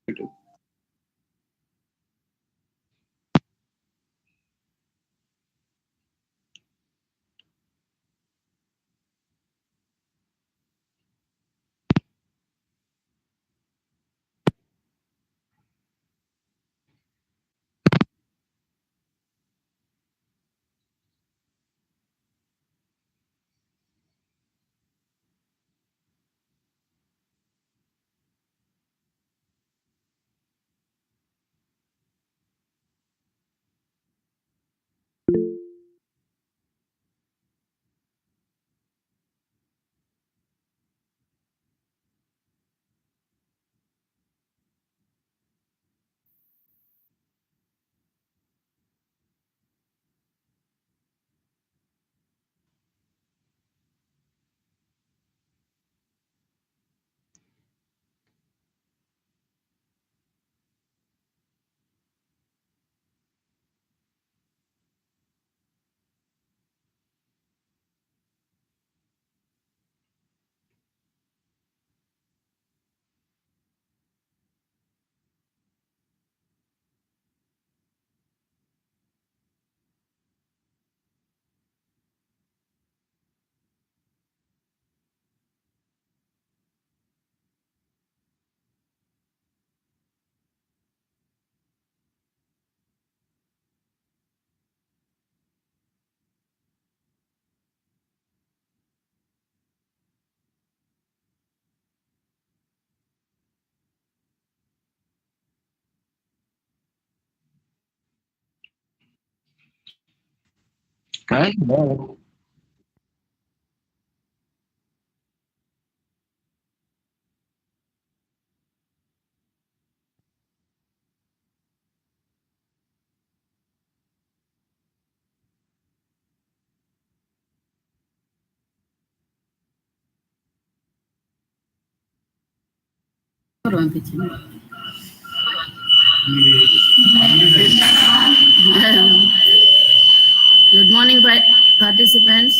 Okay. Good morning, participants.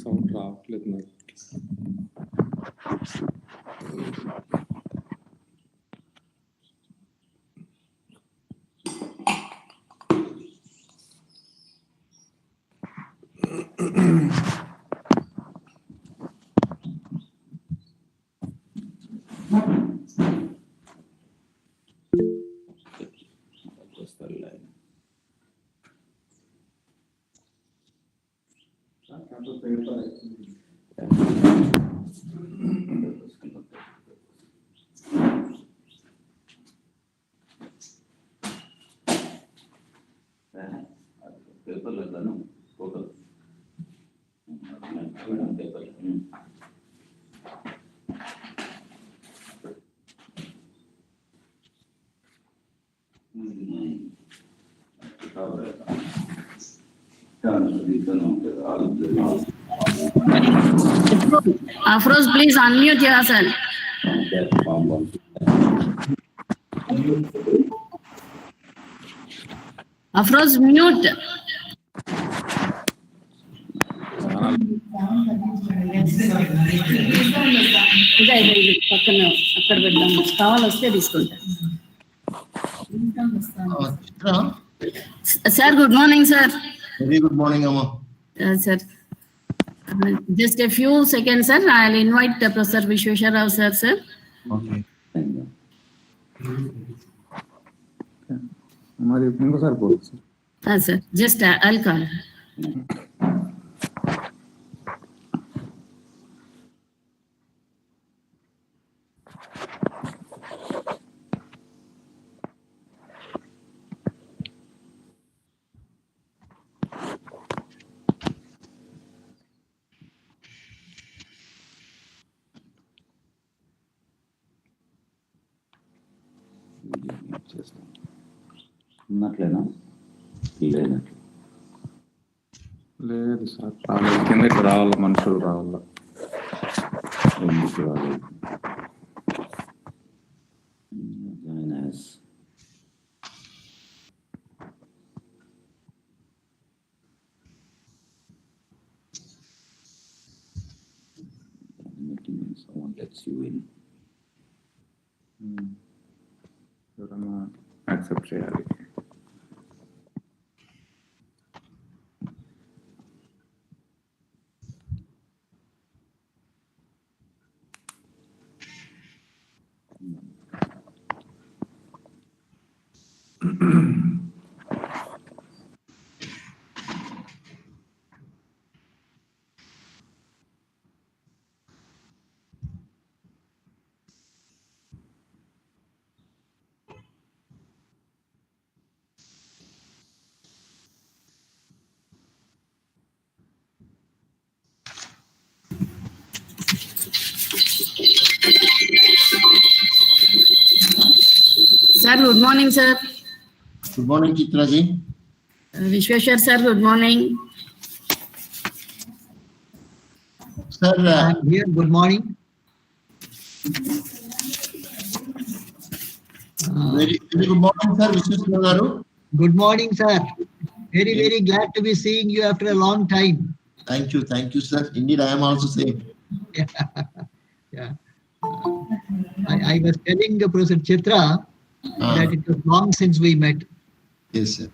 Sound రావట్లేదు మరి. Afroz, please unmute yourself. Afroz, mute. పక్కన అక్కడ పెడదాం, కావాలి వస్తే తీసుకుంటా. Sir good morning sir. Very good morning, Amma. Sir, just a few seconds, sir. I'll invite Professor Vishweshwar Rao, sir. Okay. మరి ఇంకోసారి పోవచ్చు. Sir, just I'll call. ఉన్నట్లేనా? లేనట్లు లేదు సార్, రాలేదు. కిందకి రావాలి, మనుషులు రావాల. ఎందుకు రాలేదు? Join us lets you in. ఎవరన్నా యాక్సెప్ట్ చేయాలి. Sir, good morning, sir. Good morning, Chitra ji. Vishweshwar, sir, good morning. Sir, I'm here. Good morning. very good morning, sir. Vishweshwar garu. Good morning, sir. Very glad to be seeing you after a long time. Thank you, sir. Indeed, I am also same. Yeah. I was telling Professor Chitra that it was long since we met. Yes, sir.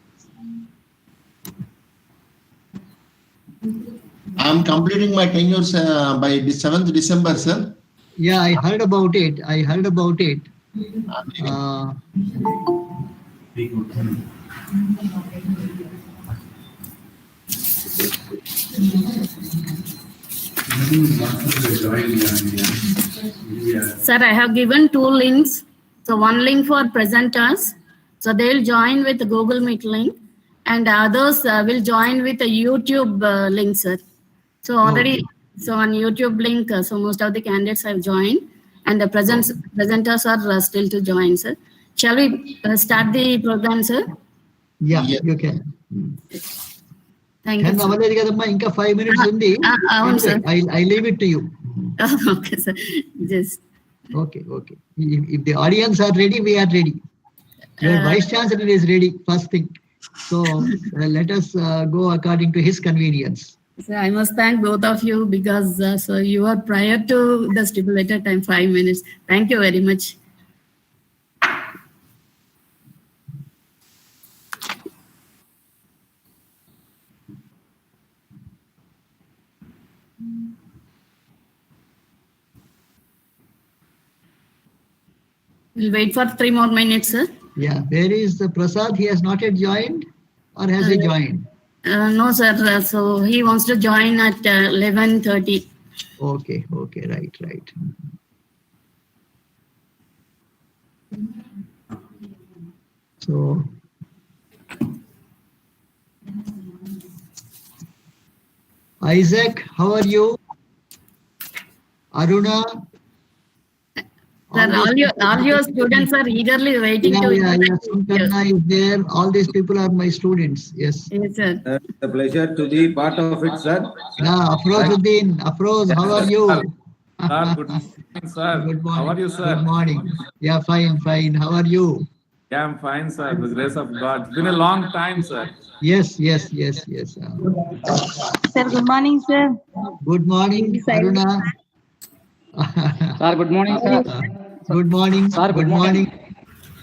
I am completing my tenure by the 7th December, sir. Yeah, I heard about it. Sir, I have given 2 links. So one link for presenters. So they'll join with the Google Meet link, and others will join with a YouTube link, sir. So already, so on YouTube link, so most of the candidates have joined, and the presenters are still to join, sir. Shall we start the program, sir? Yeah, Yeah. you can. Thank you, Can sir. అవ్వలేదు కదమ్మా ఇంకా 5 minutes ఉంది. అవును, sir. I leave it to you. Okay, sir. Just. Okay. If the audience are ready, we are ready. Your vice chancellor is ready, first thing. So let us go according to his convenience. So I must thank both of you because so you are prior to the stipulated time, 5 minutes. Thank you very much. We'll wait for 3 more minutes, sir. Yeah, where is the Prasad? He has not yet joined, or has he joined? No, sir. So he wants to join at 11:30. Okay, right. So, Isaac, how are you? Aruna? Sir, all your students are eagerly waiting to Yeah, Sunkarna is there. All these people are my students. Yes, sir. It's a pleasure to be part of it, sir. Yeah, Afroz, how are you? Sir, good morning, sir. Good morning. How are you, sir? Good morning. Yeah, fine. How are you? Yeah, I'm fine, sir. With the grace of God. It's been a long time, sir. Yes. Sir, good morning, sir. Good morning, Aruna. Sir, good morning, sir. Good morning. Sir, good morning.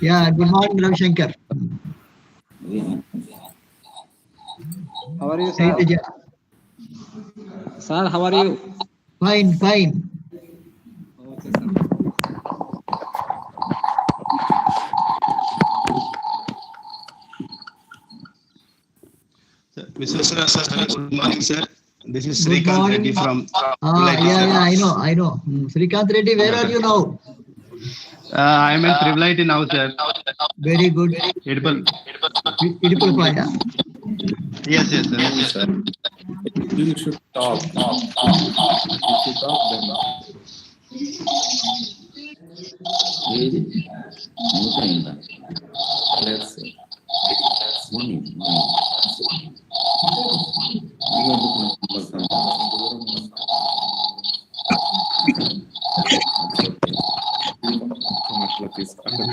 Yeah, good morning, Ravi Shankar. How are you, Hey, sir? Teja. Sir, how are you? Fine. Okay, sir. Mr. Sir, good morning, sir. This is Good Srikanth morning. Reddy from Yeah, I know. Srikanth Reddy, where are you now? I am in Privilege now, sir. Very good. Idipalpaya. Yes, sir. You should talk. If you talk, then ఏది mute అయిందా? let's see. Morning. అట్లా తీసుకుంటాం.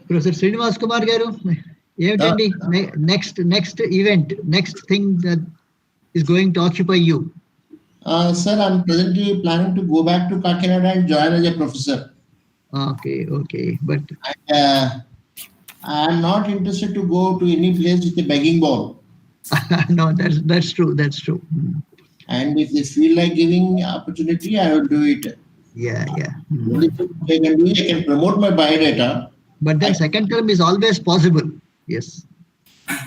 Professor Srinivas Kumar garu, ఏమిటండి next event, next thing that is going to occupy you? Sir, I'm presently planning to go back to Kakinada and join as a professor. Okay, but I'm not interested to go to any place with a begging bowl. no, that's true. And if they feel like giving opportunity, I will do it. Yeah. Only thing I can do, I can promote my biodata. But then second term is always possible. Yes.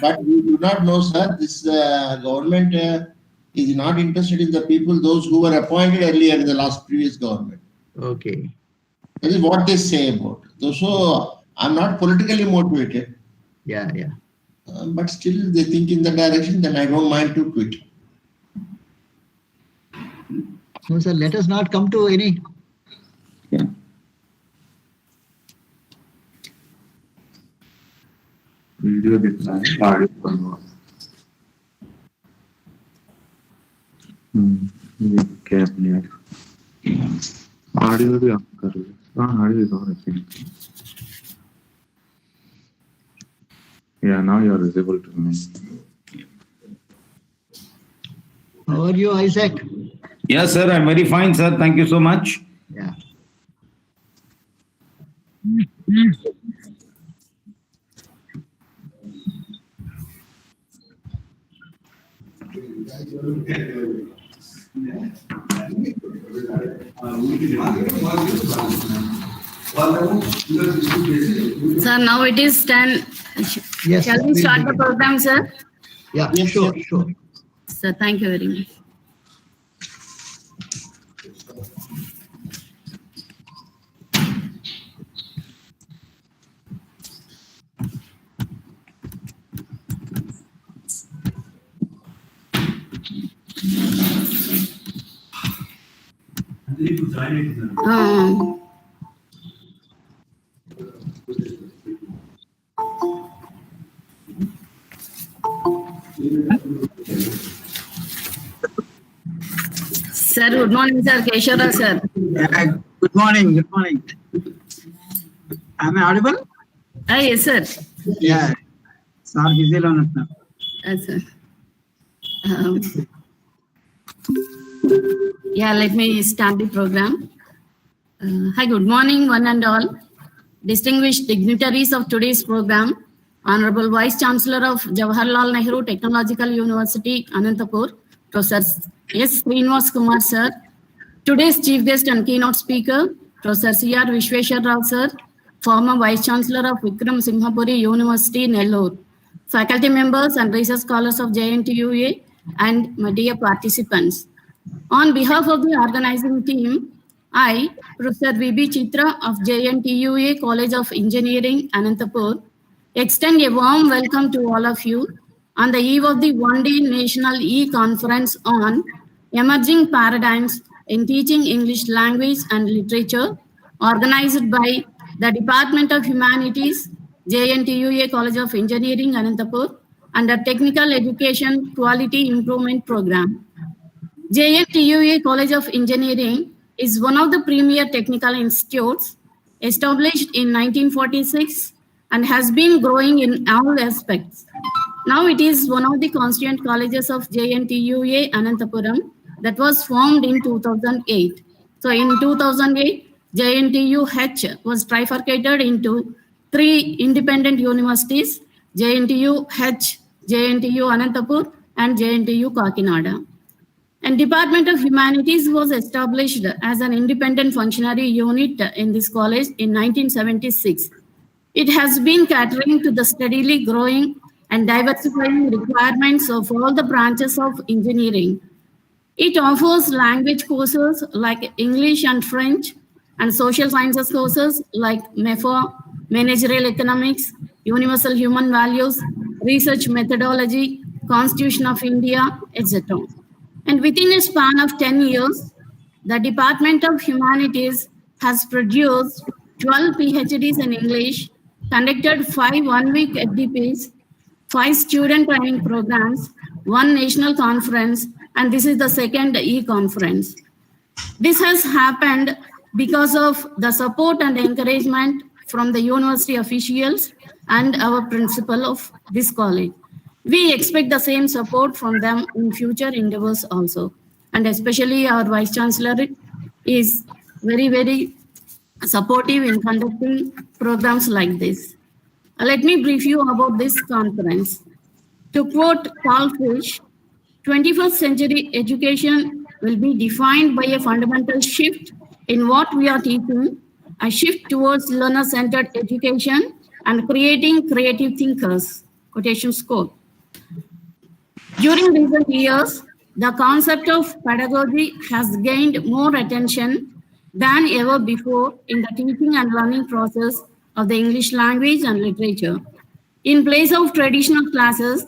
But we do not know, sir. This government is not interested in the people, those who were appointed earlier in the previous government. Okay. That is what they say about. So I'm not politically motivated. Yeah. But still they think in that direction, then I don't mind to quit. No, sir, let us not come to any. Yeah. Video दिखना है audio करना ये क्या अपने audio भी of कर लो हां audio तो है yeah now you are visible to me. How are you, Isaac? Yes, sir. I'm very fine, sir. Thank you so much. Yeah. Sir, now it is 10. Yes. Shall we start the program, sir? Yeah, Yes, sure. Sir, thank you very much. Sir, good morning, sir. Keshara, sir. Good morning. Am I audible? Yes, sir. Yeah. Sir, busy lo unna. Yes, sir. Yeah, let me start the program. Hi, good morning, one and all. Distinguished dignitaries of today's program, Honorable Vice Chancellor of Jawaharlal Nehru Technological University, Anantapur, Professor S. Srinivas Kumar, sir. Today's chief guest and keynote speaker, Professor C.R. Vishweshwar Rao, sir, former Vice Chancellor of Vikram Simhapuri University, Nellore. Faculty members and research scholars of JNTUA and my dear participants. On behalf of the organizing team, I, Professor V.B. Chitra of JNTUA College of Engineering, Anantapur, extend a warm welcome to all of you on the eve of the one-day National E-Conference on Emerging Paradigms in Teaching English Language and Literature, organized by the Department of Humanities, JNTUA College of Engineering, Anantapur, under Technical Education Quality Improvement Program. JNTUA College of Engineering is one of the premier technical institutes established in 1946 and has been growing in all aspects. Now it is one of the constituent colleges of JNTUA Anantapuram that was formed in 2008. So in 2008, JNTUH was trifurcated into 3 independent universities, JNTUH, JNTU Anantapur, and JNTU Kakinada. And Department of Humanities was established as an independent functionary unit in this college in 1976. It has been catering to the steadily growing and diversifying requirements of all the branches of engineering. It offers language courses like English and French, and social sciences courses like MEFA, managerial economics, universal human values, research methodology, Constitution of India, etc. And within a span of 10 years, the Department of Humanities has produced 12 PhDs in English, conducted 5 one-week FDPs, 5 student training programs, 1 national conference, and this is the second e-conference. This has happened because of the support and encouragement from the university officials and our principal of this college. We expect the same support from them in future endeavors also. And especially our Vice Chancellor is very, very supportive in conducting programs like this. Let me brief you about this conference. To quote Carl Fish, 21st century education will be defined by a fundamental shift in what we are teaching, a shift towards learner-centered education and creating creative thinkers, quotations quote. During recent years, the concept of pedagogy has gained more attention than ever before in the teaching and learning process of the English language and literature. In place of traditional classes,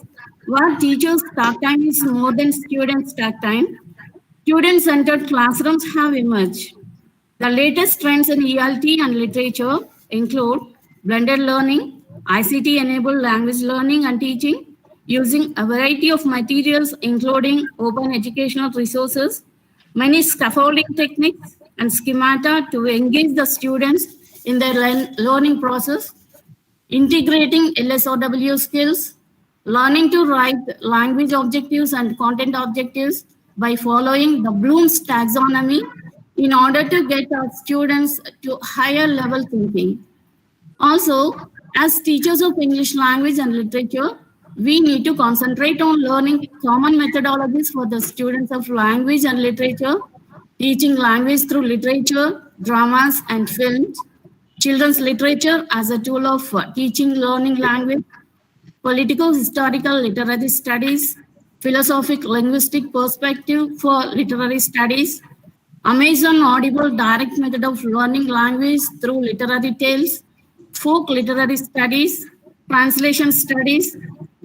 where teachers' talk time is more than students' talk time, student-centered classrooms have emerged. The latest trends in ELT and literature include blended learning, ICT-enabled language learning and teaching, using a variety of materials including open educational resources, many scaffolding techniques and schemata to engage the students in their learning process, integrating LSOW skills, learning to write language objectives and content objectives by following the Bloom's taxonomy in order to get our students to higher level thinking. Also, as teachers of English language and literature, we need to concentrate on learning common methodologies for the students of language and literature, teaching language through literature, dramas, and films, children's literature as a tool of teaching learning language, politico-historical literary studies, philosophic linguistic perspective for literary studies, Amazon audible direct method of learning language through literary tales, folk literary studies, translation studies,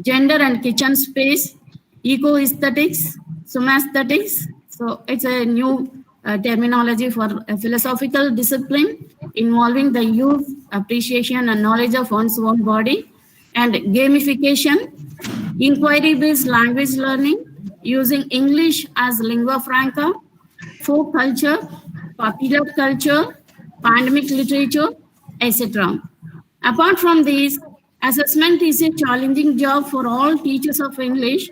gender and kitchen space, eco-aesthetics, somasthetics. So it's a new terminology for a philosophical discipline involving the use, appreciation, and knowledge of one's own body, and gamification, inquiry-based language learning, using English as lingua franca, folk culture, popular culture, pandemic literature, etc. Apart from these, assessment is a challenging job for all teachers of English,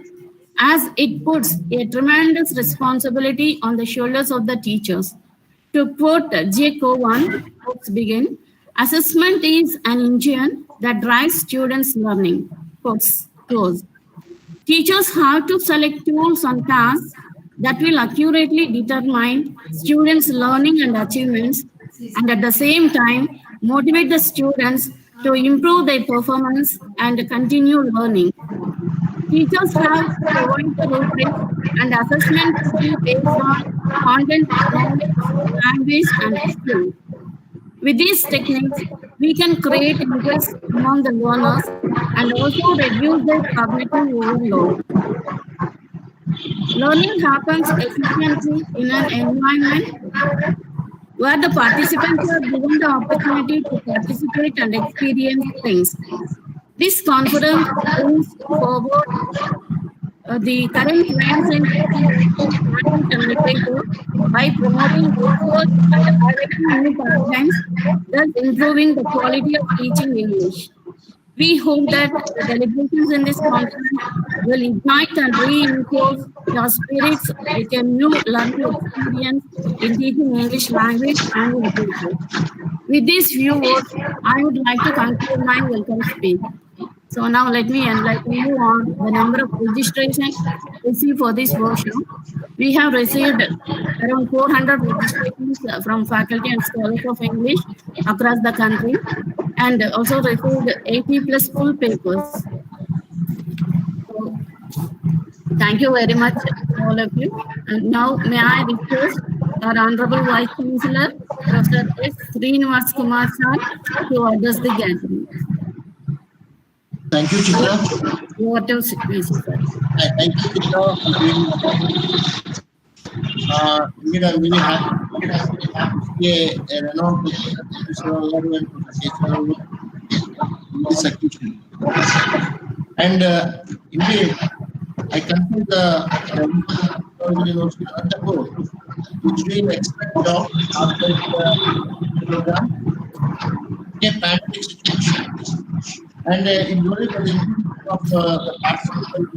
as it puts a tremendous responsibility on the shoulders of the teachers. To quote J. Cowan, quotes begin, assessment is an engine that drives students' learning, quotes close. Teachers have to select tools and tasks that will accurately determine students' learning and achievements, and at the same time, motivate the students to improve their performance and continue learning. Teachers have to provide the rubric and assessment to be based on content, knowledge, language, and skill. With these techniques, we can create interest among the learners and also reduce their cognitive overload. Learning happens efficiently in an environment where the participants are given the opportunity to participate and experience things. This conference brings forward the current trends in language and literature by promoting research and highlighting new paradigms, thus improving the quality of teaching English. We hope that the deliberations in this conference will ignite and reinforce your spirits with a new learning experience in teaching English language and literature. With these few words, I would like to conclude my welcome speech. So now let me enlighten you on the number of registrations received for this workshop. We have received around 400 registrations from faculty and scholars of English across the country, and also received 80 plus full papers. So, thank you very much, all of you. And now may I request our Honorable Vice Chancellor, Professor Mr. S. Srinivas Kumar sir to address the gathering. Thank you, Chitra. Over to VC sir. Thank you, Chitra, for giving me the opportunity. Indeed, I'm really happy to be a renowned professor and professor in this occasion. And indeed, I consider the University of Anantapur, which doing an excellent job after the program, a pandemic situation. And in only for the improvement of the participants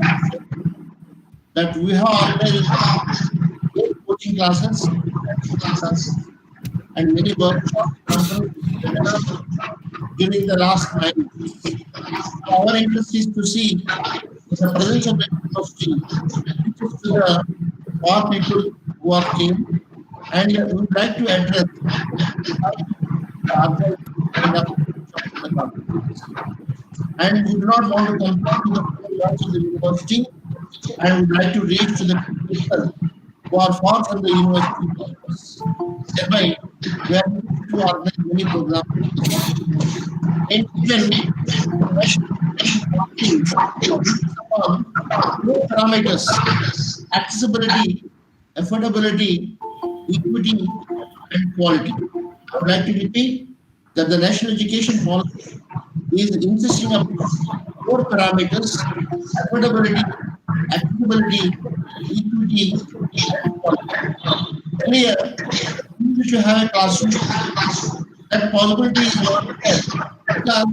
that we have organized 8 coaching classes and many workshops during the last 9 weeks. Our interest is to see the presence of the university reaches to the poor people who are came, and we would like to address the other kind of the government. And we do not want to compare to the programs of the university, and would like to reach to the people who are far from the university campus. Thereby, we are able to organize many programs. And even upon 4 parameters: accessibility, affordability, equity, and quality. I would like to repeat that the national education policy is insisting upon 4 parameters: affordability, accessibility, equity, and quality. Earlier, we used to have a classroom. That possibility is not there because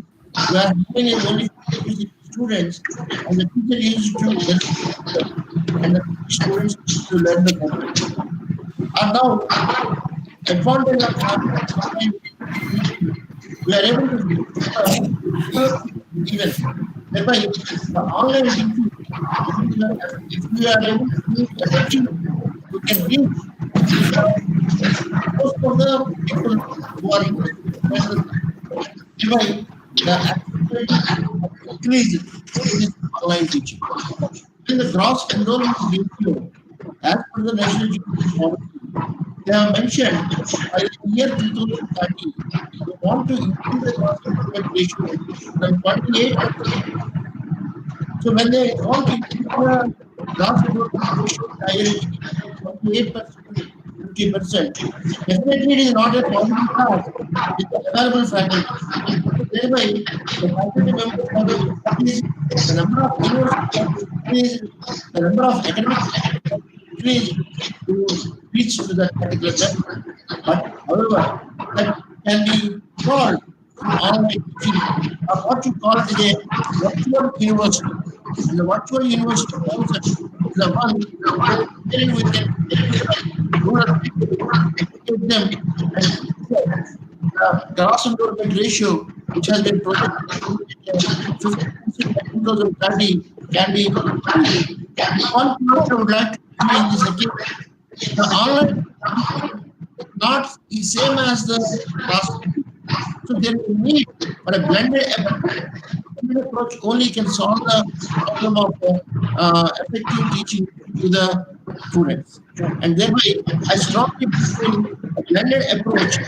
we are having only 50 students, and the teacher used to learn, and the students used to learn the content. And now, advantage of having we are able to even thereby the online teaching, if we are able to do effective, we can reach most of the people who are interested. Thereby the accessibility increase in this online teaching. And the gross enrollment ratio, as per the national education policy, they have mentioned by the year 2030, they want to increase the gross enrollment ratio from 28%. So when they want to increase the gross enrollment ratio in higher education from 28% to 50%, definitely it is not a positive task with the available faculty. So thereby, the faculty members have to increase the number of universities, increase the number of academic increase to reach to that particular level. But however, that can be solved through online teaching, or what you call it a virtual university. And the virtual university concept is the one where we can educate them and the gross enrollment ratio, which has been projected in 2030, can be increased. One point I would like to do in this occasion, the online is not the same as the classroom. So there is a need for a blended approach only can solve the problem of effective teaching to the students. And thereby, I strongly believe a blended approach,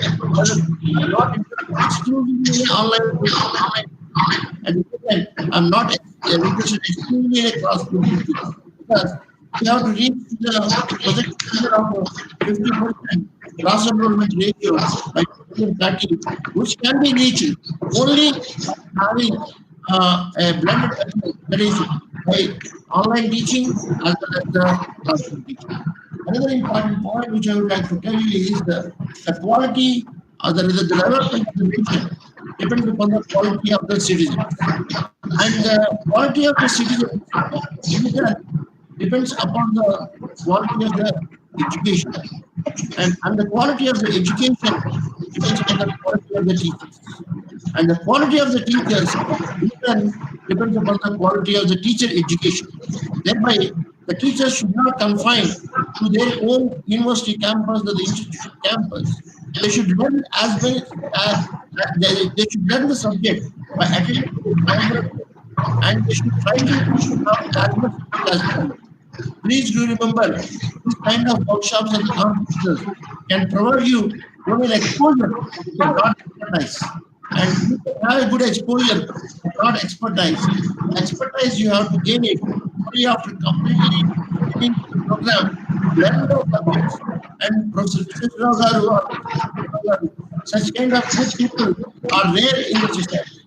not exclusively in online. And again, I'm not interested exclusively in a classroom teaching, because we have to reach the projected of 50% class enrollment ratio by 2030, which can be reached only having a blended approach, that is by online teaching as well as the classroom teaching. Another important point which I would like to tell you is the quality or the development of the nation depends upon the quality of the citizens. And the quality of the citizens depends upon the quality of the education. And the quality of the education depends on the quality of the teachers. And the quality of the teachers depends upon the quality of the teacher education. Thereby, the teachers should not confine to their own university campus or the institution campus. They should learn as well as they should learn the subject by attending the and they should try to have as much as possible. Please do remember, this kind of workshops and conferences can provide you only exposure, but not expertise. And you can have a good exposure, but not expertise. Expertise, you have to gain it only after completely completing the program, learn the subjects, and Professor Viswesvarao garu or such kind of good people are there in the society.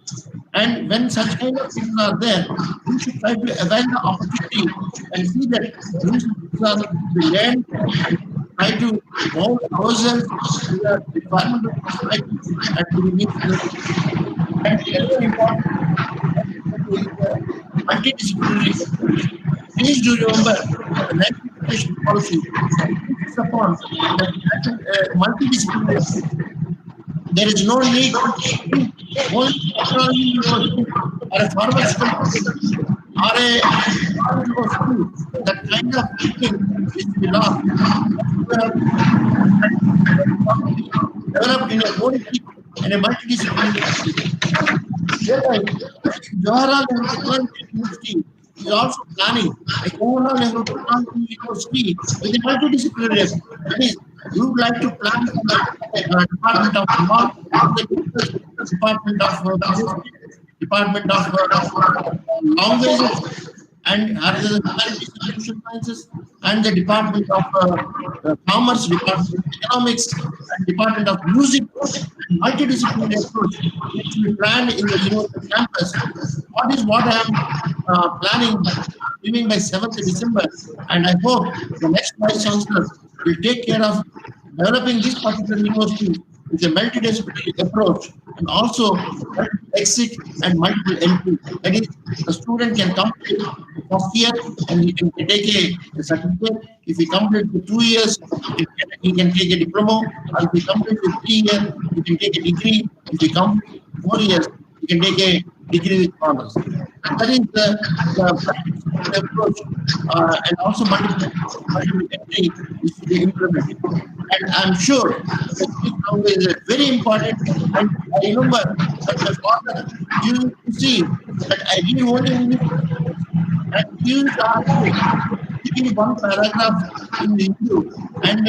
And when such kind of people are there, we should try to avail the opportunity and see that these things are to be learned and try to mold ourselves to the requirement of the society and to the needs of the society. And another important is the multidisciplinary approach. Please do remember the next education policy insists upon that multidisciplinary approach. There is no need to think only technology university or a pharmaceutical university or a university. That kind of thinking is to be lost. Developed in a multidisciplinary approach. Jawaharlal Nehru Technological University is also planning a Jawaharlal Nehru Technological University with a multidisciplinary approach. That is, we would like to plan for the Department of Law, the Department of Department of Languages, and the Humanities and Social Sciences, and the Department of Commerce, Department of Economics, and Department of Music, and multidisciplinary approach which we planned in the university campus. What I am planning, leaving by 7th December, and I hope the next Vice Chancellor will take care of developing this particular university with a multidisciplinary approach and also exit and multiple entry. That is, the student can complete the first year and he can take a certificate. If he completes the 2 years, he can take a diploma. Or if he completes the 3 years, he can take a degree. If he completes 4 years, he can take a degree with honors. And that is the approach, and also multiple entry is to be implemented. And I'm sure that this now is very important. And I remember that my father used to see that I didn't only and he used to ask me, give me one paragraph in the Hindu and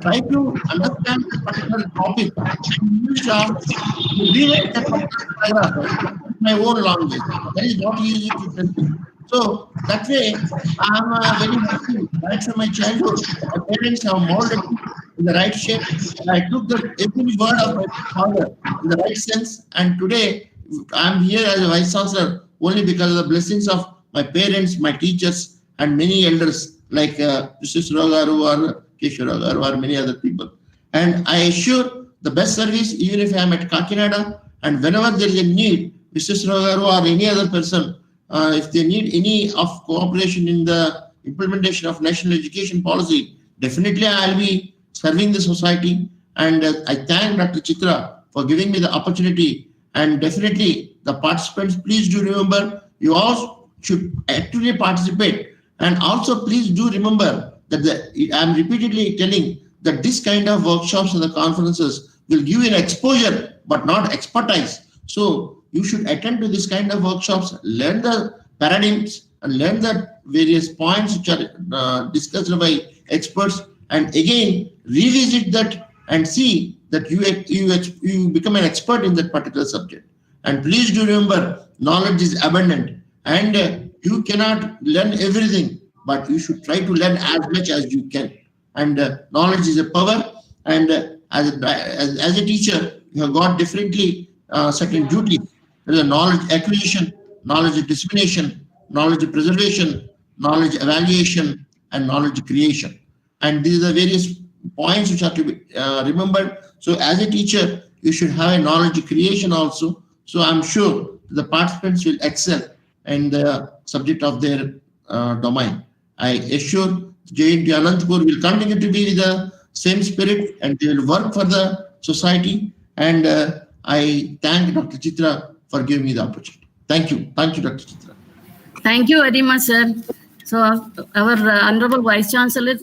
try to understand the particular topic. And he used to ask me to rewrite that particular paragraph in my own language. That is what he used to tell me. So that way, I'm very happy. Right from my childhood, my parents have molded me in the right shape, and I took every word of my father in the right sense. And today, I'm here as a Vice Chancellor only because of the blessings of my parents, my teachers, and many elders like Viswesvarao garu or Keshwarao garu or many other people. And I assure the best service even if I am at Kakinada, and whenever there is a need, Viswesvarao garu or any other person, if they need any of cooperation in the implementation of national education policy, definitely I'll be serving the society. And I thank Dr. Chitra for giving me the opportunity. And definitely the participants, please do remember, you all should actively participate. And also please do remember that I'm repeatedly telling that this kind of workshops and the conferences will give you an exposure, but not expertise. So you should attend to this kind of workshops, learn the paradigms and learn the various points which are discussed by experts, and again revisit that and see that you become an expert in that particular subject. And please do remember, knowledge is abundant and you cannot learn everything, but you should try to learn as much as you can. And knowledge is a power, and as a teacher, you have got differently certain duties. There is a knowledge acquisition, knowledge dissemination, knowledge preservation, knowledge evaluation, and knowledge creation. And these are the various points which have to be remembered. So as a teacher, you should have a knowledge creation also. So I'm sure the participants will excel in the subject of their domain. I assure JNTU Anantapur will continue to be with the same spirit and they will work for the society. And I thank Dr. Chitra for giving me the opportunity. Thank you. Thank you, Dr. Chitra. Thank you very much, sir. So our Honorable Vice Chancellor,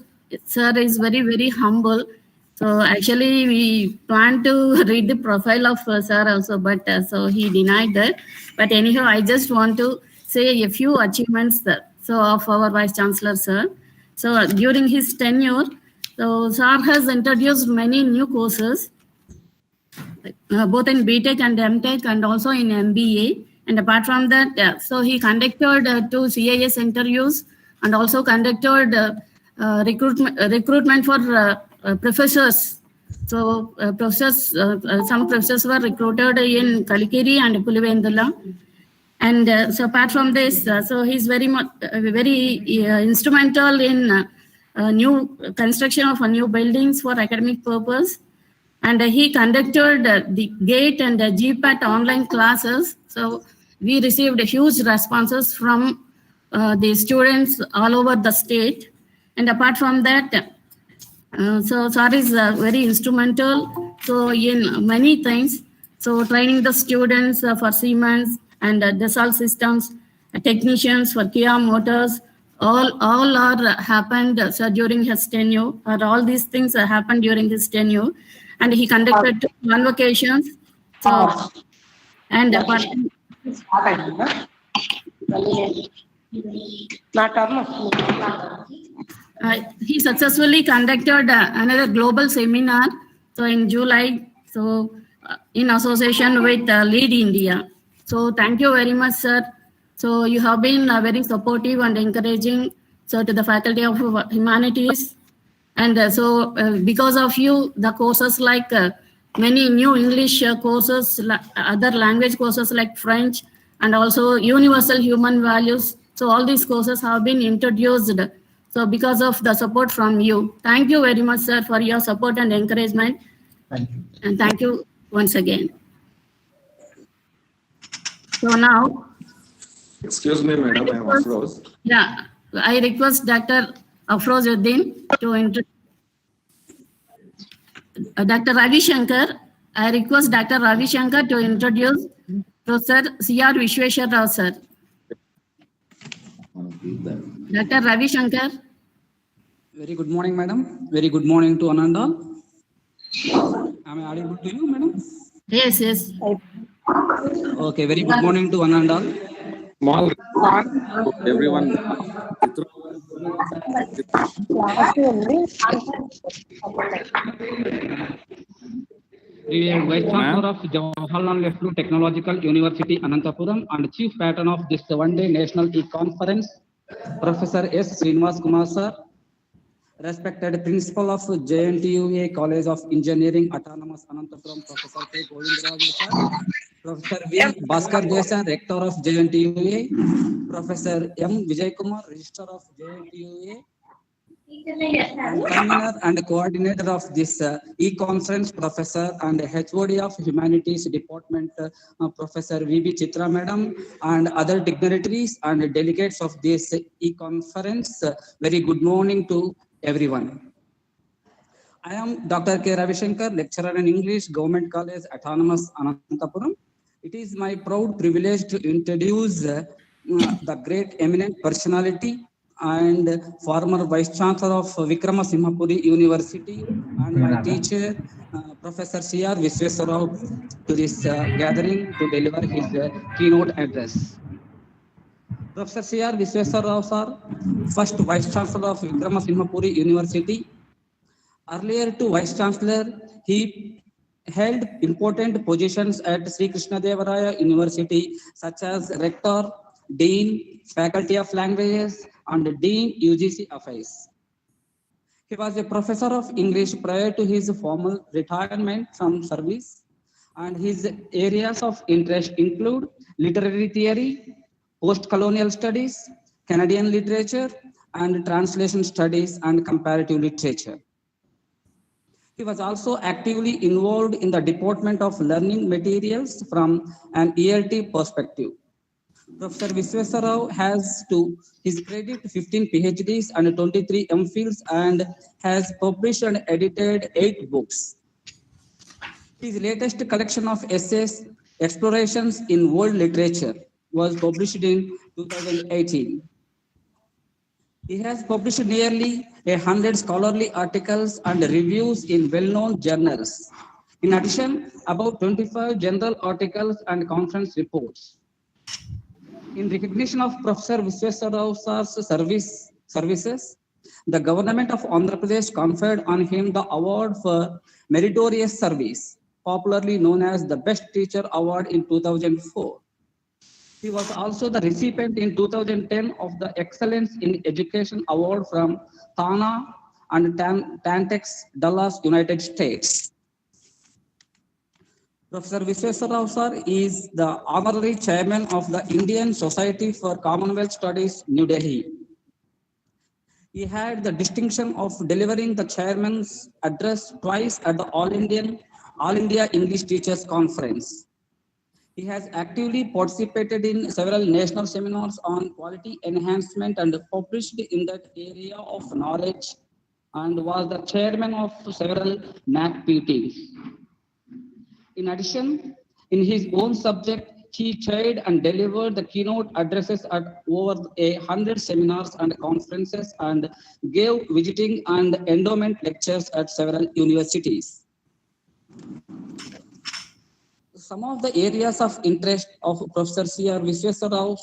sir, is very, very humble. So actually, we plan to read the profile of sir also, but so he denied that. But anyhow, I just want to say a few achievements so of our Vice Chancellor, sir. So during his tenure, so sir has introduced many new courses both in BTech and MTech and also in MBA. And apart from that, so he conducted 2 CIS interviews and also conducted recruitment for professors. So some professors were recruited in Kalikiri and Pulivendula. And so apart from this, so he's very much instrumental in new construction of new buildings for academic purpose. And he conducted the GATE and GPAT online classes. So we received huge responses from the students all over the state. And apart from that, so sir is very instrumental. So in many things, so training the students for Siemens and Dassault systems, technicians for Kia Motors, all are happened during his tenure. Or all these things happened during his tenure. And he conducted convocations. So, and apart, he successfully conducted another global seminar. So in July, so in association with Lead India. So thank you very much, sir. So you have been very supportive and encouraging. So to the Faculty of Humanities. And because of you, the courses like many new English courses, other language courses like French, and also universal human values. So all these courses have been introduced. So because of the support from you. Thank you very much, sir, for your support and encouragement. Thank you. And thank you once again. So now. Excuse me, madam, I am Afroz. Yeah, I request Dr. Afrozuddin to introduce. Dr. Ravi Shankar, I request Dr. Ravi Shankar to introduce Professor C.R. Vishweshwar Rao, sir. Dr. Ravi Shankar. Very good morning, madam. Very good morning to Ananda. Am I audible to you, madam? Yes, yes. Okay, very good morning to Ananda. Small everyone. Revered Vice Chancellor of Jawaharlal Nehru Technological University, Anantapuram, and Chief Patron of this one-day National E-Conference, Professor S. Srinivas Kumar, sir. Respected Principal of JNTUACE College of Engineering, Autonomous Anantapuram, Professor K. Govindaraju, sir. Professor V. Bhaskar Jason, Rector of JNTUACE. Professor M. Vijay Kumar, Registrar of JNTUACE. And convener and coordinator of this e-conference, Professor and HOD of Humanities Department, Professor V.B. Chitra Madam, and other dignitaries and delegates of this e-conference. Very good morning to everyone. I am Dr. K. Ravi Shankar, lecturer in English, Government College, Autonomous Anantapuram. It is my proud privilege to introduce the great eminent personality and former Vice Chancellor of Vikramasimhapuri University and my teacher, Professor C.R. Vishweshwar Rao, to this gathering to deliver his keynote address. Professor C.R. Vishweshwar Rao, sir, first Vice Chancellor of Vikramasimhapuri University. Earlier to Vice Chancellor, he held important positions at Sri Krishnadevaraya University, such as Rector, Dean, Faculty of Languages, and Dean UGC Affairs. He was a professor of English prior to his formal retirement from service, and his areas of interest include literary theory, post-colonial studies, Canadian literature, and translation studies and comparative literature. He was also actively involved in the development of learning materials from an ELT perspective. Professor Vishweshwar Rao has to his credit 15 PhDs and 23 MPhils and has published and edited 8 books. His latest collection of essays, Explorations in World Literature, was published in 2018. He has published nearly 100 scholarly articles and reviews in well-known journals. In addition, about 25 general articles and conference reports. In recognition of Professor Vishweshwar Rao's services, the government of Andhra Pradesh conferred on him the award for meritorious service popularly known as the Best Teacher Award in 2004. He was also the recipient in 2010 of the Excellence in Education Award from Thana and Tantex, Dallas, United States. Professor Visweswar Rao sir is the honorary chairman of the Indian Society for Commonwealth Studies, New Delhi. He had the distinction of delivering the chairman's address twice at the All India English Teachers Conference. He has actively participated in several national seminars on quality enhancement and published in that area of knowledge, and was the chairman of several NACPTs. In addition, in his own subject, he chaired and delivered the keynote addresses at over 100 seminars and conferences, and gave visiting and endowment lectures at several universities. Some of the areas of interest of Professor C.R. Visweswar Rao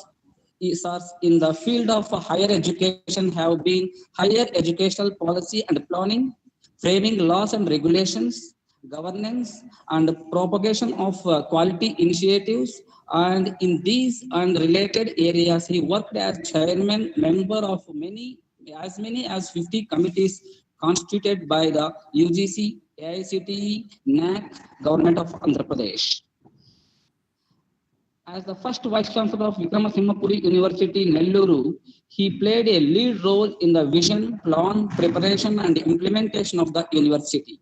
in the field of higher education have been higher educational policy and planning, framing laws and regulations, governance, and propagation of quality initiatives. And in these and related areas, he worked as chairman member of many as 50 committees constituted by the UGC, AICTE, NAC, Government of Andhra Pradesh. As the first Vice Chancellor of Vikramasinghe University, Nelluru, he played a lead role in the vision, plan, preparation, and implementation of the university.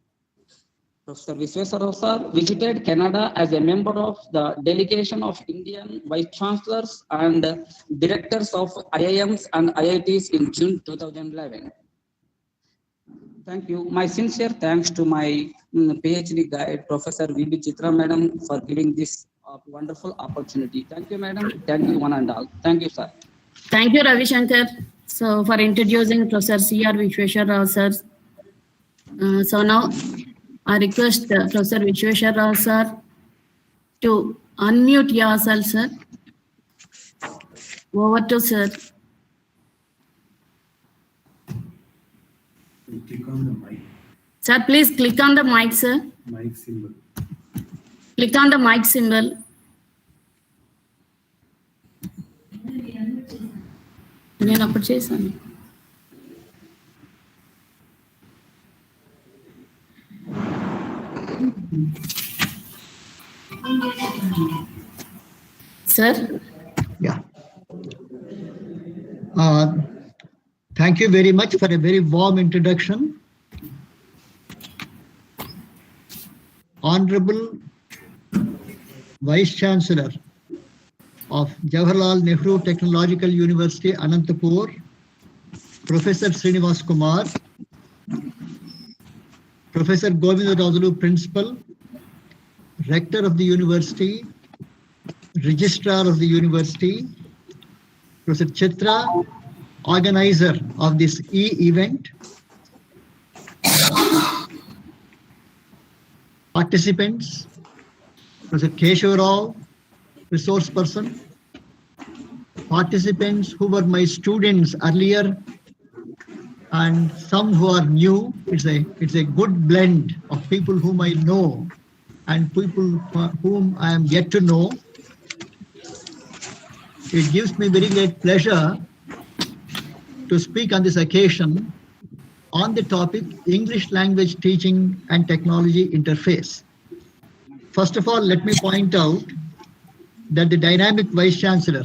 Professor Visweswar Rao sir visited Canada as a member of the delegation of Indian Vice Chancellors and Directors of IIMs and IITs in June 2011. Thank you. My sincere thanks to my PhD guide, Professor V.B. Chitra Madam, for giving this wonderful opportunity. Thank you, Madam. Thank you, one and all. Thank you, sir. Thank you, Ravi Shankar. So for introducing Professor C.R. Visweswar Rao sir. So now I request Professor Visweswar Rao sir to unmute yourself, sir. Over to sir. Click on the mic. Sir, please click on the mic, sir. Mic symbol. Click on the mic symbol. నేను అప్పుడు చేశాను. Sir? Yeah. Thank you very much for a very warm introduction. Honorable Vice Chancellor of Jawaharlal Nehru Technological University, Anantapur, Professor Srinivas Kumar, Professor Govindarajalu, Principal, Rector of the University, Registrar of the University, Professor Chitra, Organizer of this e-event, participants, Professor Keshav Rao, resource person, participants who were my students earlier, and some who are new. It's a good blend of people whom I know and people whom I am yet to know. It gives me very great pleasure to speak on this occasion on the topic English language teaching and technology interface. First of all, let me point out that the dynamic Vice Chancellor,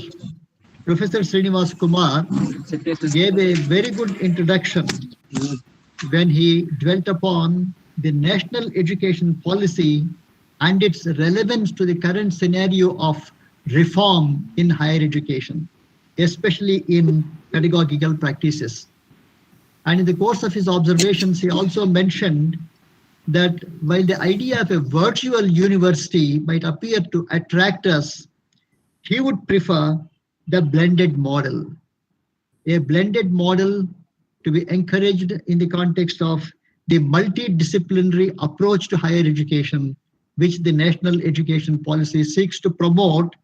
Professor Srinivas Kumar, gave a very good introduction when he dwelt upon the national education policy and its relevance to the current scenario of reform in higher education, especially in pedagogical practices. And in the course of his observations, he also mentioned that while the idea of a virtual university might appear to attract us, he would prefer the blended model. A blended model to be encouraged in the context of the multidisciplinary approach to higher education, which the national education policy seeks to promote,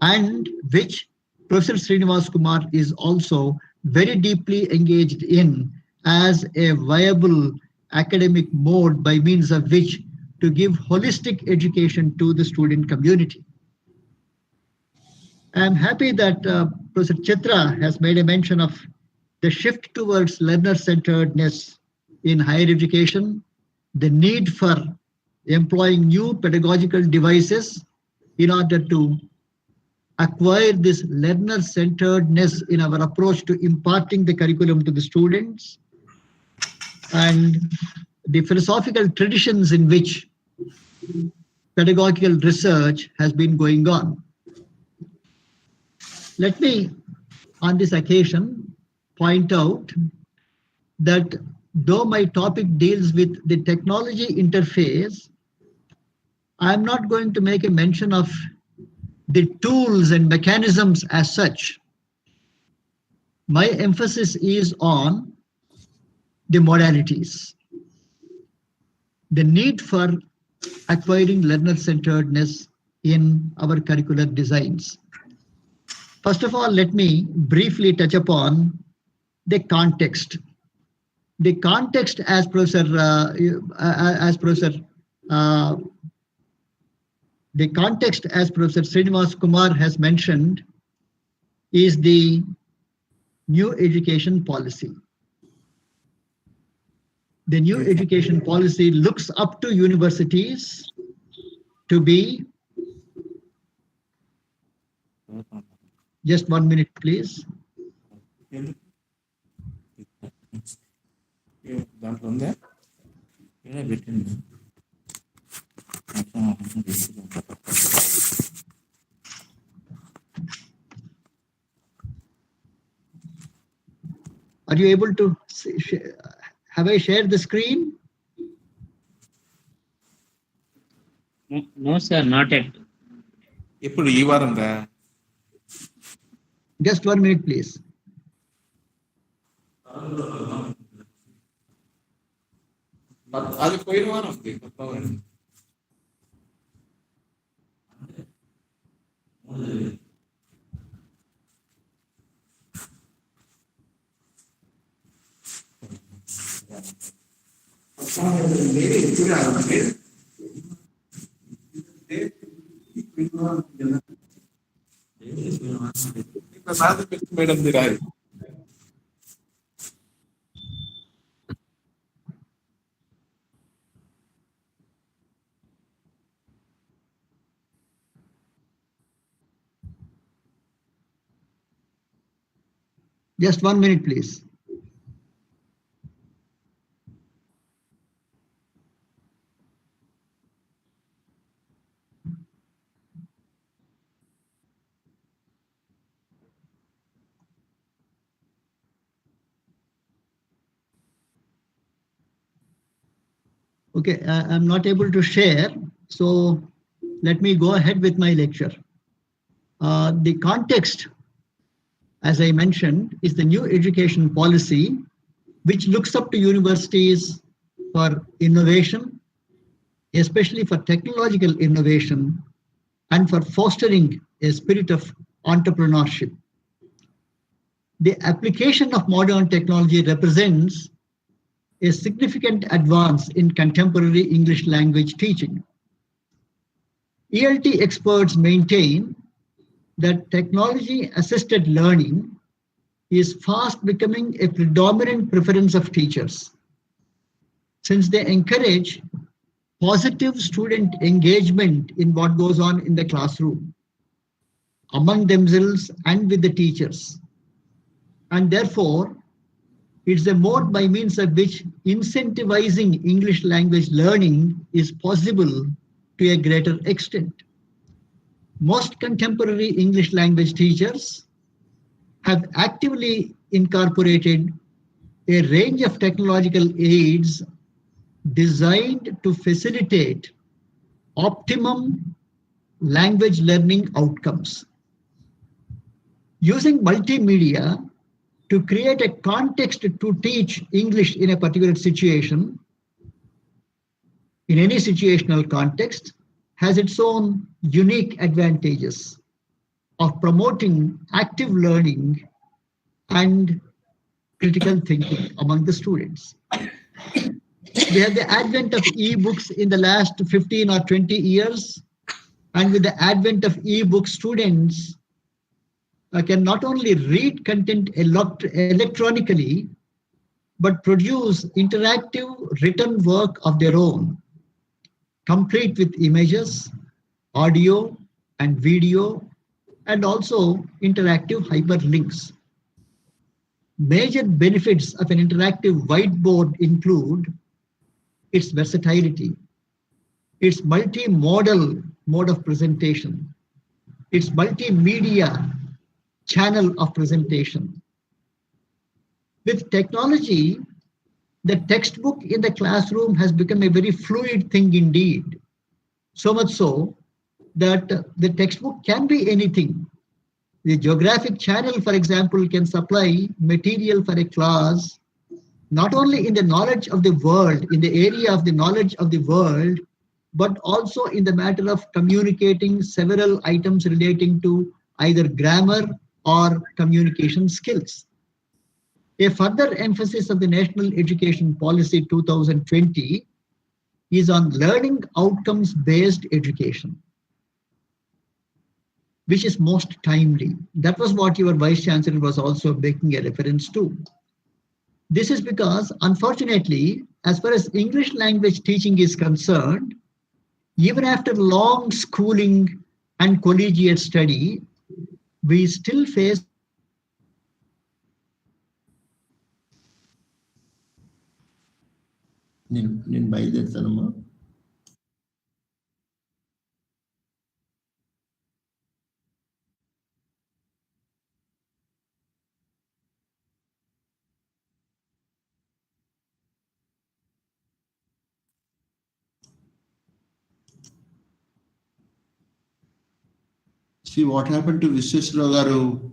and which Professor Srinivas Kumar is also very deeply engaged in as a viable academic mode by means of which to give holistic education to the student community. I am happy that Professor Chitra has made a mention of the shift towards learner-centeredness in higher education, the need for employing new pedagogical devices in order to acquire this learner-centeredness in our approach to imparting the curriculum to the students, and the philosophical traditions in which pedagogical research has been going on. Let me, on this occasion, point out that though my topic deals with the technology interface, I am not going to make a mention of the tools and mechanisms as such. My emphasis is on the modalities, the need for acquiring learner-centeredness in our curricular designs. First of all, let me briefly touch upon the context. The context, as Professor Srinivas Kumar has mentioned, is the new education policy. The new education policy looks up to universities to be, just 1 minute, please. Are you able to see, have I shared the screen? No, sir, not yet. Just 1 minute, please. Just 1 minute, please. Okay, I'm not able to share, so let me go ahead with my lecture. The context, as I mentioned, is the new education policy, which looks up to universities for innovation, especially for technological innovation, and for fostering a spirit of entrepreneurship. The application of modern technology represents a significant advance in contemporary English language teaching. ELT experts maintain that technology-assisted learning is fast becoming a predominant preference of teachers, since they encourage positive student engagement in what goes on in the classroom, among themselves and with the teachers. And therefore, it's a mode by means of which incentivizing English language learning is possible to a greater extent. Most contemporary English language teachers have actively incorporated a range of technological aids designed to facilitate optimum language learning outcomes. Using multimedia to create a context to teach English in a particular situation, in any situational context, has its own unique advantages of promoting active learning and critical thinking among the students. We have the advent of e-books in the last 15 or 20 years. And with the advent of e-book, students can not only read content electronically, but produce interactive written work of their own, complete with images, audio, and video, and also interactive hyperlinks. Major benefits of an interactive whiteboard include its versatility, its multimodal mode of presentation, its multimedia channel of presentation. With technology, the textbook in the classroom has become a very fluid thing indeed. So much so that the textbook can be anything. The geographic channel, for example, can supply material for a class, not only in the knowledge of the world, in the area of the knowledge of the world, but also in the matter of communicating several items relating to either grammar or communication skills. A further emphasis of the National Education Policy 2020 is on learning outcomes-based education, which is most timely. That was what your Vice Chancellor was also making a reference to. This is because, unfortunately, as far as English language teaching is concerned, even after long schooling and collegiate study, we still face See what happened to Visweswara Garu.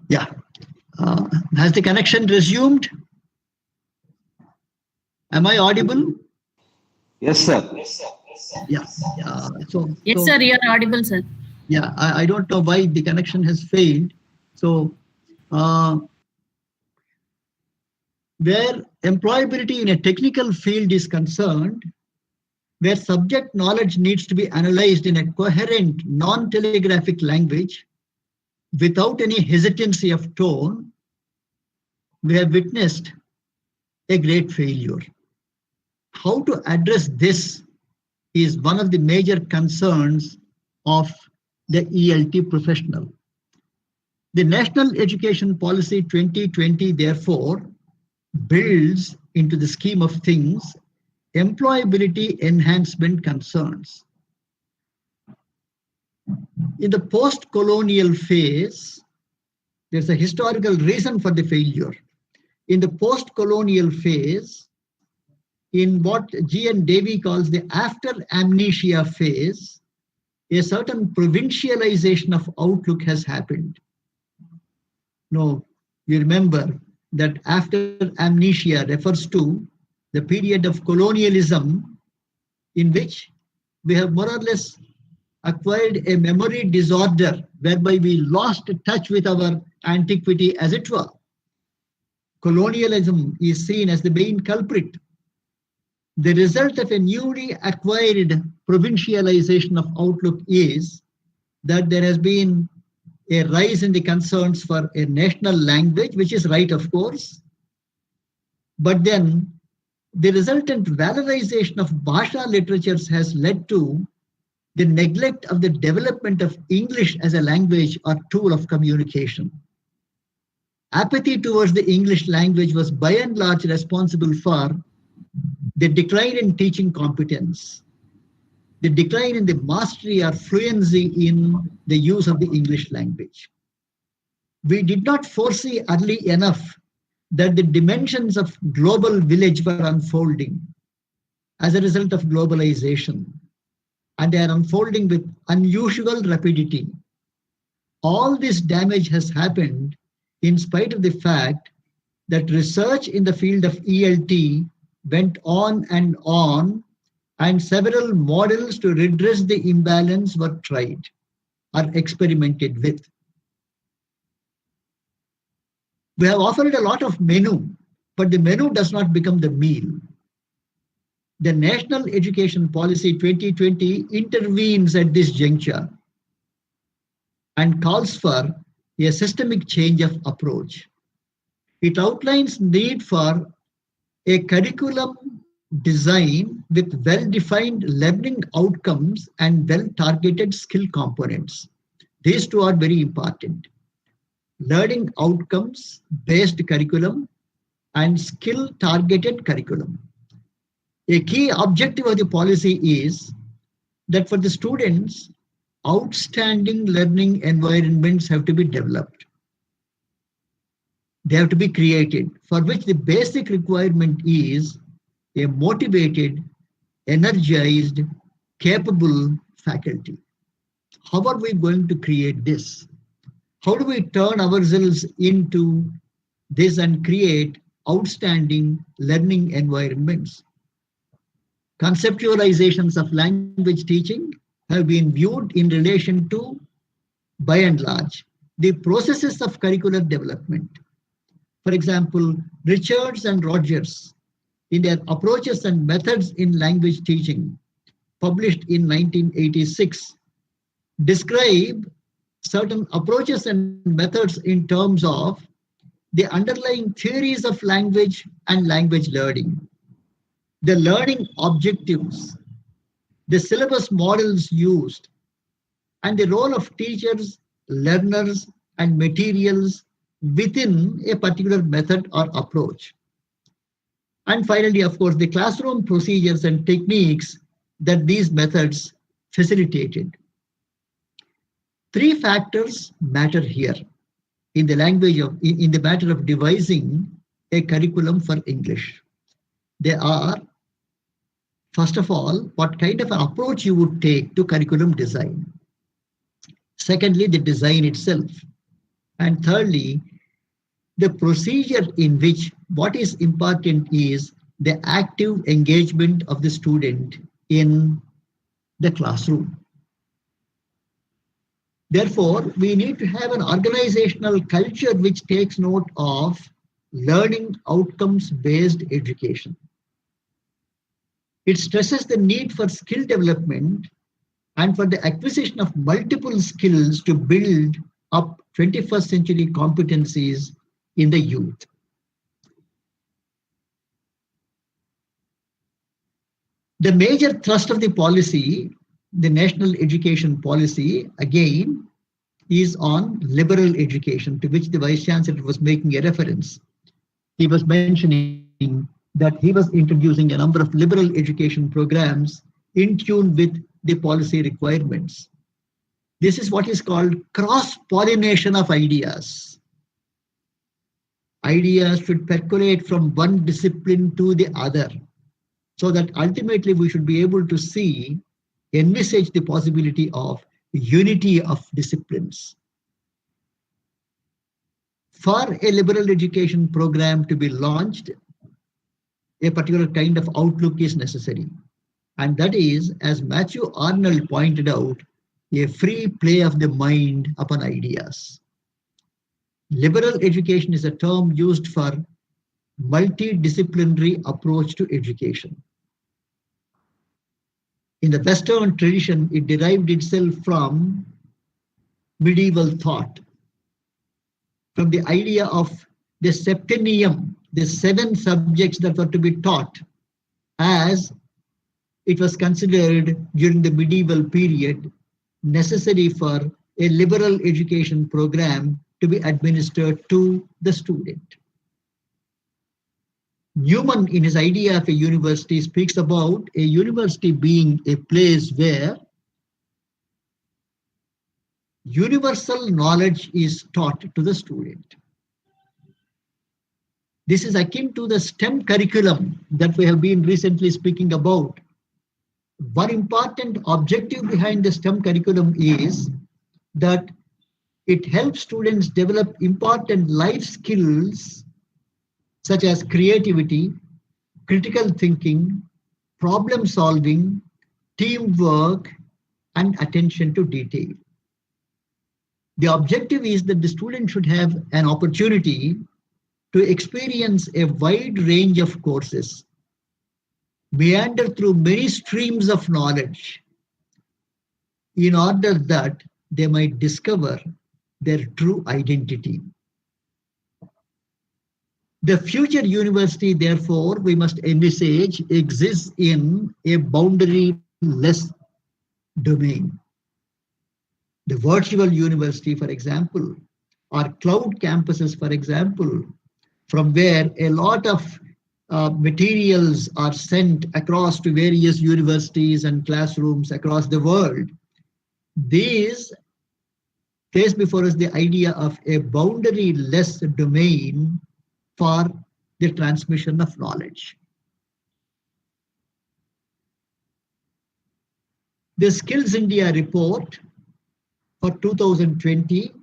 Yeah. Has the connection resumed? Am I audible? Yes, sir. Yeah. Yes, sir, you are audible, sir. Yeah, I don't know why the connection has failed. So, where employability in a technical field is concerned, where subject knowledge needs to be analyzed in a coherent, non-telegraphic language, without any hesitancy of tone, we have witnessed a great failure. How to address this is one of the major concerns of the ELT professional. The National Education Policy 2020, therefore, builds into the scheme of things employability enhancement concerns. In the post-colonial phase, there's a historical reason for the failure. In the post-colonial phase, in what G.N. Davy calls the after-amnesia phase, a certain provincialization of outlook has happened. No, you remember that after amnesia refers to the period of colonialism in which we have more or less acquired a memory disorder whereby we lost touch with our antiquity, as it were. Colonialism is seen as the main culprit. The result of a newly acquired provincialization of outlook is that there has been a rise in the concerns for a national language, which is right, of course. But then the resultant valorization of Bhasha literatures has led to the neglect of the development of English as a language or tool of communication. Apathy towards the English language was by and large responsible for the decline in teaching competence, the decline in the mastery or fluency in the use of the English language. We did not foresee early enough that the dimensions of global village were unfolding as a result of globalization, and they are unfolding with unusual rapidity. All this damage has happened in spite of the fact that research in the field of ELT went on, and several models to redress the imbalance were tried or experimented with. We have offered a lot of menu, but the menu does not become the meal. The National Education Policy 2020 intervenes at this juncture and calls for a systemic change of approach. It outlines need for a curriculum design with well-defined learning outcomes and well-targeted skill components. These two are very important. Learning outcomes based curriculum and skill targeted curriculum. A key objective of the policy is that for the students, outstanding learning environments have to be developed. They have to be created, for which the basic requirement is a motivated, energized, capable faculty. How are we going to create this? How do we turn ourselves into this and create outstanding learning environments? Conceptualizations of language teaching have been viewed in relation to, by and large, the processes of curricular development. For example, Richards and Rogers, in their approaches and methods in language teaching, published in 1986, describe certain approaches and methods in terms of the underlying theories of language and language learning, the learning objectives, the syllabus models used, and the role of teachers, learners, and materials within a particular method or approach. And finally, of course, the classroom procedures and techniques that these methods facilitated. Three factors matter here in the matter of devising a curriculum for English. They are, first of all, what kind of an approach you would take to curriculum design. Secondly, the design itself. And thirdly, the procedure in which what is important is the active engagement of the student in the classroom. Therefore, we need to have an organizational culture which takes note of learning outcomes-based education. It stresses the need for skill development and for the acquisition of multiple skills to build up 21st century competencies in the youth. The major thrust of the policy, the national education policy, again, is on liberal education, to which the Vice Chancellor was making a reference. He was mentioning that he was introducing a number of liberal education programs in tune with the policy requirements. This is what is called cross-pollination of ideas. Ideas should percolate from one discipline to the other, so that ultimately we should be able to envisage the possibility of unity of disciplines. For a liberal education program to be launched, a particular kind of outlook is necessary. And that is, as Matthew Arnold pointed out, a free play of the mind upon ideas. Liberal education is a term used for multidisciplinary approach to education. In the Western tradition, it derived itself from medieval thought, from the idea of the septennium, the 7 subjects that were to be taught, as it was considered during the medieval period necessary for a liberal education program to be administered to the student. Newman, in his idea of a university, speaks about a university being a place where universal knowledge is taught to the student. This is akin to the STEM curriculum that we have been recently speaking about. One important objective behind the STEM curriculum is that it helps students develop important life skills such as creativity, critical thinking, problem solving, teamwork, and attention to detail. The objective is that the student should have an opportunity to experience a wide range of courses, meander through many streams of knowledge, in order that they might discover their true identity. The future university, therefore, we must envisage, exists in a boundary-less domain. The virtual university, for example, or cloud campuses, for example, from where a lot of materials are sent across to various universities and classrooms across the world. These place before us the idea of a boundary-less domain for the transmission of knowledge. The Skills India report for 2020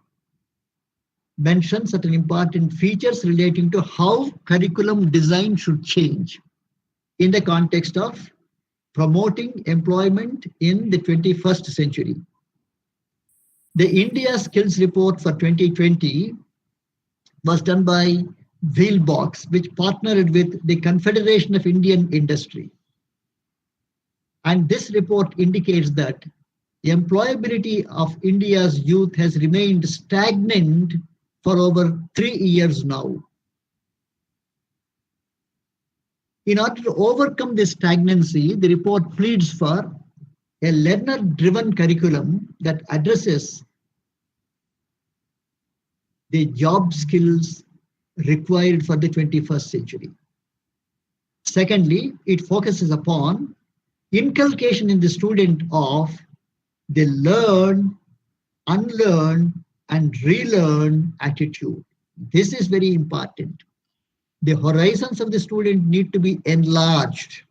mentions certain important features relating to how curriculum design should change in the context of promoting employment in the 21st century. The India Skills Report for 2020 was done by Wheelbox, which partnered with the Confederation of Indian Industry. And this report indicates that the employability of India's youth has remained stagnant for over 3 years now. In order to overcome this stagnancy, the report pleads for a learner-driven curriculum that addresses the job skills required for the 21st century. Secondly, it focuses upon inculcation in the student of the learn, unlearn, and relearn attitude. This is very important. The horizons of the student need to be enlarged.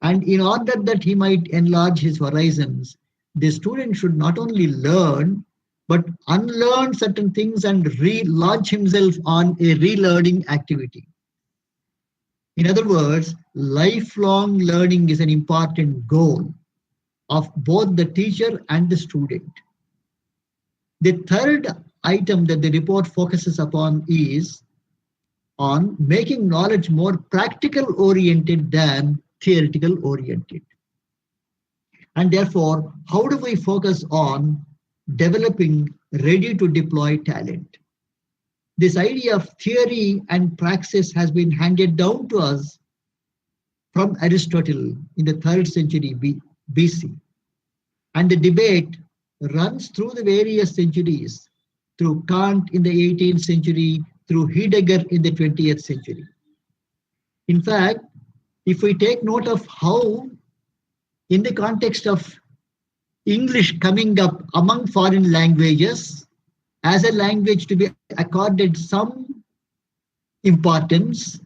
And in order that he might enlarge his horizons, the student should not only learn, but unlearn certain things and relaunch himself on a relearning activity. In other words, lifelong learning is an important goal of both the teacher and the student. The third item that the report focuses upon is on making knowledge more practical oriented than theoretical oriented. And therefore, how do we focus on developing ready to deploy talent? This idea of theory and praxis has been handed down to us from Aristotle in the 3rd century BC. And the debate runs through the various centuries, through Kant in the 18th century, through Heidegger in the 20th century. In fact, if we take note of how, in the context of English coming up among foreign languages as a language to be accorded some importance,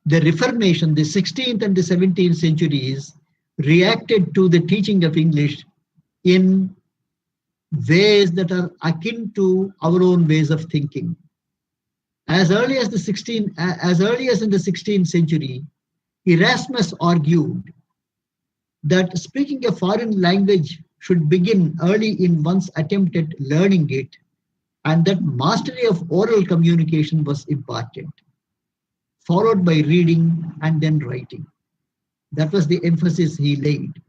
the Reformation, the 16th and the 17th centuries, reacted to the teaching of English in ways that are akin to our own ways of thinking. As early as in the 16th century, Erasmus argued that speaking a foreign language should begin early in one's attempt at learning it, and that mastery of oral communication was important, followed by reading and then writing. That was the emphasis he laid.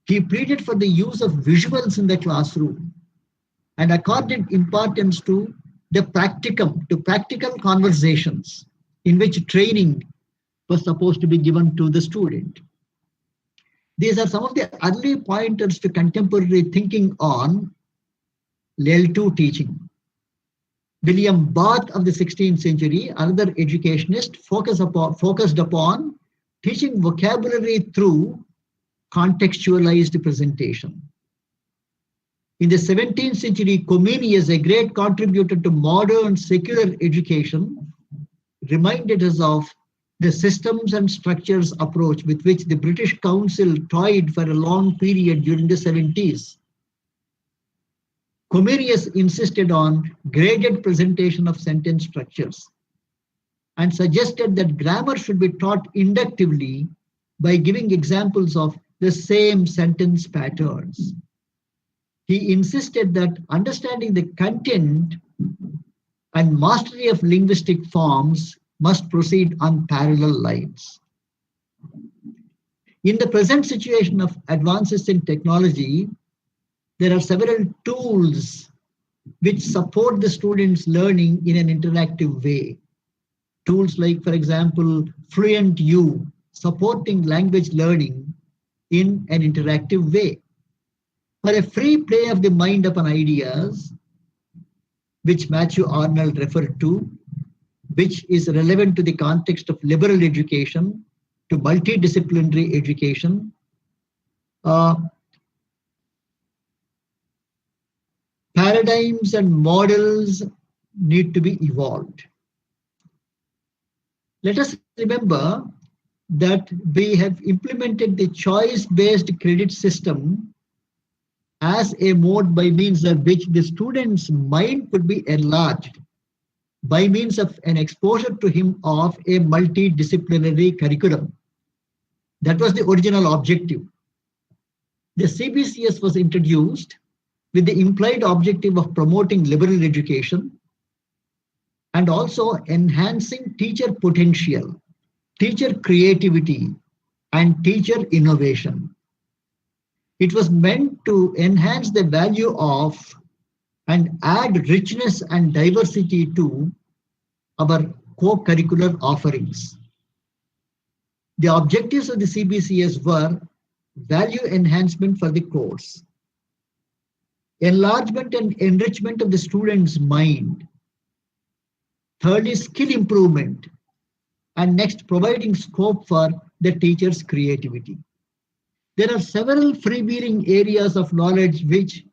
He pleaded for the use of visuals in the classroom and accorded importance to the practicum, to practical conversations in which training was supposed to be given to the student. These are some of the early pointers to contemporary thinking on L2 teaching. William Barth of the 16th century, another educationist, focused upon teaching vocabulary through contextualized presentation. In the 17th century, Comenius, a great contributor to modern secular education, reminded us of the systems and structures approach with which the British Council toyed for a long period during the 70s. Comenius insisted on graded presentation of sentence structures and suggested that grammar should be taught inductively by giving examples of the same sentence patterns. He insisted that understanding the content and mastery of linguistic forms must proceed on parallel lines. In the present situation of advances in technology, there are several tools which support the students' learning in an interactive way. Tools like, for example, Fluent U, supporting language learning in an interactive way. For a free play of the mind upon ideas, which Matthew Arnold referred to, which is relevant to the context of liberal education, to multidisciplinary education, paradigms and models need to be evolved. Let us remember that we have implemented the choice-based credit system as a mode by means of which the student's mind could be enlarged by means of an exposure to him of a multidisciplinary curriculum. That was the original objective. The CBCS was introduced with the implied objective of promoting liberal education and also enhancing teacher potential, teacher creativity, and teacher innovation. It was meant to enhance the value of and add richness and diversity to our co-curricular offerings. The objectives of the CBCS were value enhancement for the course, enlargement and enrichment of the student's mind, thirdly, skill improvement, and next, providing scope for the teacher's creativity. There are several freewheeling areas of knowledge which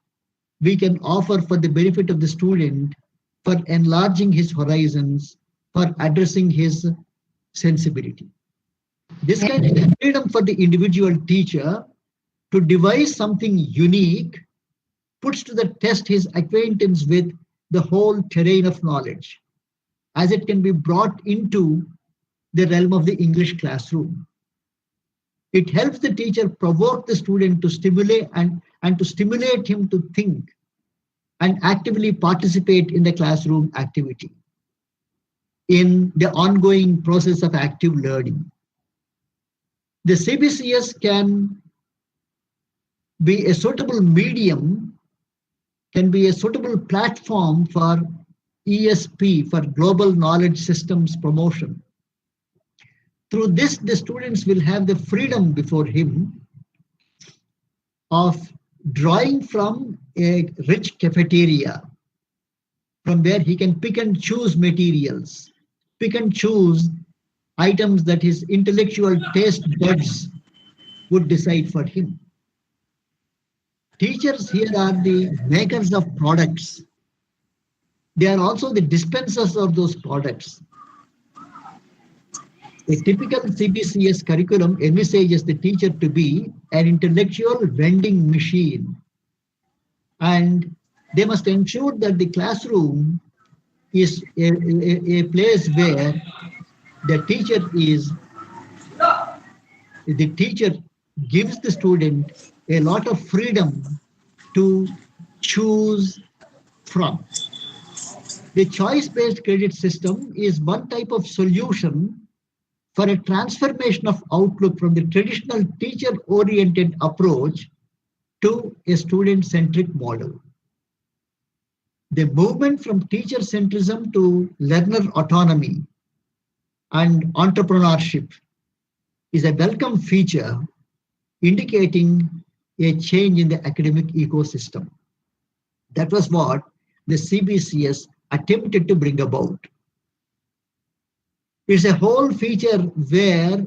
we can offer for the benefit of the student, for enlarging his horizons, for addressing his sensibility. This kind of freedom for the individual teacher to devise something unique puts to the test his acquaintance with the whole terrain of knowledge, as it can be brought into the realm of the English classroom. It helps the teacher provoke the student to stimulate and to stimulate him to think and actively participate in the classroom activity, in the ongoing process of active learning. The CBCS can be a suitable medium, can be a suitable platform for ESP, for Global Knowledge Systems promotion. Through this, the students will have the freedom before him of drawing from a rich cafeteria, from where he can pick and choose materials, pick and choose items that his intellectual taste buds would decide for him. Teachers here are the makers of products. They are also the dispensers of those products. A typical CBCS curriculum envisages the teacher to be an intellectual vending machine, and they must ensure that the classroom is a place where the teacher gives the student a lot of freedom to choose from. The choice-based credit system is one type of solution for a transformation of outlook from the traditional teacher-oriented approach to a student-centric model. The movement from teacher-centrism to learner autonomy and entrepreneurship is a welcome feature indicating a change in the academic ecosystem. That was what the CBCS attempted to bring about. It's a whole feature where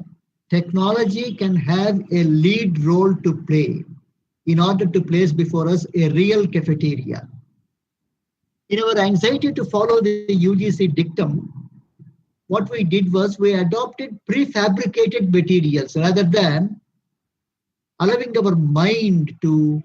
technology can have a lead role to play in order to place before us a real cafeteria. In our anxiety to follow the UGC dictum, what we did was we adopted prefabricated materials rather than allowing our mind to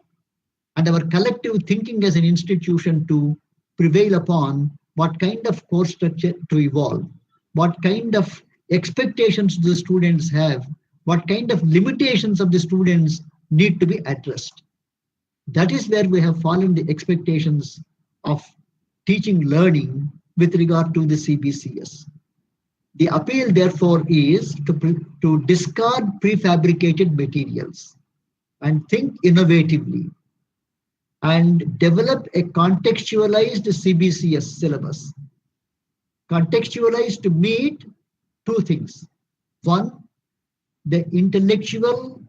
and our collective thinking as an institution to prevail upon what kind of course structure to evolve, what kind of expectations the students have, what kind of limitations of the students need to be addressed. That is where we have fallen the expectations of teaching learning with regard to the CBCS. The appeal, therefore, is to discard prefabricated materials and think innovatively and develop a contextualized CBCS syllabus. Contextualized to meet two things. One, the intellectual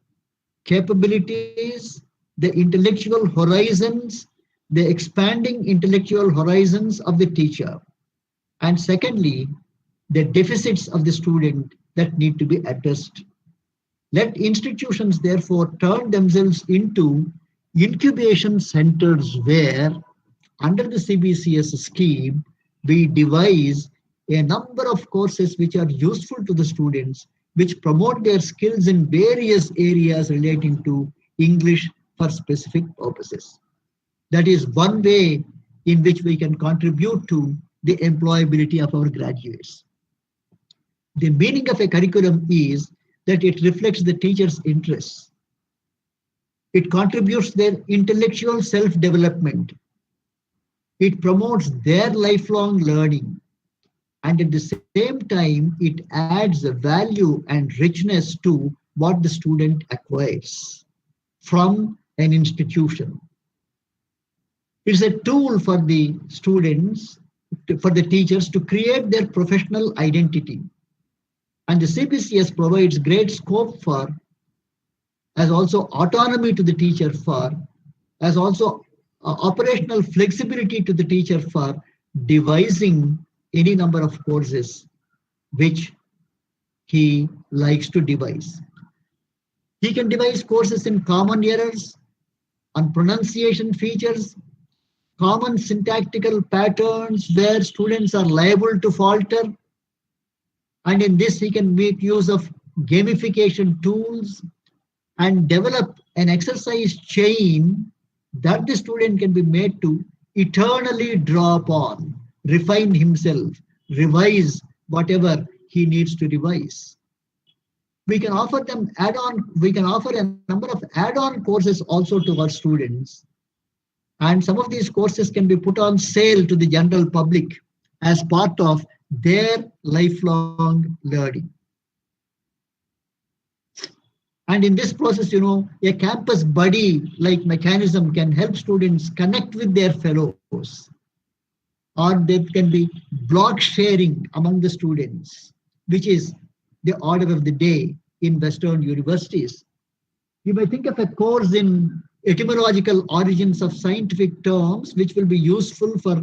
capabilities, the intellectual horizons, the expanding intellectual horizons of the teacher. And secondly, the deficits of the student that need to be addressed. Let institutions therefore turn themselves into incubation centers where, under the CBCS scheme, we devise a number of courses which are useful to the students, which promote their skills in various areas relating to English for specific purposes. That is one way in which we can contribute to the employability of our graduates. The meaning of a curriculum is that it reflects the teacher's interests. It contributes their intellectual self-development. It promotes their lifelong learning. And at the same time, it adds value and richness to what the student acquires from an institution. It's a tool for the students, for the teachers to create their professional identity. And the CBCS provides great scope for, as also autonomy to the teacher for, as also operational flexibility to the teacher for devising any number of courses which he likes to devise. He can devise courses in common errors, on pronunciation features, common syntactical patterns where students are liable to falter. And in this, he can make use of gamification tools and develop an exercise chain that the student can be made to eternally draw upon, refine himself, revise whatever he needs to revise. We can offer them we can offer a number of add-on courses also to our students. And some of these courses can be put on sale to the general public as part of their lifelong learning. And in this process, a campus buddy-like mechanism can help students connect with their fellows. Or there can be blog sharing among the students, which is the order of the day in Western universities. You may think of a course in etymological origins of scientific terms, which will be useful for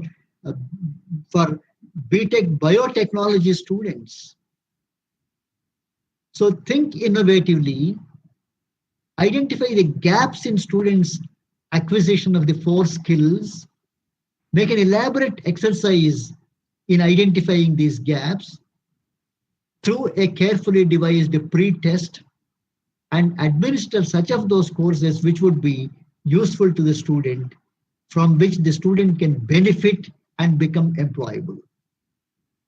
BTech biotechnology students. So think innovatively, identify the gaps in students' acquisition of the 4 skills, make an elaborate exercise in identifying these gaps through a carefully devised pre-test, and administer such of those courses which would be useful to the student, from which the student can benefit and become employable.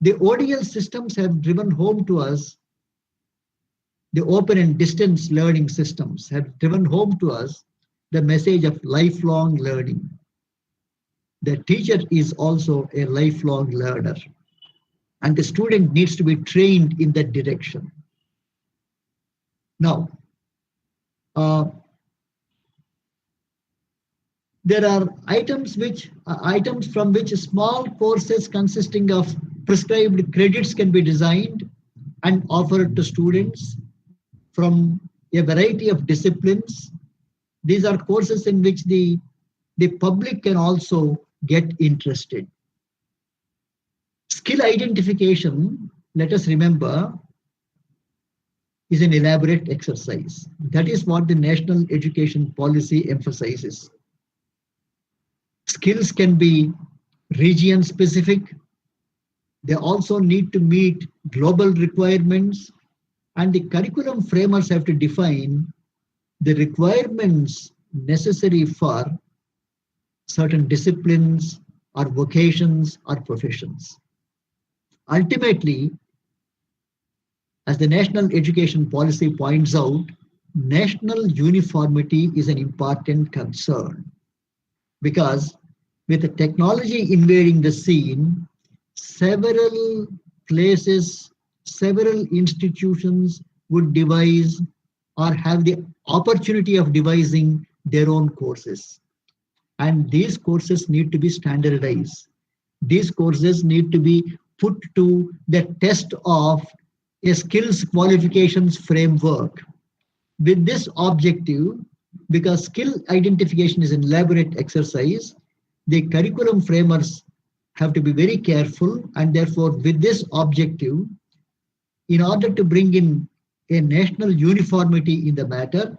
The ODL systems have driven home to us the open and distance learning systems have driven home to us the message of lifelong learning. The teacher is also a lifelong learner, and the student needs to be trained in that direction. Now, there are items from which small courses consisting of prescribed credits can be designed and offered to students from a variety of disciplines. These are courses in which the public can also get interested. Skill identification, let us remember, is an elaborate exercise. That is what the national education policy emphasizes. Skills can be region specific. They also need to meet global requirements, and the curriculum framers have to define the requirements necessary for certain disciplines or vocations or professions. Ultimately, as the national education policy points out, national uniformity is an important concern, because with the technology invading the scene, several places, several institutions would devise or have the opportunity of devising their own courses. And these courses need to be standardized. These courses need to be put to the test of a skills qualifications framework. With this objective, because skill identification is an elaborate exercise, the curriculum framers have to be very careful, and therefore with this objective, in order to bring in a national uniformity in the matter,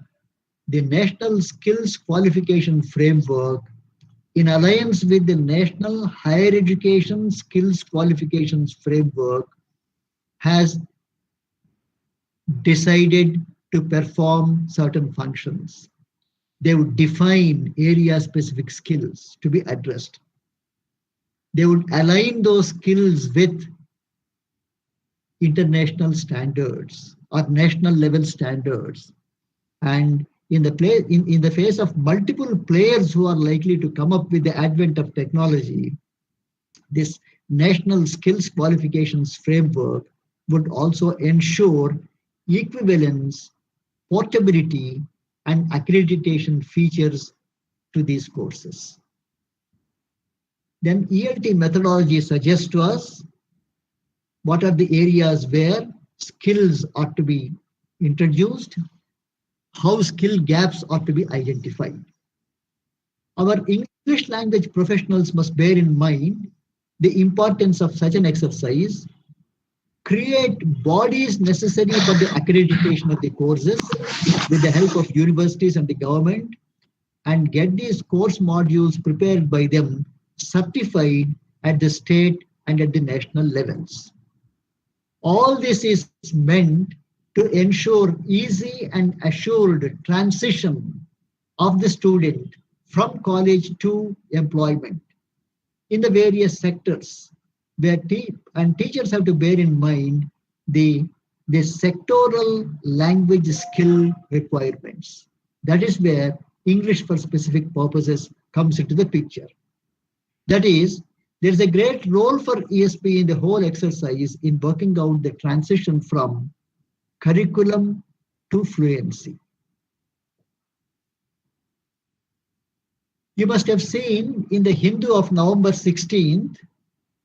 the National Skills Qualification Framework, in alliance with the National Higher Education Skills Qualifications Framework, has decided to perform certain functions. They would define area-specific skills to be addressed. They would align those skills with international standards or national level standards. And in the face of multiple players who are likely to come up with the advent of technology, this National Skills Qualifications Framework would also ensure equivalence, portability, and accreditation features to these courses. Then ELT methodology suggests to us what are the areas where skills are to be introduced, how skill gaps are to be identified. Our English language professionals must bear in mind the importance of such an exercise, create bodies necessary for the accreditation of the courses with the help of universities and the government, and get these course modules prepared by them certified at the state and at the national levels. All this is meant to ensure easy and assured transition of the student from college to employment in the various sectors, where teachers have to bear in mind the sectoral language skill requirements. That is where English for specific purposes comes into the picture. That is, there is a great role for ESP in the whole exercise in working out the transition from curriculum to fluency. You must have seen in the Hindu of November 16th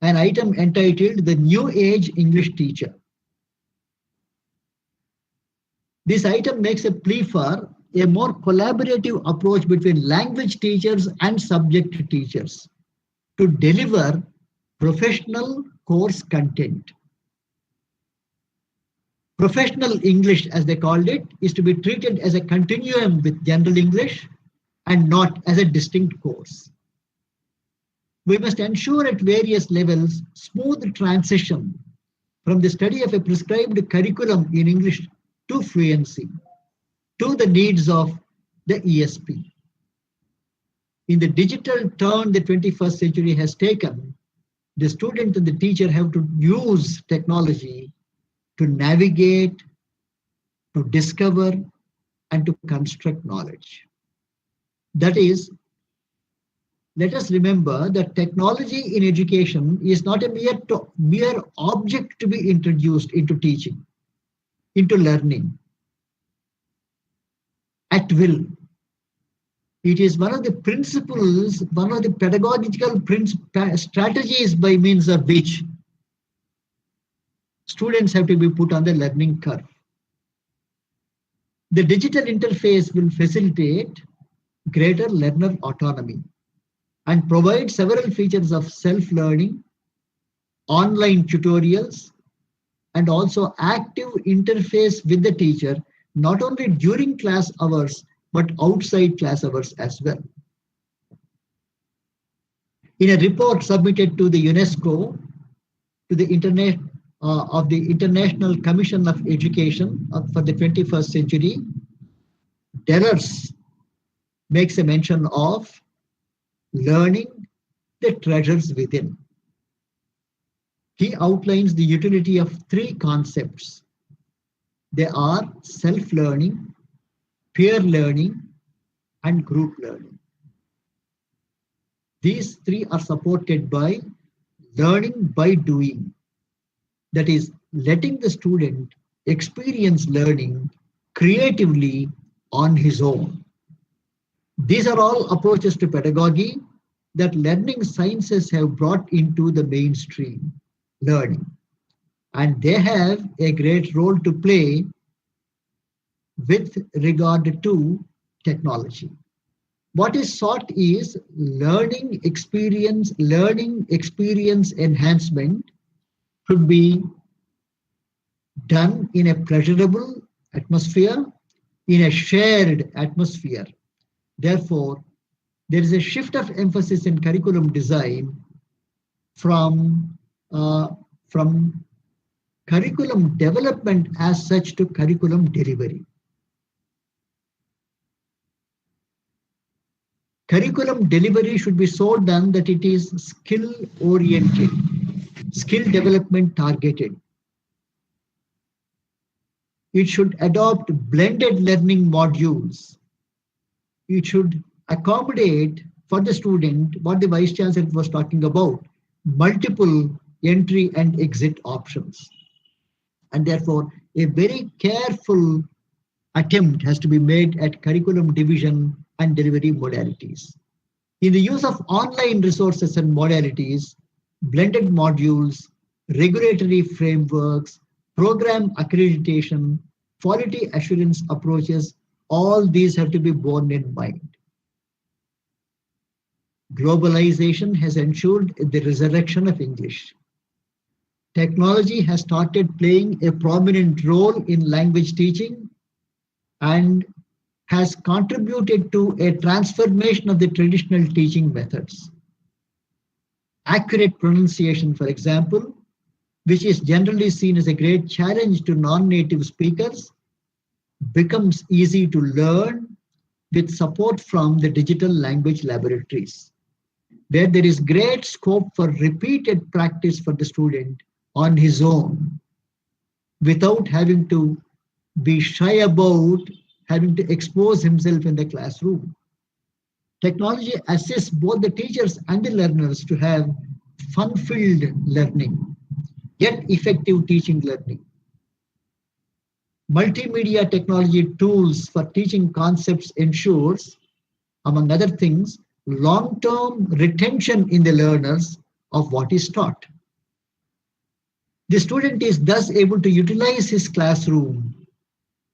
an item entitled "The New Age English Teacher." This item makes a plea for a more collaborative approach between language teachers and subject teachers to deliver professional course content. Professional English, as they called it, is to be treated as a continuum with general English and not as a distinct course. We must ensure at various levels smooth transition from the study of a prescribed curriculum in English to fluency, to the needs of the ESP. In the digital turn the 21st century has taken, the student and the teacher have to use technology to navigate, to discover and to construct knowledge. That is, let us remember that technology in education is not a mere object to be introduced into teaching, into learning at will. It is one of the principles, one of the pedagogical strategies by means of which students have to be put on the learning curve. The digital interface will facilitate greater learner autonomy and provide several features of self-learning, online tutorials, and also active interface with the teacher, not only during class hours, but outside class hours as well. In a report submitted to the UNESCO, to the International Commission of Education for the 21st century, Dellers makes a mention of learning the treasures within. He outlines the utility of three concepts. They are self-learning, peer learning, and group learning. These three are supported by learning by doing. That is, letting the student experience learning creatively on his own. These are all approaches to pedagogy that learning sciences have brought into the mainstream learning. And they have a great role to play with regard to technology. What is sought is learning experience enhancement should be done in a pleasurable atmosphere, in a shared atmosphere. Therefore, there is a shift of emphasis in curriculum design from curriculum development as such to curriculum delivery. Curriculum delivery should be so done that it is skill-oriented, skill development targeted. It should adopt blended learning modules. It should accommodate for the student what the Vice Chancellor was talking about, multiple entry and exit options. And therefore, a very careful attempt has to be made at curriculum division and delivery modalities. In the use of online resources and modalities, blended modules, regulatory frameworks, program accreditation, quality assurance approaches, all these have to be borne in mind. Globalization has ensured the resurrection of English. Technology has started playing a prominent role in language teaching and has contributed to a transformation of the traditional teaching methods. Accurate pronunciation, for example, which is generally seen as a great challenge to non-native speakers, becomes easy to learn with support from the digital language laboratories, where there is great scope for repeated practice for the student on his own, without having to be shy about having to expose himself in the classroom. Technology assists both the teachers and the learners to have fun-filled learning, yet effective teaching learning. Multimedia technology tools for teaching concepts ensures, among other things, long-term retention in the learners of what is taught. The student is thus able to utilize his classroom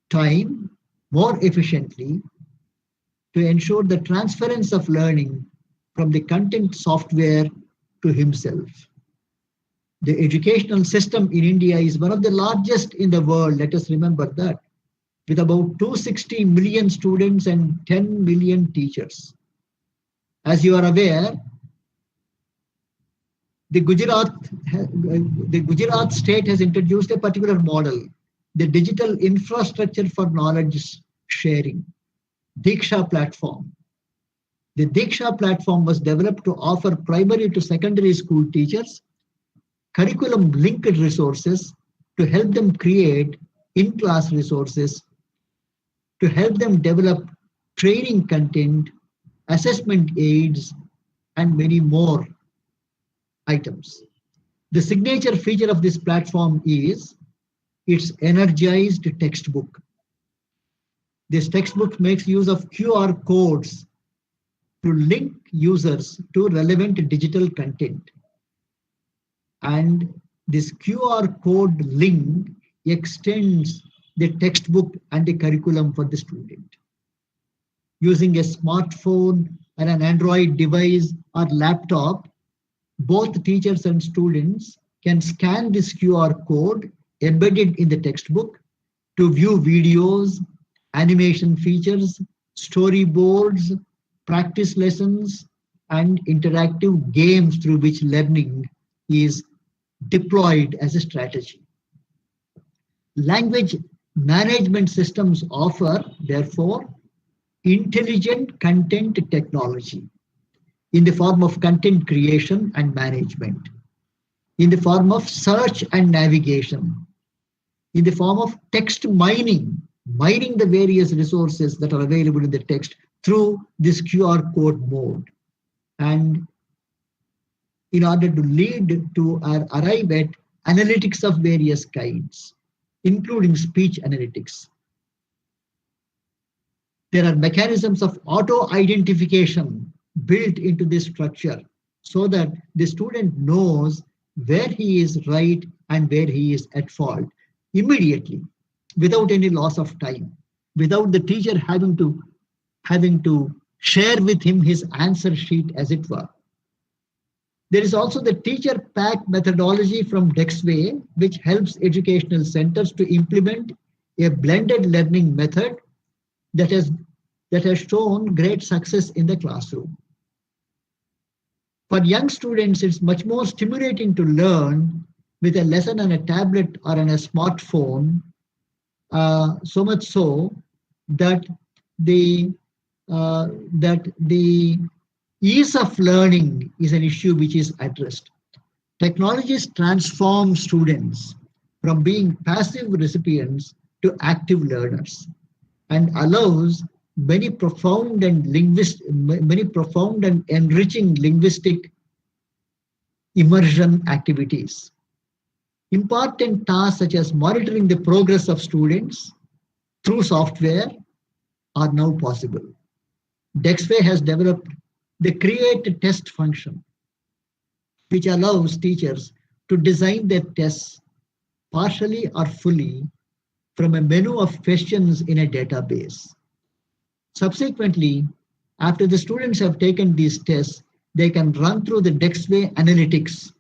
time more efficiently to ensure the transference of learning from the content software to himself. The educational system in India is one of the largest in the world, let us remember that, with about 260 million students and 10 million teachers. As you are aware, the Gujarat state has introduced a particular model, the digital infrastructure for knowledge sharing, Diksha platform. The Diksha platform was developed to offer primary to secondary school teachers curriculum linked resources to help them create in-class resources to help them develop training content, assessment aids, and many more items. The signature feature of this platform is its energized textbook. This textbook makes use of QR codes to link users to relevant digital content. And this QR code link extends the textbook and the curriculum for the student. Using a smartphone and an Android device or laptop, both teachers and students can scan this QR code embedded in the textbook to view videos, animation features, storyboards, practice lessons, and interactive games through which learning is deployed as a strategy. Language management systems offer, therefore, intelligent content technology in the form of content creation and management, in the form of search and navigation, in the form of text mining the various resources that are available in the text through this QR code mode. And in order to lead to or arrive at analytics of various kinds, including speech analytics. There are mechanisms of auto-identification built into this structure so that the student knows where he is right and where he is at fault immediately, without any loss of time, without the teacher having to share with him his answer sheet, as it were. There is also the teacher pack methodology from Dextway, which helps educational centers to implement a blended learning method that has shown great success in the classroom. For young students, it's much more stimulating to learn with a lesson on a tablet or on a smartphone, so much so that the ease of learning is an issue which is addressed. Technologies transform students from being passive recipients to active learners and allows many profound and enriching linguistic immersion activities. Important tasks such as monitoring the progress of students through software are now possible. Dextway has developed the create test function, which allows teachers to design their tests partially or fully from a menu of questions in a database. Subsequently, after the students have taken these tests, they can run through the Dextway analytics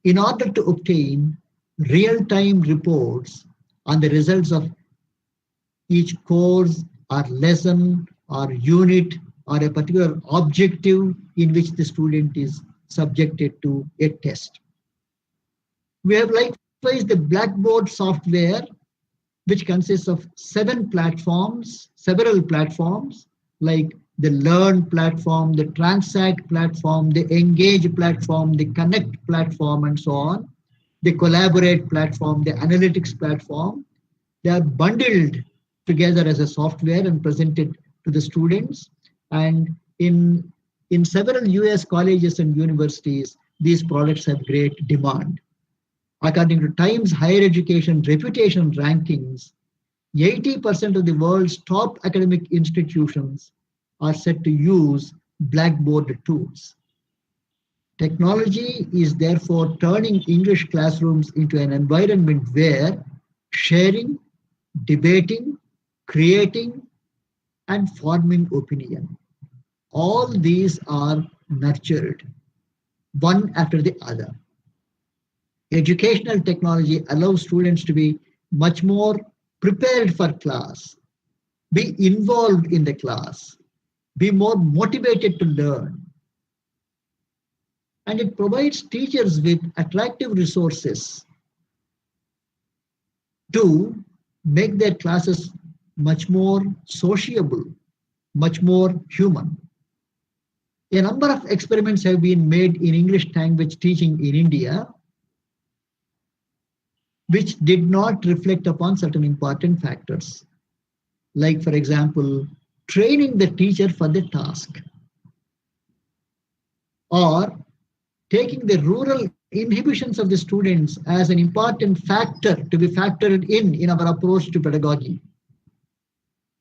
in order to obtain real-time reports on the results of each course or lesson or unit or a particular objective in which the student is subjected to a test. We have likewise the Blackboard software, which consists of several platforms like the Learn platform, the Transact platform, the Engage platform, the Connect platform, and so on, the Collaborate platform, the Analytics platform. They are bundled together as a software and presented to the students. And in several US colleges and universities, these products have great demand. According to Times Higher Education Reputation Rankings, 80% of the world's top academic institutions are set to use Blackboard tools. Technology is therefore turning English classrooms into an environment where sharing, debating, creating, and forming opinion. All these are nurtured, one after the other. Educational technology allows students to be much more prepared for class, be involved in the class, be more motivated to learn. And it provides teachers with attractive resources to make their classes much more sociable, much more human. A number of experiments have been made in English language teaching in India, which did not reflect upon certain important factors. like, for example, training the teacher for the task, or taking the rural inhibitions of the students as an important factor to be factored in our approach to pedagogy.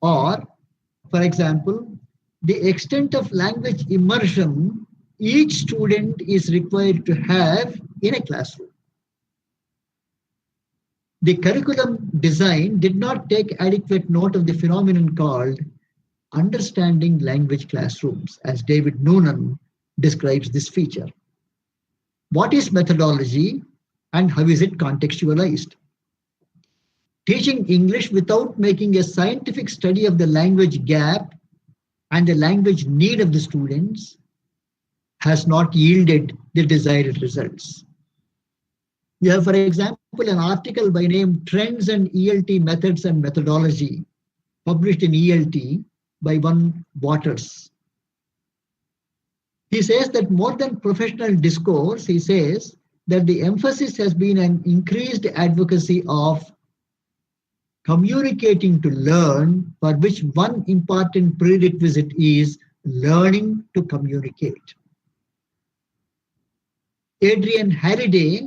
Or, for example, the extent of language immersion each student is required to have in a classroom. The curriculum design did not take adequate note of the phenomenon called understanding language classrooms, as David Noonan describes this feature. What is methodology and how is it contextualized? Teaching English without making a scientific study of the language gap and the language need of the students has not yielded the desired results. You have, for example, an article by name Trends and ELT Methods and Methodology, published in ELT by one Waters. He says that more than professional discourse, he says that the emphasis has been an increased advocacy of communicating to learn, for which one important prerequisite is learning to communicate. Adrian Holiday,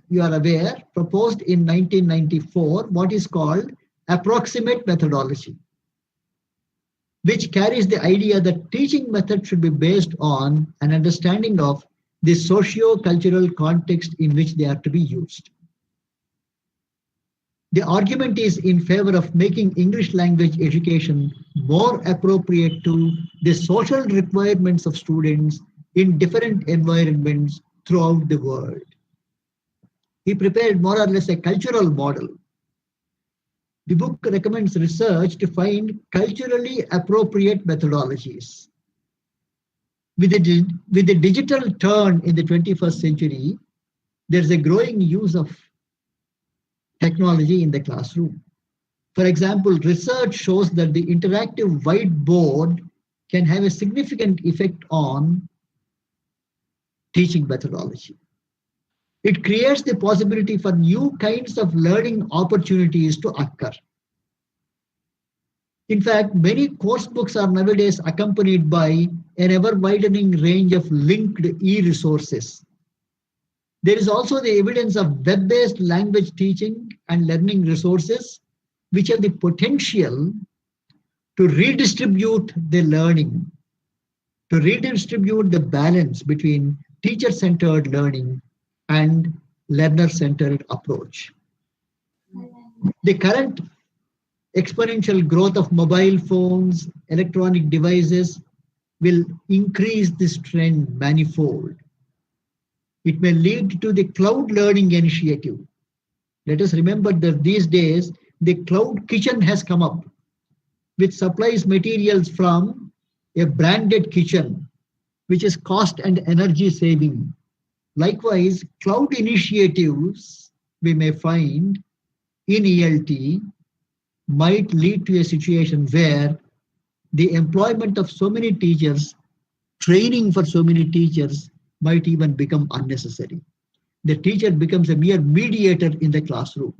you are aware, proposed in 1994 what is called approximate methodology, which carries the idea that teaching method should be based on an understanding of the socio-cultural context in which they are to be used. The argument is in favor of making English language education more appropriate to the social requirements of students in different environments throughout the world. He prepared more or less a cultural model. The book recommends research to find culturally appropriate methodologies. With the digital turn in the 21st century, there's a growing use of technology in the classroom. For example, research shows that the interactive whiteboard can have a significant effect on teaching methodology. It creates the possibility for new kinds of learning opportunities to occur. In fact, many course books are nowadays accompanied by an ever-widening range of linked e-resources. There is also the evidence of web-based language teaching and learning resources, which have the potential to redistribute the learning, to redistribute the balance between teacher-centered learning and learner-centered approach. The current exponential growth of mobile phones, electronic devices will increase this trend manifold. It may lead to the cloud learning initiative. Let us remember that these days, the cloud kitchen has come up, which supplies materials from a branded kitchen, which is cost and energy saving. Likewise, cloud initiatives we may find in ELT might lead to a situation where the employment of so many teachers, training for so many teachers might even become unnecessary. The teacher becomes a mere mediator in the classroom.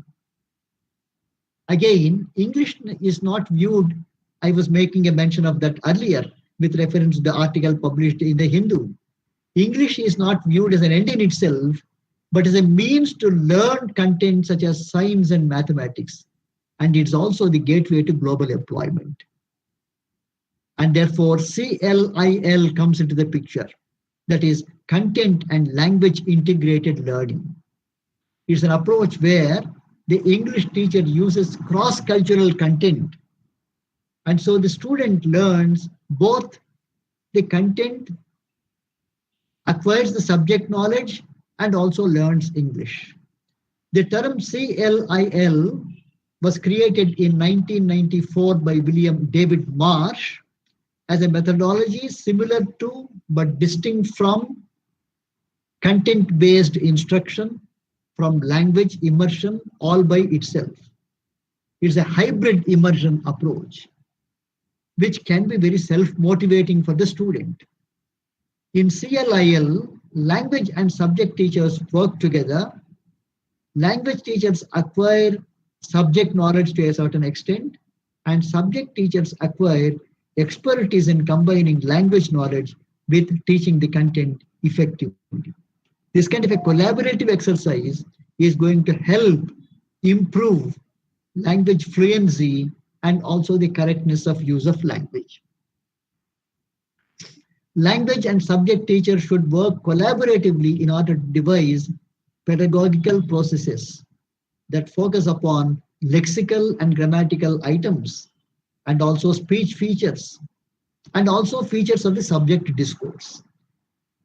Again, English is not viewed, I was making a mention of that earlier with reference to the article published in the Hindu. English is not viewed as an end in itself, but as a means to learn content such as science and mathematics. And it's also the gateway to global employment. And therefore, CLIL comes into the picture. That is content and language integrated learning. It's an approach where the English teacher uses cross-cultural content. And so the student learns both the content, acquires the subject knowledge, and also learns English. The term CLIL was created in 1994 by William David Marsh as a methodology similar to but distinct from content-based instruction, from language immersion all by itself. It's a hybrid immersion approach, which can be very self-motivating for the student. In CLIL, language and subject teachers work together. Language teachers acquire subject knowledge to a certain extent, and subject teachers acquire expertise in combining language knowledge with teaching the content effectively. This kind of a collaborative exercise is going to help improve language fluency and also the correctness of use of language. Language and subject teachers should work collaboratively in order to devise pedagogical processes that focus upon lexical and grammatical items and also speech features and also features of the subject discourse.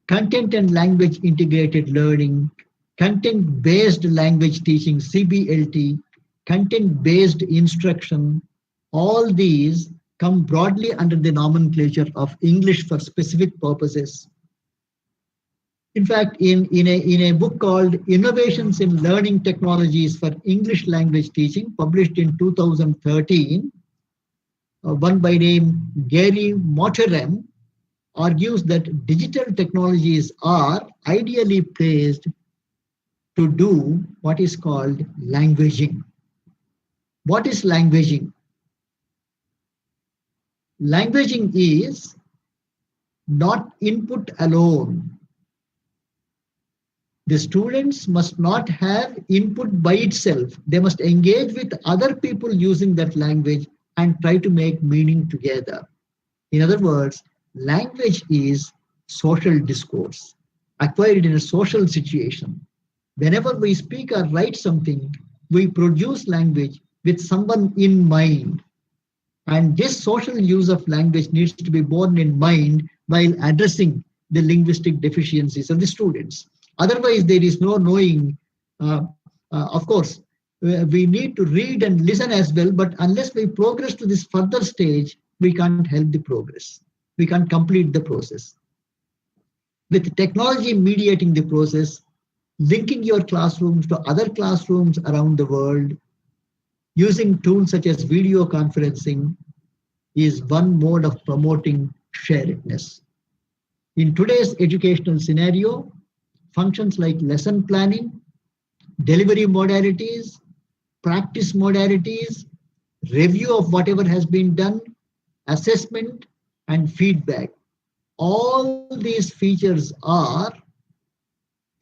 Content and language integrated learning, content-based language teaching, CBLT, content-based instruction, all these come broadly under the nomenclature of English for specific purposes. In fact, in a book called Innovations in Learning Technologies for English Language Teaching, published in 2013, one by name Gary Motterem argues that digital technologies are ideally placed to do what is called languaging. What is languaging? Languaging is not input alone. The students must not have input by itself. They must engage with other people using that language and try to make meaning together. In other words, language is social discourse, acquired in a social situation. Whenever we speak or write something, we produce language with someone in mind. And this social use of language needs to be borne in mind while addressing the linguistic deficiencies of the students. Otherwise, there is no knowing. Of course, we need to read and listen as well, but unless we progress to this further stage, we can't help the progress. We can't complete the process. With technology mediating the process, linking your classrooms to other classrooms around the world, using tools such as video conferencing is one mode of promoting sharedness. In today's educational scenario, functions like lesson planning, delivery modalities, practice modalities, review of whatever has been done, assessment, and feedback. All these features are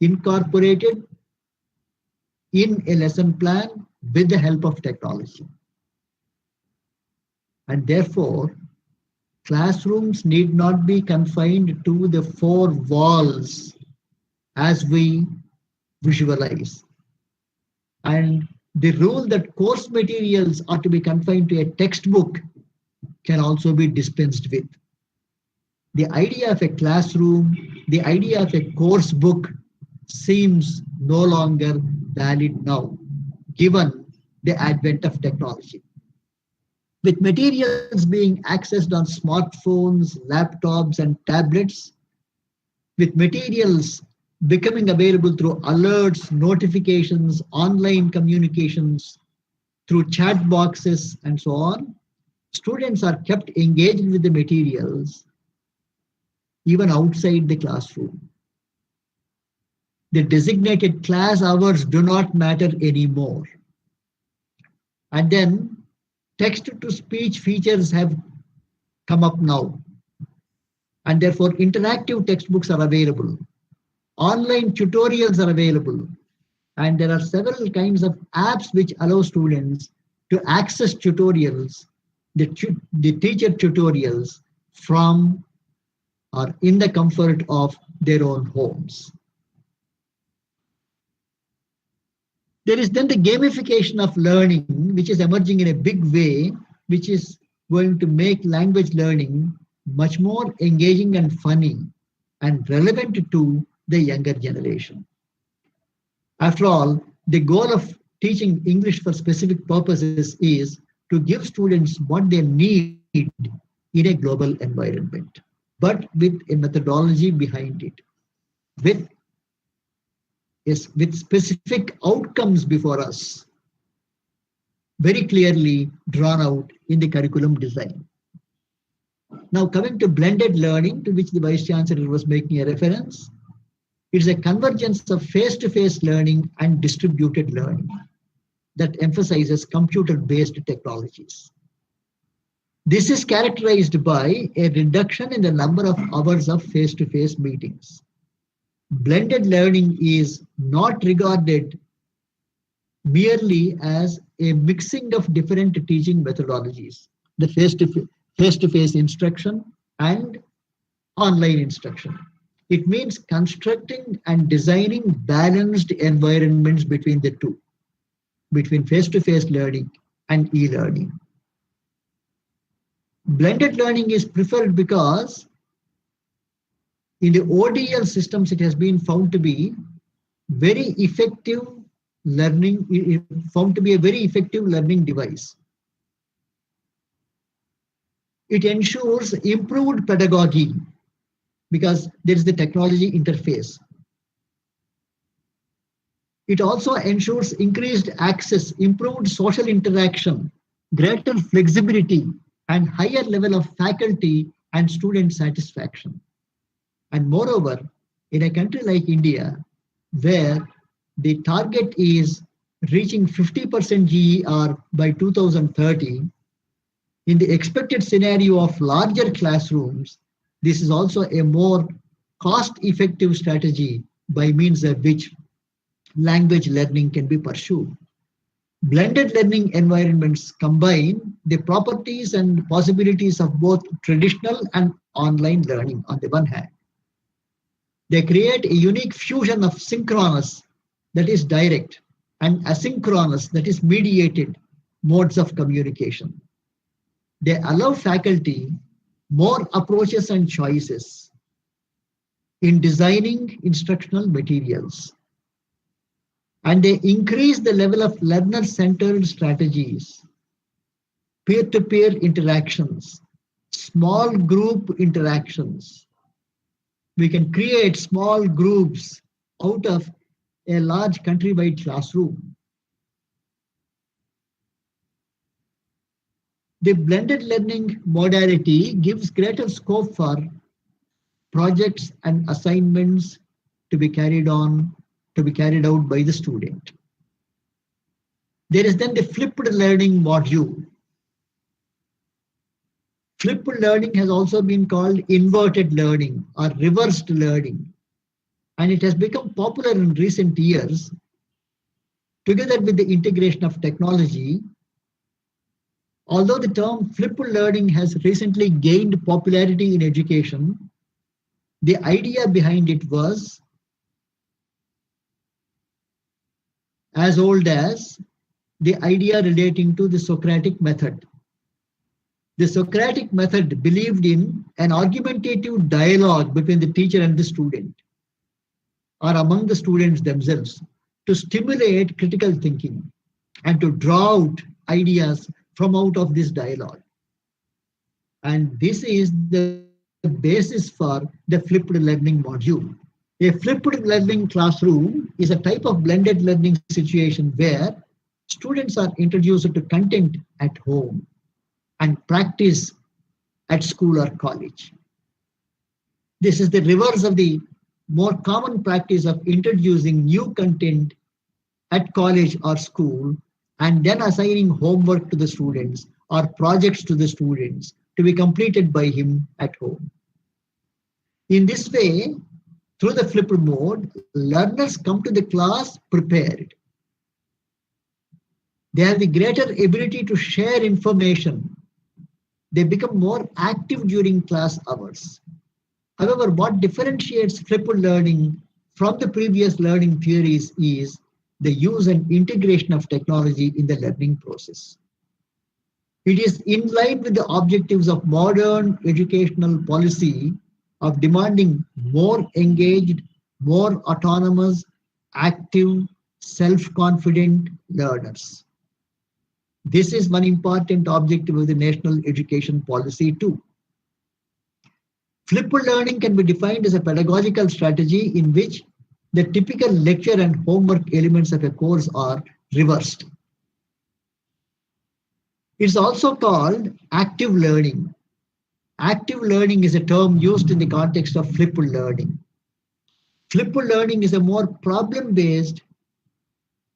incorporated in a lesson plan with the help of technology. And therefore, classrooms need not be confined to the four walls as we visualize. And the rule that course materials are to be confined to a textbook can also be dispensed with. The idea of a classroom, the idea of a course book seems no longer valid now, given the advent of technology. With materials being accessed on smartphones, laptops, and tablets, with materials becoming available through alerts, notifications, online communications, through chat boxes, and so on, students are kept engaged with the materials even outside the classroom. The designated class hours do not matter anymore. And then text-to-speech features have come up now. And therefore, interactive textbooks are available. Online tutorials are available. And there are several kinds of apps which allow students to access tutorials, the teacher tutorials from or in the comfort of their own homes. There is then the gamification of learning, which is emerging in a big way, which is going to make language learning much more engaging and funny and relevant to the younger generation. After all, the goal of teaching English for specific purposes is to give students what they need in a global environment, but with a methodology behind it, with specific outcomes before us, very clearly drawn out in the curriculum design. Now, coming to blended learning, to which the Vice Chancellor was making a reference, it's a convergence of face-to-face learning and distributed learning that emphasizes computer-based technologies. This is characterized by a reduction in the number of hours of face-to-face meetings. Blended learning is not regarded merely as a mixing of different teaching methodologies, the face-to-face instruction and online instruction. It means constructing and designing balanced environments between the two, between face-to-face learning and e-learning. Blended learning is preferred because in the ODL systems, it has been found to be very effective found to be a very effective learning device. It ensures improved pedagogy because there is the technology interface. It also ensures increased access, improved social interaction, greater flexibility, and higher level of faculty and student satisfaction. And moreover, in a country like India, where the target is reaching 50% GER by 2030, in the expected scenario of larger classrooms, this is also a more cost-effective strategy by means of which language learning can be pursued. Blended learning environments combine the properties and possibilities of both traditional and online learning on the one hand. They create a unique fusion of synchronous, that is direct, and asynchronous, that is mediated, modes of communication. They allow faculty more approaches and choices in designing instructional materials. And they increase the level of learner-centered strategies, peer-to-peer interactions, small group interactions. We can create small groups out of a large countrywide classroom. The blended learning modality gives greater scope for projects and assignments to be carried out by the student. There is then the flipped learning module. Flipped learning has also been called inverted learning or reversed learning, and it has become popular in recent years. Together with the integration of technology, although the term flipped learning has recently gained popularity in education, the idea behind it was as old as the idea relating to the Socratic method. The Socratic method believed in an argumentative dialogue between the teacher and the student, or among the students themselves, to stimulate critical thinking and to draw out ideas from out of this dialogue. And this is the basis for the flipped learning module. A flipped learning classroom is a type of blended learning situation where students are introduced to content at home and practice at school or college. This is the reverse of the more common practice of introducing new content at college or school and then assigning homework to the students or projects to the students to be completed by him at home. In this way, through the flipped mode, learners come to the class prepared. They have the greater ability to share information. They become more active during class hours. However, what differentiates flipped learning from the previous learning theories is the use and integration of technology in the learning process. It is in line with the objectives of modern educational policy of demanding more engaged, more autonomous, active, self-confident learners. This is one important objective of the national education policy too. Flipped learning can be defined as a pedagogical strategy in which the typical lecture and homework elements of a course are reversed. It's also called active learning. Active learning is a term used in the context of flipped learning. Flipped learning is a more problem-based,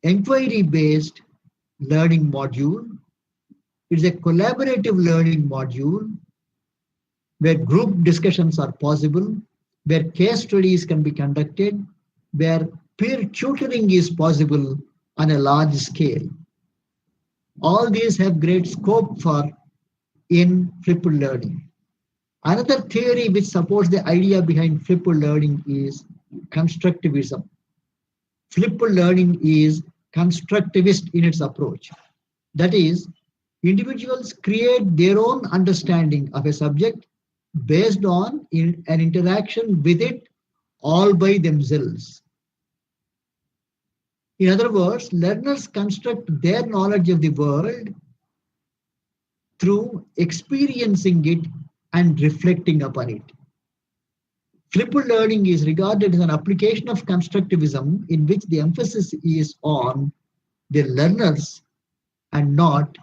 inquiry-based learning module It's a collaborative learning module where group discussions are possible, where case studies can be conducted, where peer tutoring is possible on a large scale. All these have great scope for in flipped learning. Another theory which supports the idea behind flipped learning is constructivism. Flipped learning is constructivist in its approach. That is, individuals create their own understanding of a subject based on an interaction with it all by themselves. In other words, learners construct their knowledge of the world through experiencing it and reflecting upon it. Flipped learning is regarded as an application of constructivism in which the emphasis is on the learners and not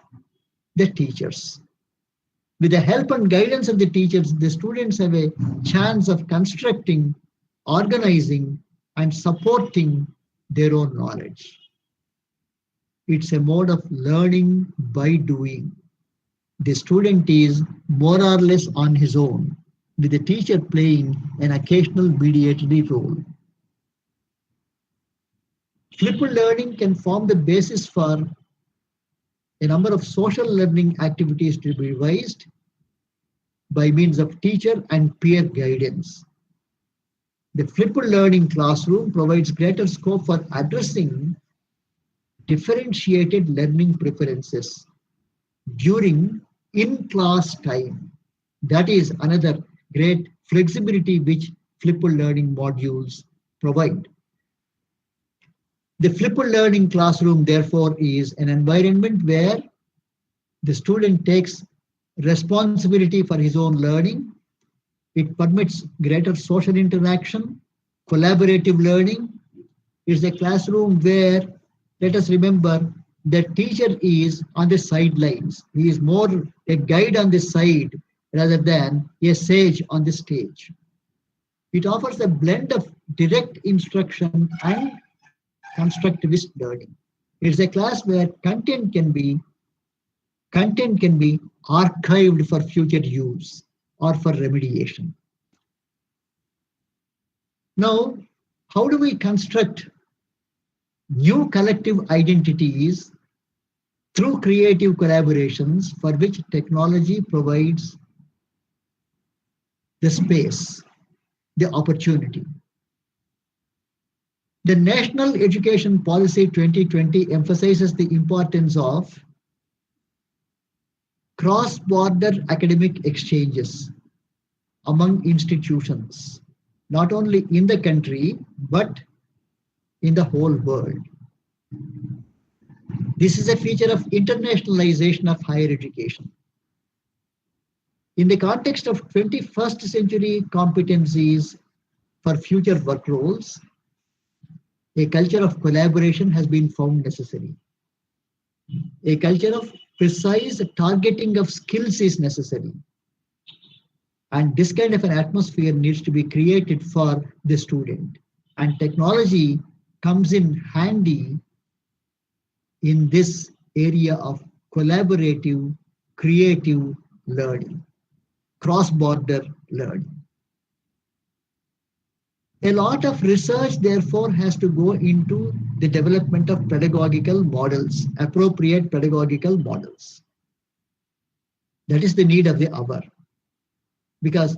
the teachers. With the help and guidance of the teachers, the students have a chance of constructing, organizing, and supporting their own knowledge. It's a mode of learning by doing. The student is more or less on his own, with the teacher playing an occasional mediatory role. Flipped learning can form the basis for a number of social learning activities to be revised by means of teacher and peer guidance. The flipped learning classroom provides greater scope for addressing differentiated learning preferences during in-class time. That is another great flexibility which flipped learning modules provide. The flipped learning classroom, therefore, is an environment where the student takes responsibility for his own learning. It permits greater social interaction, collaborative learning. It's a classroom where, let us remember, the teacher is on the sidelines. He is more a guide on the side rather than a sage on the stage. It offers a blend of direct instruction and constructivist learning. It's a class where content can be archived for future use or for remediation. Now, how do we construct new collective identities through creative collaborations for which technology provides the space, the opportunity? The National Education Policy 2020 emphasizes the importance of cross-border academic exchanges among institutions, not only in the country, but in the whole world. This is a feature of internationalization of higher education. In the context of 21st century competencies for future work roles, a culture of collaboration has been found necessary. A culture of precise targeting of skills is necessary. And this kind of an atmosphere needs to be created for the student. And technology comes in handy in this area of collaborative, creative learning, cross-border learning. A lot of research, therefore, has to go into the development of pedagogical models, appropriate pedagogical models. That is the need of the hour. Because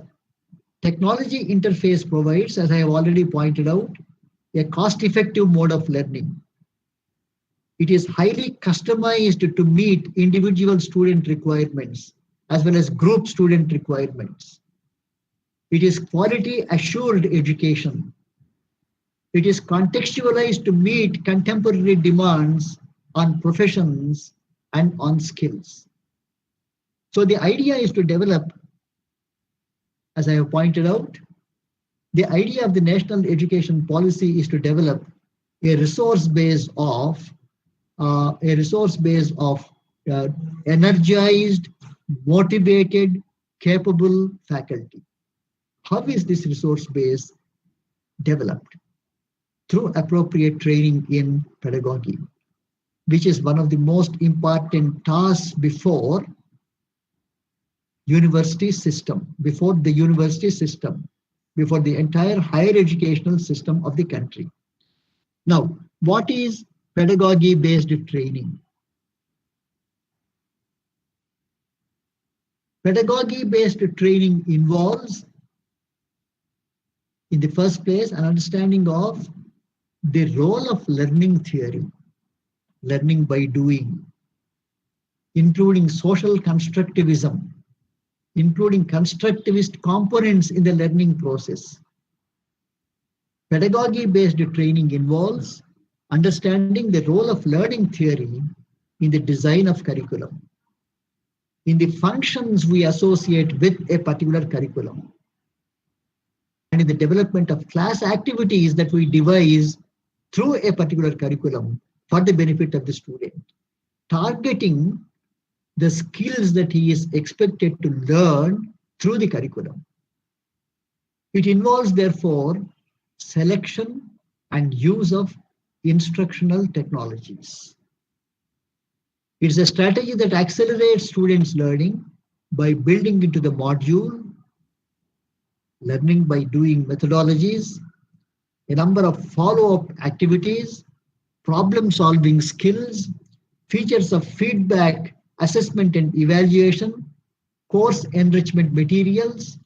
technology interface provides, as I have already pointed out, a cost-effective mode of learning. It is highly customized to meet individual student requirements as well as group student requirements. It is quality assured education. It is contextualized to meet contemporary demands on professions and on skills. So the idea is to develop, as I have pointed out, the idea of the national education policy is to develop a resource base of energized, motivated, capable faculty. How is this resource base developed? Through appropriate training in pedagogy. which is one of the most important tasks before university system, before the university system, before the entire higher educational system of the country. Now, what is pedagogy-based training? Pedagogy-based training involves, in the first place, an understanding of the role of learning theory, learning by doing, including social constructivism, including constructivist components in the learning process. Pedagogy-based training involves understanding the role of learning theory in the design of curriculum, in the functions we associate with a particular curriculum, and in the development of class activities that we devise through a particular curriculum for the benefit of the student, targeting the skills that he is expected to learn through the curriculum. It involves, therefore, selection and use of instructional technologies. It's a strategy that accelerates students' learning by building into the module learning by doing methodologies, a number of follow-up activities, problem-solving skills, features of feedback, assessment and evaluation, course enrichment materials,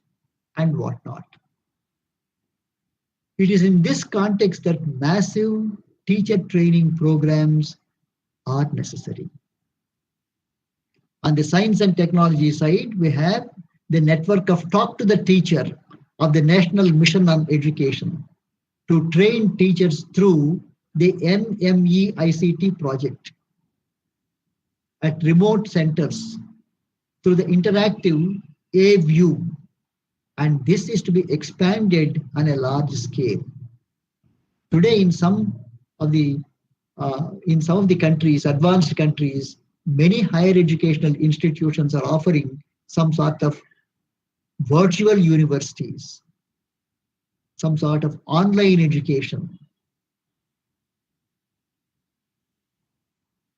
and whatnot. It is in this context that massive teacher training programs are necessary. On the science and technology side, we have the network of Talk to the Teacher of the National Mission on Education to train teachers through the NMEICT project at remote centers through the interactive A-View, and this is to be expanded on a large scale. Today, in some of the countries, advanced countries, many higher educational institutions are offering some sort of virtual universities, some sort of online education,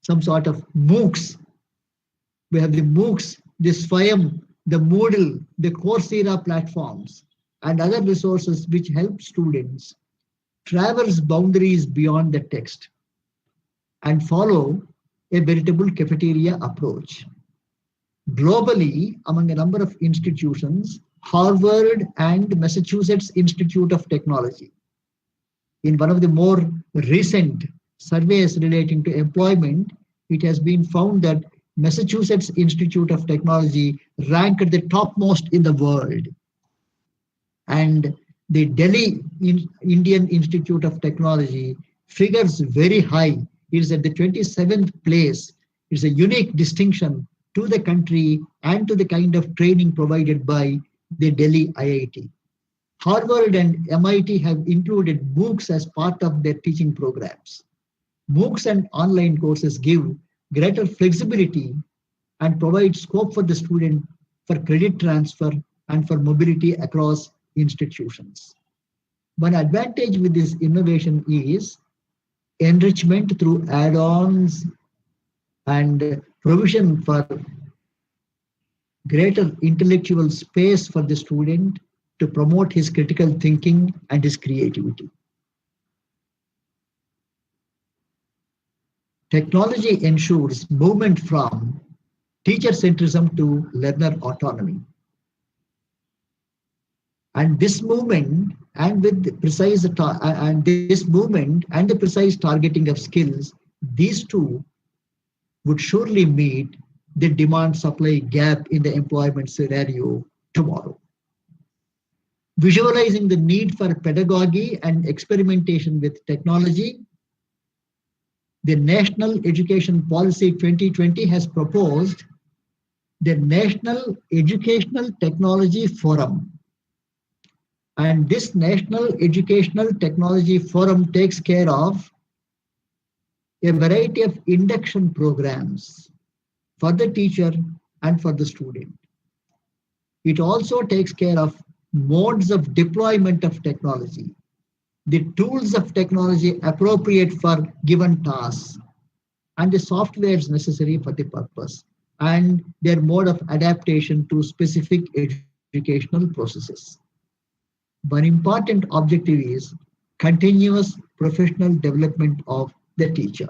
some sort of MOOCs. We have the MOOCs, the SWAYAM, the Moodle, the Coursera platforms, and other resources which help students traverse boundaries beyond the text and follow a veritable cafeteria approach. Globally, among a number of institutions, Harvard and Massachusetts Institute of Technology, in one of the more recent surveys relating to employment, it has been found that Massachusetts Institute of Technology ranked the topmost in the world. And the Delhi Indian Institute of Technology figures very high. It is at the 27th place. It's a unique distinction to the country and to the kind of training provided by the Delhi IIT. Harvard and MIT have included MOOCs as part of their teaching programs. MOOCs and online courses give greater flexibility and provide scope for the student for credit transfer and for mobility across institutions. One advantage with this innovation is enrichment through add-ons and provision for greater intellectual space for the student to promote his critical thinking and his creativity. Technology ensures movement from teacher centrism to learner autonomy. And this movement and with the precise targeting of skills, these two would surely meet the demand-supply gap in the employment scenario tomorrow. Visualizing the need for pedagogy and experimentation with technology, the National Education Policy 2020 has proposed the National Educational Technology Forum. And this National Educational Technology Forum takes care of a variety of induction programs for the teacher and for the student. It also takes care of modes of deployment of technology, the tools of technology appropriate for given tasks, and the softwares necessary for the purpose, and their mode of adaptation to specific educational processes. One important objective is continuous professional development of the teacher.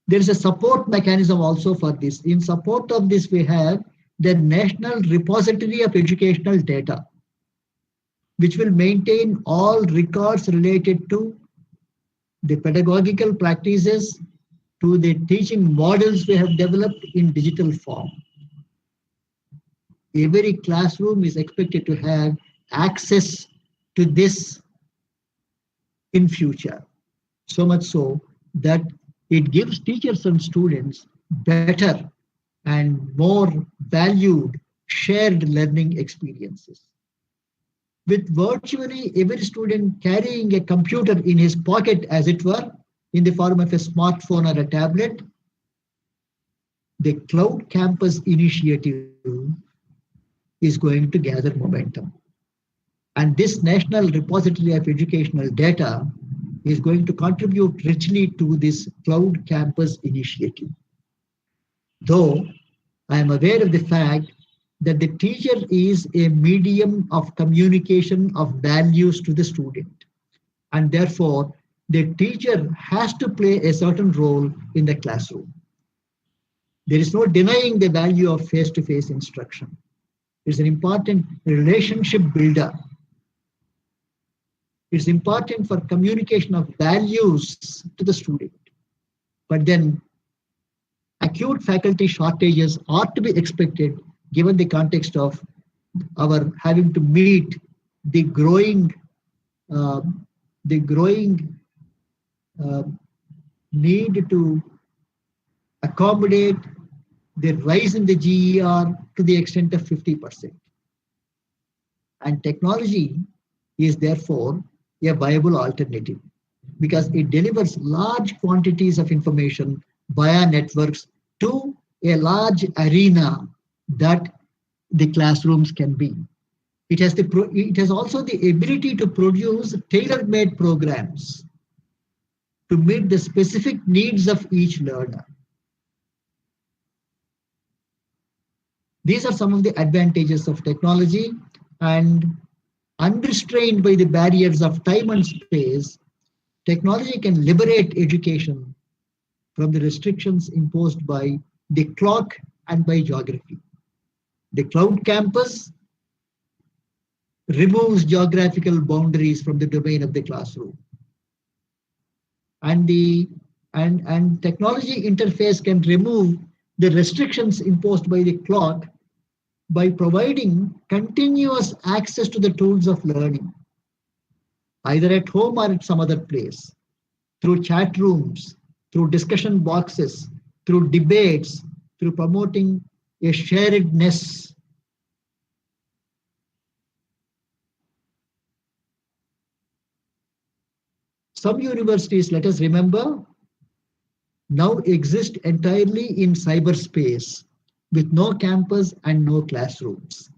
There is a support mechanism also for this. In support of this, we have the National Repository of Educational Data, which will maintain all records related to the pedagogical practices, to the teaching models we have developed in digital form. Every classroom is expected to have access to this in future. So much so that it gives teachers and students better and more valued shared learning experiences. With virtually every student carrying a computer in his pocket, as it were, in the form of a smartphone or a tablet, the Cloud Campus initiative is going to gather momentum. And this National Repository of Educational Data is going to contribute richly to this Cloud Campus initiative. Though I am aware of the fact that the teacher is a medium of communication of values to the student, and therefore the teacher has to play a certain role in the classroom. There is no denying the value of face-to-face instruction. It's an important relationship builder. It's important for communication of values to the student. But then acute faculty shortages ought to be expected given the context of our having to meet the growing need to accommodate the rise in the GER to the extent of 50%. And technology is therefore a viable alternative because it delivers large quantities of information via networks to a large arena that the classrooms can be. It has also the ability to produce tailor-made programs to meet the specific needs of each learner. These are some of the advantages of technology, and unrestrained by the barriers of time and space, technology can liberate education from the restrictions imposed by the clock and by geography. The Cloud Campus removes geographical boundaries from the domain of the classroom. And technology interface can remove the restrictions imposed by the clock by providing continuous access to the tools of learning, either at home or at some other place, through chat rooms, through discussion boxes, through debates, through promoting a sharedness. Some universities, let us remember, now exist entirely in cyberspace with no campus and no classrooms.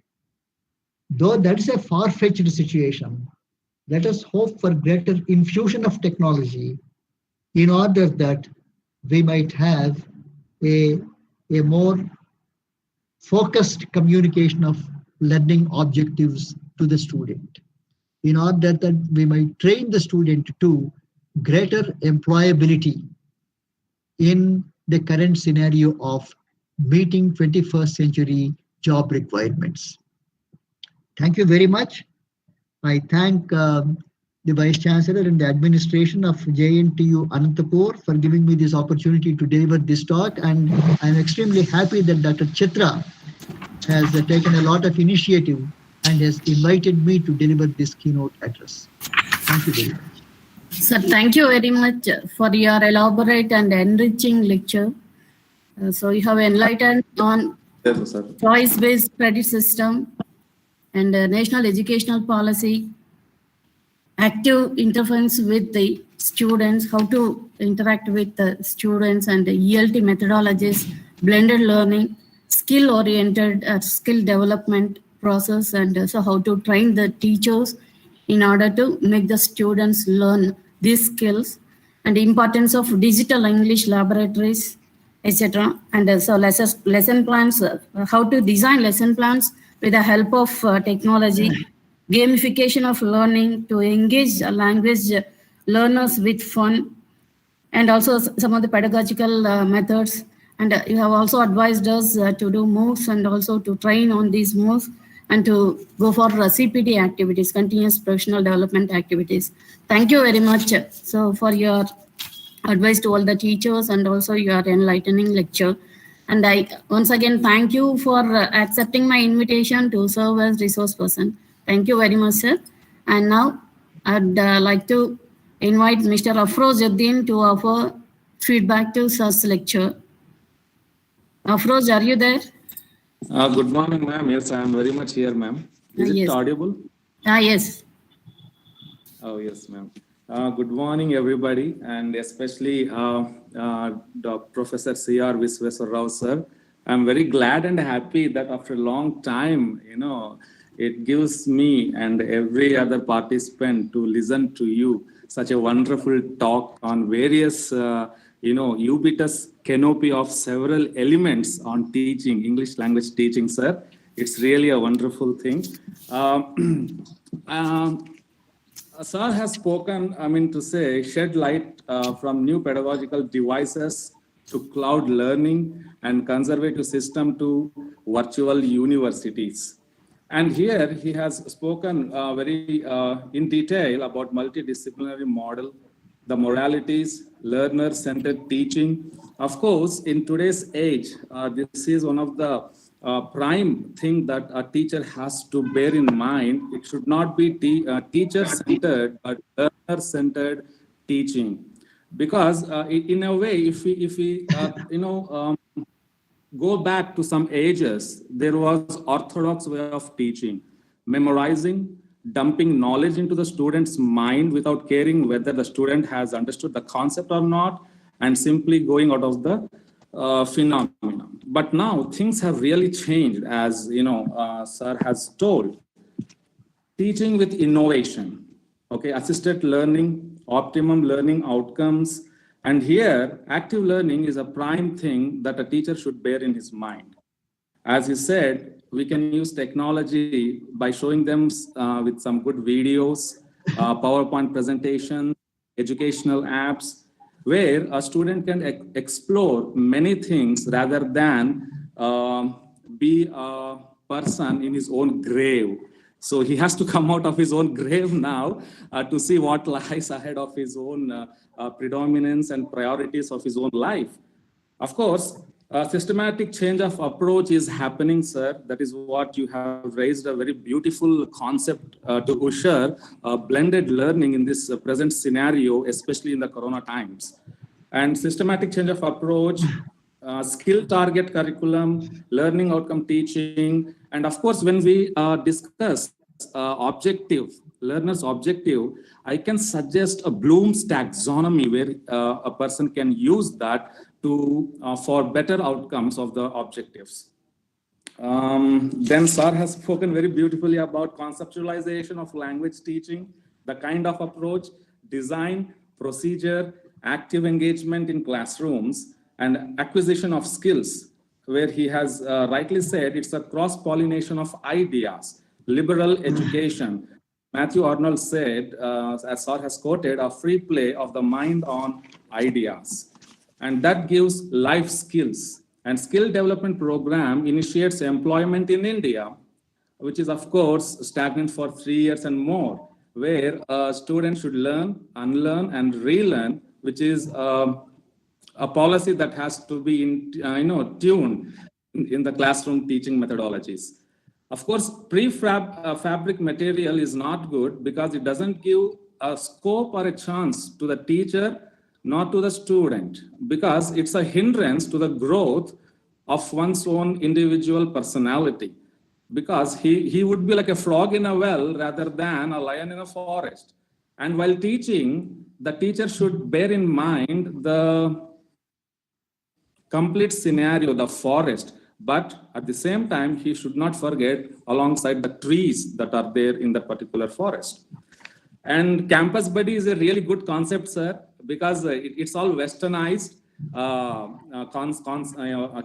Though that is a far-fetched situation, let us hope for greater infusion of technology in order that we might have a more focused communication of learning objectives to the student, in order that we might train the student to greater employability in the current scenario of meeting 21st century job requirements. Thank you very much. I thank the Vice Chancellor and the administration of JNTU Anantapur for giving me this opportunity to deliver this talk, and I'm extremely happy that Dr. Chitra has taken a lot of initiative and has invited me to deliver this keynote address. Thank you very much. Sir, thank you very much for your elaborate and enriching lecture. So you have enlightened on choice-based credit system and national educational policy, active interference with the students, how to interact with the students, and the ELT methodologies, blended learning, skill-oriented skill development process, and also how to train the teachers in order to make the students learn these skills. and the importance of digital English laboratories, etc. And so lesson plans, how to design lesson plans with the help of technology, gamification of learning to engage language learners with fun, and also some of the pedagogical methods. And you have also advised us to do moves and also to train on these moves and to go for CPD activities, continuous professional development activities. Thank you very much. So for your advice to all the teachers and also your enlightening lecture. And I once again thank you for accepting my invitation to serve as resource person. Thank you very much, sir. And now I'd like to invite Mr. Afrozuddin to offer feedback to sir's lecture. Afroz, are you there? Good morning, ma'am. Yes, I am very much here, ma'am. Is it Yes. audible? Yes. Oh, yes, ma'am. Good morning, everybody, and especially Professor C.R. Visweswar Rao, sir. I'm very glad and happy that after a long time, it gives me and every other participant to listen to you. Such a wonderful talk on various, ubiquitous canopy of several elements on teaching, English language teaching, sir. It's really a wonderful thing. Sir has spoken, shed light from new pedagogical devices to cloud learning and conservative system to virtual universities. And here he has spoken very in detail about multidisciplinary model, the moralities, learner-centered teaching. Of course, in today's age, this is one of the prime thing that a teacher has to bear in mind. It should not be teacher-centered, but learner-centered teaching. Because in a way, if we go back to some ages, there was orthodox way of teaching, memorizing, dumping knowledge into the student's mind without caring whether the student has understood the concept or not, and simply going out of the phenomena. But now things have really changed, as sir has told. Teaching with innovation, assisted learning, optimum learning outcomes, and here active learning is a prime thing that a teacher should bear in his mind. As he said, we can use technology by showing them with some good videos, PowerPoint presentation, educational apps, where a student can explore many things rather than be a person in his own grave. So he has to come out of his own grave now to see what lies ahead of his own predominance and priorities of his own life. Of course, a systematic change of approach is happening, sir. That is what you have raised a very beautiful concept to usher blended learning in this present scenario, especially in the Corona times. And systematic change of approach, skill target curriculum, learning outcome teaching. And of course, when we discuss learner's objective, I can suggest a Bloom's taxonomy where a person can use that to for better outcomes of the objectives. Then sir has spoken very beautifully about conceptualization of language teaching, the kind of approach, design, procedure, active engagement in classrooms, and acquisition of skills, where he has rightly said it's a cross-pollination of ideas, liberal education. Matthew Arnold said, as sir has quoted, a free play of the mind on ideas. And that gives life skills. And skill development program initiates employment in India, which is of course stagnant for 3 years and more, where a student should learn, unlearn, and relearn, which is a policy that has to be tuned in the classroom teaching methodologies. Of course, fabric material is not good because it doesn't give a scope or a chance to the teacher, not to the student, because it's a hindrance to the growth of one's own individual personality, because he would be like a frog in a well rather than a lion in a forest. And while teaching, the teacher should bear in mind the complete scenario, the forest, but at the same time, he should not forget alongside the trees that are there in that particular forest. And campus buddy is a really good concept, sir, because it's all westernized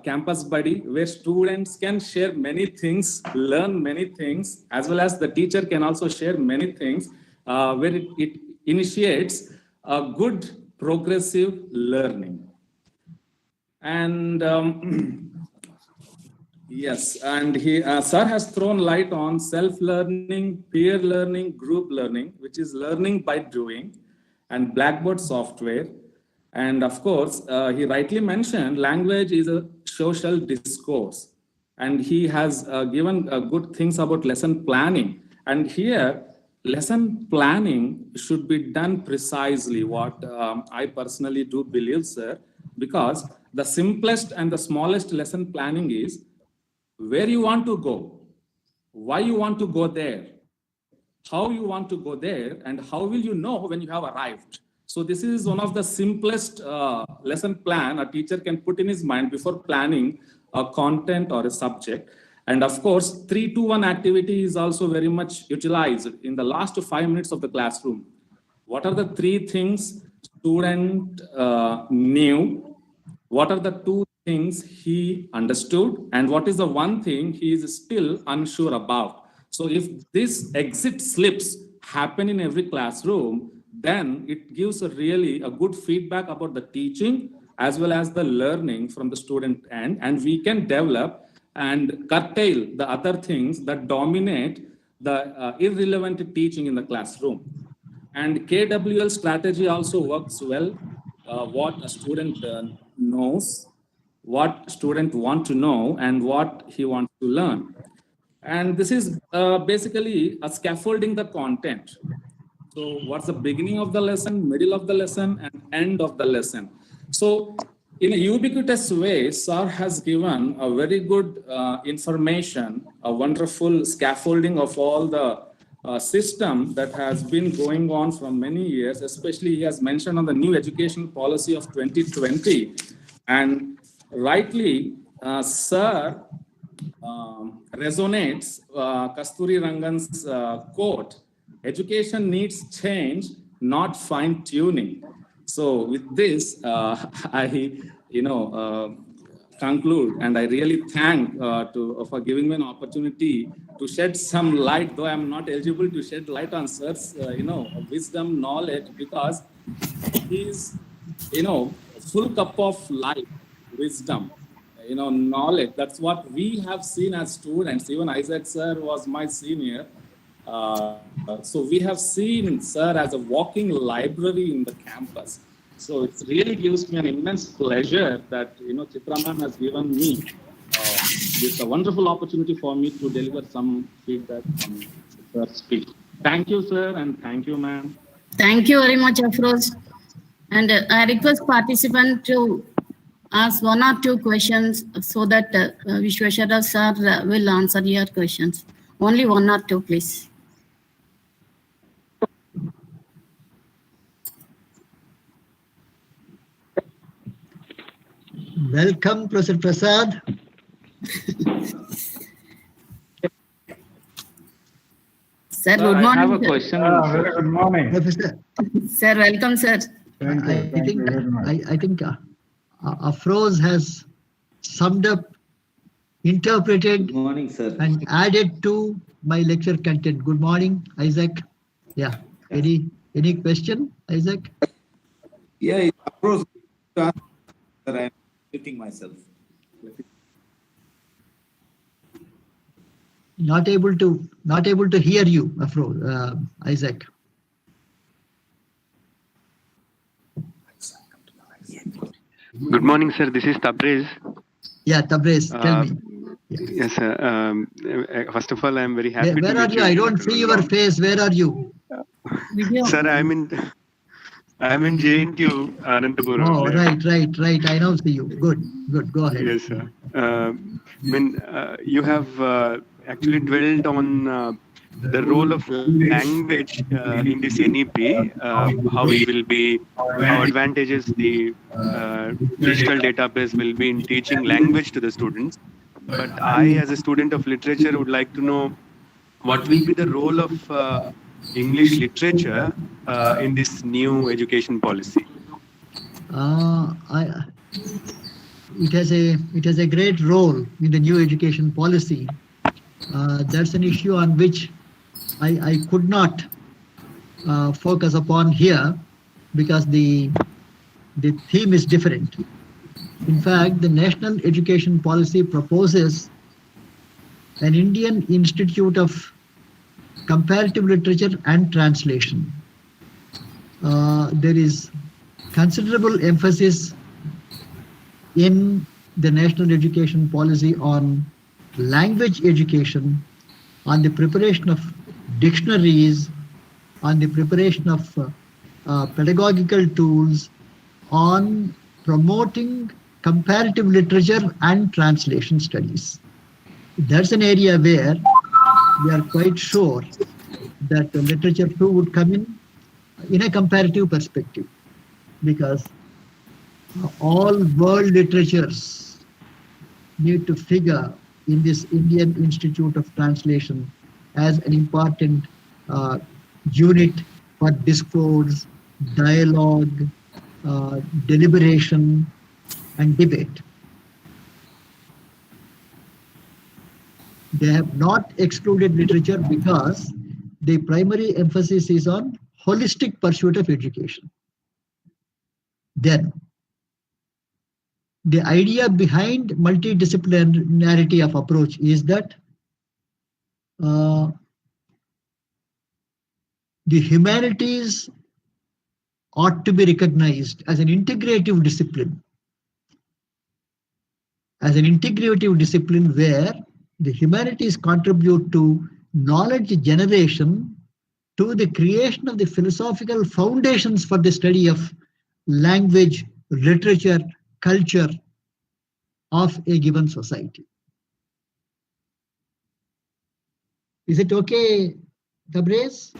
campus buddy, where students can share many things, learn many things, as well as the teacher can also share many things, where it initiates a good progressive learning. And yes, and sir has thrown light on self-learning, peer learning, group learning, which is learning by doing, and Blackboard software. And of course, he rightly mentioned language is a social discourse. And he has given good things about lesson planning. And here, lesson planning should be done precisely, what I personally do believe, sir, because the simplest and the smallest lesson planning is where you want to go, why you want to go there, how you want to go there, and how will you know when you have arrived. So this is one of the simplest lesson plan a teacher can put in his mind before planning a content or a subject. And of course, 3-2-1 activity is also very much utilized in the last 5 minutes of the classroom. What are the 3 things student knew? What are the 2 things he understood? And what is the 1 thing he is still unsure about? So if this exit slips happen in every classroom, then it gives a good feedback about the teaching as well as the learning from the student end, and we can develop and curtail the other things that dominate the irrelevant teaching in the classroom. And KWL strategy also works well. What a student knows, what student want to know, and what he wants to learn. And this is basically a scaffolding the content. So what's the beginning of the lesson, middle of the lesson, and end of the lesson? So in a ubiquitous way, sir has given a very good information, a wonderful scaffolding of all the system that has been going on for many years. Especially he has mentioned on the new education policy of 2020. And rightly, sir resonates Kasturi Rangan's quote, education needs change, not fine tuning. So with this, I conclude, and I really thank for giving me an opportunity to shed some light, though I'm not eligible to shed light on sir's wisdom, knowledge, because he's full cup of life, wisdom, knowledge. That's what we have seen as students. Even Isaac sir was my senior. So we have seen sir as a walking library in the campus. So it really gives me an immense pleasure that Chitra ma'am has given me this a wonderful opportunity for me to deliver some feedback on sir's speech. Thank you, sir, and thank you, ma'am. Thank you very much, Afroz. And I request participant to ask 1 or 2 questions so that Vishweshwara sir will answer your questions. Only 1 or 2, please. Welcome, Professor Prasad. Sir, good morning. I have a question. Very good morning. Professor, Sir, welcome, sir. I think Afroz has summed up, interpreted, Good morning, sir. and added to my lecture content. Good morning, Isaac. Yeah. Any question, Isaac? Yeah, of course, I'm repeating myself. Not able to hear you, Isaac. Good morning, sir. This is Tabriz. Yeah, Tabriz, tell me. Yes, sir. First of all, I am very happy. Where are you? I don't see your face. Where are you? Sir, I'm in JNTU, Anantapur. Oh, right. I now see you. Good. Go ahead. Yes, sir. You have actually dwelled on the role of language in this NEP, how it will be, how advantages the digital database will be in teaching language to the students. But I, as a student of literature, would like to know what will be the role of English literature in this new education policy. It has a great role in the new education policy. That's an issue on which I could not focus upon here because the theme is different. In fact, the National Education Policy proposes an Indian Institute of Comparative Literature and Translation. There is considerable emphasis in the National Education Policy on language education, on the preparation of dictionaries, on the preparation of pedagogical tools, on promoting comparative literature and translation studies. That's an area where we are quite sure that the literature too would come in a comparative perspective, because all world literatures need to figure in this Indian Institute of Translation as an important unit for discourse, dialogue, deliberation, and debate. They have not excluded literature because the primary emphasis is on holistic pursuit of education. Then, the idea behind multidisciplinarity of approach is that the humanities ought to be recognized as an integrative discipline. As an integrative discipline where the humanities contribute to knowledge generation, to the creation of the philosophical foundations for the study of language, literature, culture of a given society. Is it okay, Tabrez?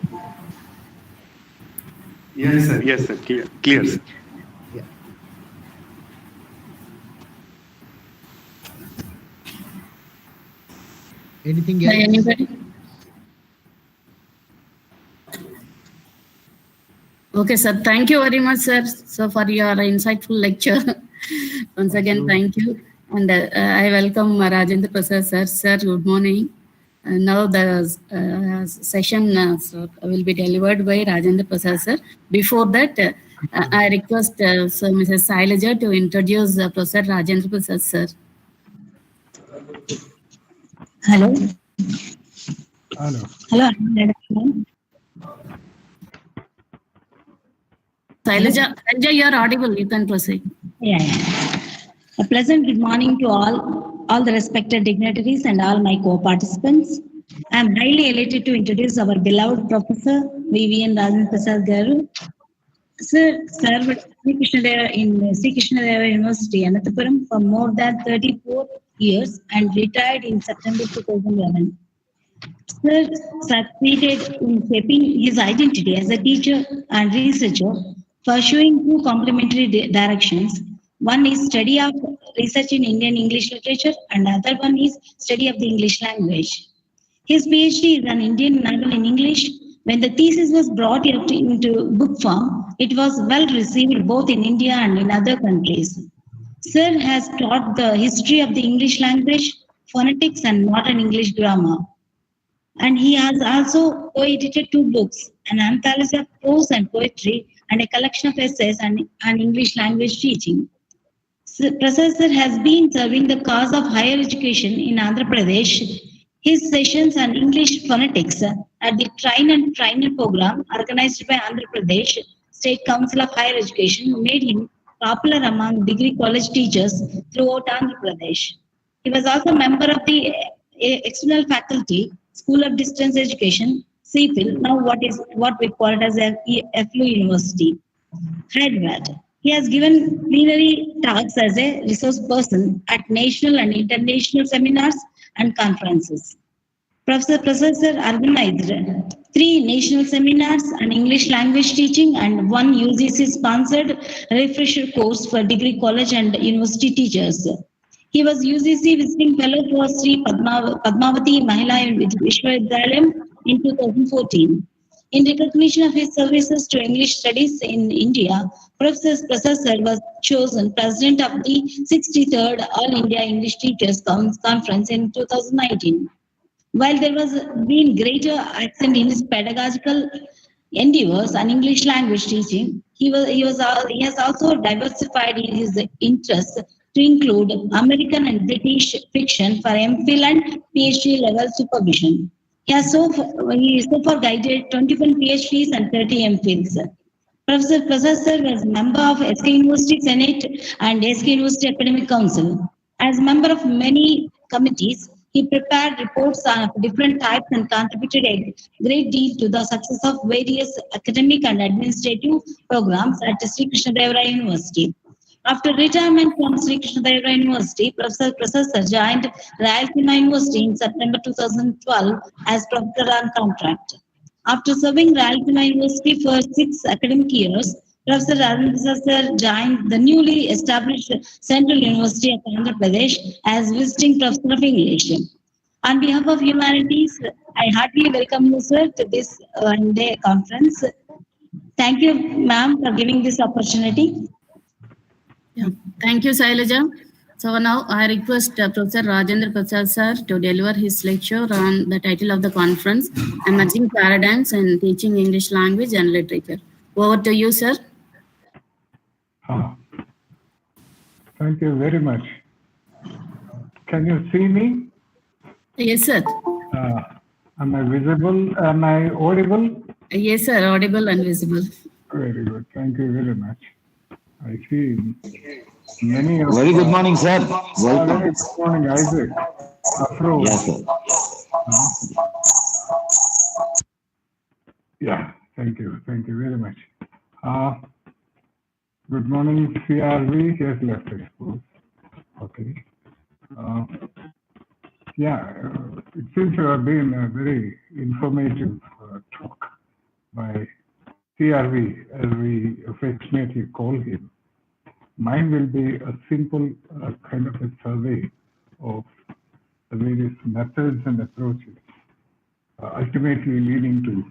Yes, sir. Yes, sir. Clear, sir. Yeah. Anything else? Anybody? Okay, sir. Thank you very much, sir, so for your insightful lecture. Once again, thank you. And I welcome Rajendra Prasad, sir. Sir, good morning. Now the session will be delivered by Rajendra Prasad, sir. Before that, I request so Mrs. Sailaja to introduce Professor Rajendra Prasad, sir. Hello. Hello. Hello. Sailaja, you are audible. You can proceed. Yeah. A pleasant good morning to all the respected dignitaries and all my co-participants. I am highly elated to introduce our beloved Professor VVN Rajendra Prasad Garu. Sir served in Sri Krishnadeva University, Anantapur for more than 34 years and retired in September 2011. Sir succeeded in shaping his identity as a teacher and researcher, pursuing two complementary directions. One is study of research in Indian English literature, and the other one is study of the English language. His PhD is an Indian novel in English. When the thesis was brought into book form, it was well received both in India and in other countries. Sir has taught the history of the English language, phonetics, and modern English grammar. And he has also co-edited two books, an anthology of prose and poetry, and a collection of essays on English language teaching. Professor has been serving the cause of higher education in Andhra Pradesh. His sessions on English phonetics at the Train and Trainer program organized by Andhra Pradesh State Council of Higher Education made him popular among degree college teachers throughout Andhra Pradesh. He was also a member of the external faculty, School of Distance Education, CPhil, now what we call it as FLU University, Hyderabad. He has given plenary talks as a resource person at national and international seminars and conferences. Professor organized 3 national seminars on English language teaching and 1 UGC-sponsored refresher course for degree college and university teachers. He was UGC visiting fellow for Sri Padmavati Mahila Vishwavidyalaya in 2014. In recognition of his services to English studies in India, Professor Prasad was chosen president of the 63rd All India English Teachers Conference in 2019. While there was been greater accent in his pedagogical endeavors and English language teaching, he has also diversified his interests to include American and British fiction for MPhil and PhD level supervision. He so far guided 21 PhDs and 30 MPhils. Professor Prasad was member of SK University Senate and SK University Academic Council. As member of many committees, he prepared reports of different types and contributed a great deal to the success of various academic and administrative programs at Sri Krishnadevara University. After retirement from Sri Krishnadevara University, Professor Prasad joined Rayalaseema University in September 2012 as professor on contract. After serving Rayalaseema University for 6 academic years, Professor Anantapur joined the newly established Central University of Andhra Pradesh as visiting professor of English. On behalf of Humanities, I heartily welcome you, sir, to this one-day conference. Thank you, ma'am, for giving this opportunity. Yeah. Thank you, Sailaja. So now I request Professor Rajendra Prasad sir to deliver his lecture on the title of the conference, Emerging Paradigms in Teaching English Language and Literature. Over to you, sir. Thank you very much. Can you see me? Yes, sir. Am I visible? Am I audible? Yes, sir. Audible and visible. Very good. Thank you very much. I see many of Very good morning, sir. Welcome. Very good morning, Isaac. Afro. Yes, sir. Yeah, thank you. Thank you very much. Good morning, CRV. He has left, I suppose. Okay. It seems to have been a very informative talk by CRV, as we affectionately call him. Mine will be a simple kind of a survey of the various methods and approaches, ultimately leading to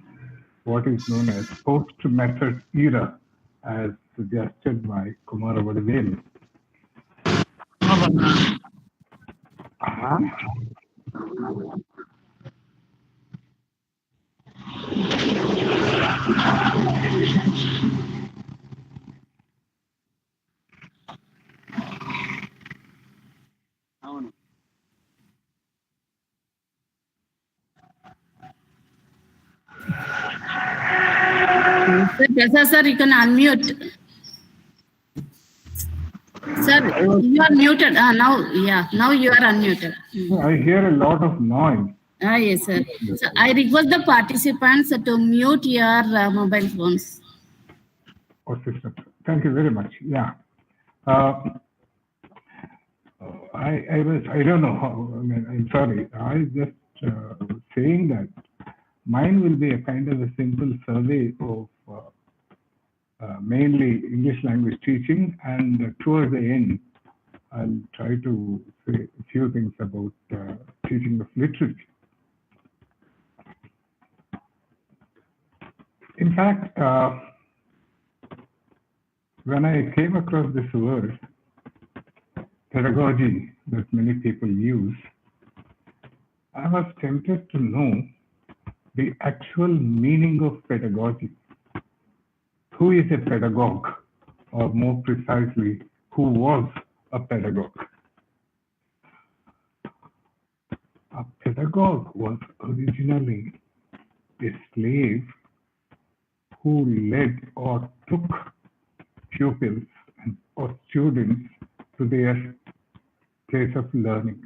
what is known as post-method era, as suggested by Kumara Vadivel. Prasad sir, you can unmute. Sir, you are muted. Now you are unmuted. I hear a lot of noise. Yes, sir. So I request the participants to mute your mobile phones. Oh, sister. Thank you very much. Yeah. I don't know how, I'm sorry. I just saying that mine will be a kind of a simple survey of mainly English language teaching, and towards the end, I'll try to say a few things about teaching of literature. In fact, when I came across this word, pedagogy, that many people use, I was tempted to know the actual meaning of pedagogy. Who is a pedagogue? Or more precisely, who was a pedagogue? A pedagogue was originally a slave who led or took pupils or students to their place of learning.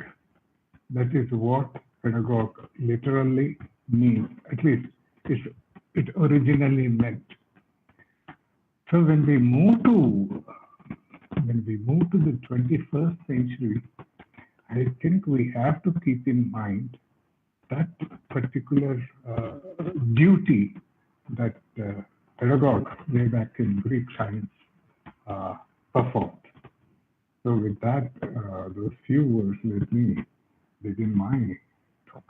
That is what pedagogue literally means, at least it originally meant. So when we move to the 21st century, I think we have to keep in mind that particular duty that pedagogue way back in Greek science performed. So with that, those few words, let me begin my talk.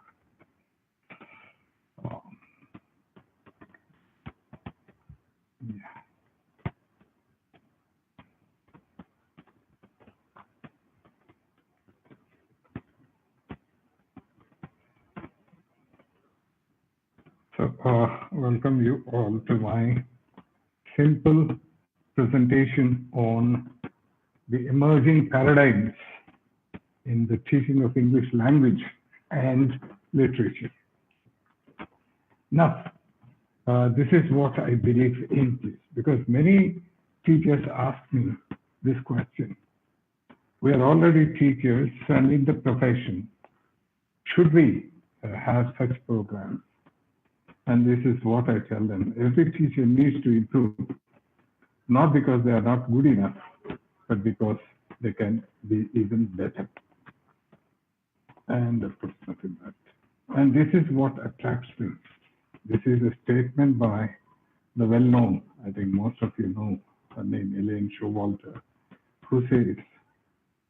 So, welcome you all to my simple presentation on the emerging paradigms in the teaching of English language and literature. Now, this is what I believe in, because many teachers ask me this question. We are already teachers and in the profession. Should we have such programs? And this is what I tell them. Every teacher needs to improve, not because they are not good enough, but because they can be even better. And of course, nothing but. And this is what attracts me. This is a statement by the well-known, I think most of you know her name, Elaine Showalter, who says,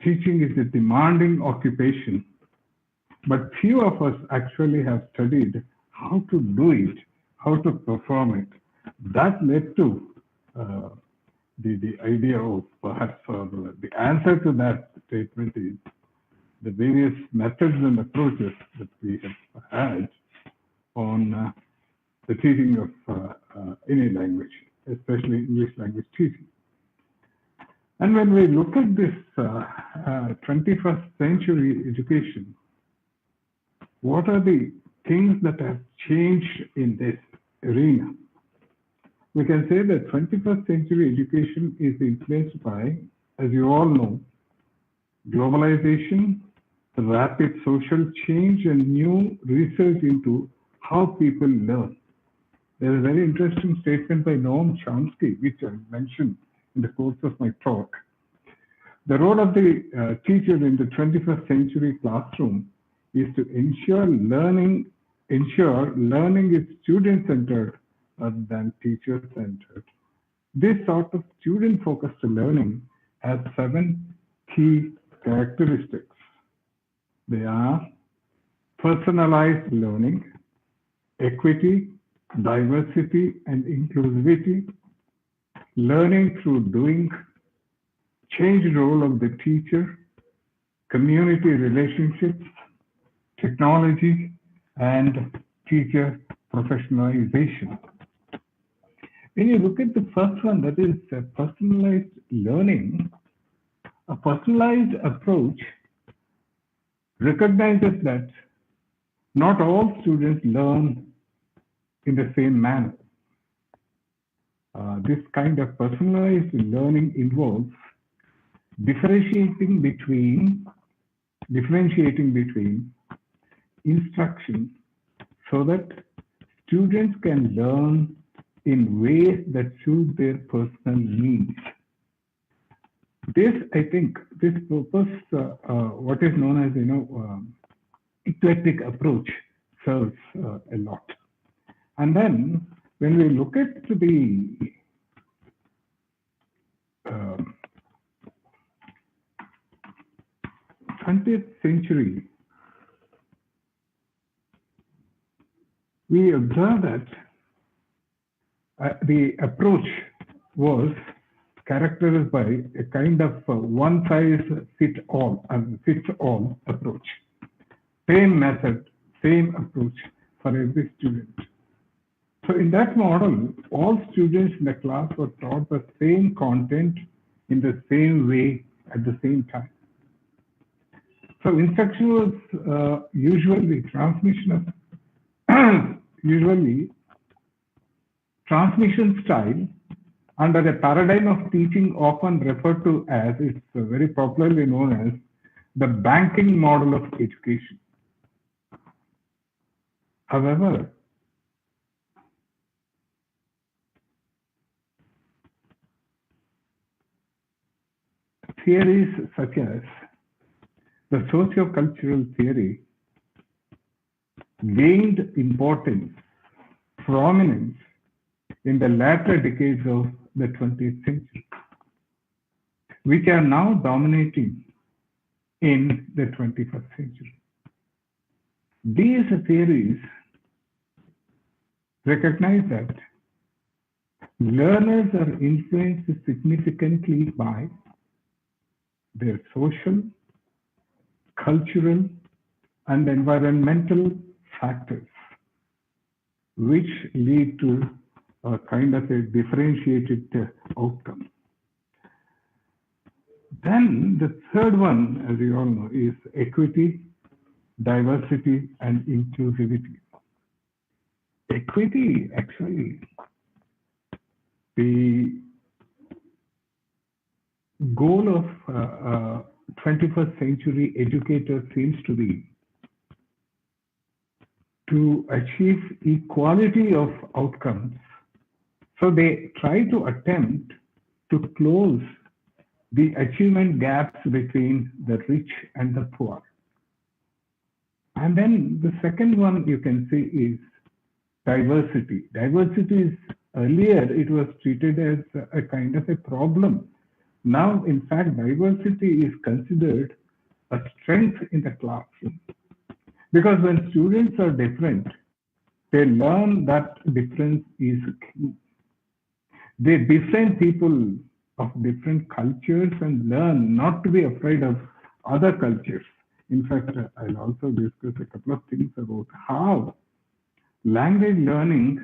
teaching is a demanding occupation, but few of us actually have studied how to do it, how to perform it. That led to the idea of perhaps the answer to that statement is the various methods and approaches that we have had on the teaching of any language, especially English language teaching. And when we look at this 21st century education, what are the things that have changed in this arena? We can say that 21st century education is influenced by, as you all know, globalization, the rapid social change, and new research into how people learn. There is a very interesting statement by Noam Chomsky, which I mentioned in the course of my talk. The role of the teacher in the 21st century classroom is to ensure learning is student-centered rather than teacher-centered. This sort of student-focused learning has 7 key characteristics. They are personalized learning, equity, diversity and inclusivity, learning through doing, changed role of the teacher, community relationships, technology, and teacher professionalization. When you look at the first one, that is personalized learning, a personalized approach recognizes that not all students learn in the same manner. This kind of personalized learning involves differentiating between instruction so that students can learn in ways that suit their personal needs. This, I think, this purpose, what is known as, eclectic approach serves a lot. And then when we look at the 20th century, we observe that the approach was characterized by a kind of one-size-fits-all approach. Same method, same approach for every student. So in that model, all students in the class were taught the same content in the same way at the same time. So instruction was usually transmission style under a paradigm of teaching often referred to as, it's very popularly known as, the banking model of education. However, theories such as the socio-cultural theory gained importance, prominence in the latter decades of the 20th century, which are now dominating in the 21st century. These theories recognize that learners are influenced significantly by their social, cultural, and environmental factors. which lead to a kind of a differentiated outcome. Then the third one, as you all know, is equity, diversity, and inclusivity. Equity, actually, the goal of 21st century educators seems to be to achieve equality of outcomes. So they try to attempt to close the achievement gaps between the rich and the poor. And then the second one you can see is diversity. Diversity is, earlier it was treated as a kind of a problem. Now, in fact, diversity is considered a strength in the classroom. Because when students are different, they learn that difference is key. They befriend people of different cultures and learn not to be afraid of other cultures. In fact, I'll also discuss a couple of things about how language learning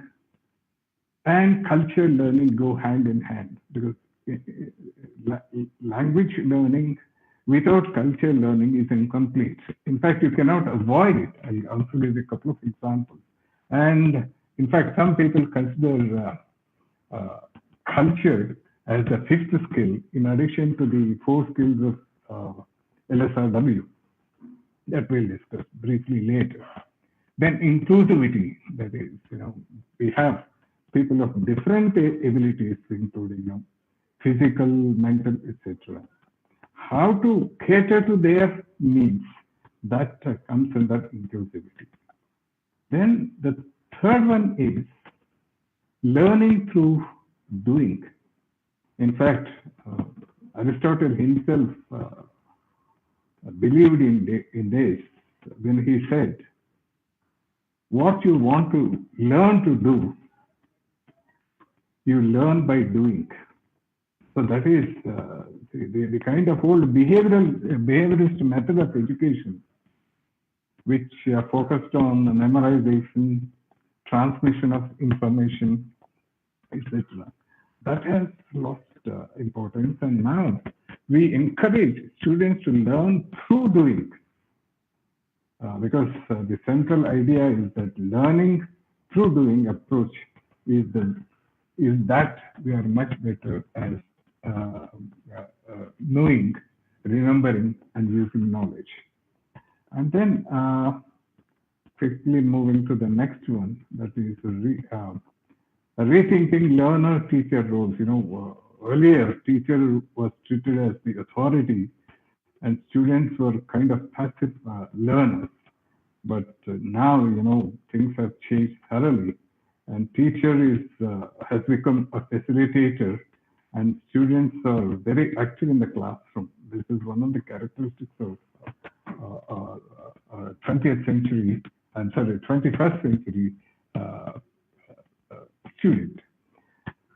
and culture learning go hand in hand, because language learning without culture learning is incomplete. In fact, you cannot avoid it. I'll also give a couple of examples. And in fact, some people consider culture as the fifth skill in addition to the 4 skills of LSRW that we'll discuss briefly later. Then inclusivity, that is, we have people of different abilities, including physical, mental, etc. How to cater to their needs, that comes under inclusivity. Then the third one is learning through doing. In fact, Aristotle himself believed in this when he said, what you want to learn to do, you learn by doing. So that is the kind of old behaviorist method of education, which focused on memorization, transmission of information, etc. That has lost importance, and now we encourage students to learn through doing, because the central idea is that learning through doing approach is that we are much better as knowing, remembering, and using knowledge. And then quickly moving to the next one, that is rethinking learner-teacher roles. Earlier, teacher was treated as the authority, and students were kind of passive learners. But now, things have changed thoroughly, and teacher has become a facilitator, and students are very active in the classroom. This is one of the characteristics of 21st century student.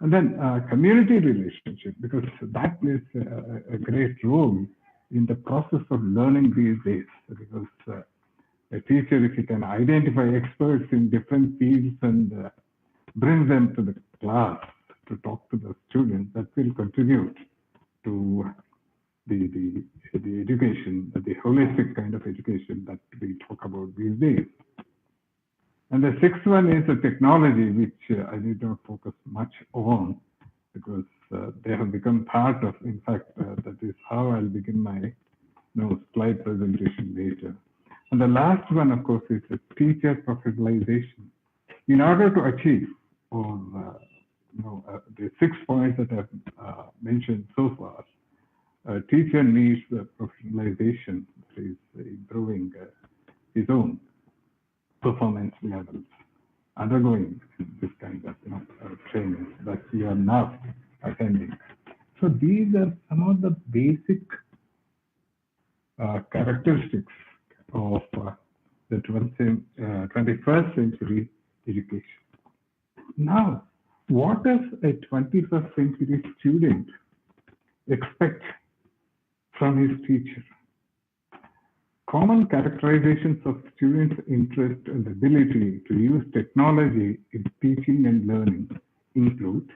And then community relationship, because that plays a great role in the process of learning these days. Because a teacher, if he can identify experts in different fields and bring them to the class to talk to the students, that will contribute to the education, the holistic kind of education that we talk about these days. And the sixth one is the technology, which I need not focus much on, because they have become part of, in fact, that is how I'll begin my slide presentation later. And the last one, of course, is the teacher professionalization. In order to achieve the 6 points that I've mentioned so far, a teacher needs the professionalization, that is improving his own performance levels, undergoing this kind of training that we are now attending. So these are some of the basic characteristics of the 21st century education. Now, what does a 21st century student expect from his teacher? Common characterizations of students' interest and ability to use technology in teaching and learning include: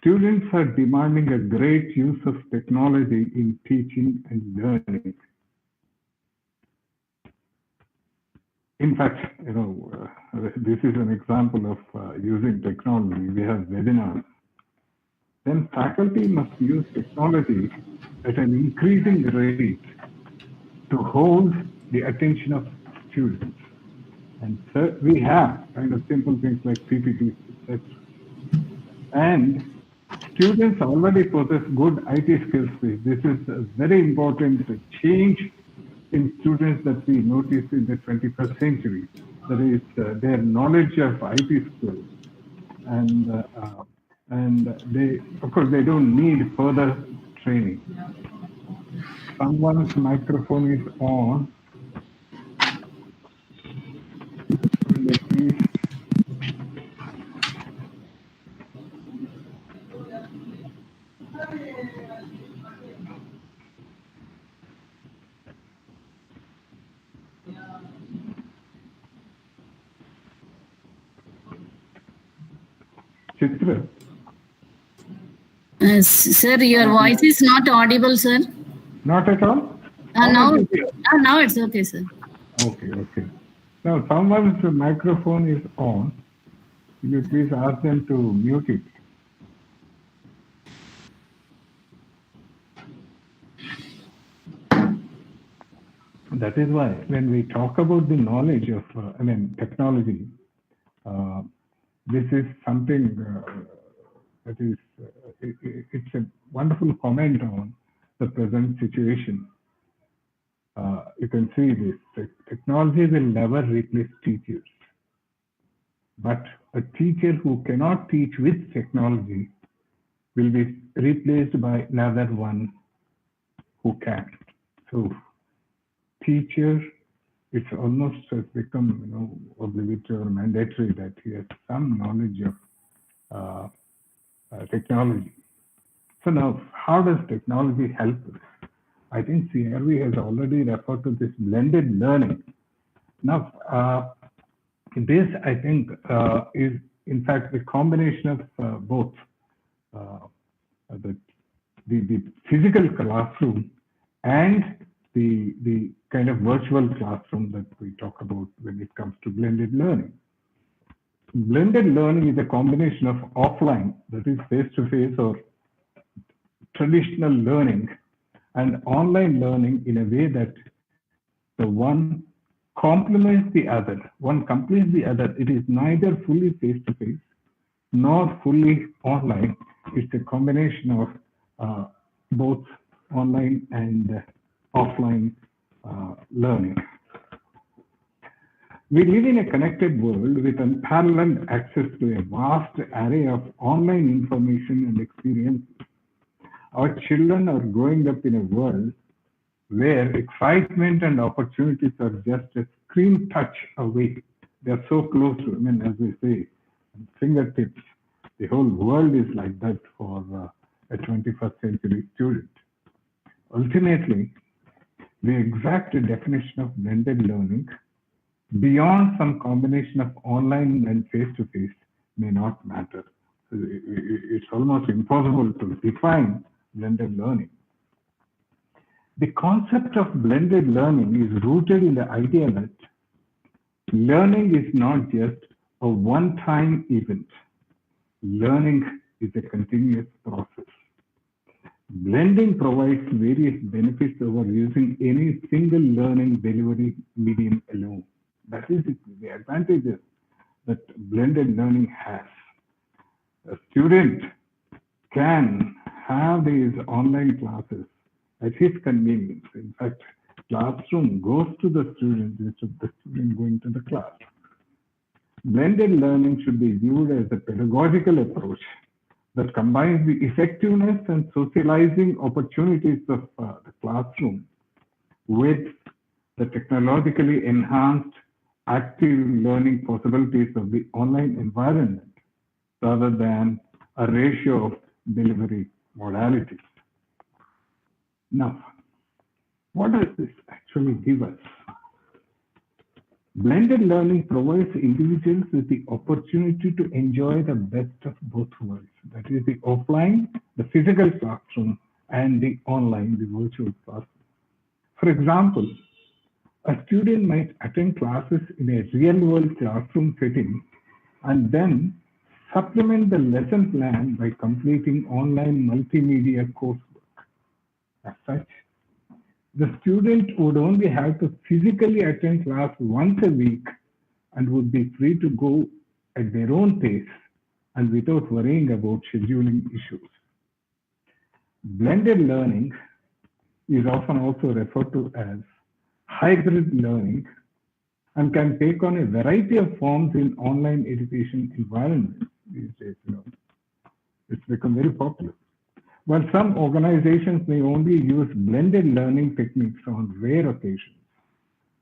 students are demanding a great use of technology in teaching and learning. In fact, this is an example of using technology. We have webinars. Then faculty must use technology at an increasing rate to hold the attention of students. And so we have kind of simple things like PPTs, etc. And students already possess good IT skills. This is a very important change in students that we notice in the 21st century. That is their knowledge of IT skills. And they, of course, they don't need further training. Someone's microphone is on. Chitra. Sir, your voice is not audible, sir. Not at all? Now it's okay, sir. Okay. Now, someone's microphone is on. Will you please ask them to mute it? That is why when we talk about the knowledge of, technology, this is something that is, it's a wonderful comment on the present situation. You can see this, technology will never replace teachers. But a teacher who cannot teach with technology will be replaced by another one who can. So teacher, it's almost has become, obligatory or mandatory that he has some knowledge of technology. So now, how does technology help us? I think CRV has already referred to this blended learning. Now, this I think is in fact the combination of both the physical classroom and the kind of virtual classroom that we talk about when it comes to blended learning. Blended learning is a combination of offline, that is face-to-face or traditional learning, and online learning in a way that the one complements the other. One completes the other. It is neither fully face-to-face nor fully online. It's a combination of both online and offline learning. We live in a connected world with unparalleled access to a vast array of online information and experiences. Our children are growing up in a world where excitement and opportunities are just a screen touch away. They are so close to, as we say, fingertips. The whole world is like that for a 21st century student. Ultimately, the exact definition of blended learning beyond some combination of online and face-to-face may not matter. It's almost impossible to define blended learning. The concept of blended learning is rooted in the idea that learning is not just a one-time event. Learning is a continuous process. Blending provides various benefits over using any single learning delivery medium alone. That is the advantages that blended learning has. A student can have these online classes at his convenience. In fact, classroom goes to the student instead of the student going to the class. Blended learning should be viewed as a pedagogical approach that combines the effectiveness and socializing opportunities of the classroom with the technologically enhanced active learning possibilities of the online environment rather than a ratio of delivery modalities. Now, What does this actually give us? Blended learning provides individuals with the opportunity to enjoy the best of both worlds. That is the offline, the physical classroom, and the online, the virtual classroom. For example, a student might attend classes in a real-world classroom setting and then supplement the lesson plan by completing online multimedia coursework. As such, the student would only have to physically attend class once a week and would be free to go at their own pace and without worrying about scheduling issues. Blended learning is often also referred to as hybrid learning and can take on a variety of forms in online education environments these days. It's become very popular. While some organizations may only use blended learning techniques on rare occasions,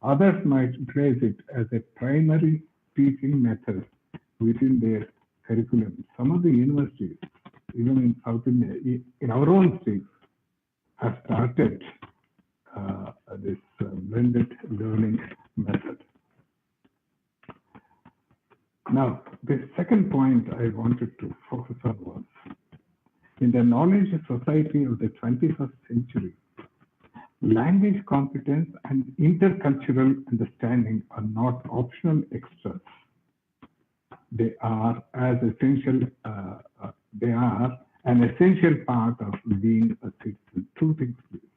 others might place it as a primary teaching method within their curriculum. Some of the universities, even in South India, in our own states, have started this blended learning method. Now, the second point I wanted to focus on was, in the knowledge society of the 21st century, language competence and intercultural understanding are not optional extras. They are an essential part of being a citizen. Two things, please.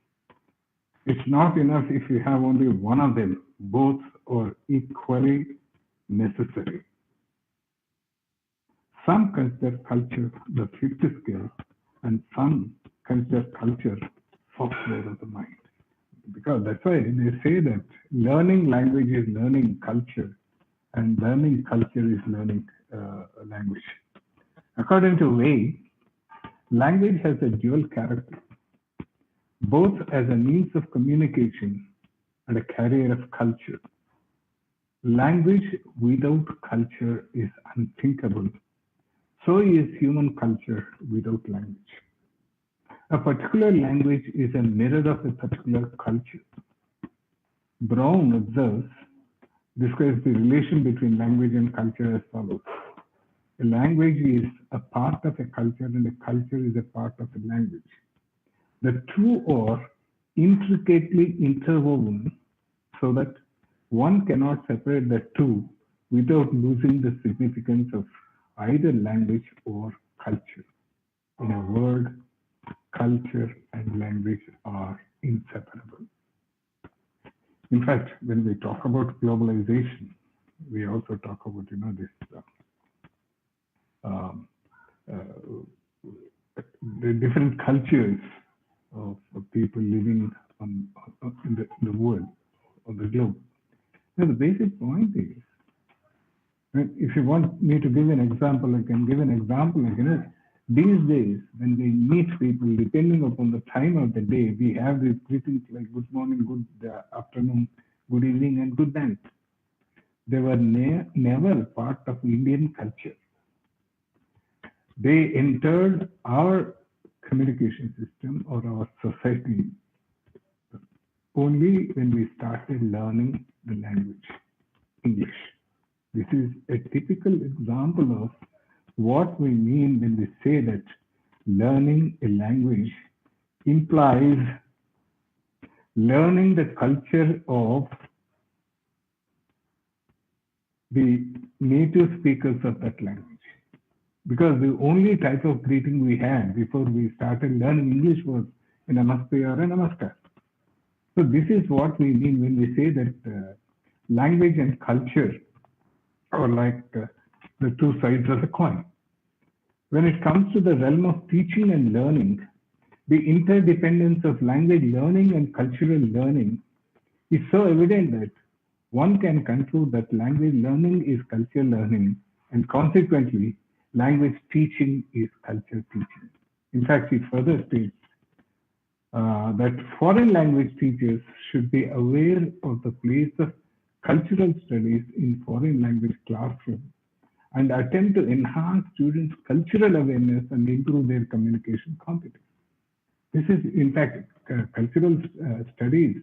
It's not enough if you have only one of them. Both are equally necessary. Some consider culture the fifth skill, and some consider culture software of the mind. Because that's why they say that learning language is learning culture, and learning culture is learning language. According to Way, language has a dual character, both as a means of communication and a carrier of culture. Language without culture is unthinkable. So is human culture without language. A particular language is a mirror of a particular culture. Brown describes the relation between language and culture as follows. A language is a part of a culture and a culture is a part of a language. The two are intricately interwoven so that one cannot separate the two without losing the significance of either language or culture. In a word, culture and language are inseparable. In fact, when we talk about globalization, we also talk about the different cultures of people living in the world, on the globe. Now, the basic point is, if you want me to give an example, I can give an example. These days, when we meet people, depending upon the time of the day, we have these greetings like good morning, good afternoon, good evening, and good night. They were never part of Indian culture. They entered our communication system or our society only when we started learning the language, English. This is a typical example of what we mean when we say that learning a language implies learning the culture of the native speakers of that language. Because the only type of greeting we had before we started learning English was a namaste or a namaskar. So this is what we mean when we say that language and culture are like the two sides of the coin. When it comes to the realm of teaching and learning, the interdependence of language learning and cultural learning is so evident that one can conclude that language learning is culture learning, and consequently, language teaching is culture teaching. In fact, he further states that foreign language teachers should be aware of the place of cultural studies in foreign language classrooms and attempt to enhance students' cultural awareness and improve their communication competence. This is, in fact, cultural studies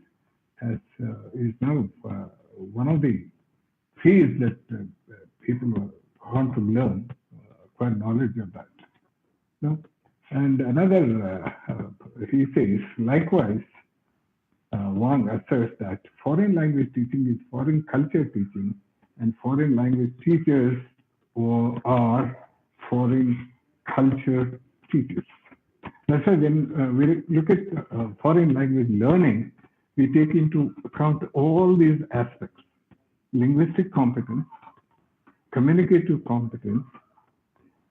is now one of the fields that people want to learn, acquire knowledge of that. No? And another, he says, likewise, Wang asserts that foreign language teaching is foreign culture teaching, and foreign language teachers are foreign culture teachers. That's why when we look at foreign language learning, we take into account all these aspects: linguistic competence, communicative competence,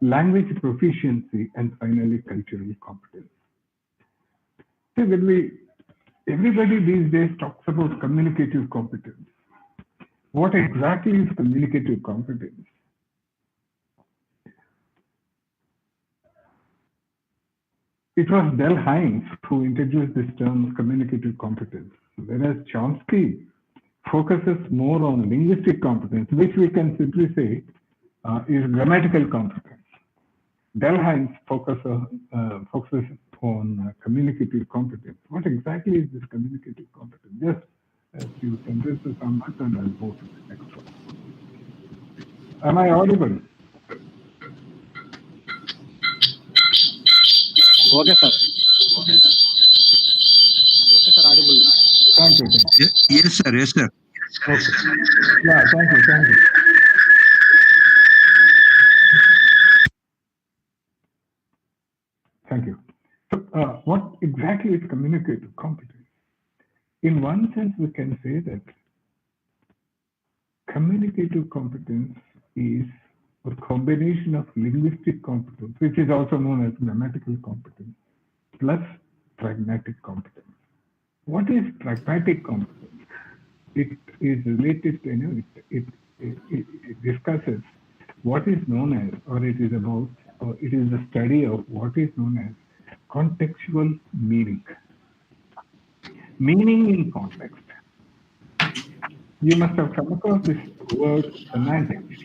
language proficiency, and finally cultural competence. So when everybody these days talks about communicative competence. What exactly is communicative competence? It was Delhines who introduced this term communicative competence, whereas Chomsky focuses more on linguistic competence, which we can simply say is grammatical competence. Delhines focuses on communicative competence. What exactly is this communicative competence? Just a few sentences on that, and I'll move to the next one. Am I audible? Okay, sir. Okay, sir, audible. Thank you. Yes, sir. Yes, sir. Okay. Yeah, thank you. Thank you. Thank you. So, what exactly is communicative competence? In one sense, we can say that communicative competence is a combination of linguistic competence, which is also known as grammatical competence, plus pragmatic competence. What is pragmatic competence? It is related to, it discusses what is known as, or it is about, or it is the study of what is known as contextual meaning. Meaning in context. You must have come across this word semantics.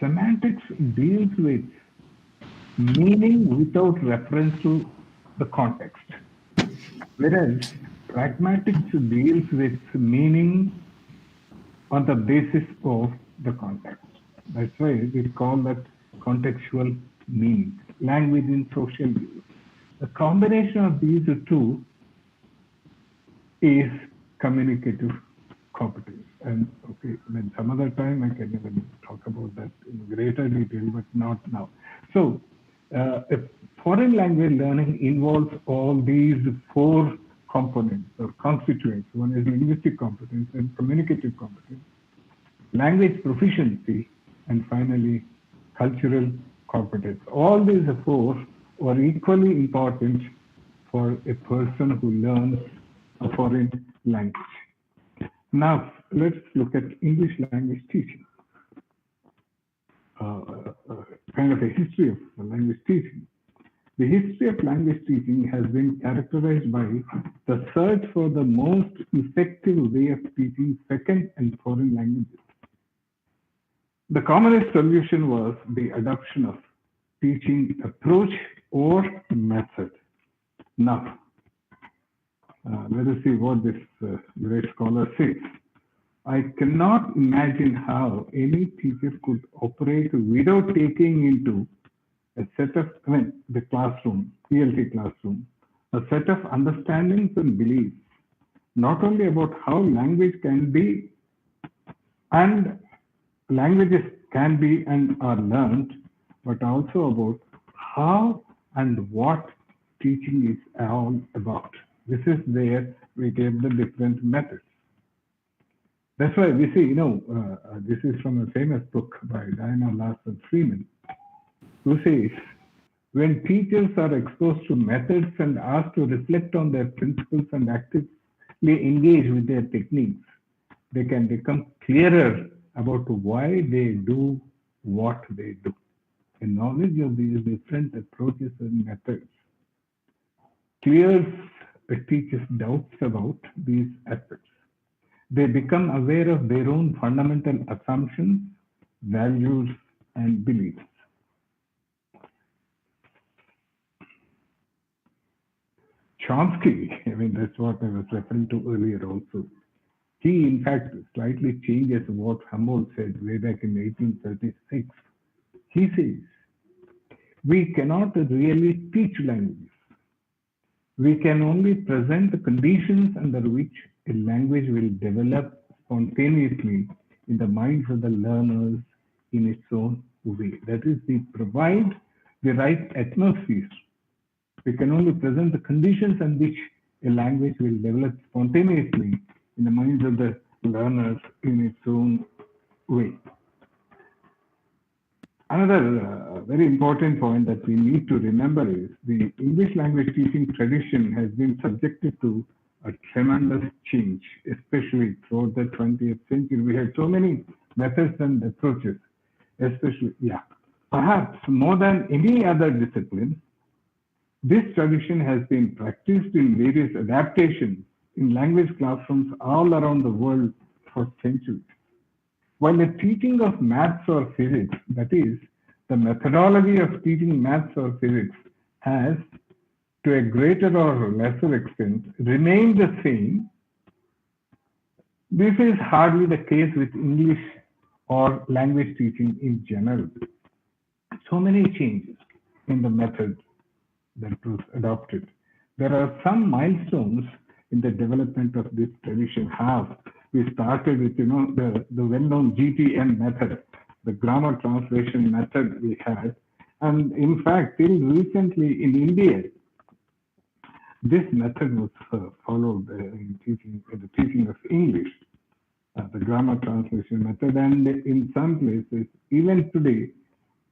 Semantics deals with meaning without reference to the context, whereas pragmatics deals with meaning on the basis of the context. That's why we call that contextual meaning, language in social use. The combination of these two is communicative competence. And okay, when some other time I can even talk about that in greater detail, but not now. So, foreign language learning involves all these four components or constituents. One is linguistic competence and communicative competence, language proficiency, and finally, cultural competence. All these four are equally important for a person who learns a foreign language. Now, let's look at English language teaching. Kind of a history of language teaching. The history of language teaching has been characterized by the search for the most effective way of teaching second and foreign languages. The commonest solution was the adoption of teaching approach or method. Now, let us see what this great scholar says. I cannot imagine how any teacher could operate without taking into a set of, the classroom, PLT classroom, a set of understandings and beliefs, not only about how language can be and languages can be and are learned, but also about how and what teaching is all about. This is where we gave the different methods. That's why we see, this is from a famous book by Diana Larson Freeman, who says, when teachers are exposed to methods and asked to reflect on their principles and actively engage with their techniques, they can become clearer about why they do what they do. A knowledge of these different approaches and methods clears a teacher's doubts about these aspects. They become aware of their own fundamental assumptions, values, and beliefs. Chomsky, I mean, that's what I was referring to earlier also. He, in fact, slightly changes what Humboldt said way back in 1836. He says, we cannot really teach languages. We can only present the conditions under which a language will develop spontaneously in the minds of the learners in its own way. That is, we provide the right atmosphere. We can only present the conditions in which a language will develop spontaneously in the minds of the learners in its own way. Another very important point that we need to remember is the English language teaching tradition has been subjected to a tremendous change, especially throughout the 20th century. We had so many methods and approaches, especially, perhaps more than any other discipline, this tradition has been practiced in various adaptations in language classrooms all around the world for centuries. While the teaching of maths or physics, that is, the methodology of teaching maths or physics has, to a greater or lesser extent, remained the same, this is hardly the case with English or language teaching in general. So many changes in the method that was adopted. There are some milestones in the development of this tradition. We started with, the well-known GTM method, the grammar translation method we had. And in fact, till recently in India, this method was followed in the teaching of English, the grammar translation method. And in some places, even today,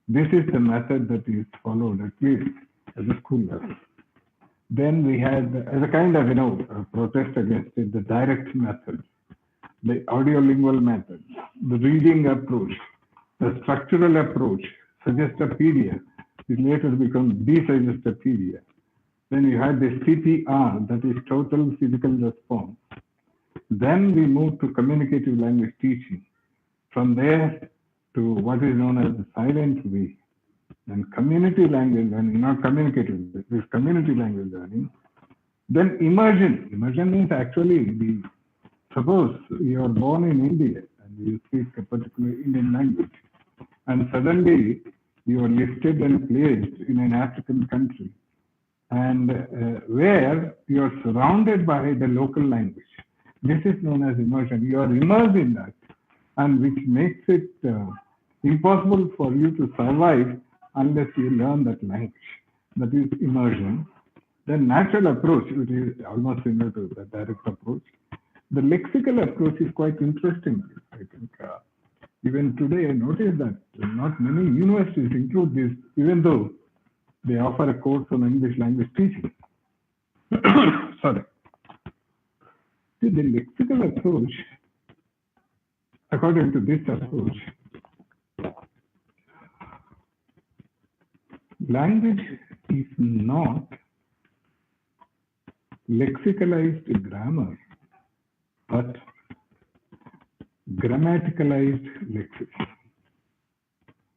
this is the method that is followed, at least at the school level. Then we had, as a kind of, a protest against it, the direct method, the audiolingual method, the reading approach, the structural approach, Suggestopedia, it later becomes Desuggestopedia. Then you had the CPR, that is total physical response. Then we moved to communicative language teaching. From there to what is known as the silent way. And community language learning, not communicative, this community language learning. Then immersion. Immersion means actually, suppose you are born in India and you speak a particular Indian language, and suddenly you are lifted and placed in an African country, and where you are surrounded by the local language. This is known as immersion. You are immersed in that, and which makes it impossible for you to survive unless you learn that language. That is immersion. The natural approach, which is almost similar to the direct approach. The lexical approach is quite interesting. I think even today I noticed that not many universities include this, even though they offer a course on English language teaching. Sorry. See, the lexical approach, according to this approach, language is not lexicalized grammar, but grammaticalized lexics.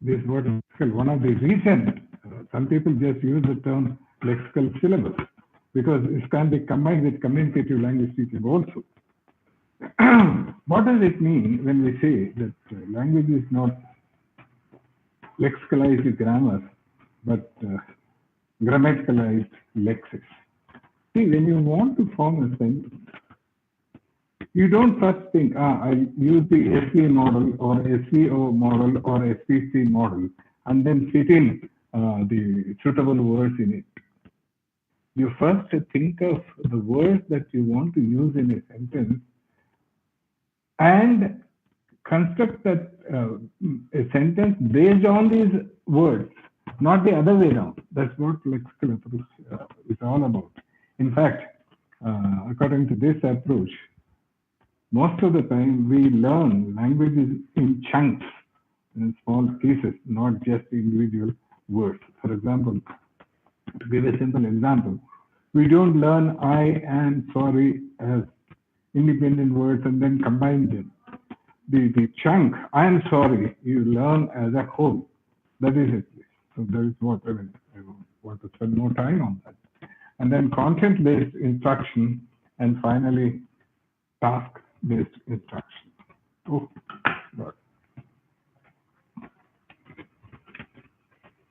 This is what one of the reasons some people just use the term lexical syllabus, because it can be combined with communicative language teaching also. What does it mean when we say that language is not lexicalized grammar, but grammaticalized lexics? See, when you want to form a sentence, you don't first think, I use the SV model or SVO model or SPC model, and then fit in the suitable words in it. You first think of the words that you want to use in a sentence and construct that a sentence based on these words, not the other way around. That's what lexical approach is all about. In fact, according to this approach, most of the time we learn languages in chunks, in small pieces, not just individual words. For example, to give a simple example, we don't learn I and sorry as independent words and then combine them. The chunk I am sorry you learn as a whole. That is it. So that is what I want to spend more time on that. And then content-based instruction, and finally task-based instruction. Oh, God.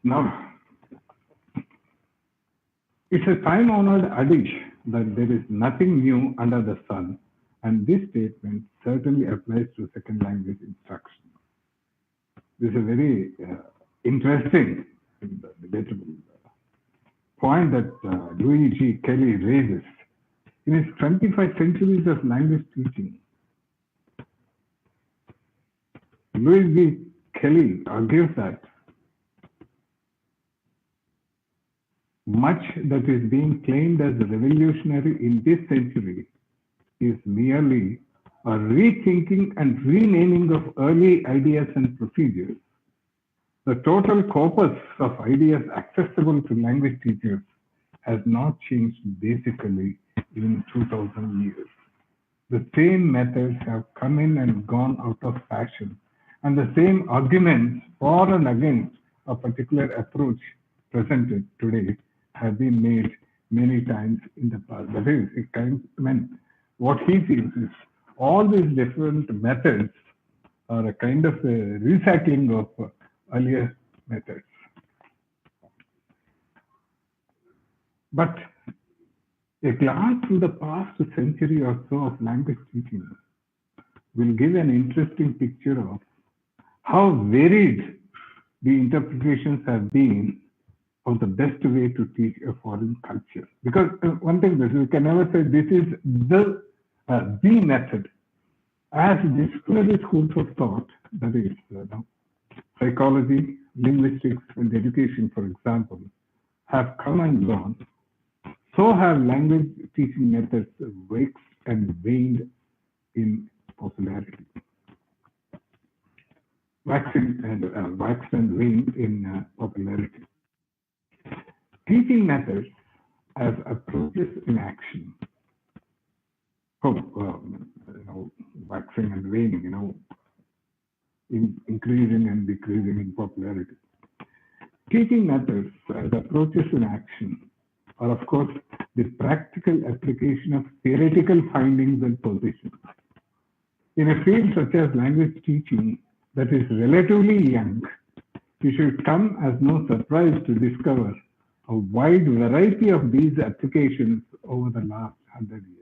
Now, it's a time-honored adage that there is nothing new under the sun, and this statement certainly applies to second language instruction. This is a very interesting and debatable point that Louis G. Kelly raises. In his 25 centuries of language teaching, Louis G. Kelly argues that much that is being claimed as revolutionary in this century is merely a rethinking and renaming of early ideas and procedures. The total corpus of ideas accessible to language teachers has not changed basically in 2000 years. The same methods have come in and gone out of fashion, and the same arguments for and against a particular approach presented today have been made many times in the past. That is, what he feels is all these different methods are a kind of a recycling of earlier methods. But a glance through the past century or so of language teaching will give an interesting picture of how varied the interpretations have been of the best way to teach a foreign culture. Because one thing that we can never say this is the method. As disciplinary schools of thought, that is psychology, linguistics, and education, for example, have come and gone, so have language teaching methods waxed and waned in popularity. Waxed and waned in popularity. Teaching methods as approaches in action. Waxing and waning, increasing and decreasing in popularity. Teaching methods as approaches in action are, of course, the practical application of theoretical findings and positions. In a field such as language teaching that is relatively young, it should come as no surprise to discover a wide variety of these applications over the last 100 years.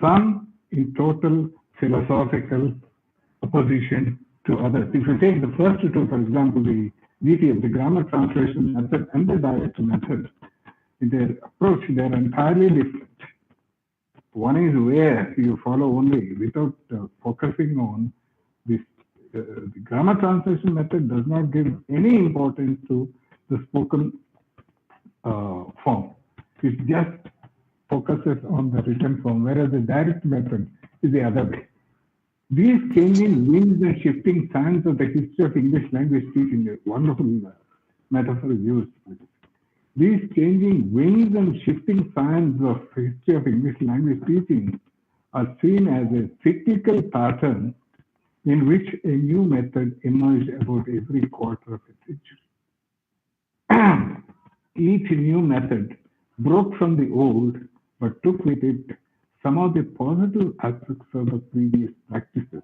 Some in total philosophical opposition to others. If you take the first two, for example, the GTM, the grammar translation method and the direct method, in their approach, they are entirely different. One is where you follow only without focusing on this. The grammar translation method does not give any importance to the spoken form. It just focuses on the written form, whereas the direct method is the other way. These changing winds and shifting sands of the history of English language teaching, a wonderful metaphor is used. These changing winds and shifting sands of history of English language teaching are seen as a cyclical pattern in which a new method emerged about every quarter of a century. Each new method broke from the old, but took with it some of the positive aspects of the previous practices.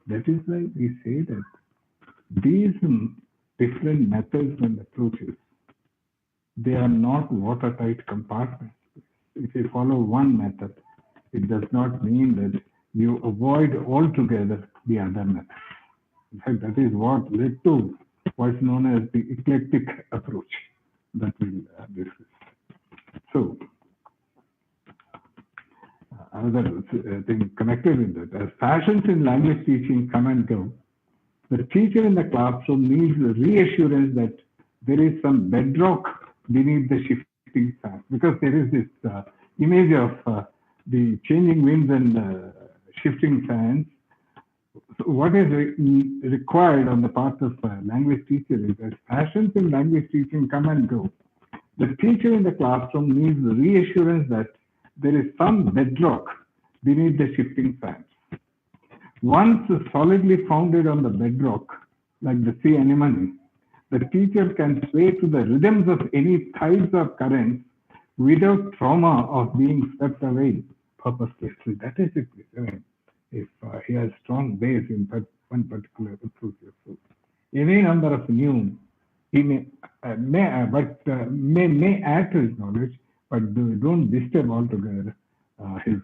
That is why we say that these different methods and approaches, they are not watertight compartments. If you follow one method, it does not mean that you avoid altogether the other method. In fact, that is what led to what's known as the eclectic approach that we'll discuss. So, another thing connected with that, as fashions in language teaching come and go, the teacher in the classroom needs reassurance that there is some bedrock beneath the shifting sands, because there is this image of the changing winds and shifting sands. So what is required on the part of a language teacher is that fashions in language teaching come and go. The teacher in the classroom needs reassurance that there is some bedrock beneath the shifting sands. Once solidly founded on the bedrock, like the sea anemone, the teacher can sway to the rhythms of any tides or currents without trauma of being swept away purposelessly. That is it. I mean, if he has strong base in one particular approach. So any number of new, he may may add to his knowledge, but don't disturb altogether his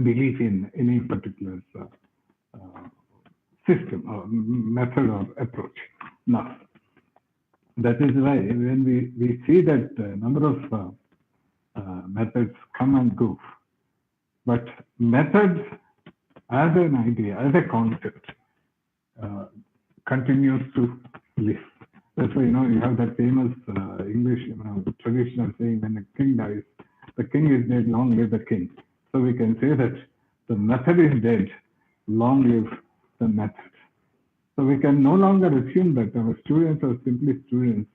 belief in any particular system or method or approach. Now, that is why when we see that number of methods come and go, but methods as an idea, as a concept, continues to live. That's why, you have that famous English, traditional saying, when a king dies, the king is dead, long live the king. So we can say that the method is dead, long live the method. So we can no longer assume that our students are simply students,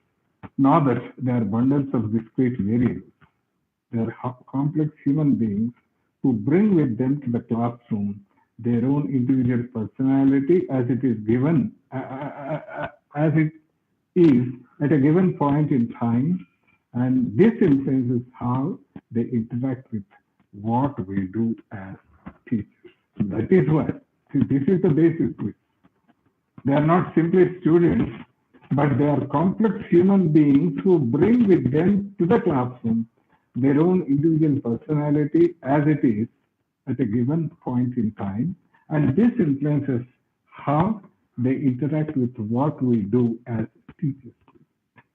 nor that they are bundles of discrete variables. They are complex human beings who bring with them to the classroom their own individual personality as it is given, as it is at a given point in time, and this influences how they interact with what we do as teachers. That is why, see, this is the basis. They are not simply students, but they are complex human beings who bring with them to the classroom their own individual personality as it is at a given point in time, and this influences how they interact with what we do as teachers.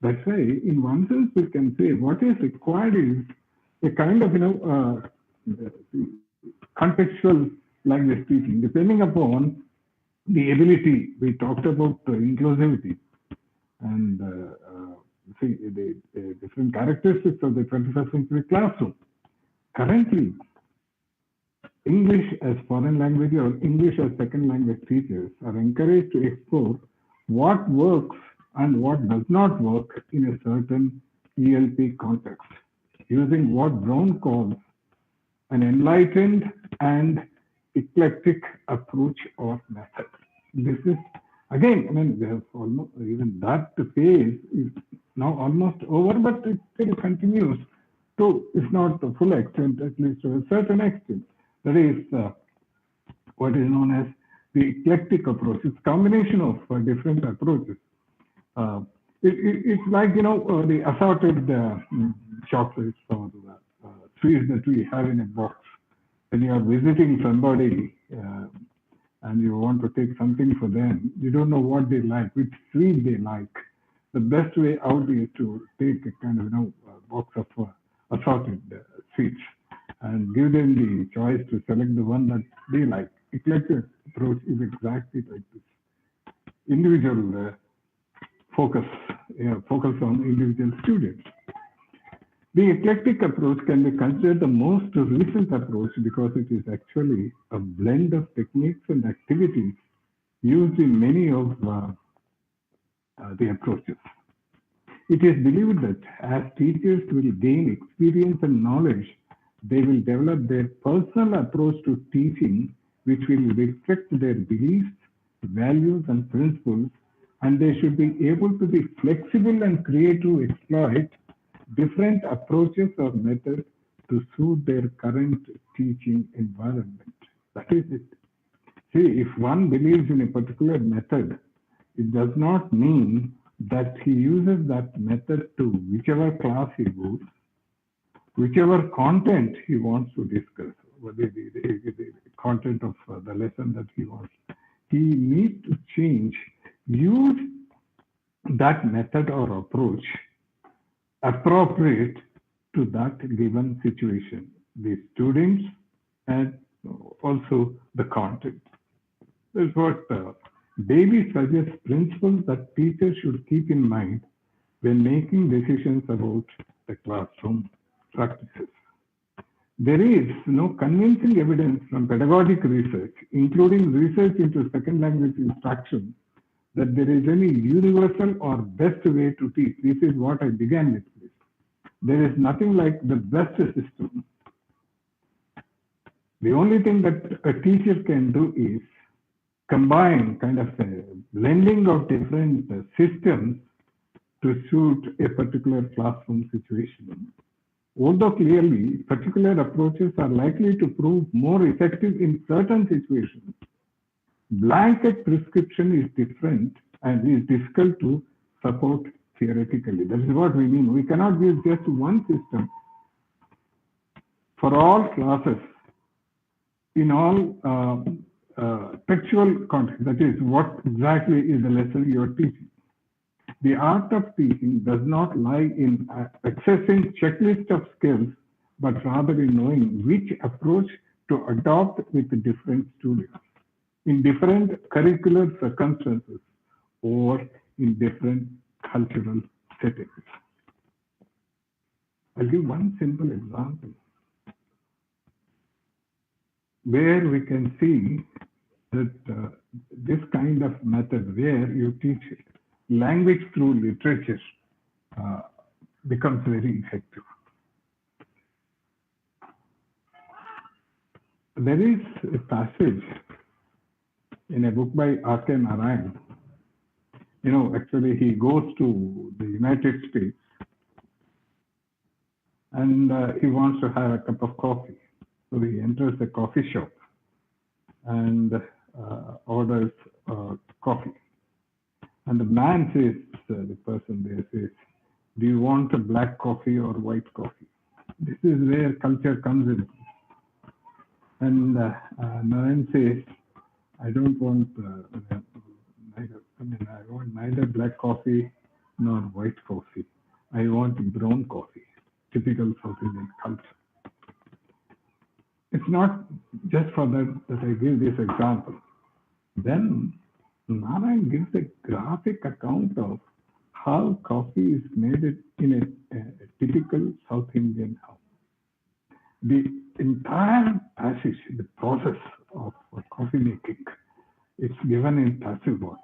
That's why, in one sense, we can say what is required is a kind of, contextual language teaching, depending upon the ability. We talked about inclusivity and see the different characteristics of the 21st century classroom. Currently, English as foreign language or English as second language teachers are encouraged to explore what works and what does not work in a certain ELP context, using what Brown calls an enlightened and eclectic approach or method. This is, again, we have almost, even that phase is now almost over, but it still continues to, if not the full extent, at least to a certain extent. That is what is known as the eclectic approach. It's a combination of different approaches. It's like, the assorted chocolates or sweets that we have in a box. When you are visiting somebody and you want to take something for them, you don't know what they like, which sweet they like. The best way out is to take a kind of box of assorted sweets and give them the choice to select the one that they like. Eclectic approach is exactly like this. Individual focus on individual students. The eclectic approach can be considered the most recent approach because it is actually a blend of techniques and activities used in many of the approaches. It is believed that as teachers will gain experience and knowledge, they will develop their personal approach to teaching, which will reflect their beliefs, values, and principles, and they should be able to be flexible and creative to exploit different approaches or methods to suit their current teaching environment. That is it. See, if one believes in a particular method, it does not mean that he uses that method to whichever class he goes, whichever content he wants to discuss, the content of the lesson that he wants. He needs to use that method or approach appropriate to that given situation, the students and also the content. That's what Bailey suggests principles that teachers should keep in mind when making decisions about the classroom practices. There is no convincing evidence from pedagogic research, including research into second language instruction, that there is any universal or best way to teach. This is what I began with. There is nothing like the best system. The only thing that a teacher can do is combine kind of a blending of different systems to suit a particular classroom situation. Although clearly particular approaches are likely to prove more effective in certain situations, blanket prescription is different and is difficult to support theoretically. That is what we mean. We cannot use just one system for all classes in all textual context. That is, what exactly is the lesson you are teaching. The art of teaching does not lie in accessing checklist of skills, but rather in knowing which approach to adopt with different students in different curricular circumstances or in different cultural settings. I'll give one simple example where we can see that this kind of method where you teach language through literature becomes very effective. There is a passage in a book by R.K. Narayan. You know, actually he goes to the United States and he wants to have a cup of coffee. So he enters a coffee shop and orders coffee. And the man says, the person there says, do you want a black coffee or white coffee? This is where culture comes in. And Narayan says, I don't want I want neither black coffee nor white coffee. I want brown coffee, typical South Indian culture. It's not just for that I give this example. Then Narayan gives a graphic account of how coffee is made in a typical South Indian house. The entire passage, the process of coffee making, it's given in passive voice.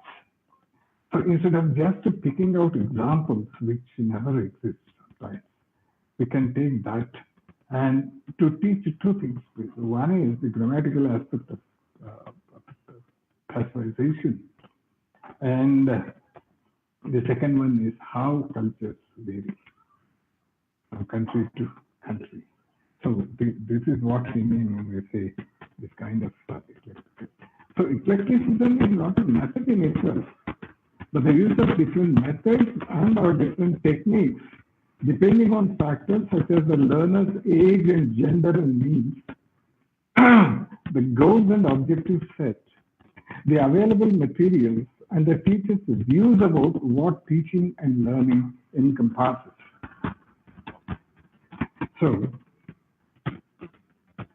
So instead of just picking out examples which never exist sometimes, we can take that and to teach two things. One is the grammatical aspect of passivization, and the second one is how cultures vary from country to country. So this is what we mean when we say this kind of eclecticism. So eclecticism is not a method in itself, but the use of different methods and or different techniques depending on factors such as the learner's age and gender and needs, the goals and objectives set, the available materials, and the teacher's views about what teaching and learning encompasses. So,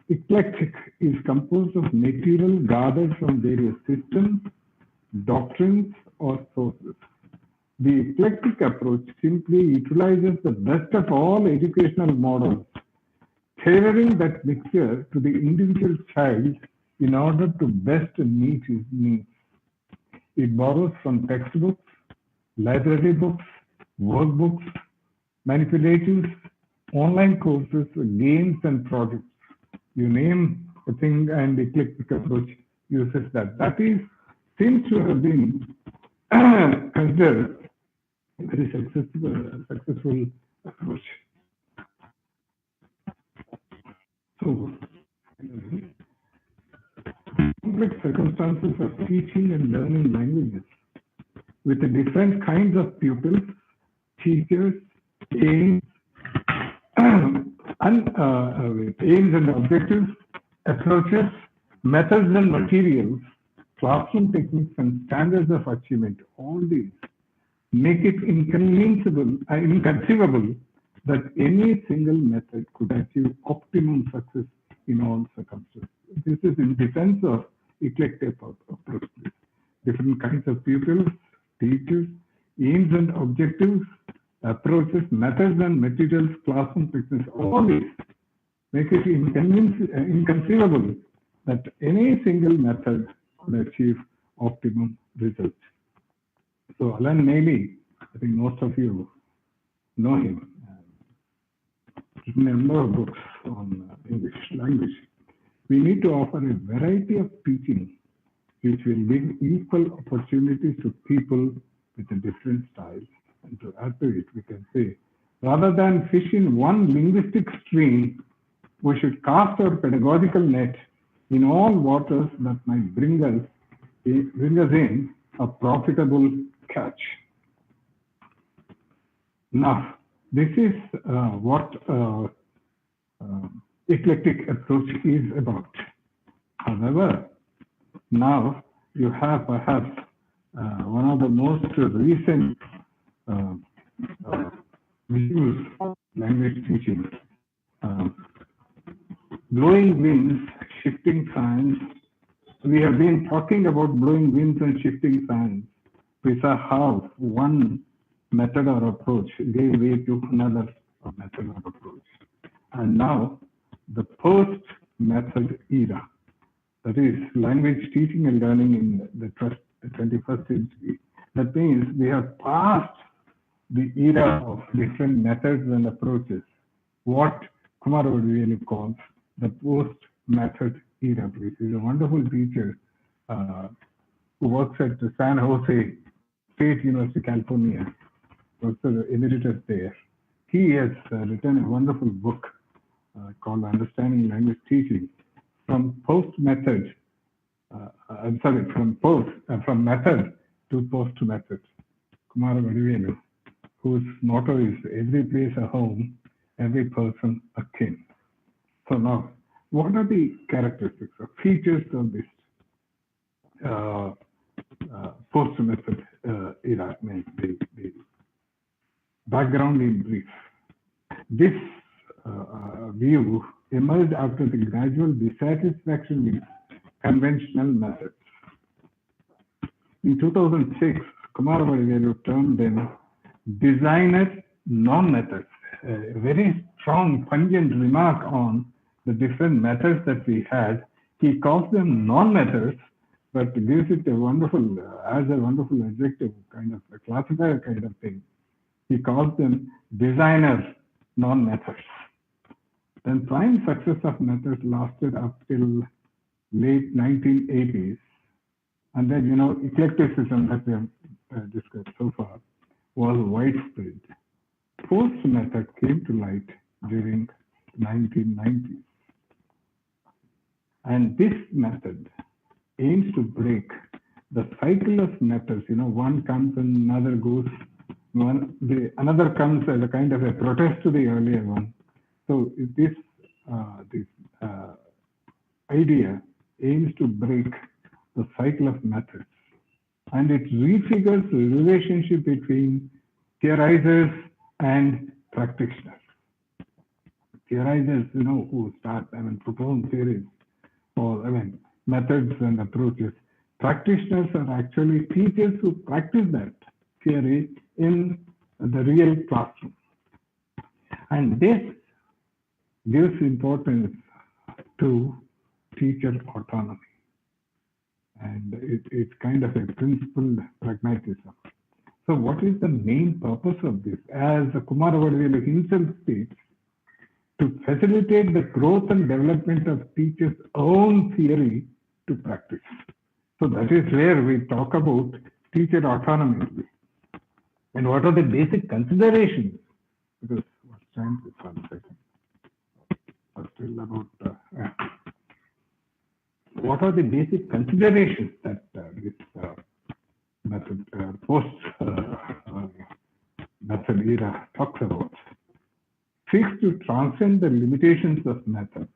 eclectic is composed of material gathered from various systems, doctrines, or sources. The eclectic approach simply utilizes the best of all educational models, tailoring that mixture to the individual child in order to best meet his needs. It borrows from textbooks, library books, workbooks, manipulatives, online courses, games, and projects. You name a thing, and the eclectic approach uses that. That seems to have been considered a very successful approach. So, complex circumstances of teaching and learning languages with the different kinds of pupils, teachers, aims, with aims and objectives, approaches, methods and materials, classroom techniques and standards of achievement, all these make it inconceivable that any single method could achieve optimum success in all circumstances. This is in defense of eclectic approach. Different kinds of pupils, teachers, aims and objectives, approaches, methods and materials, classroom techniques, all these make it inconceivable that any single method could achieve optimum results. So Alan Neely, I think most of you know him, written a number of books on English language. We need to offer a variety of teaching which will give equal opportunities to people with a different styles. And to add to it, we can say, rather than fish in one linguistic stream, we should cast our pedagogical net in all waters that might bring us in a profitable catch. Now, this is what eclectic approach is about. However, now you have perhaps one of the most recent views of language teaching. Blowing winds, shifting sands. We have been talking about blowing winds and shifting sands. We saw how one method or approach gave way to another method or approach. And now the post-method era, that is language teaching and learning in the 21st century. That means we have passed the era of different methods and approaches, what Kumar really calls the post-method era. He is a wonderful teacher who works at the San Jose State University, California, also emeritus there. He has written a wonderful book called Understanding Language Teaching from post-method, from method to post-method. Kumar Vadivelu, whose motto is every place a home, every person a kin. So now, what are the characteristics or features of this post-method era? The background in brief. This view emerged after the gradual dissatisfaction with conventional methods. In 2006, Kumar Vadivelu termed them designer non-methods, a very strong, pungent remark on the different methods that we had. He calls them non-methods, but gives it a wonderful, as a wonderful adjective, kind of a classifier kind of thing. He calls them designer non-methods. Then prime success of methods lasted up till late 1980s. And then, eclecticism that we have discussed so far was widespread. Post-method came to light during 1990s. And this method aims to break the cycle of methods. One comes and another goes. Another comes as a kind of a protest to the earlier one. So this idea aims to break the cycle of methods, and it refigures the relationship between theorizers and practitioners. Theorizers, who start, propose theories or methods and approaches. Practitioners are actually teachers who practice that theory in the real classroom. And this gives importance to teacher autonomy. And it's kind of a principled pragmatism. So what is the main purpose of this? As Kumar Vadivelu himself states, to facilitate the growth and development of teachers' own theory to practice. So that is where we talk about teacher autonomy. And what are the basic considerations? Because what time is 1 second? Still about what are the basic considerations that this method post-method era talks about? Seeks to transcend the limitations of method,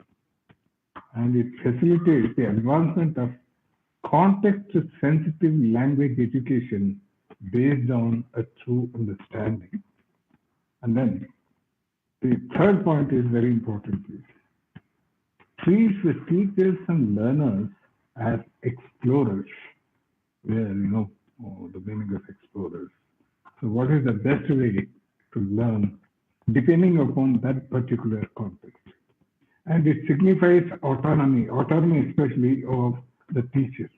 and it facilitates the advancement of context-sensitive language education based on a true understanding. And then the third point is very important, please. Treats the teachers and learners as explorers, where the meaning of explorers. So what is the best way to learn depending upon that particular context? And it signifies autonomy especially of the teacher.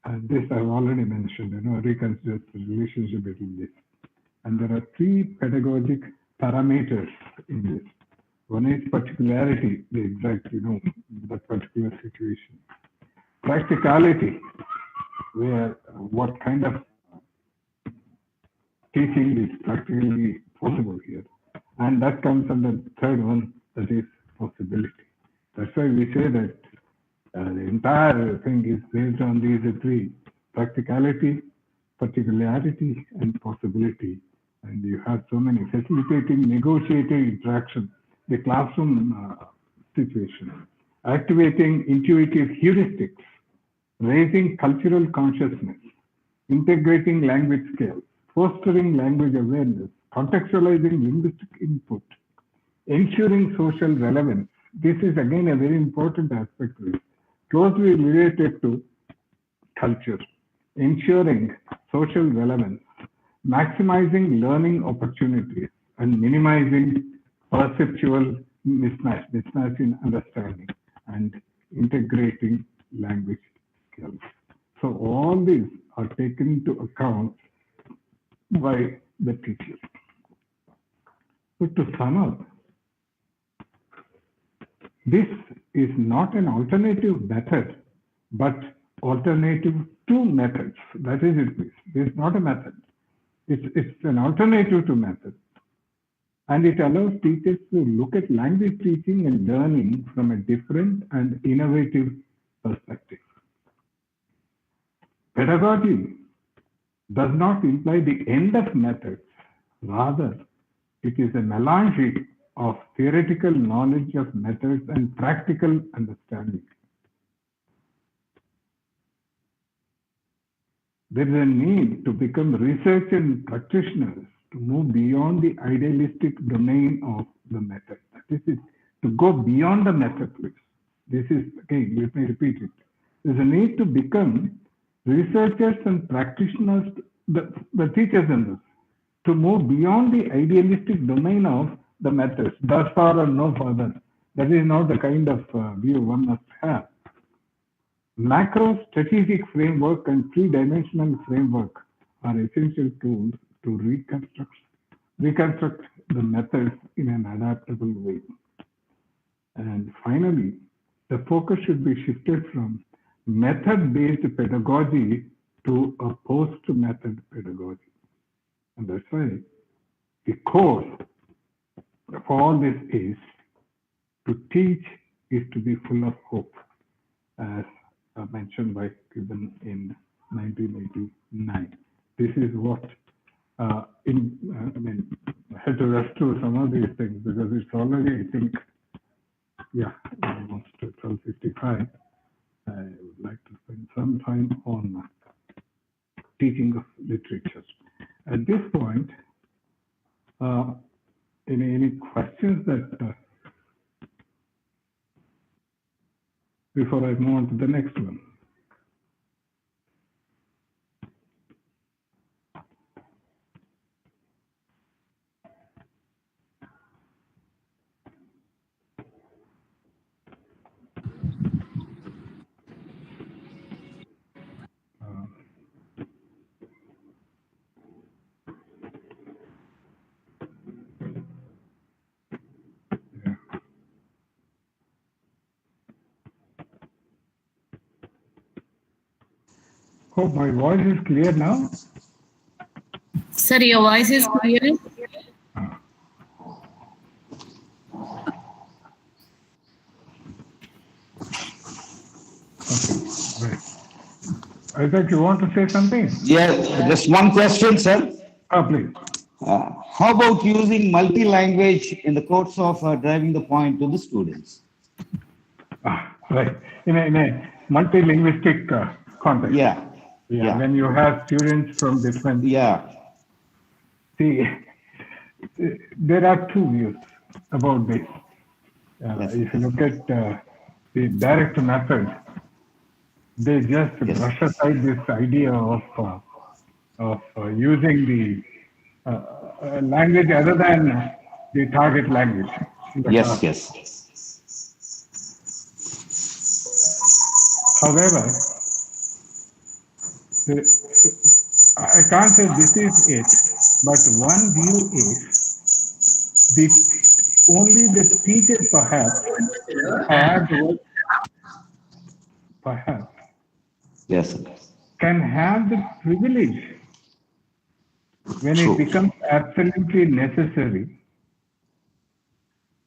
And this I've already mentioned, reconsider the relationship between this. And there are three pedagogic parameters in this. One is particularity, the exact, that particular situation. practicality, where what kind of teaching is practically possible here. And that comes under the third one, that is possibility. That's why we say that the entire thing is based on these three: practicality, particularity, and possibility. And you have so many facilitating, negotiating interaction, the classroom situation, activating intuitive heuristics, raising cultural consciousness, integrating language skills, fostering language awareness, contextualizing linguistic input, ensuring social relevance. This is again a very important aspect, closely related to culture, ensuring social relevance, maximizing learning opportunities, and minimizing perceptual mismatch in understanding, and integrating language skills. So all these are taken into account by the teacher. So to sum up, this is not an alternative method, but alternative to methods. That is it. This is not a method. It's an alternative to method. And it allows teachers to look at language teaching and learning from a different and innovative perspective. Pedagogy does not imply the end of methods. Rather, it is a melange of theoretical knowledge of methods and practical understanding. There is a need to become researchers and practitioners to move beyond the idealistic domain of the method. That is it, to go beyond the method, please. This is, again, let me repeat it. There is a need to become researchers and practitioners, the teachers in this, to move beyond the idealistic domain of the methods, thus far or no further. That is not the kind of view one must have. Macro strategic framework and three-dimensional framework are essential tools to reconstruct the methods in an adaptable way. And finally, the focus should be shifted from method-based pedagogy to a post-method pedagogy. And that's why the core of all this is to teach is to be full of hope, as mentioned by Gibbon in 1989. This is what I had to rush through some of these things because it's already, I think, almost 12:55. I would like to spend some time on teaching of literature. At this point, any questions that before I move on to the next one? Hope my voice is clear now. Sir, your voice is clear. Right. Isaac, you want to say something? Yeah, just one question, sir. Please. How about using multi-language in the course of driving the point to the students? Right. In a multilinguistic context. Yeah. When you have students from different. See, there are two views about this. If you look at the direct method, they just brush aside this idea of using the language other than the target language. Yes. However, I can't say this is it, but one view is only the teacher perhaps Yes, sir. can have the privilege when it becomes absolutely necessary,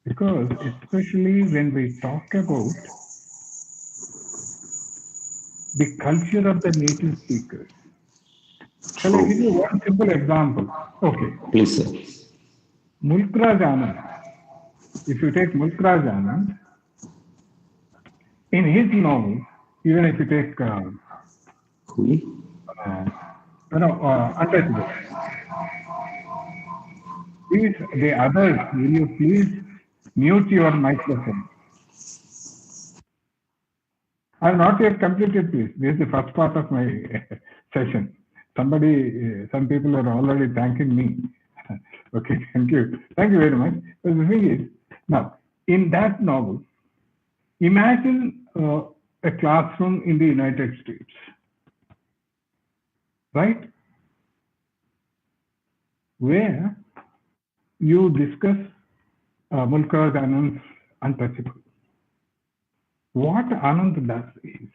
because especially when we talk about the culture of the native speakers. Shall I give you one simple example? Okay. Please, sir. Mulkraj Anand. If you take Mulkraj Anand, in his novel, even if you take Untouchable. Please, the others, will you please mute your microphone? I have not yet completed, please. This is the first part of my session. Some people are already thanking me. Okay, thank you. Thank you very much. But the thing is, now, in that novel, imagine a classroom in the United States, right? Where you discuss Mulkraj Anand's Untouchable. What Anand does is,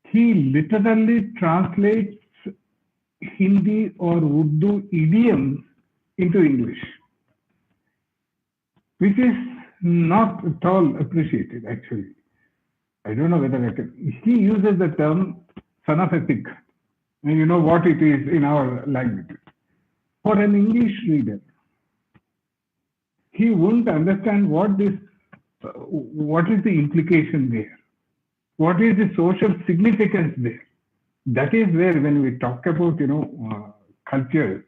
he literally translates Hindi or Urdu idioms into English, which is not at all appreciated, actually. I don't know whether I can. He uses the term son of a pig, and you know what it is in our language. For an English reader, he won't understand what is the implication there. What is the social significance there? That is where, when we talk about, culture,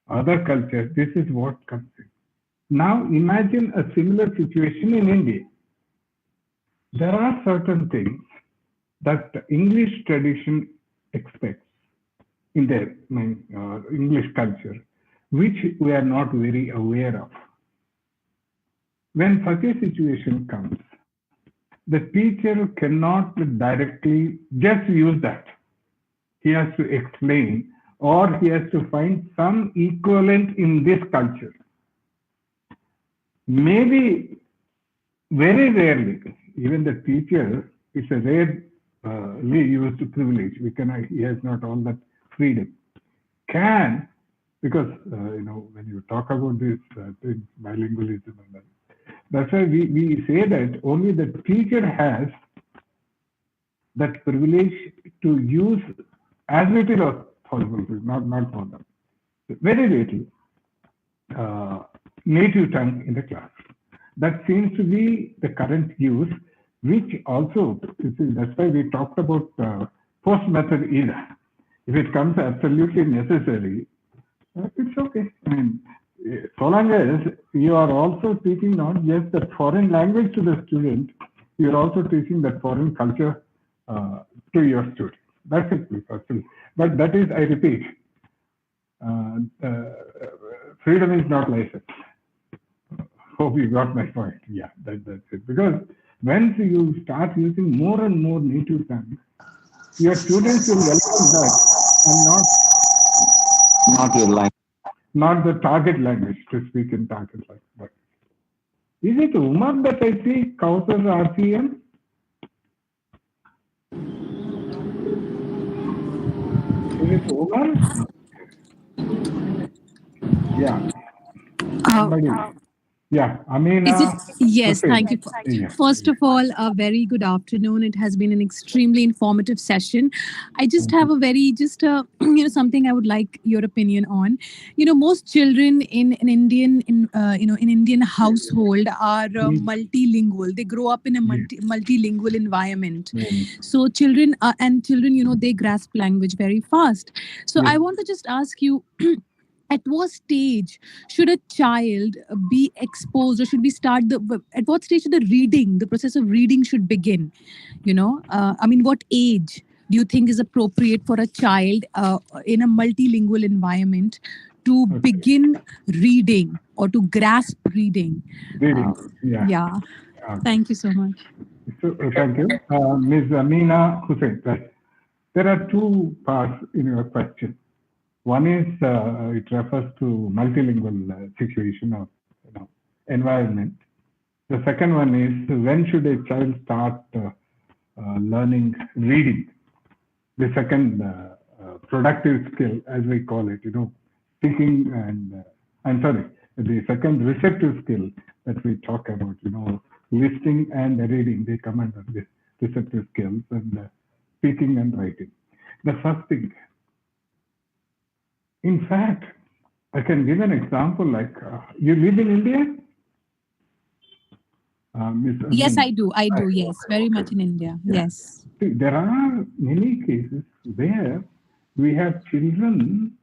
other cultures, this is what comes in. Now, imagine a similar situation in India. There are certain things that the English tradition expects in their English culture, which we are not very aware of. When such a situation comes, the teacher cannot directly just use that. He has to explain, or he has to find some equivalent in this culture. Maybe very rarely, even the teacher is a rarely used privilege. He has not all that freedom. Because when you talk about this bilingualism, and that's why we say that only the teacher has that privilege to use as little as possible, not more than very little native tongue in the class. That seems to be the current use, which also, that's why we talked about post-method era. If it comes absolutely necessary, it's okay. I mean, so long as you are also teaching not just the foreign language to the student, you are also teaching that foreign culture to your student. That's it, actually. But that is, I repeat, freedom is not license. Hope you got my point. Yeah, that's it. Because once you start using more and more native tongue, your students will welcome that and not the target language, to speak in target language. Is it Umar that I see Kautar RCM? Is it Umar? Yeah. Somebody. Yeah, Amina. Yes, thank you. Yeah. First of all, a very good afternoon. It has been an extremely informative session. I just have something I would like your opinion on. Most children in an Indian household are multilingual. They grow up in a multilingual environment. So children, they grasp language very fast. So I want to just ask you, at what stage should a child be exposed, or should we start at what stage should the process of reading should begin? What age do you think is appropriate for a child in a multilingual environment to begin reading or to grasp reading? Yeah. Thank you so much. Thank you. Ms. Amina Hussain, there are two parts in your question. One is it refers to multilingual situation or environment. The second one is, when should a child start learning reading? the second productive skill, as we call it, speaking and, I'm sorry, the second receptive skill that we talk about, listening and reading, they come under this receptive skills, and speaking and writing. The first thing, in fact, I can give an example like, you live in India? Yes, I do. I do. Yes, very much in India. Yeah. Yes. See, there are many cases where we have children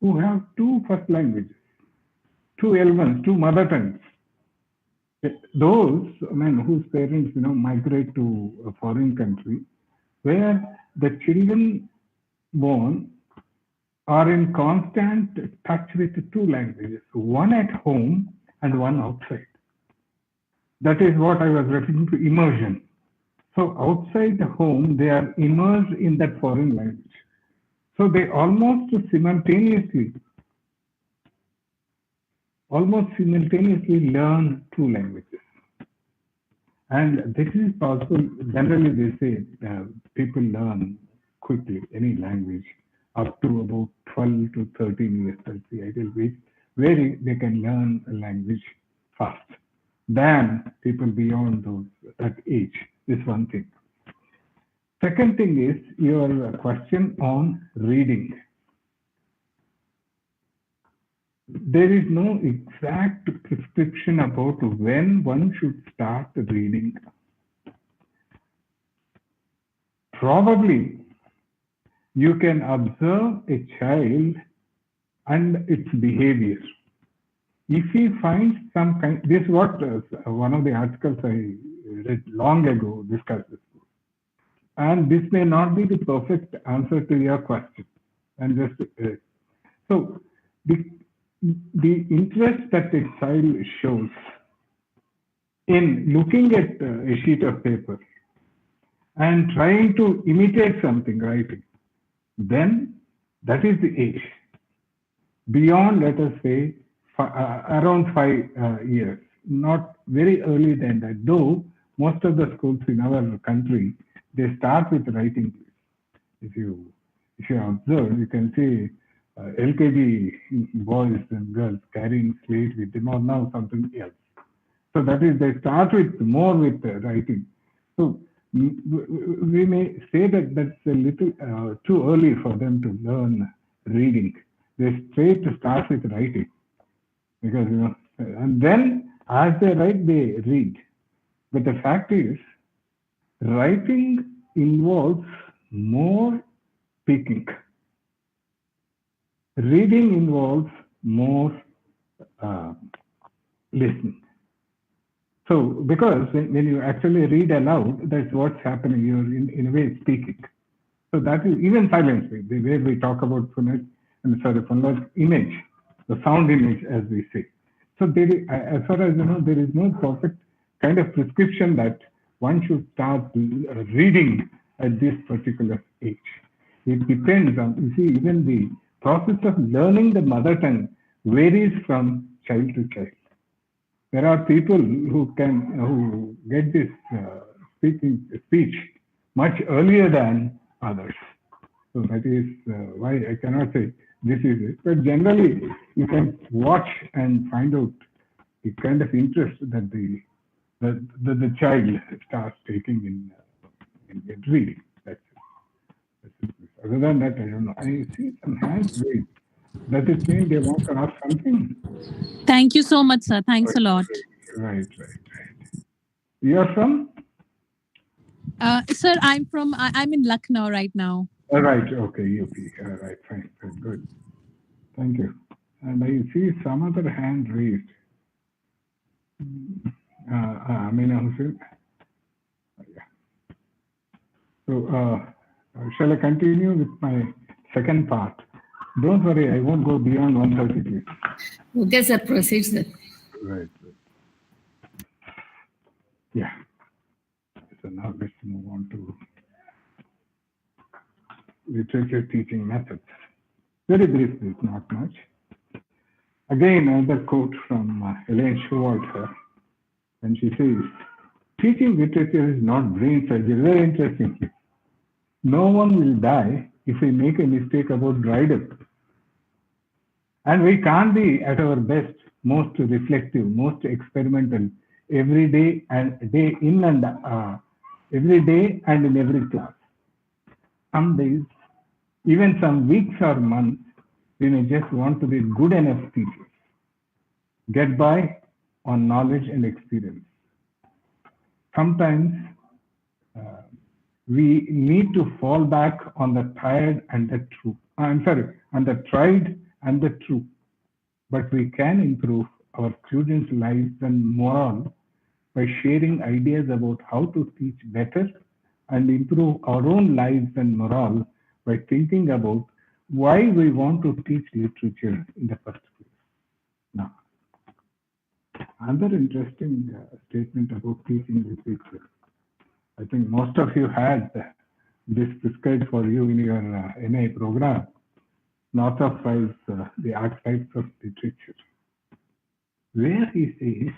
who have two first languages, two L1s, two mother tongues. Those whose parents migrate to a foreign country, where the children born are in constant touch with two languages, one at home and one outside. That is what I was referring to, immersion. So outside the home, they are immersed in that foreign language. So they almost simultaneously learn two languages. And this is possible. Generally, they say people learn quickly any language up to about 12 to 13 years. That's the ideal age where they can learn a language fast than people beyond that age. Is one thing. Second thing is your question on reading. There is no exact prescription about when one should start reading. Probably you can observe a child and its behavior. If he finds some kind, this is what one of the articles I read long ago discusses. And this may not be the perfect answer to your question. And just so the interest that a child shows in looking at a sheet of paper and trying to imitate something, writing, then that is the age. Beyond, let us say, around 5 years, not very early than that, though most of the schools in our country, they start with writing. If you observe, you can see LKG boys and girls carrying slate with them, or now something else. So that is, they start with more with writing. So we may say that that's a little too early for them to learn reading. They straight to start with writing, because and then as they write, they read. But the fact is, writing involves more speaking. Reading involves more listening. So, because when you actually read aloud, that's what's happening. You're in a way speaking. So that is even silently, the way we talk about phonetics, image, the sound image, as we say. So there is, as far as there is no perfect kind of prescription that one should start reading at this particular age. It depends on, you see, even the process of learning the mother tongue varies from child to child. There are people who get this speech much earlier than others. So that is why I cannot say this is it. But generally, you can watch and find out the kind of interest that the child starts taking in reading. That's it. Other than that, I don't know. I see some hands raised. Does it mean they want to ask something? Thank you so much, sir. Thanks a lot. Right. You're from? Sir, I'm in Lucknow right now. Right. Okay. UP. Right. Fine. Good. Thank you. And I see some other hand raised. Amina Hussain. Yeah. So, shall I continue with my second part? Don't worry, I won't go beyond 1:30, please. Okay, sir. Proceed, sir. Right. Yeah. So now let's move on to literature teaching methods. Very briefly, not much. Again, another quote from Elaine Showalter, and she says, "Teaching literature is not brain surgery." Very interesting. No one will die if we make a mistake about dry depth. And we can't be at our best, most reflective, most experimental every day and day in and every day and in every class. Some days, even some weeks or months, we may just want to be good enough teachers. Get by on knowledge and experience. Sometimes we need to fall back on the tired and the true. On the tried and the true. But we can improve our students' lives and morale by sharing ideas about how to teach better and improve our own lives and morale by thinking about why we want to teach literature in the first place. Now, another interesting statement about teaching literature. I think most of you had this prescribed for you in your MA program. North of five, the archetypes of literature, where he says,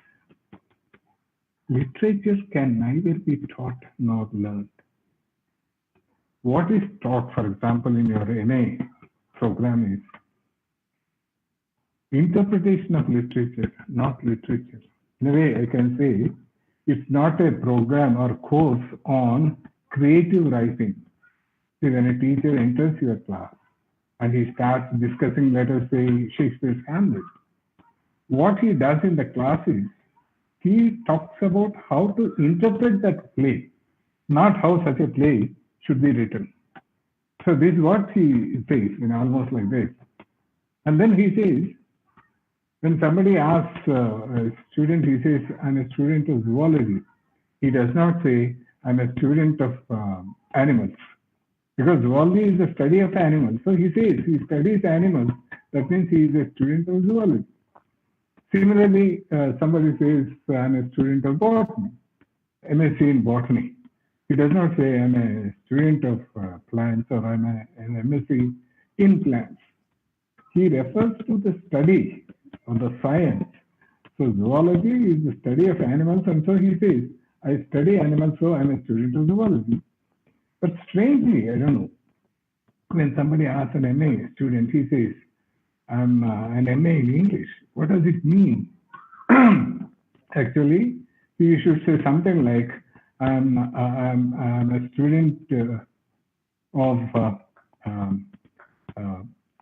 literature can neither be taught nor learned. What is taught, for example, in your MA program is interpretation of literature, not literature. In a way, I can say it's not a program or course on creative writing. See, when a teacher enters your class and he starts discussing, let us say, Shakespeare's Hamlet, what he does in the class is he talks about how to interpret that play, not how such a play should be written. So this is what he says, almost like this. And then he says, when somebody asks a student, he says, I'm a student of zoology. He does not say, I'm a student of animals. Because zoology is the study of animals. So he says he studies animals. That means he is a student of zoology. Similarly, somebody says, I'm a student of botany, MSc in botany. He does not say, I'm a student of plants or I'm an MSc in plants. He refers to the study of the science. So zoology is the study of animals, and so he says, I study animals, so I'm a student of zoology. But strangely, I don't know, when somebody asks an MA student, he says, I'm an MA in English. What does it mean? Actually, he should say something like, I'm a student of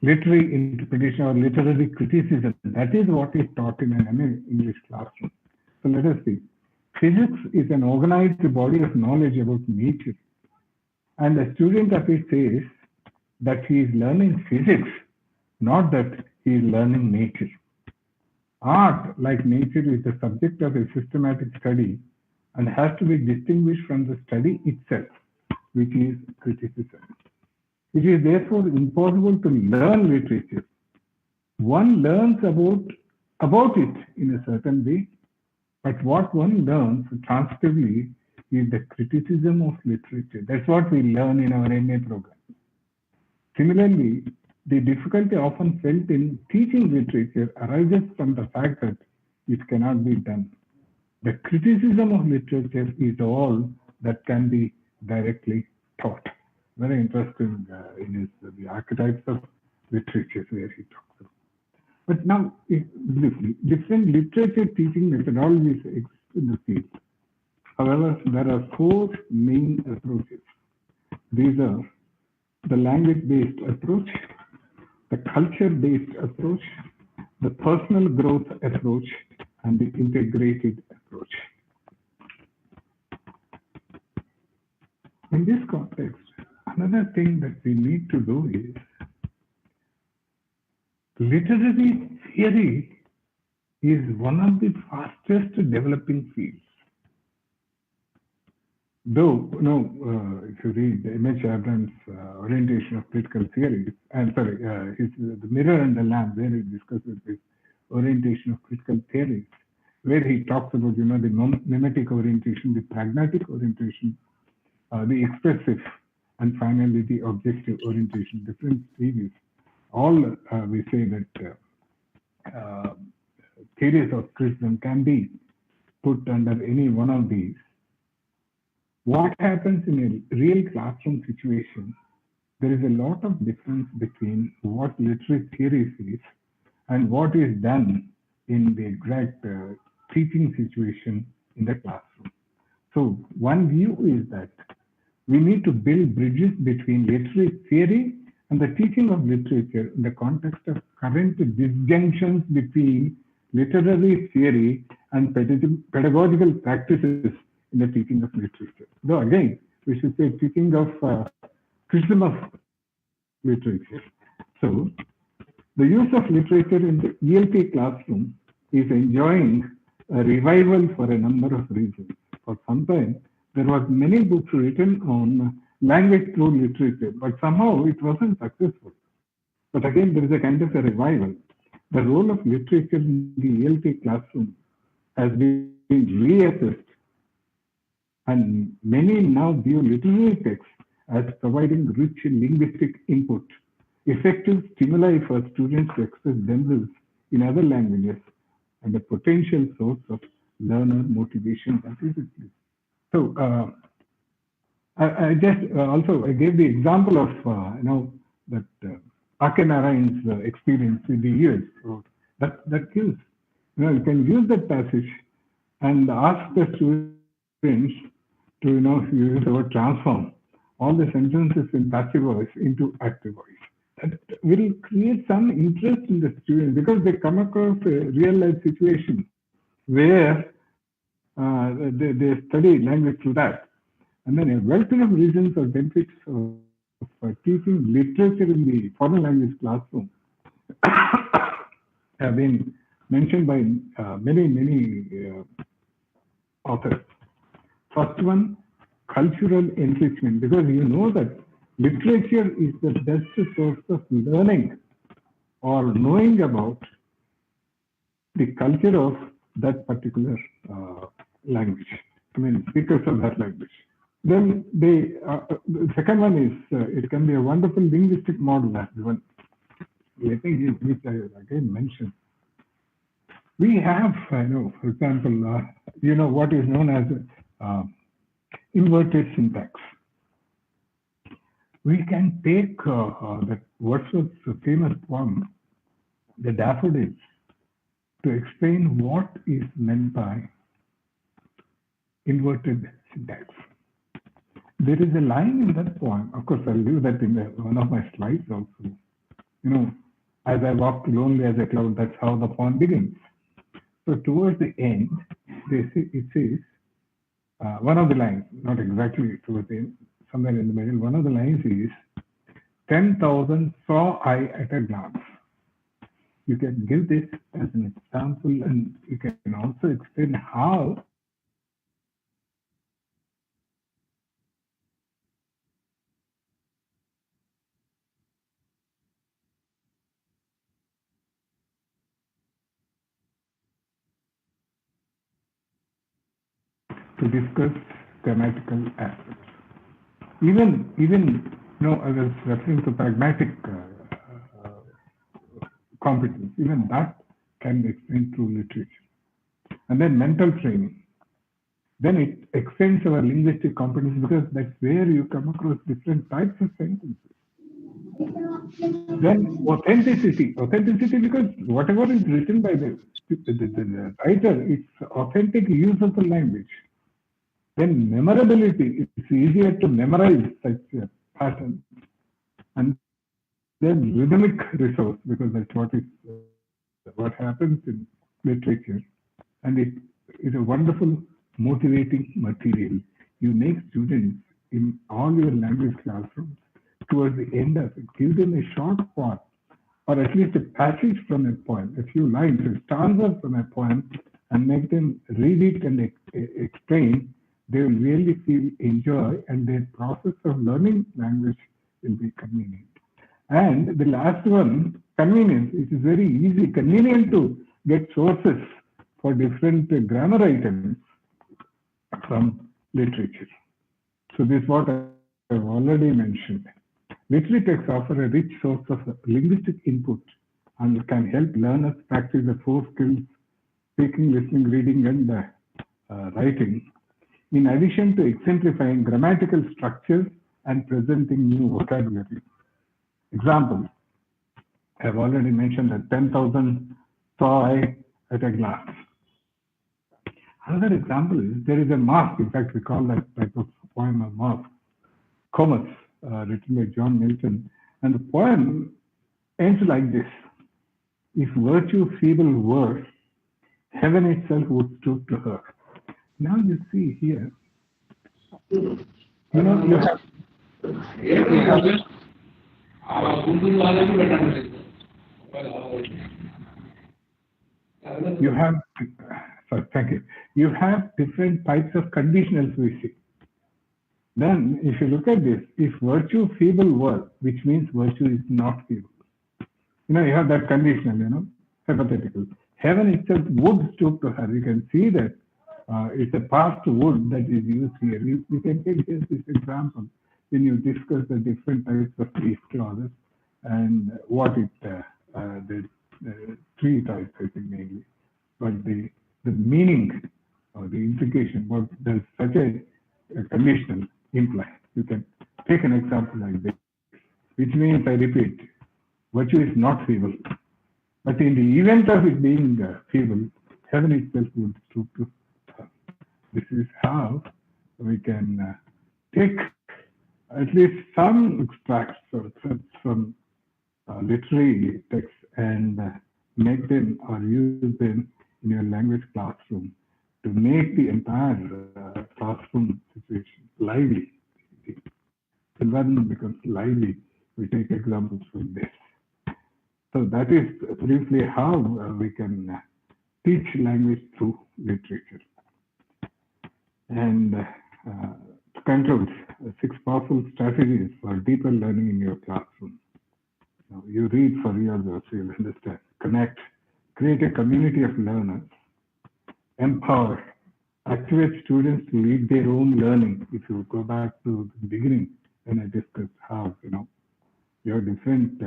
literary interpretation or literary criticism. That is what is taught in an MA English classroom. So let us see. Physics is an organized body of knowledge about nature. And the student of it says that he is learning physics, not that he is learning nature. Art, like nature, is the subject of a systematic study and has to be distinguished from the study itself, which is criticism. It is therefore impossible to learn literature. One learns about it in a certain way, but what one learns transitively is the criticism of literature. That's what we learn in our MA program. Similarly, the difficulty often felt in teaching literature arises from the fact that it cannot be done. The criticism of literature is all that can be directly taught. Very interesting in his the archetypes of literature where he talks about. But now, briefly, different literature teaching methodologies exist in the field. However, there are four main approaches. These are the language-based approach, the culture-based approach, the personal growth approach, and the integrated approach. In this context, another thing that we need to do is literary theory is one of the fastest developing fields. Though, if you read M.H. Abrams' orientation of critical theories, the Mirror and the Lamp, where he discusses this orientation of critical theories, where he talks about, the mimetic orientation, the pragmatic orientation, the expressive, and finally the objective orientation, different theories. All we say that theories of criticism can be put under any one of these. what happens in a real classroom situation, there is a lot of difference between what literary theory is and what is done in the exact teaching situation in the classroom. So one view is that we need to build bridges between literary theory and the teaching of literature in the context of current disjunctions between literary theory and pedagogical practices in the teaching of literature. Though again, we should say teaching of criticism of literature. So the use of literature in the ELT classroom is enjoying a revival for a number of reasons. For some time, there was many books written on language through literature, but somehow it wasn't successful. But again, there is a kind of a revival. The role of literature in the ELT classroom has been reassessed, and many now view literary texts as providing rich linguistic input, effective stimuli for students to express themselves in other languages, and a potential source of learner motivation and discipline. So I just also I gave the example of that Akenarayan's experience in the US. So that gives you can use that passage and ask the students to use the word transform all the sentences in passive voice into active voice. That will create some interest in the students because they come across a real life situation where they study language through that. And then a wealth of reasons or benefits of teaching literature in the foreign language classroom have been mentioned by many authors. First one, cultural enrichment, because you know that literature is the best source of learning or knowing about the culture of that particular language. I mean, speakers of that language. Then the second one is it can be a wonderful linguistic model as one. I think which I again mentioned. We have, for example, what is known as inverted syntax. We can take that Wordsworth's famous poem, The Daffodils, to explain what is meant by inverted syntax. There is a line in that poem, of course, I'll leave that in one of my slides also. As I walked lonely as a cloud, that's how the poem begins. So towards the end, it says, one of the lines, not exactly towards the end, somewhere in the middle, one of the lines is, 10,000 saw I at a glance. You can give this as an example, and you can also explain how to discuss grammatical aspects. Even I was referring to pragmatic competence. Even that can be explained through literature. And then mental training. Then it extends our linguistic competence because that's where you come across different types of sentences. Then authenticity. Authenticity because whatever is written by the writer, it's authentic use of the language. Then memorability, it's easier to memorize such patterns. And then rhythmic resource, because that's what happens in literature. And it is a wonderful motivating material. You make students in all your language classrooms towards the end of it, give them a short poem, or at least a passage from a poem, a few lines, a stanza from a poem, and make them read it and explain. They will really feel enjoy, and their process of learning language will be convenient. And the last one, convenience. It is very easy, convenient to get sources for different grammar items from literature. So this is what I've already mentioned. Literary texts offer a rich source of linguistic input and can help learners practice the four skills: speaking, listening, reading, and writing in addition to exemplifying grammatical structures and presenting new vocabulary. Example, I have already mentioned that 10,000 saw I at a glance. Another example is there is a masque. In fact, we call that type of poem a masque, Comus, written by John Milton. And the poem ends like this. If virtue feeble were, heaven itself would stoop to her. Now you see here, you have, sorry, thank you. You have different types of conditionals we see. Then, if you look at this, if virtue feeble were, which means virtue is not feeble. You have that conditional, hypothetical. Heaven itself would stoop to her. You can see that it's a past would that is used here. We can take this example when you discuss the different types of these clauses and what it, the three types, I think, mainly. But the meaning or the implication, what does such a conditional imply? You can take an example like this, which means, I repeat, virtue is not feeble. But in the event of it being feeble, heaven itself would stoop to her. This is how we can take at least some extracts or some literary texts and make them or use them in your language classroom to make the entire classroom situation lively. The environment becomes lively. We take examples from this. So that is briefly how we can teach language through literature. And to conclude, 6 powerful strategies for deeper learning in your classroom. Now, you read for yourself, so you'll understand. Connect, create a community of learners, empower, activate students to lead their own learning. If you go back to the beginning when I discussed how, you have different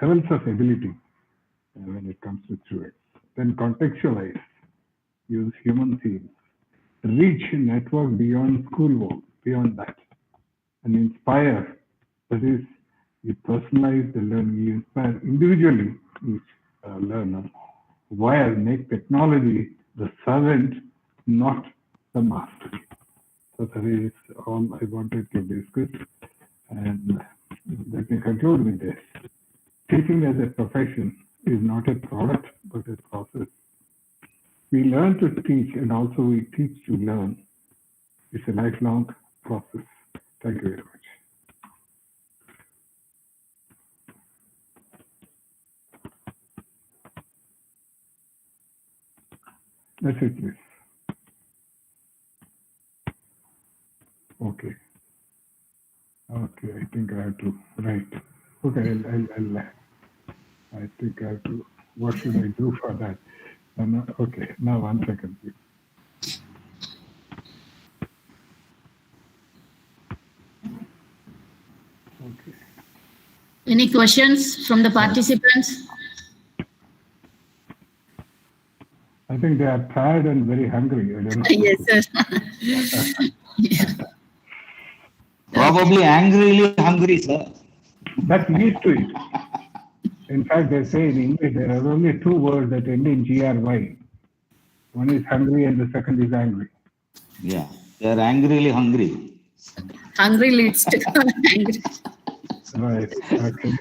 levels of ability when it comes to students. Then contextualize, use human themes, reach network beyond school walls, beyond that, and inspire. That is, you personalize the learning, you inspire individually each learner, while make technology the servant, not the master. So that is all I wanted to discuss. And let me conclude with this. Teaching as a profession is not a product, but a process. We learn to teach and also we teach to learn. It's a lifelong process. Thank you very much. That's it, please. Okay. Okay, I think I have to write. Okay, I think I have to, what should I do for that? Okay, now 1 second, please. Okay. Any questions from the participants? I think they are tired and very hungry. I don't know. Yes, sir. Yeah. Probably angrily hungry, sir. That's used to it. In fact, they say in English there are only 2 words that end in GRY. One is hungry and the second is angry. Yeah, they are angrily hungry. Hungry leads to angry. Right. Okay.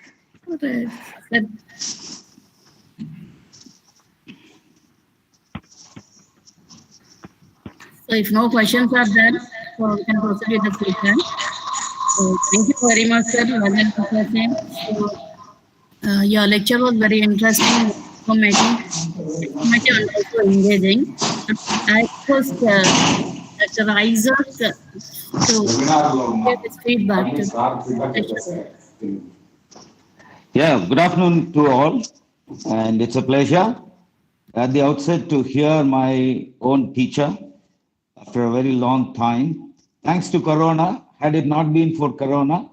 Right. So if no questions are there, so we can proceed with the speaker. So thank you very much, sir. So, your lecture was very interesting, informative and also engaging. I request Dr. Isaac to give his feedback to the session. Yeah, good afternoon to all, and it's a pleasure at the outset to hear my own teacher after a very long time. Thanks to Corona, had it not been for Corona,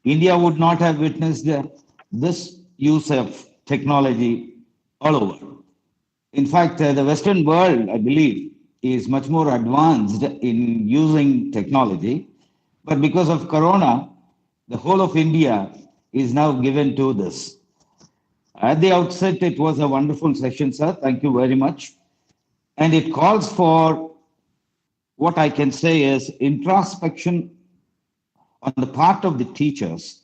India would not have witnessed this use of technology all over. In fact, the Western world, I believe, is much more advanced in using technology. But because of Corona, the whole of India is now given to this. At the outset, it was a wonderful session, sir. Thank you very much. And it calls for what I can say is introspection on the part of the teachers,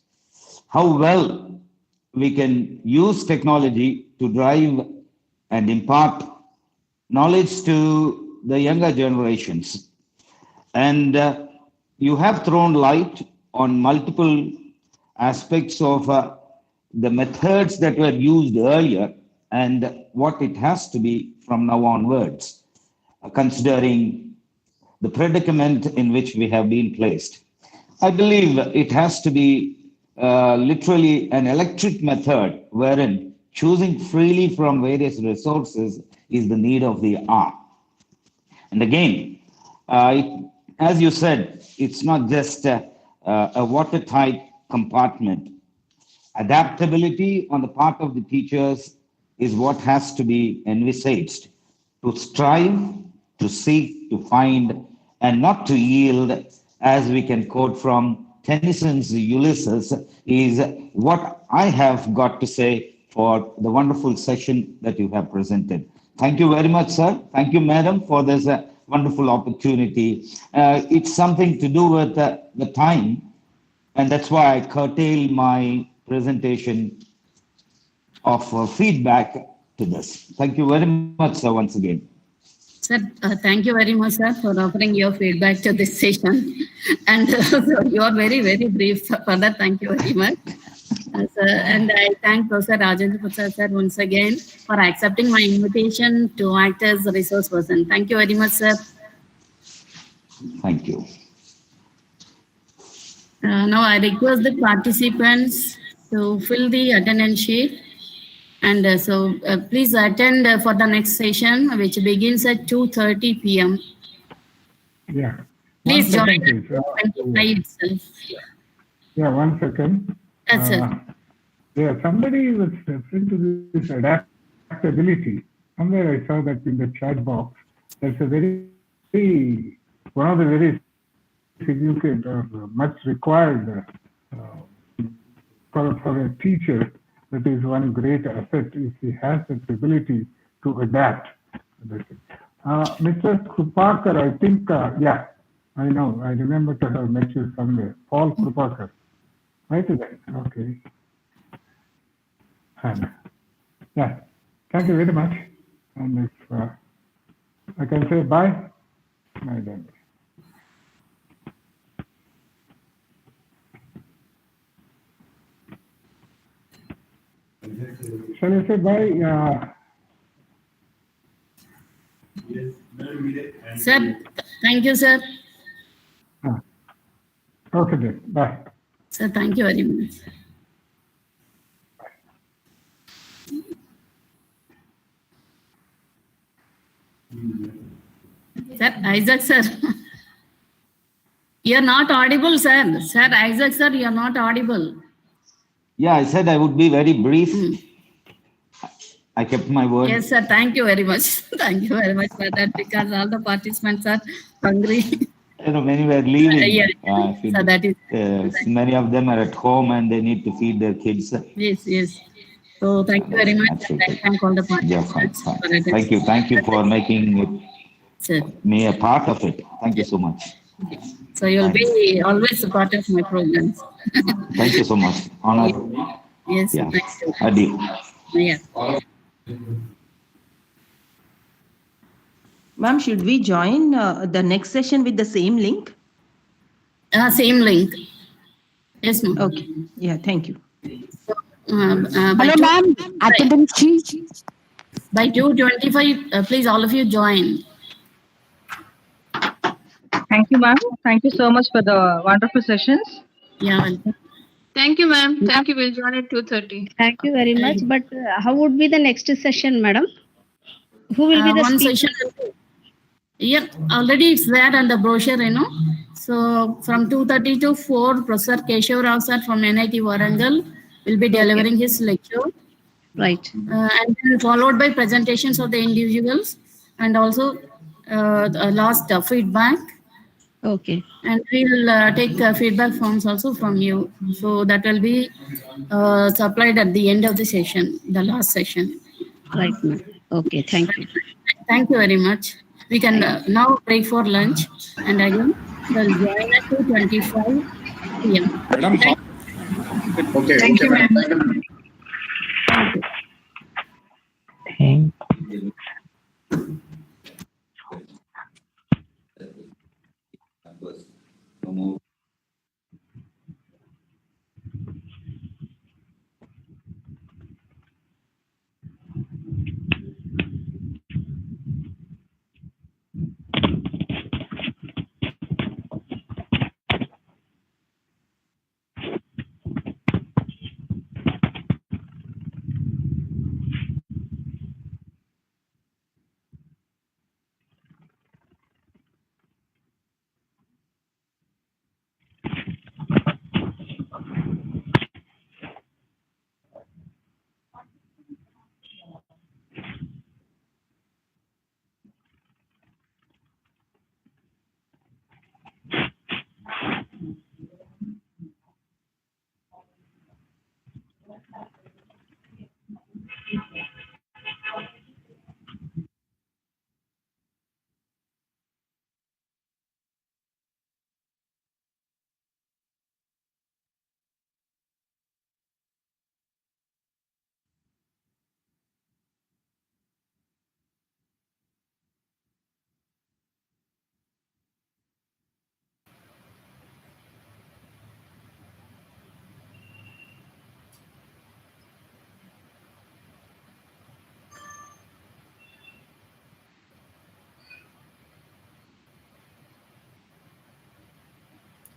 how well we can use technology to drive and impart knowledge to the younger generations. And you have thrown light on multiple aspects of the methods that were used earlier and what it has to be from now onwards, considering the predicament in which we have been placed. I believe it has to be literally an electric method wherein choosing freely from various resources is the need of the hour. And again, as you said, it's not just a watertight compartment. Adaptability on the part of the teachers is what has to be envisaged, to strive, to seek, to find, and not to yield, as we can quote from Tennyson's Ulysses, is what I have got to say for the wonderful session that you have presented. Thank you very much, sir. Thank you, madam, for this wonderful opportunity. It's something to do with the time, and that's why I curtail my presentation of feedback to this. Thank you very much, sir, once again. Sir, thank you very much, sir, for offering your feedback to this session. And you are very, very brief for that. Thank you very much. Sir, and I thank Professor Jntuacea, sir, once again for accepting my invitation to act as a resource person. Thank you very much, sir. Thank you. Now I request the participants to fill the attendance sheet. And please attend for the next session, which begins at 2:30 p.m. Yeah. Please join Please. at 25 itself. Yeah, 1 second. Yes, sir. Yeah, somebody was referring to this adaptability. Somewhere I saw that in the chat box. That's a one of the very significant or much required for a teacher. That is one great asset if he has the ability to adapt. Mr. Krupakar, I think, yeah, I know, I remember to have met you somewhere. Paul Krupakar, right? Okay. And, yeah, thank you very much. And if I can say bye, bye then. Shall I say bye? Sir, thank you, sir. Okay then, bye. Sir, thank you very much. Sir, Isaac, sir. You're not audible, sir. Sir, Isaac, sir, you're not audible. Yeah, I said I would be very brief. I kept my word. Yes, sir. Thank you very much. Thank you very much for that, because all the participants are hungry. You know, many were leaving. Yeah. So that is. Many of them are at home and they need to feed their kids. Yes, yes. So thank you very much. Absolutely. And I thank all the participants. Yeah, fine. Thank you for making me a part of it. Thank you so much. So you'll be always a part of my programs. Thank you so much. Honor. Yes, yeah. thank you. Adieu. Yeah. Ma'am, should we join the next session with the same link? Same link. Yes, ma'am. Okay. Yeah, thank you. Hello, ma'am. Attendance sheet. By 2:25, please all of you join. Thank you, ma'am. Thank you so much for the wonderful sessions. Yeah, welcome. Thank you, ma'am. Thank you. We'll join at 2:30. Thank you very much. But how would be the next session, madam? Who will be the one speaker? session? Yeah, already it's there on the brochure, you know. So from 2:30 to 4, Professor Keshav Rao sir from NIT Warangal will be delivering his lecture. Right. And then followed by presentations of the individuals, and also the last feedback. Okay. And we'll take feedback forms also from you. So that will be supplied at the end of the session, the last session. Right, ma'am. Okay, thank you. Thank you very much. We can now break for lunch, and again, we'll join at 2:25 p.m. Madam, Okay, Thank you, ma'am. Thank you.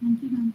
Thank you, ma'am.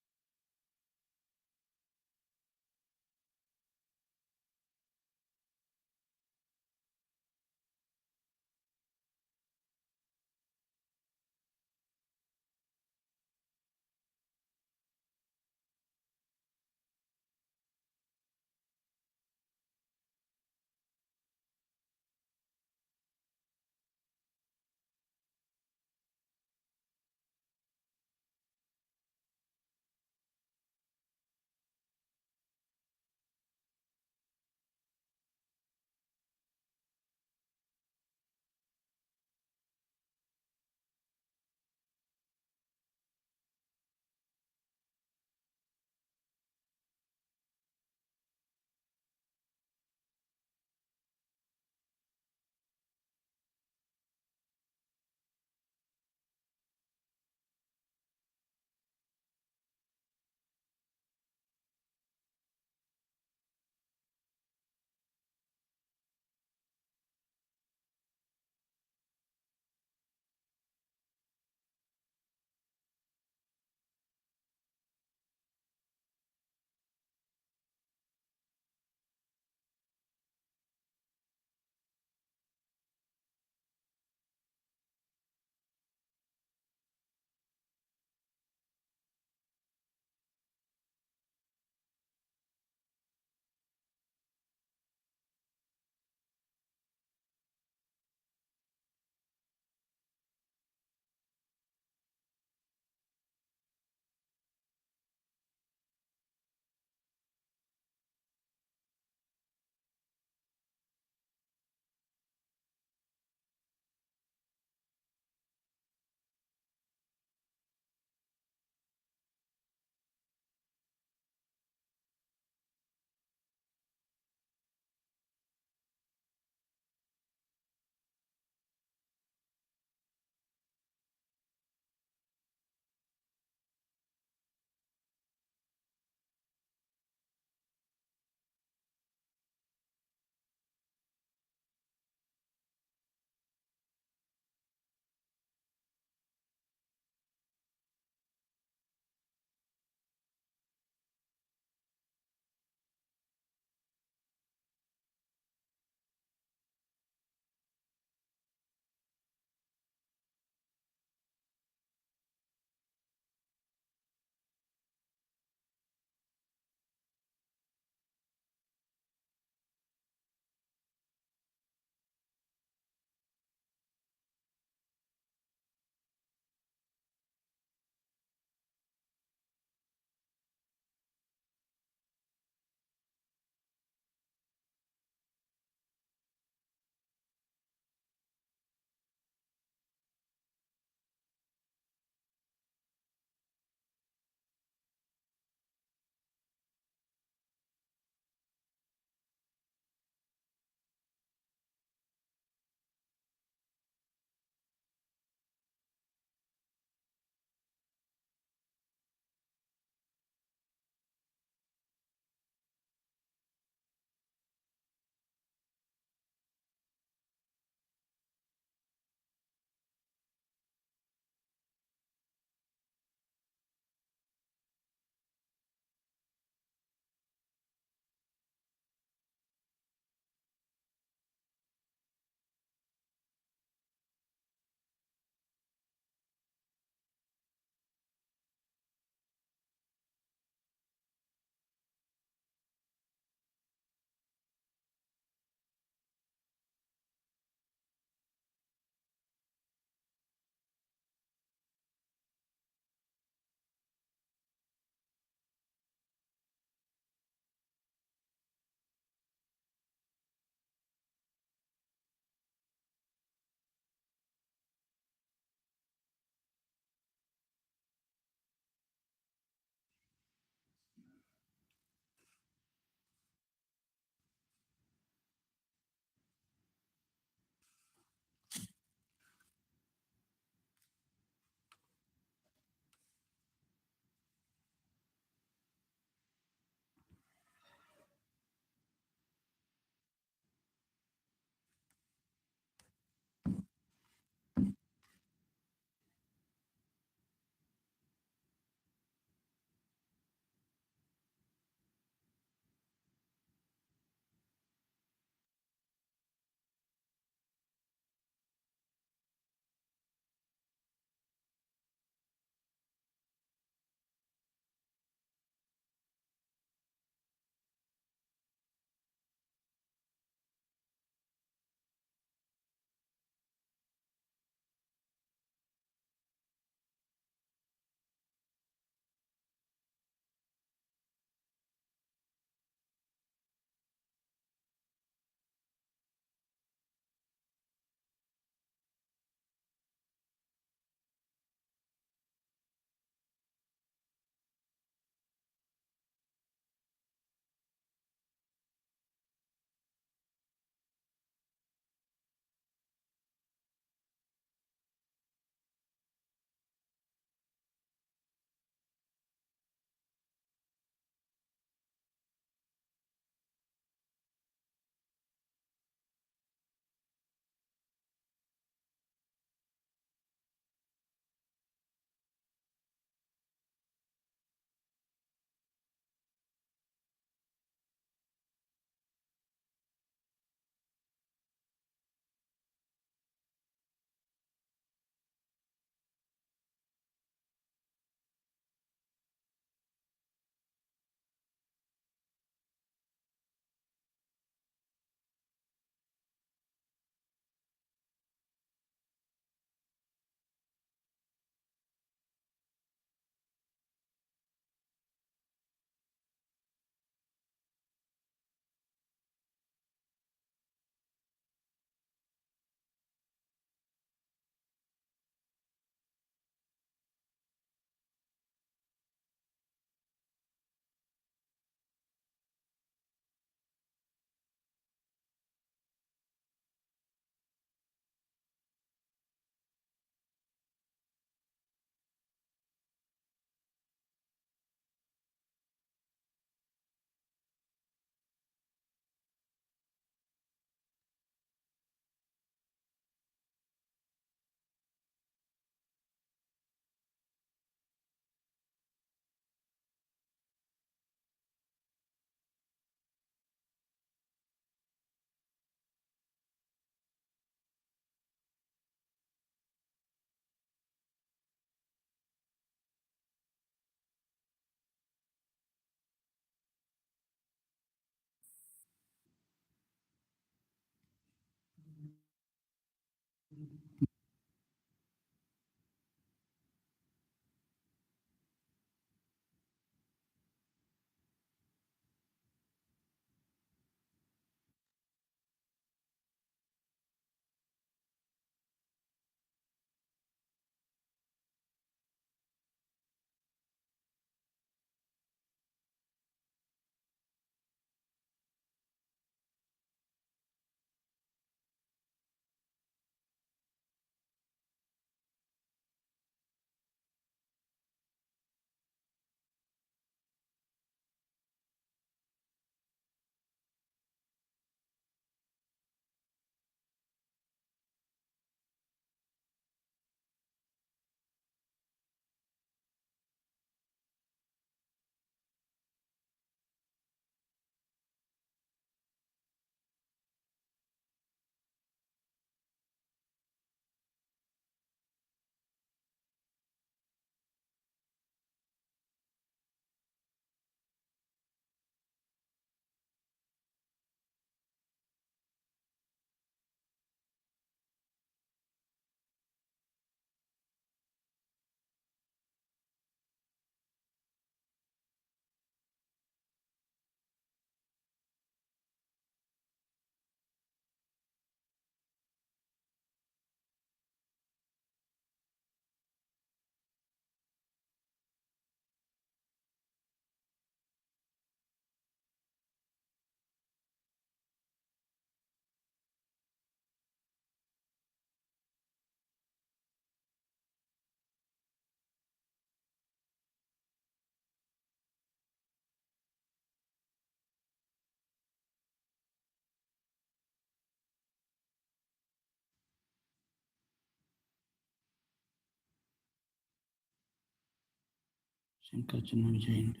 Shankar చిన్న విజయండి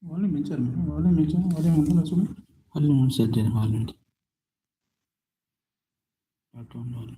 వాళ్ళే పెంచారు madam వాళ్ళే పెంచారు వాళ్ళే ఉంటుంది చూడు వాళ్ళు set చేయాలి వాళ్ళండి అటు ఉండాలి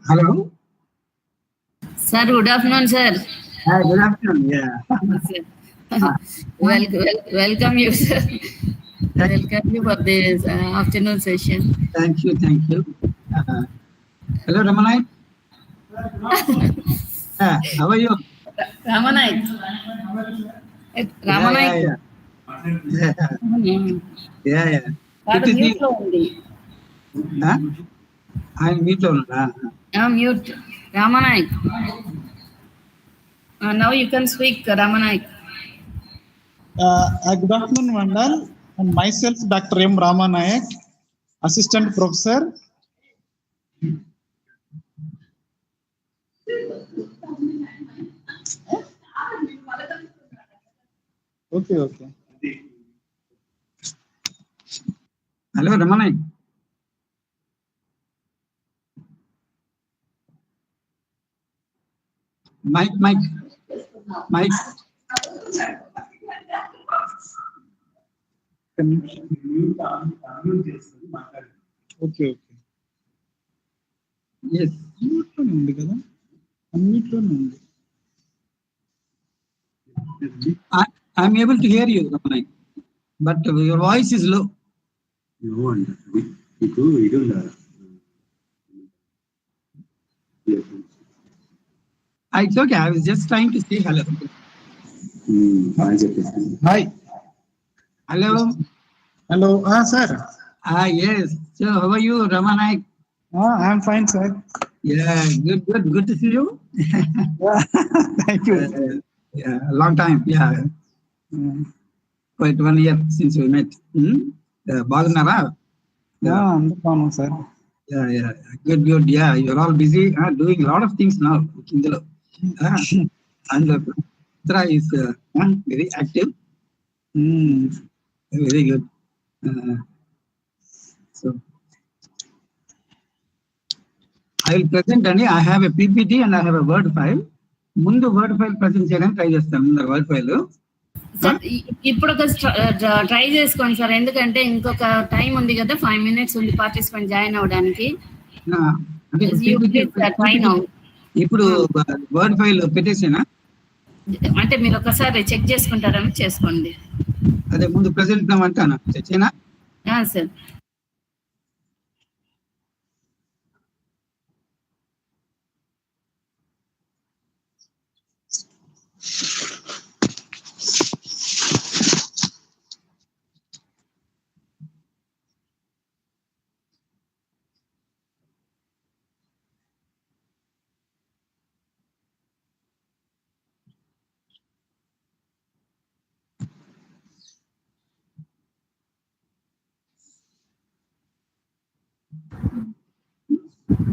Hello. Sir, good afternoon, sir. Hi, good afternoon. Yeah. Welcome you, sir. Welcome you for this afternoon session. Thank you. Thank you. Hello, Ramanai. How are you? Ramanai. Ramanai. Yeah. Good to see you. I'm mute. Mute. Ramanai. Now you can speak, Ramanai. Good afternoon, Vandal. And myself, Dr. M. Ramanayak, Assistant Professor. Okay. Hello, Ramanai. Mike. Okay. Yes. I'm able to hear you, Ramanai, but your voice is low. It's okay. I was just trying to say hello. Hi. Hello, sir. Yes. So, how are you, Ramanai? I'm fine, sir. Yeah, good to see you. Thank you. Yeah, long time. Yeah, quite 1 year since we met. Bagunara? Sir. Yeah. Good. Yeah, you're all busy doing a lot of things now. And Putra is very active. Very good. So I will present only. I have a PPT and I have a Word file. Mundu Word file present cheyadani try chestam. Mundu Word file. Sir ఇప్పుడు ఒక try చేసుకోండి sir, ఎందుకంటే ఇంకొక time ఉంది కదా, 5 minutes ఉంది participant join అవడానికి. ఇప్పుడు వర్డ్ ఫైల్ పెట్టేసేనా? అంటే మీరు ఒకసారి చెక్ చేసుకుంటారని చేసుకోండి. అదే ముందు ప్రెసెంట్ అంటాను చచ్చేనా? Sir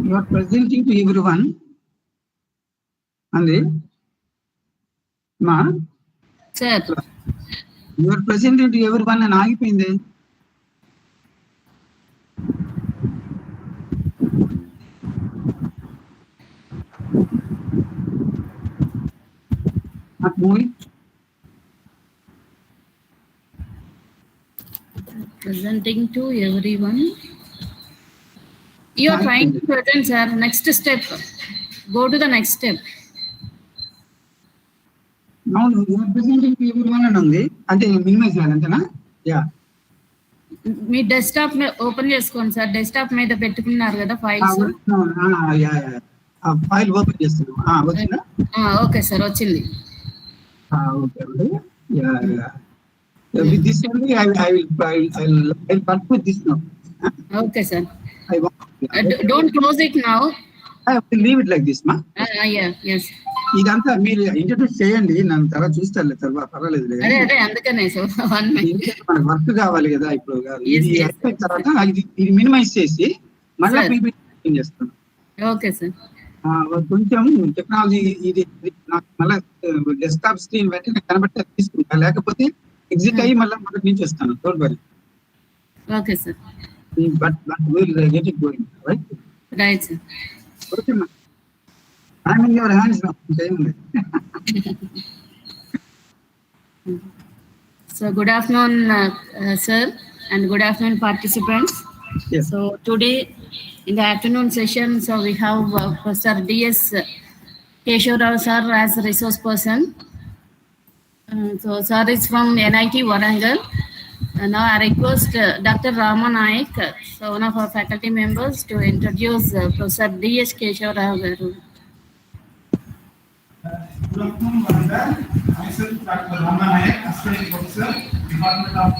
You are presenting to everyone. Andre? Ma? Sir. You are presenting to everyone and ఆగిపోయింది. Not moving. Presenting to everyone. You are trying to present, sir. Next step. Go to the next step. No, you are presenting to everyone and ఉంది. అంటే minimise చేయాలంటేనా? Yeah. మీ desktop open చేసుకోండి sir. Desktop మీద పెట్టుకున్నారు కదా files. Yeah. ఆ file open చేస్తున్నాను. వచ్చిందా? Okay sir, వచ్చింది. Okay. Yeah. With this only, I will work with this now. Okay, sir. Don't close it now. I will leave it like this, ma. Yes. ఇదంతా మీరు introduce చేయండి, నన్ను తర్వాత చూస్తాను తర్వాత, పర్వాలేదు. అదే అందుకనే సార్ మనకు వర్క్ కావాలి కదా ఇప్పుడు. ఇది అయిపోయిన తర్వాత ఇది మినిమైజ్ చేసి మళ్ళీ పీపీటీ చేస్తాను. Okay sir. కొంచెం టెక్నాలజీ ఇది నాకు మళ్ళీ డెస్క్టాప్ స్క్రీన్ వెంటనే కనబడితే తీసుకుంటా, లేకపోతే ఎగ్జిట్ అయ్యి మళ్ళీ మొదటి నుంచి వస్తాను. Don't worry. Okay sir. But we'll get it going, right? Right, sir. Okay, ma'am. I'm in your hands now. So good afternoon, sir, and good afternoon, participants. Yes. So today in the afternoon session, so we have Professor D.S. Keshav sir as a resource person. So sir is from NIT Warangal. Now I request Dr. Rama Naik, so one of our faculty members, to introduce Professor D.S. Keshav garu. Good afternoon, Madam. Myself, Dr. Rama Naik, Assistant Professor, Department of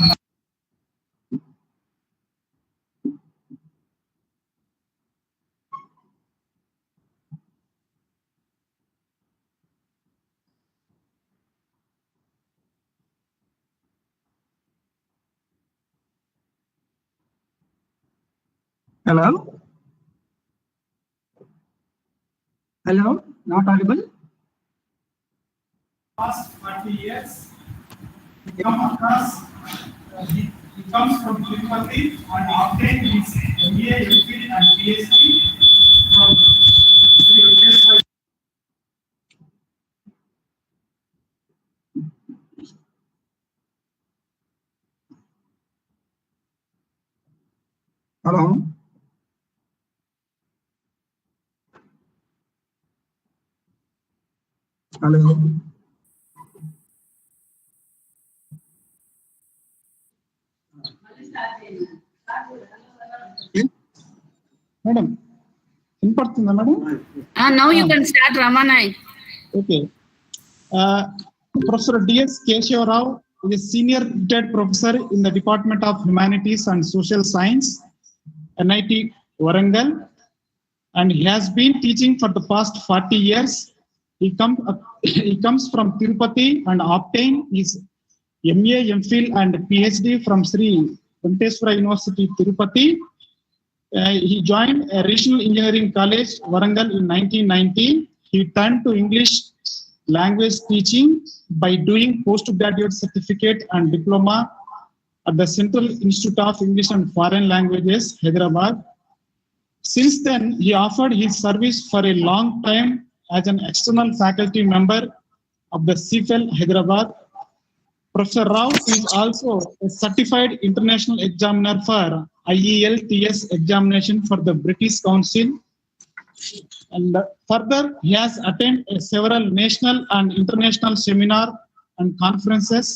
Hello? Hello? Not audible? past 40 years. He comes across, he comes from Tirupati and obtained his MA, MPhil and PhD from Jntuacea. Hello? Hello? Madam, వినపడుతుందా madam? Now you can start, Rama Naik. Okay. Professor D.S. Keshav Rao is a senior retired professor in the Department of Humanities and Social Science, NIT Warangal, and he has been teaching for the past 40 years. He comes from Tirupati and obtained his MA, MPhil and PhD from Sri Venkateswara University, Tirupati. He joined a regional engineering college, Warangal, in 1990. He turned to English language teaching by doing postgraduate certificate and diploma at the Central Institute of English and Foreign Languages, Hyderabad. Since then, he offered his service for a long time as an external faculty member of the CFL Hyderabad. Professor Rao is also a certified international examiner for IELTS examination for the British Council. And further, he has attended several national and international seminars and conferences,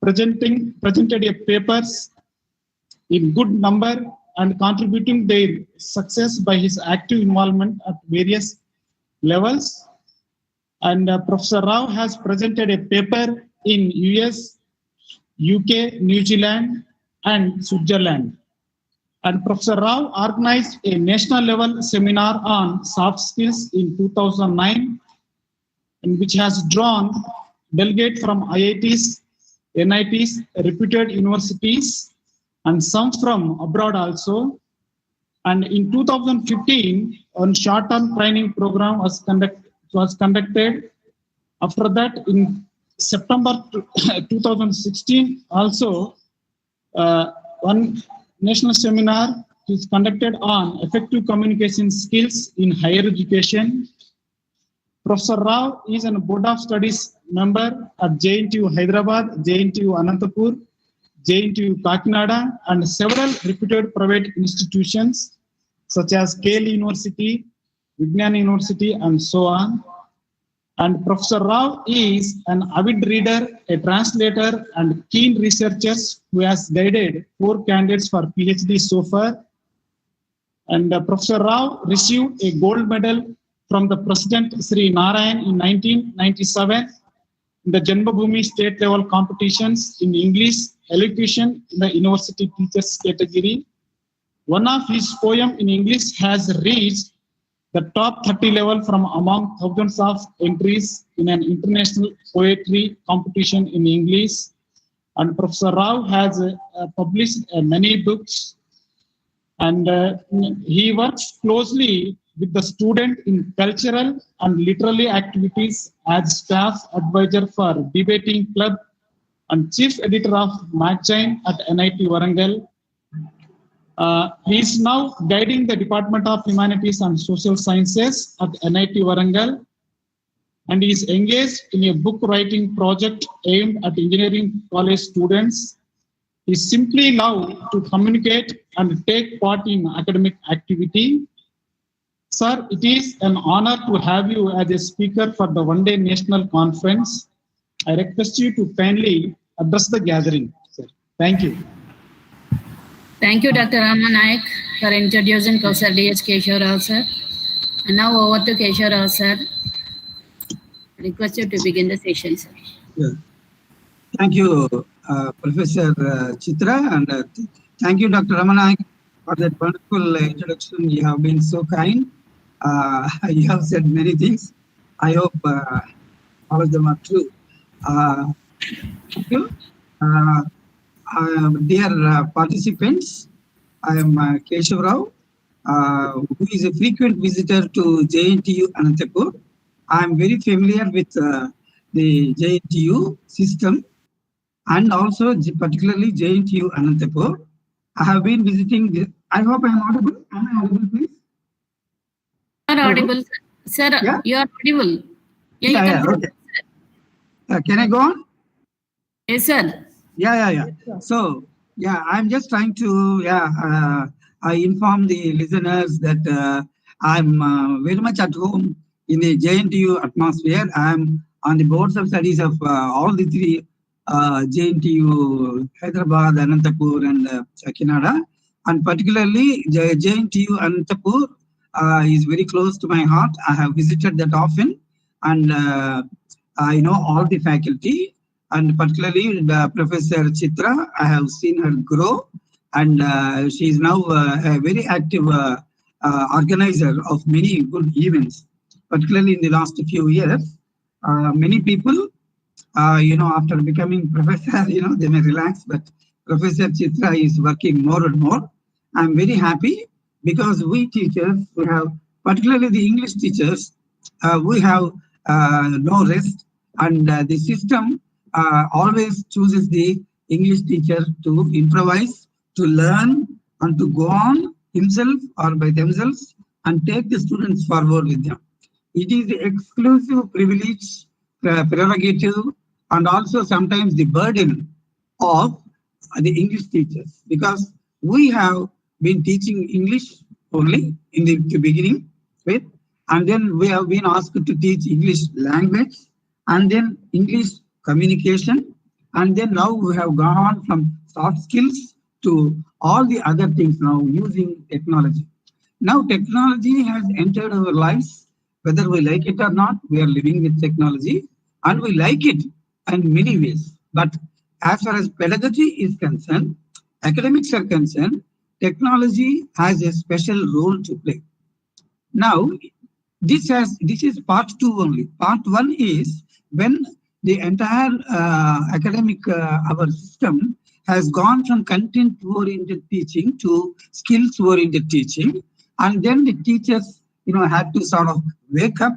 presented papers in good number and contributing their success by his active involvement at various levels. And Professor Rao has presented a paper in US, UK, New Zealand, and Switzerland. And Professor Rao organized a national level seminar on soft skills in 2009, and which has drawn delegates from IITs, NITs, reputed universities, and some from abroad also. And in 2015, a short-term training program was conducted. After that, in September 2016, also one national seminar is conducted on effective communication skills in higher education. Professor Rao is a Board of Studies member at JNTU Hyderabad, JNTU Anantapur, JNTU Kakinada, and several reputed private institutions such as Kale University, Vignan University, and so on. And Professor Rao is an avid reader, a translator, and keen researcher who has guided 4 candidates for PhD so far. And Professor Rao received a gold medal from the President Sri Narayan in 1997 in the Janmabhoomi state level competitions in English elocution in the university teachers category. One of his poems in English has reached the top 30 level from among thousands of entries in an international poetry competition in English. And Professor Rao has published many books, and he works closely with the student in cultural and literary activities as staff advisor for debating club and chief editor of magazine at NIT Warangal. He is now guiding the Department of Humanities and Social Sciences at NIT Warangal, and he is engaged in a book writing project aimed at engineering college students. is simply love to communicate and take part in academic activity. Sir, it is an honor to have you as a speaker for the one-day national conference. I request you to kindly address the gathering, sir. Thank you. Thank you, Dr. Ramanayak, for introducing Professor D.H. Keshav Rao, sir. And now over to Keshav Rao, sir. I request you to begin the session, sir. Yeah. Thank you, Professor Chitra, and thank you, Dr. Ramanayak, for that wonderful introduction. You have been so kind. You have said many things. I hope all of them are true. Thank you. Dear participants, I am Keshav Rao, who is a frequent visitor to JNTU Anantapur. I am very familiar with the JNTU system and also particularly JNTU Anantapur. I have been visiting this. I hope I am audible. Am I audible, please? You are audible, sir. Yeah? You are audible. Yeah, okay. Can I go on? Yes, sir. Yeah. So, yeah, I'm just trying to, I inform the listeners that I'm very much at home in the JNTU atmosphere. I'm on the boards of studies of all the three JNTU, Hyderabad, Anantapur, and Kakinada. And particularly, JNTU Anantapur is very close to my heart. I have visited that often, and I know all the faculty. And particularly Professor Chitra, I have seen her grow, and she is now a very active organizer of many good events. Particularly in the last few years, many people, after becoming professor, they may relax, but Professor Chitra is working more and more. I'm very happy because we teachers, we have, particularly the English teachers, we have no rest, and the system always chooses the English teacher to improvise, to learn, and to go on himself or by themselves and take the students forward with them. It is the exclusive privilege, prerogative, and also sometimes the burden of the English teachers, because we have been teaching English only in the beginning with, and then we have been asked to teach English language, and then English communication, and then now we have gone on from soft skills to all the other things now using technology. Now technology has entered our lives, whether we like it or not. We are living with technology and we like it in many ways. But as far as pedagogy is concerned, academics are concerned, technology has a special role to play. Now, this is part two only. Part one is when the entire academic our system has gone from content-oriented teaching to skills-oriented teaching, and then the teachers, had to sort of wake up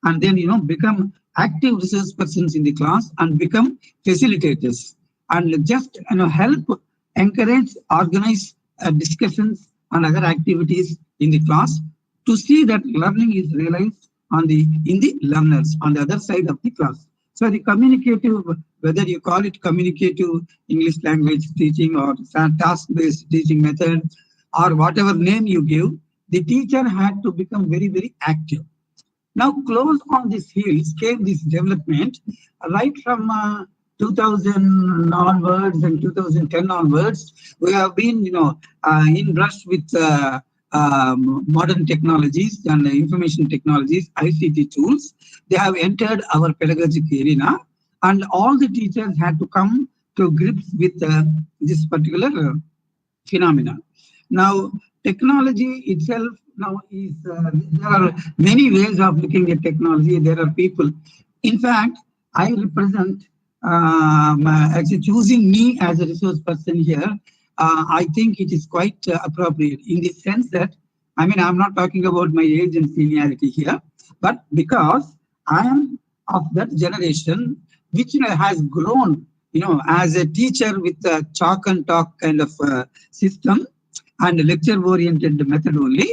and then become active resource persons in the class and become facilitators and just help, encourage, organize discussions and other activities in the class to see that learning is realized in the learners on the other side of the class. So the communicative, whether you call it communicative English language teaching or task-based teaching method or whatever name you give, the teacher had to become very, very active. Now, close on these heels came this development right from 2000 onwards and 2010 onwards. We have been, in rush with modern technologies and information technologies, ICT tools. They have entered our pedagogic arena, and all the teachers had to come to grips with this particular phenomena. Now, technology itself now is, there are many ways of looking at technology. There are people. In fact, I represent, actually choosing me as a resource person here, I think it is quite appropriate in the sense that, I'm not talking about my age and seniority here, but because I am of that generation which has grown, as a teacher with a chalk and talk kind of system and lecture-oriented method only.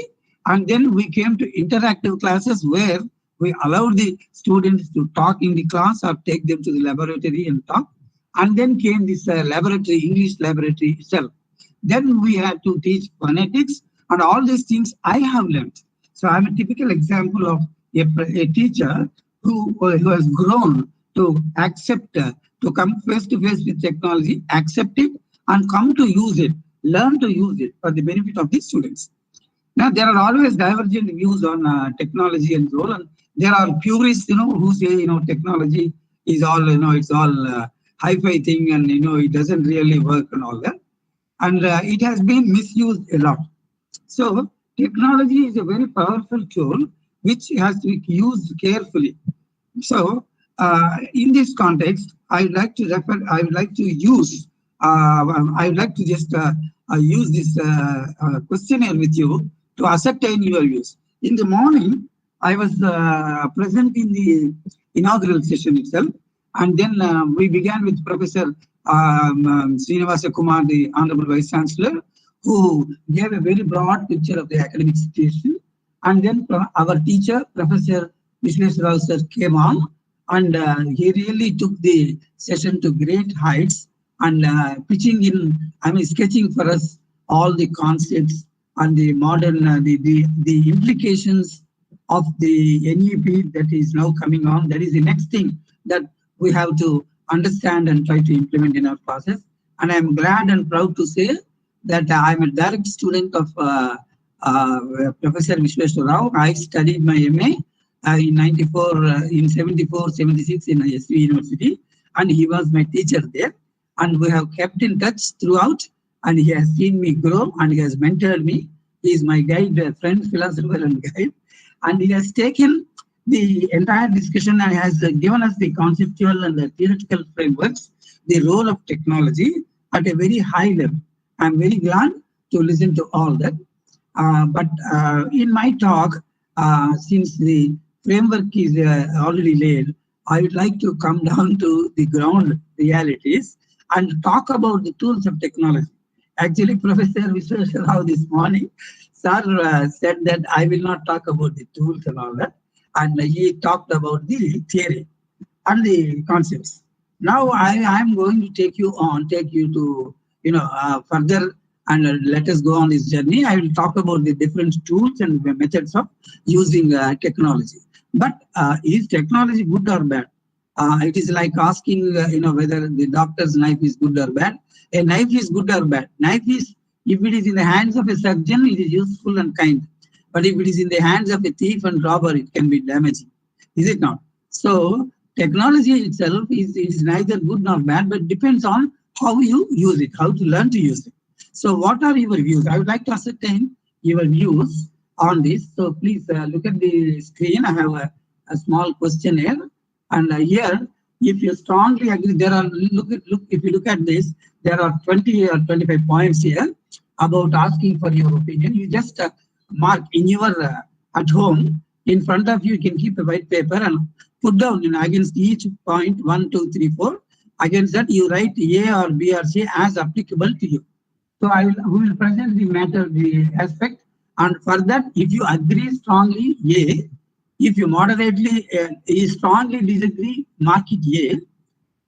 And then we came to interactive classes where we allowed the students to talk in the class or take them to the laboratory and talk. And then came this laboratory, English laboratory itself. Then we had to teach phonetics and all these things I have learned. So I'm a typical example of a teacher who has grown to accept, to come face to face with technology, accept it, and come to use it, learn to use it for the benefit of the students. Now, there are always divergent views on technology and so on. There are purists, who say, technology is all, it's all hi-fi thing and, it doesn't really work and all that. And it has been misused a lot. So technology is a very powerful tool which has to be used carefully. So in this context, I would like to use, I would like to just use this questionnaire with you to ascertain your views. In the morning, I was present in the inaugural session itself, and then we began with Professor Jntuacea Kumar, the Honorable Vice Chancellor, who gave a very broad picture of the academic situation. And then our teacher, Professor Visweswara sir, came on, and he really took the session to great heights and sketching for us all the concepts and the modern, the implications of the NEP that is now coming on. That is the next thing that we have to understand and try to implement in our classes. And I'm glad and proud to say that I'm a direct student of Professor Visweswara. I studied my MA in 74, 76 in SV University, and he was my teacher there. And we have kept in touch throughout, and he has seen me grow and he has mentored me. He is my guide, friend, philosopher, and guide. And he has taken the entire discussion and has given us the conceptual and the theoretical frameworks, the role of technology at a very high level. I'm very glad to listen to all that. But in my talk, since the framework is already laid, I would like to come down to the ground realities and talk about the tools of technology. Actually, Professor Visweswara this morning, sir said that I will not talk about the tools and all that. And he talked about the theory and the concepts. Now I am going to take you to, further, and let us go on this journey. I will talk about the different tools and methods of using technology. But is technology good or bad? It is like asking, whether the doctor's knife is good or bad. A knife is good or bad. Knife is, if it is in the hands of a surgeon, it is useful and kind. But if it is in the hands of a thief and robber, it can be damaging. Is it not? So technology itself is neither good nor bad, but depends on how you use it, how to learn to use it. So what are your views? I would like to ascertain your views on this. So please look at the screen. I have a small questionnaire. And here, if you strongly agree, there are, if you look at this, there are 20 or 25 points here about asking for your opinion. You just mark in your at home, in front of you, you can keep a white paper and put down against each point 1, 2, 3, 4. Against that, you write A or B or C as applicable to you. So we will present the matter, the aspect, and for that, if you agree strongly A, if you moderately strongly disagree, mark it A.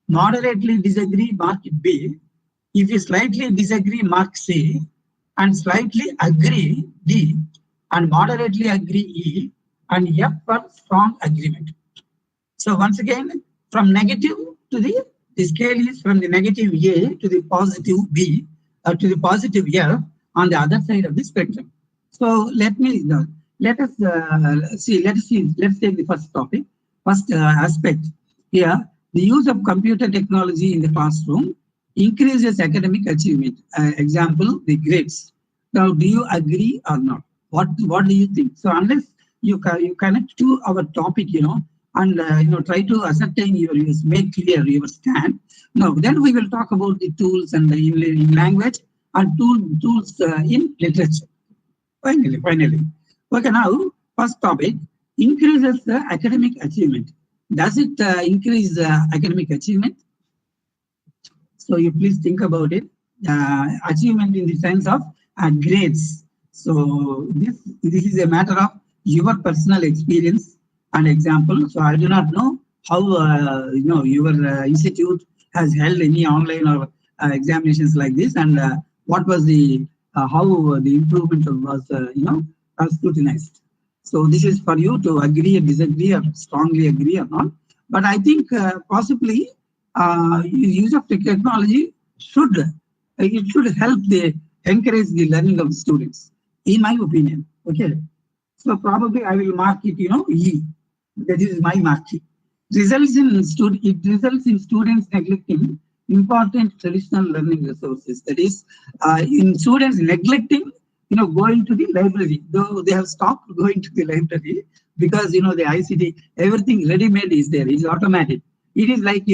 Moderately disagree, mark it B. If you slightly disagree, mark C. And slightly agree D. And moderately agree E. And F for strong agreement. So once again, from negative to the scale is from the negative A to the positive B, to the positive F on the other side of the spectrum. So let's take the first topic, first aspect here. The use of computer technology in the classroom increases academic achievement. Example, the grades. Now, do you agree or not? What do you think? So unless you connect to our topic, and try to ascertain your views, make clear your stand. Now, then we will talk about the tools and in language and tools in literature. Finally. Okay, now, first topic, increases the academic achievement. Does it increase academic achievement? So you please think about it. Achievement in the sense of grades. So this is a matter of your personal experience and example. So I do not know how your institute has held any online or examinations like this, and what was the how the improvement was scrutinized. So this is for you to agree or disagree or strongly agree or not. But I think possibly use of technology should help encourage the learning of students, in my opinion. Okay, so probably I will mark it, E. That is my marking. It results in students neglecting important traditional learning resources. That is, in students neglecting, going to the library. Though they have stopped going to the library because the ICT, everything ready-made is there. It's automatic. It is like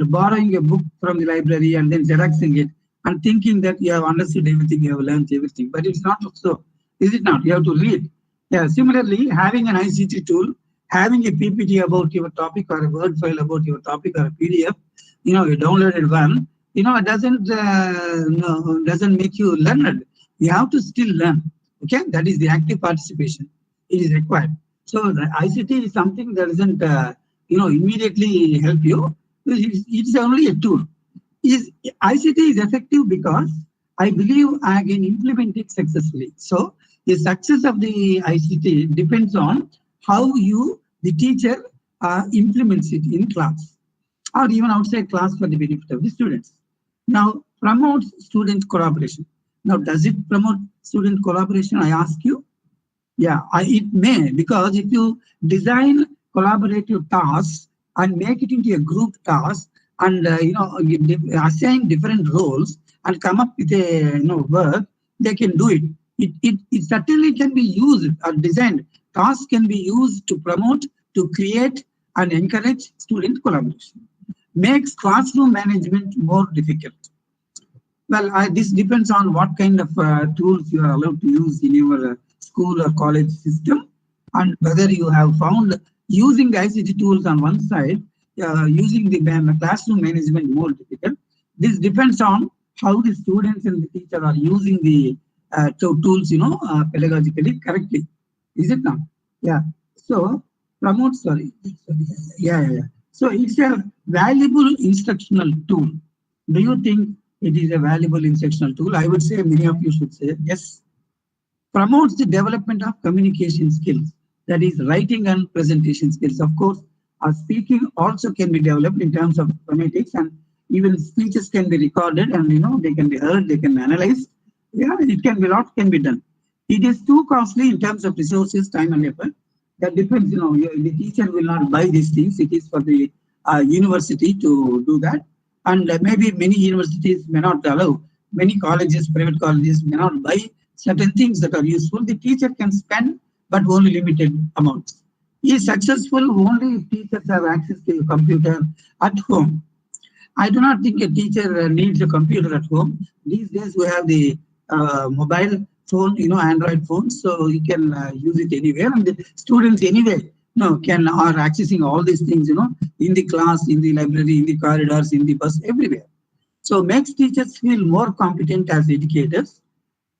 borrowing a book from the library and then xeroxing it and thinking that you have understood everything, you have learned everything. But it's not so. Is it not? You have to read. Yeah. Similarly, having an ICT tool, having a PPT about your topic or a Word file about your topic or a PDF, you downloaded one, it doesn't make you learned. You have to still learn. Okay, that is the active participation. It is required. So the ICT is something that doesn't, immediately help you. It's only a tool. ICT is effective because I believe I can implement it successfully. So the success of the ICT depends on how the teacher, implements it in class or even outside class for the benefit of the students. Now, promotes student collaboration. Now, does it promote student collaboration? I ask you. Yeah, it may, because if you design collaborative tasks and make it into a group task and assign different roles and come up with a work, they can do it. It certainly can be used or designed. Tasks can be used to promote, to create and encourage student collaboration. Makes classroom management more difficult. Well, this depends on what kind of tools you are allowed to use in your school or college system, and whether you have found using the ICT tools on one side, using the classroom management more difficult. This depends on how the students and the teacher are using the tools, pedagogically correctly. Is it not? Yeah. So promote. Yeah. So it's a valuable instructional tool. Do you think it is a valuable instructional tool? I would say many of you should say yes. Promotes the development of communication skills, that is writing and presentation skills. Of course, speaking also can be developed in terms of phonetics, and even speeches can be recorded and they can be heard, they can be analyzed. Yeah, it can be, a lot can be done. It is too costly in terms of resources, time and effort. That depends, the teacher will not buy these things. It is for the university to do that. And maybe many universities may not allow, many colleges, private colleges may not buy certain things that are useful. The teacher can spend, but only limited amounts. He is successful only if teachers have access to a computer at home. I do not think a teacher needs a computer at home. These days we have the mobile phone, Android phones, so you can use it anywhere, and the students anyway are accessing all these things, in the class, in the library, in the corridors, in the bus, everywhere. So makes teachers feel more competent as educators.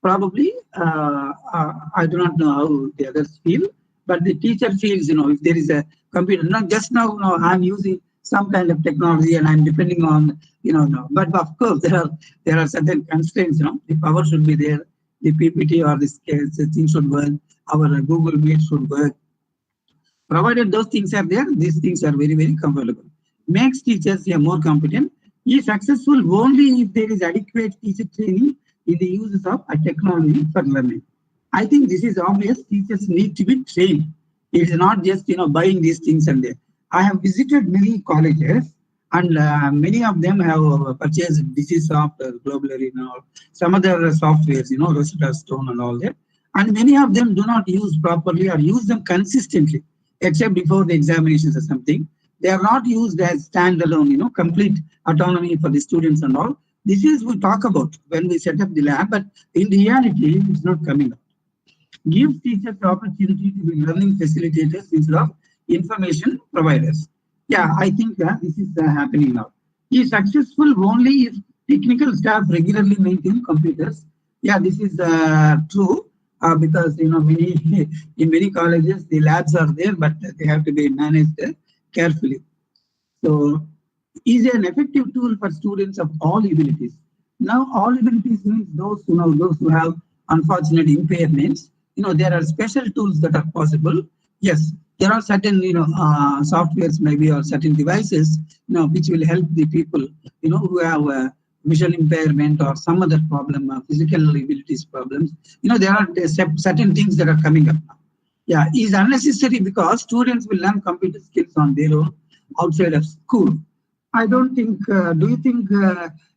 Probably, I do not know how the others feel, but the teacher feels, if there is a computer, not just now, I'm using some kind of technology and I'm depending on, but of course there are certain constraints, the power should be there, the PPT or the thing should work, our Google Meet should work. Provided those things are there, these things are very, very comfortable. Makes teachers more competent. Is successful only if there is adequate teacher training in the uses of technology for learning. I think this is obvious. Teachers need to be trained. It is not just buying these things and there. I have visited many colleges, and many of them have purchased Digisoft, Globally, some other softwares, Rosetta Stone and all that. And many of them do not use properly or use them consistently, except before the examinations or something. They are not used as standalone, complete autonomy for the students and all. This is we talk about when we set up the lab, but in reality, it's not coming up. Give teachers the opportunity to be learning facilitators instead of information providers. Yeah, I think this is happening now. Is successful only if technical staff regularly maintain computers. Yeah, this is true. Because in many colleges the labs are there, but they have to be managed carefully. So is an effective tool for students of all abilities. Now, all abilities means those who have unfortunate impairments. There are special tools that are possible. Yes, there are certain softwares maybe or certain devices which will help the people who have visual impairment or some other problem, physical abilities problems. There are certain things that are coming up now. Yeah, is unnecessary because students will learn computer skills on their own outside of school. I don't think, do you think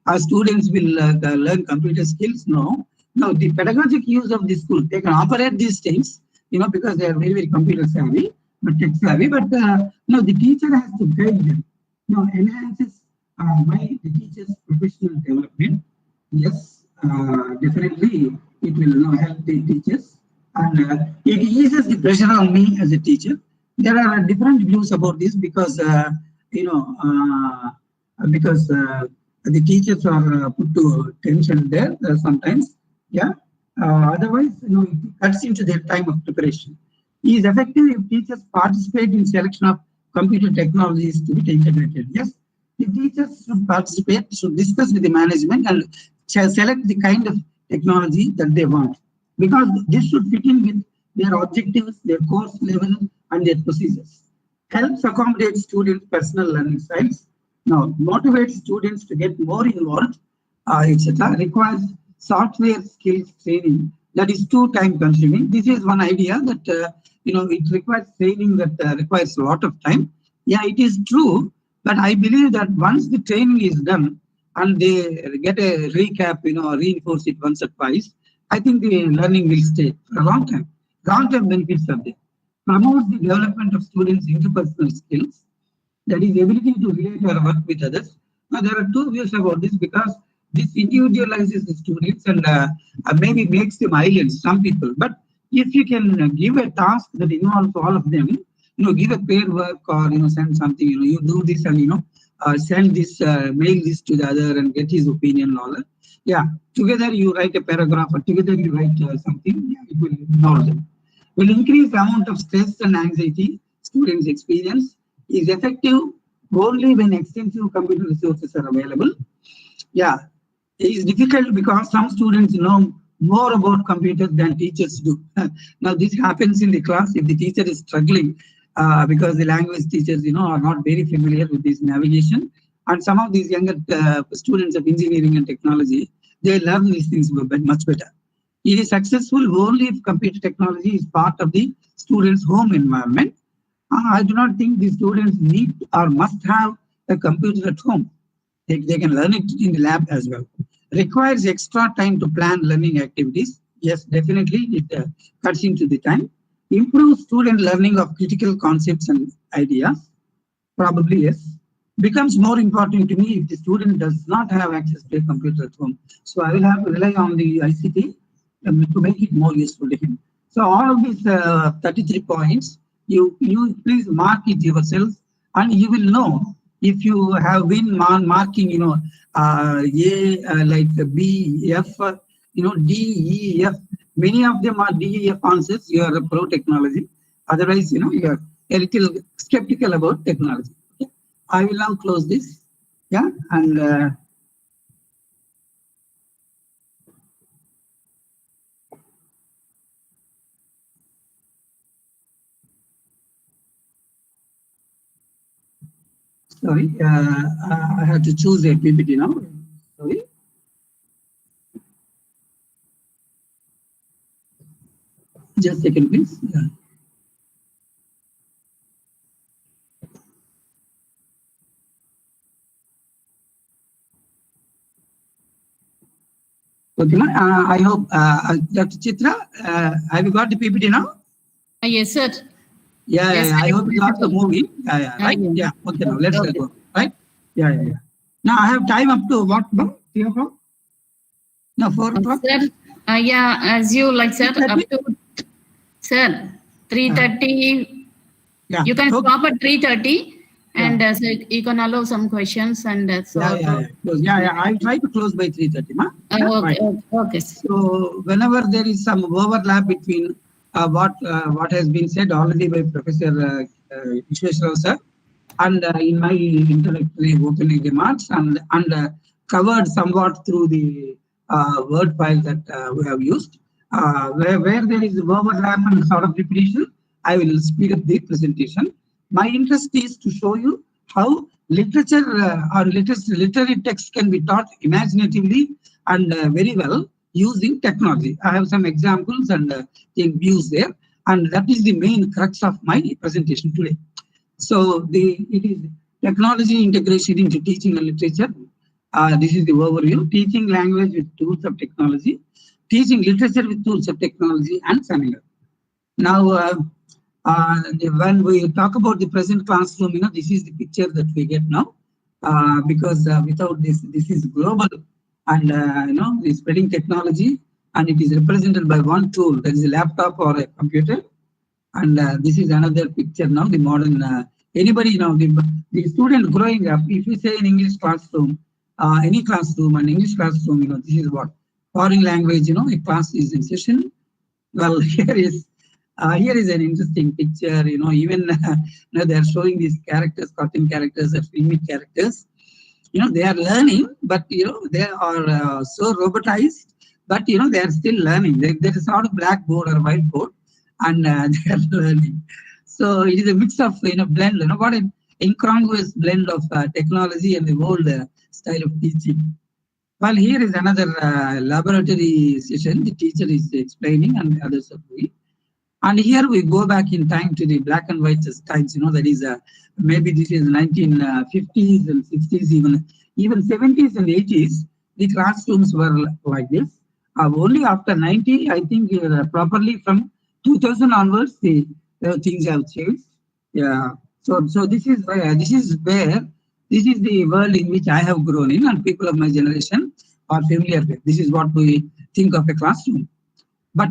our students will learn computer skills? No. No, the pedagogic use of the school, they can operate these things, because they are very, very computer savvy, but tech savvy, but no, the teacher has to guide them. Enhances the teacher's professional development. Yes, definitely it will help the teachers, and it eases the pressure on me as a teacher. There are different views about this because the teachers are put to tension there sometimes. Yeah. Otherwise, it cuts into their time of preparation. It is effective if teachers participate in selection of computer technologies to be integrated. Yes, the teachers should participate, should discuss with the management and select the kind of technology that they want, because this should fit in with their objectives, their course level, and their procedures. Helps accommodate students' personal learning styles. Now, motivates students to get more involved, etc. Requires software skills training that is too time consuming. This is one idea that it requires training that requires a lot of time. Yeah, it is true, but I believe that once the training is done and they get a recap, reinforce it once or twice, I think the learning will stay for a long time. Long-term benefits are there. Promotes the development of students' interpersonal skills, that is ability to relate or work with others. Now, there are two views about this because this individualizes the students and maybe makes them islands, some people. But if you can give a task that involves all of them, give a pair work or send something, you do this and send this, mail this to the other and get his opinion and all that. Yeah, together you write a paragraph or together you write something, yeah, it will involve them. Will increase the amount of stress and anxiety students experience. Is effective only when extensive computer resources are available. Yeah, it is difficult because some students know more about computers than teachers do. Now, this happens in the class if the teacher is struggling because the language teachers, are not very familiar with this navigation. And some of these younger students of engineering and technology, they learn these things much better. It is successful only if computer technology is part of the student's home environment. I do not think the students need or must have a computer at home. They can learn it in the lab as well. Requires extra time to plan learning activities. Yes, definitely it cuts into the time. Improves student learning of critical concepts and ideas. Probably yes. Becomes more important to me if the student does not have access to a computer at home. So I will have to rely on the ICT to make it more useful to him. So all of these 33 points, you please mark it yourself, and you will know if you have been marking, like B, F, D, E, F. Many of them are D, E, F answers. You are a pro technology. Otherwise, you are a little skeptical about technology. Okay? I will now close this. Yeah, and sorry, I have to choose a PPT now. Sorry. Just a second, please. Yeah. Okay, I hope, Dr. Chitra, have you got the PPT now? Yes, sir. Yeah, Yes, yeah, I hope you got the movie. Yeah, right? Yeah, okay, now let's go. Right? Yeah. Now I have time up to what, 3 o'clock? No, 4 o'clock? Sir, yeah, as you like, sir, up to, sir, 3:30. Yeah. You can stop at 3:30 and so you can allow some questions and Yeah, I'll try to close by 3:30, ma? Okay. So whenever there is some overlap between what has been said already by Professor Nceptell sir and in my introductory opening remarks, and covered somewhat through the Word file that we have used. Where there is overlap and sort of repetition, I will speed up the presentation. My interest is to show you how literature or literary text can be taught imaginatively and very well using technology. I have some examples and views there, and that is the main crux of my presentation today. So it is technology integration into teaching and literature. This is the overview: teaching language with tools of technology, teaching literature with tools of technology, and similar. Now, when we talk about the present classroom, this is the picture that we get now, because without this is global, and the spreading technology, and it is represented by one tool, that is a laptop or a computer. And this is another picture now, the modern, anybody now, the student growing up, if you say in English classroom, any classroom, an English classroom, this is what foreign language, a class is in session. Well, here is an interesting picture, even they are showing these characters, cartoon characters or filmic characters. They are learning, but they are so robotized, but they are still learning. There is not a blackboard or whiteboard, and they are learning. So it is a mix of blend, what an incongruous blend of technology and the old style of teaching. Well, here is another laboratory session. The teacher is explaining and the others are doing. And here we go back in time to the black and white times, that is maybe this is 1950s and 60s, even 70s and 80s, the classrooms were like this. Only after 90, I think properly from 2000 onwards, the things have changed. Yeah. So this is the world in which I have grown in, and people of my generation are familiar with. This is what we think of a classroom. But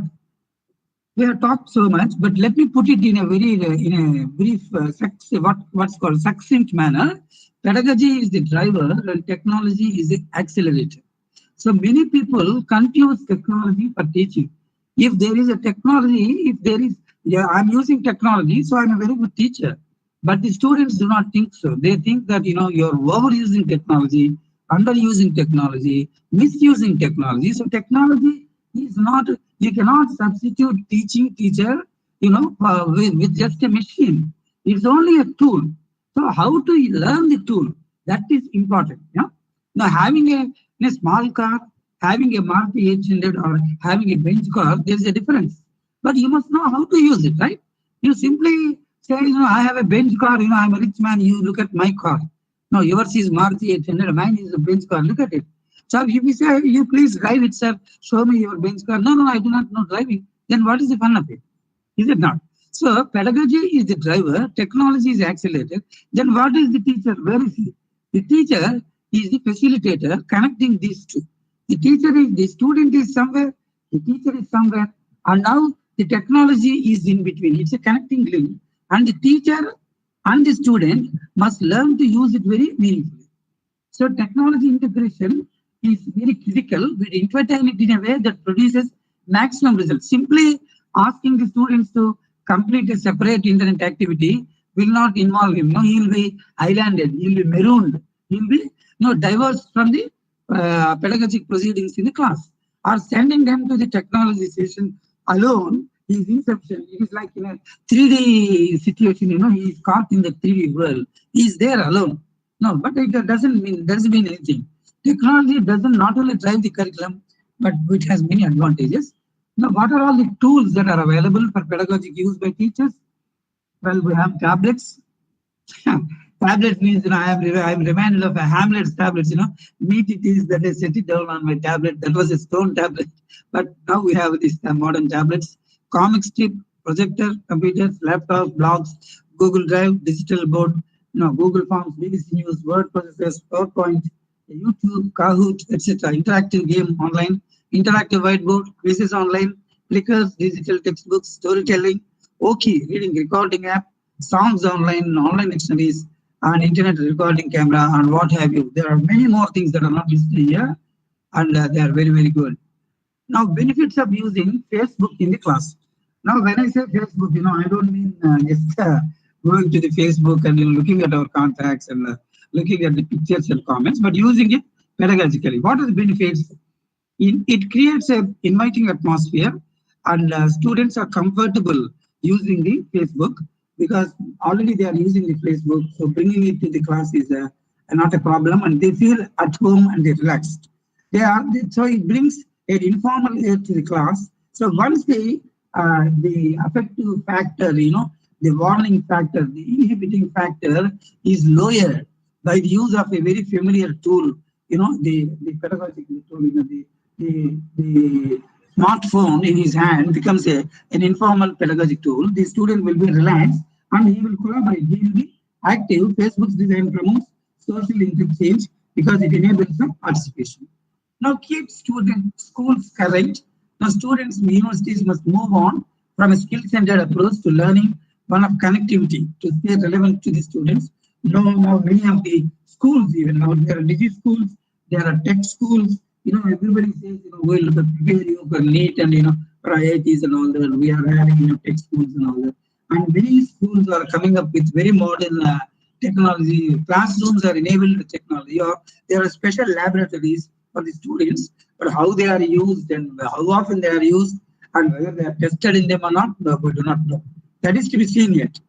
we have talked so much, but let me put it in a brief, what's called succinct manner. Pedagogy is the driver and technology is the accelerator. So many people confuse technology for teaching. If there is a technology, I'm using technology, so I'm a very good teacher. But the students do not think so. They think that, you're overusing technology, underusing technology, misusing technology. So technology is not, you cannot substitute teacher, with just a machine. It's only a tool. So how to learn the tool, that is important. Now having a small car, having a Maruti 800 or having a bench car, there's a difference. But you must know how to use it, right? You simply say, I have a bench car, I'm a rich man, you look at my car. No, yours is Maruti 800, mine is a bench car, look at it. So if you say, you please drive it, sir, show me your bench car. No, I do not know driving. Then what is the fun of it? Is it not? So pedagogy is the driver, technology is accelerated. Then what is the teacher? Where is he? The teacher is the facilitator connecting these two. The student is somewhere, the teacher is somewhere, and now the technology is in between. It's a connecting link, and the teacher and the student must learn to use it very meaningfully. So technology integration is very critical. We entertain it in a way that produces maximum results. Simply asking the students to complete a separate internet activity will not involve him. No, he will be islanded, he will be marooned, he will be diverse from the pedagogic proceedings in the class. Or sending them to the technology session alone is inception. It is like in a 3D situation, he is caught in the 3D world. He is there alone. No, but it doesn't mean anything. Technology doesn't not only drive the curriculum, but it has many advantages. Now, what are all the tools that are available for pedagogic use by teachers? Well, we have tablets. Tablets means, I am reminded of a Hamlet's tablets, Meat it is that I set it down on my tablet. That was a stone tablet. But now we have these modern tablets, comic strip, projector, computers, laptops, blogs, Google Drive, digital board, Google Forms, BBC News, word processors, PowerPoint, YouTube, Kahoot, etc. Interactive game online, interactive whiteboard, quizzes online, clickers, digital textbooks, storytelling, OK, reading recording app, songs online dictionaries, and internet recording camera, and what have you. There are many more things that are not listed here, and they are very, very good. Now, benefits of using Facebook in the class. Now, when I say Facebook, I don't mean just going to the Facebook and looking at our contacts and looking at the pictures and comments, but using it pedagogically. What are the benefits? It creates a inviting atmosphere, and students are comfortable using the Facebook because already they are using the Facebook. So bringing it to the class is not a problem, and they feel at home and they're relaxed. So it brings an informal air to the class. So once the affective factor, the warning factor, the inhibiting factor is lowered by the use of a very familiar tool, the pedagogical tool, the smartphone in his hand becomes an informal pedagogic tool. The student will be relaxed and he will collaborate. He will be active. Facebook's design promotes social interchange because it enables some participation. Now keep schools current. Now students in universities must move on from a skill-centered approach to learning one of connectivity to stay relevant to the students. Now many of the schools, even now there are digi schools, there are tech schools. Everybody says, we'll prepare you for NEET and for IITs and all that. We are having tech schools and all that. And many schools are coming up with very modern technology. Classrooms are enabled with technology, or there are special laboratories for the students, but how they are used and how often they are used and whether they are tested in them or not, we do not know. That is to be seen yet.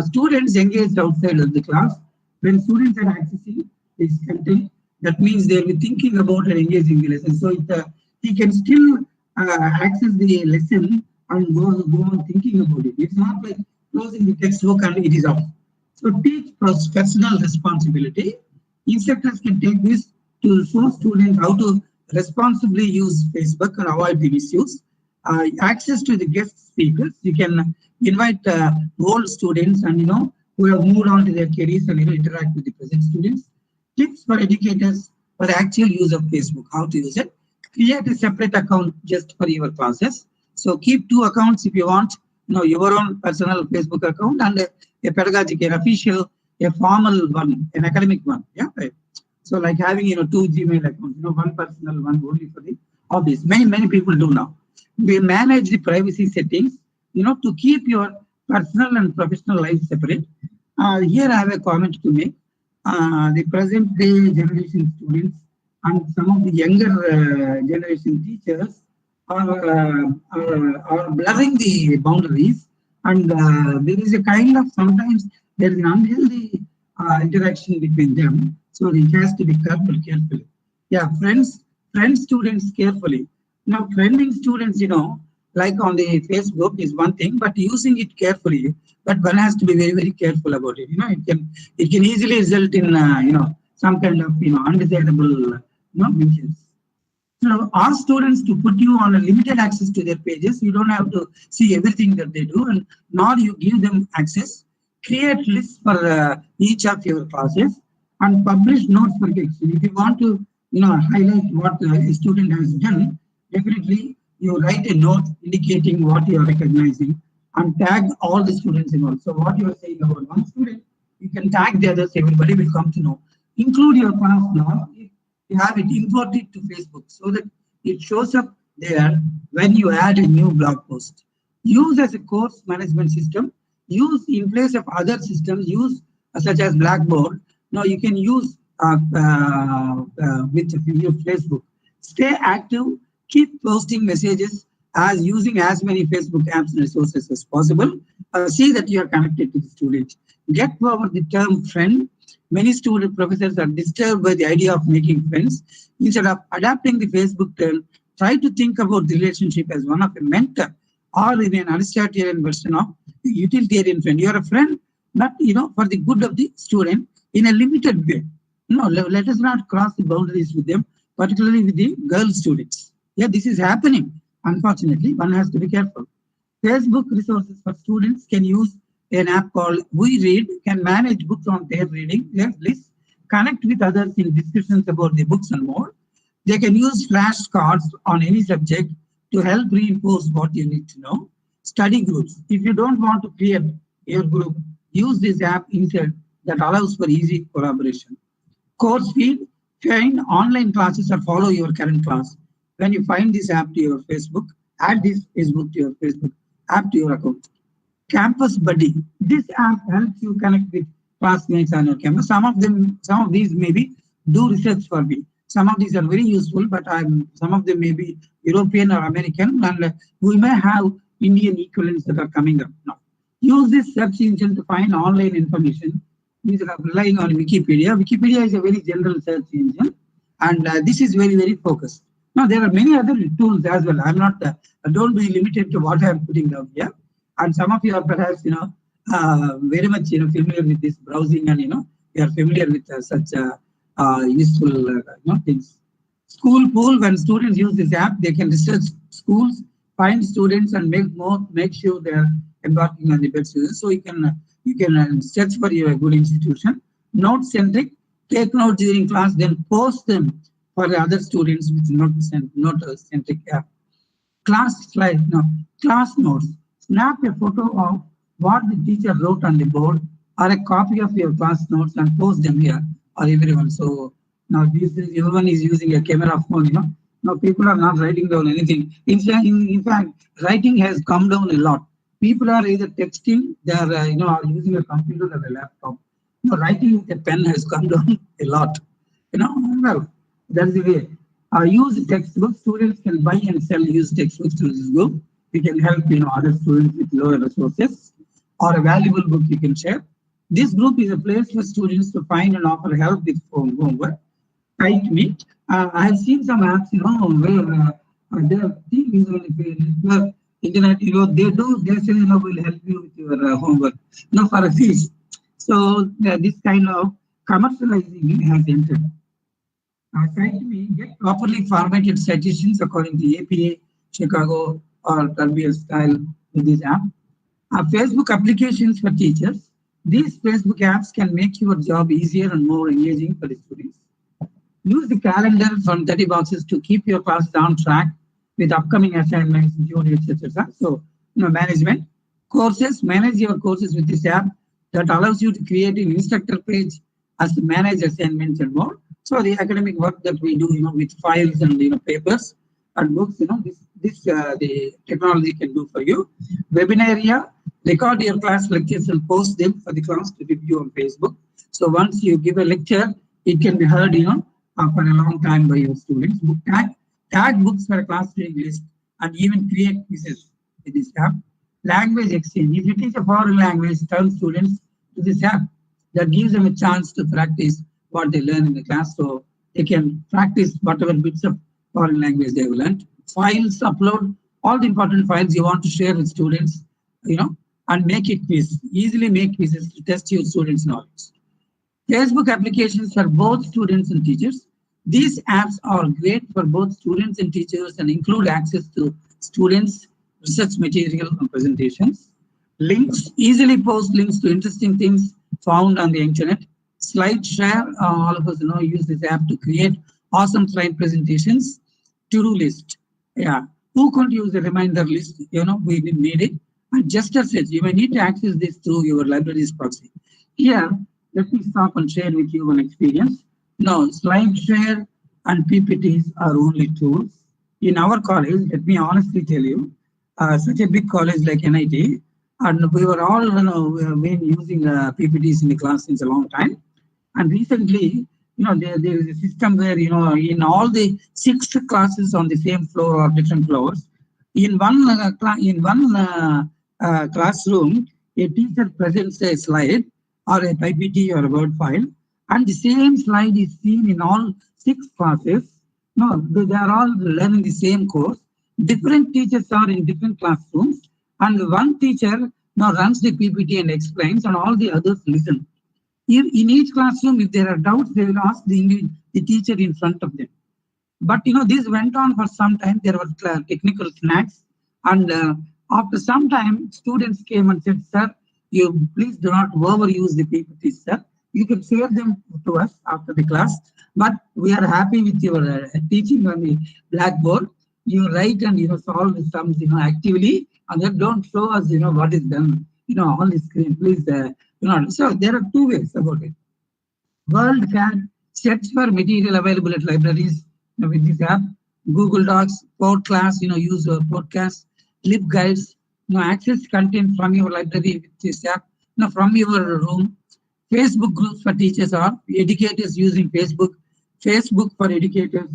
Students engaged outside of the class. When students are accessing this content, that means they will be thinking about and engaging the lesson. So he can still access the lesson and go on thinking about it. It's not like closing the textbook and it is off. So teach personal responsibility. Instructors can take this to show students how to responsibly use Facebook and avoid the misuse. Access to the guest speakers. You can invite old students and who have moved on to their careers and interact with the present students. Tips for educators for the actual use of Facebook, how to use it. Create a separate account just for your classes. So keep 2 accounts if you want, your own personal Facebook account and a pedagogic, an official, a formal one, an academic one. Yeah, right. So like having 2 Gmail accounts, one personal, one only for the office. Many people do now. We manage the privacy settings, to keep your personal and professional life separate. Here I have a comment to make. The present day generation students and some of the younger generation teachers are blurring the boundaries, and there is a kind of sometimes there is an unhealthy interaction between them. So it has to be carefully. Yeah, friends, students carefully. Now, friending students, like on the Facebook is one thing, but using it carefully. But one has to be very careful about it. It can easily result in some kind of undesirable mentions. So ask students to put you on a limited access to their pages. You don't have to see everything that they do, and nor you give them access. Create lists for each of your classes and publish notes for kids. If you want to highlight what a student has done, definitely you write a note indicating what you are recognizing and tag all the students involved. So what you are saying about one student, you can tag the others, everybody will come to know. Include your class now. You have it imported to Facebook so that it shows up there when you add a new blog post. Use as a course management system. Use in place of other systems, use such as Blackboard. Now you can use with Facebook. Stay active, keep posting messages as using as many Facebook apps and resources as possible. See that you are connected to the student. Get over the term friend. Many student professors are disturbed by the idea of making friends. Instead of adapting the Facebook term, try to think about the relationship as one of a mentor or in an Aristotelian version of a utilitarian friend. You are a friend, but for the good of the student in a limited way. Let us not cross the boundaries with them, particularly with the girl students. Yeah, this is happening. Unfortunately, one has to be careful. Facebook resources for students can use an app called We Read, can manage books on their reading list, connect with others in discussions about the books and more. They can use flashcards on any subject to help reinforce what you need to know. Study groups. If you don't want to create your group, use this app instead that allows for easy collaboration. Course feed, find online classes or follow your current class. When you find this app to your Facebook, add this Facebook to your Facebook app to your account. Campus Buddy. This app helps you connect with classmates on your campus. Some of these maybe do research for me. Some of these are very useful, but some of them may be European or American, and we may have Indian equivalents that are coming up now. Use this search engine to find online information instead of relying on Wikipedia. Wikipedia is a very general search engine, and this is very, very focused. Now, there are many other tools as well. I'm not, don't be limited to what I'm putting down here. And some of you are perhaps, very much, familiar with this browsing, and, you are familiar with such useful, things. School Pool, when students use this app, they can research schools, find students, and make sure they are embarking on the best students. So you can search for your good institution. Note-centric, take notes during class, then post them for the other students with note-centric app. Class slide, class notes. Snap a photo of what the teacher wrote on the board or a copy of your class notes and post them here or everyone. So now everyone is using a camera phone, Now people are not writing down anything. In fact, writing has come down a lot. People are either texting, they are are using a computer or a laptop. Writing with a pen has come down a lot. Well, that's the way. Use textbooks. Students can buy and sell used textbooks to this group. We can help other students with lower resources, or a valuable book you can share. This group is a place for students to find and offer help with homework. Kite Me. I have seen some apps, where their team is on the internet, they say, we'll help you with your homework, for a fees. So this kind of commercializing has entered. Kite Me, get properly formatted citations according to APA, Chicago, or Turbial style with this app. Facebook applications for teachers. These Facebook apps can make your job easier and more engaging for the students. Use the calendar from 30 boxes to keep your class on track with upcoming assignments, due dates, etc. So, management. Courses, manage your courses with this app that allows you to create an instructor page as to manage assignments and more. So the academic work that we do, with files and papers and books, the technology can do for you. Webinaria, record your class lectures and post them for the class to review on Facebook. So once you give a lecture, it can be heard, for a long time by your students. Book tag books for a class reading list, and even create quizzes with this app. Language exchange. If you teach a foreign language, turn students to this app. That gives them a chance to practice what they learn in the class, so they can practice whatever bits of foreign language they have learned. Files, upload all the important files you want to share with students, and make it quiz. Easily make quizzes to test your students' knowledge. Facebook applications for both students and teachers. These apps are great for both students and teachers and include access to students' research material and presentations. Links, easily post links to interesting things found on the internet. Slide share, all of us use this app to create awesome slide presentations. To-do list, who could use a reminder list? We didn't need it. And just as such, you may need to access this through your library's proxy. Here, let me stop and share with you one experience. Now, slide share and PPTs are only tools. In our college, let me honestly tell you, such a big college like NIT, and we were all been using PPTs in the class since a long time. And recently, there is a system where, in all the 6 classes on the same floor or different floors, in one classroom, a teacher presents a slide or a PPT or a Word file, and the same slide is seen in all 6 classes. They are all learning the same course. Different teachers are in different classrooms, and one teacher runs the PPT and explains, and all the others listen. In each classroom, if there are doubts, they will ask the teacher in front of them. But this went on for some time. There were technical snacks, and after some time, students came and said, "Sir, you please do not overuse the PPT, sir. You can share them to us after the class, but we are happy with your teaching on the blackboard. You write and solve the sums actively, and then don't show us what is done on the screen, please." So there are 2 ways about it. WorldCat, search for material available at libraries with this app. Google Docs, PodClass, use your podcast. LibGuides, access content from your library with this app, from your room. Facebook groups for teachers or educators using Facebook. Facebook for educators,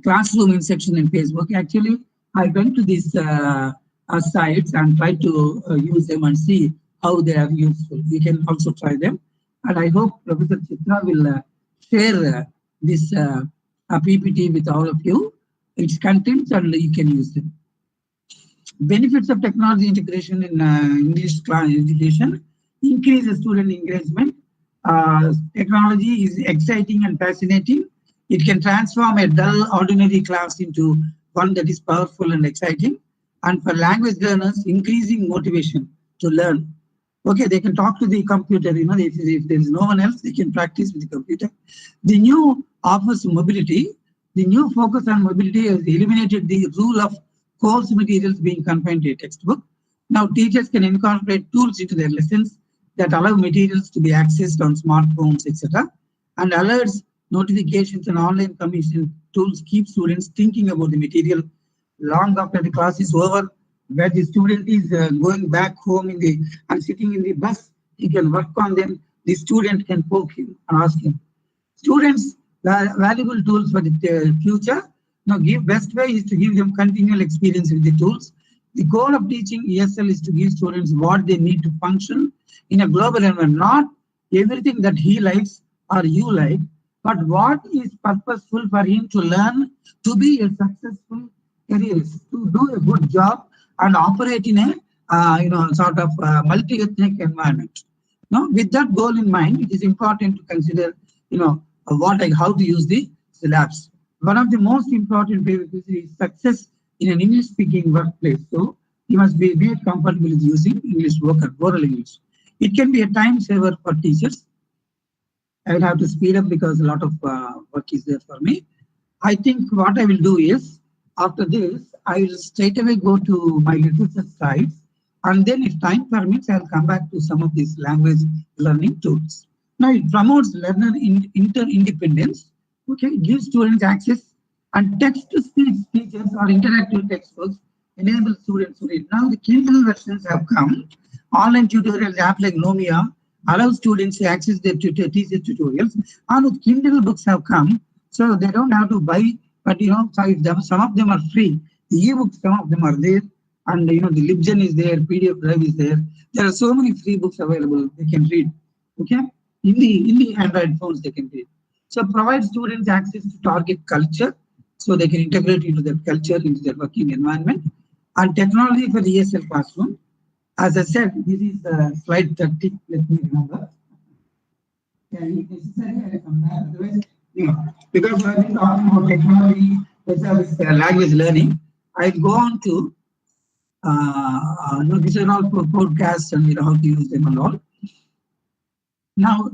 classroom section in Facebook. Actually, I went to these sites and tried to use them and see how they are useful. You can also try them. And I hope Professor Chitra will share this PPT with all of you, its contents, and you can use them. Benefits of technology integration in English class education: increase student engagement. Technology is exciting and fascinating. It can transform a dull, ordinary class into one that is powerful and exciting. And for language learners, increasing motivation to learn. Okay, they can talk to the computer, if there is no one else, they can practice with the computer. The new offers mobility. The new focus on mobility has eliminated the rule of course materials being confined to a textbook. Now teachers can incorporate tools into their lessons that allow materials to be accessed on smartphones, etc. And alerts, notifications, and online communication tools keep students thinking about the material long after the class is over. Where the student is going back home and sitting in the bus, he can work on them. The student can poke him and ask him. Students, valuable tools for the future. Now, best way is to give them continual experience with the tools. The goal of teaching ESL is to give students what they need to function in a global environment. Not everything that he likes or you like, but what is purposeful for him to learn to be a successful career, to do a good job and operate in a sort of multi-ethnic environment. Now, with that goal in mind, it is important to consider how to use the syllabus. One of the most important prerequisites is success in an English-speaking workplace. So you must be made comfortable with using English oral English. It can be a time saver for teachers. I will have to speed up because a lot of work is there for me. I think what I will do is, after this, I will straight away go to my literature sites, and then if time permits, I will come back to some of these language learning tools. Now, it promotes learner independence. Okay, it gives students access, and text-to-speech features or interactive textbooks enable students to read. Now, the Kindle versions have come. Online tutorials app like Nomia allow students to access their teacher tutorials. And with Kindle books have come, so they don't have to buy. But some of them are free. The ebooks, some of them are there, and the LibGen is there, PDF drive is there. There are so many free books available. They can read. Okay, in the Android phones they can read. So provide students access to target culture, so they can integrate into their culture, into their working environment. And technology for the ESL classroom. As I said, this is slide 30. Let me remember. Yeah, if necessary, I will come back. Otherwise, because I've been talking about technology, language learning, I'll go on to these are all podcasts and how to use them and all. Now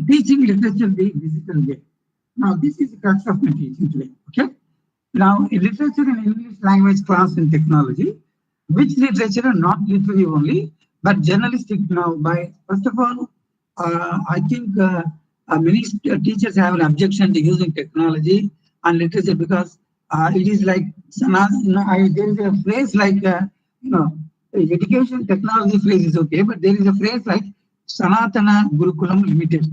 teaching literature the digital way. Now this is the crux of my teaching today. Okay. Now in literature and English language class and technology, which literature are not literary only, but journalistic. Now first of all, I think many teachers have an objection to using technology and literature because it is like there is a phrase like education technology phrase is okay, but there is a phrase like Sanatana Gurukulam Limited.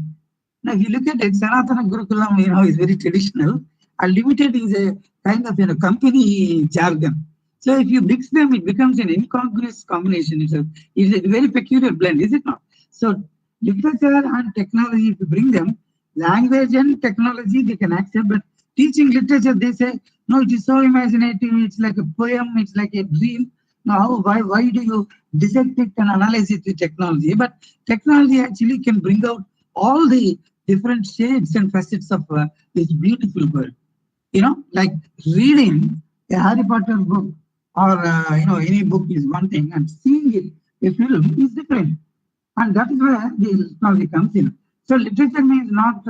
Now, if you look at it, Sanatana Gurukulam, is very traditional, and limited is a kind of company jargon. So if you mix them, it becomes an incongruous combination. It's a very peculiar blend, is it not? So literature and technology, if you bring them, language and technology, they can accept, but teaching literature, they say, no, it is so imaginative, it's like a poem, it's like a dream. Now, why do you dissect it and analyze it with technology? But technology actually can bring out all the different shades and facets of this beautiful world. Like reading a Harry Potter book or any book is one thing, and seeing it, a film, is different. And that is where the technology comes in. So literature means not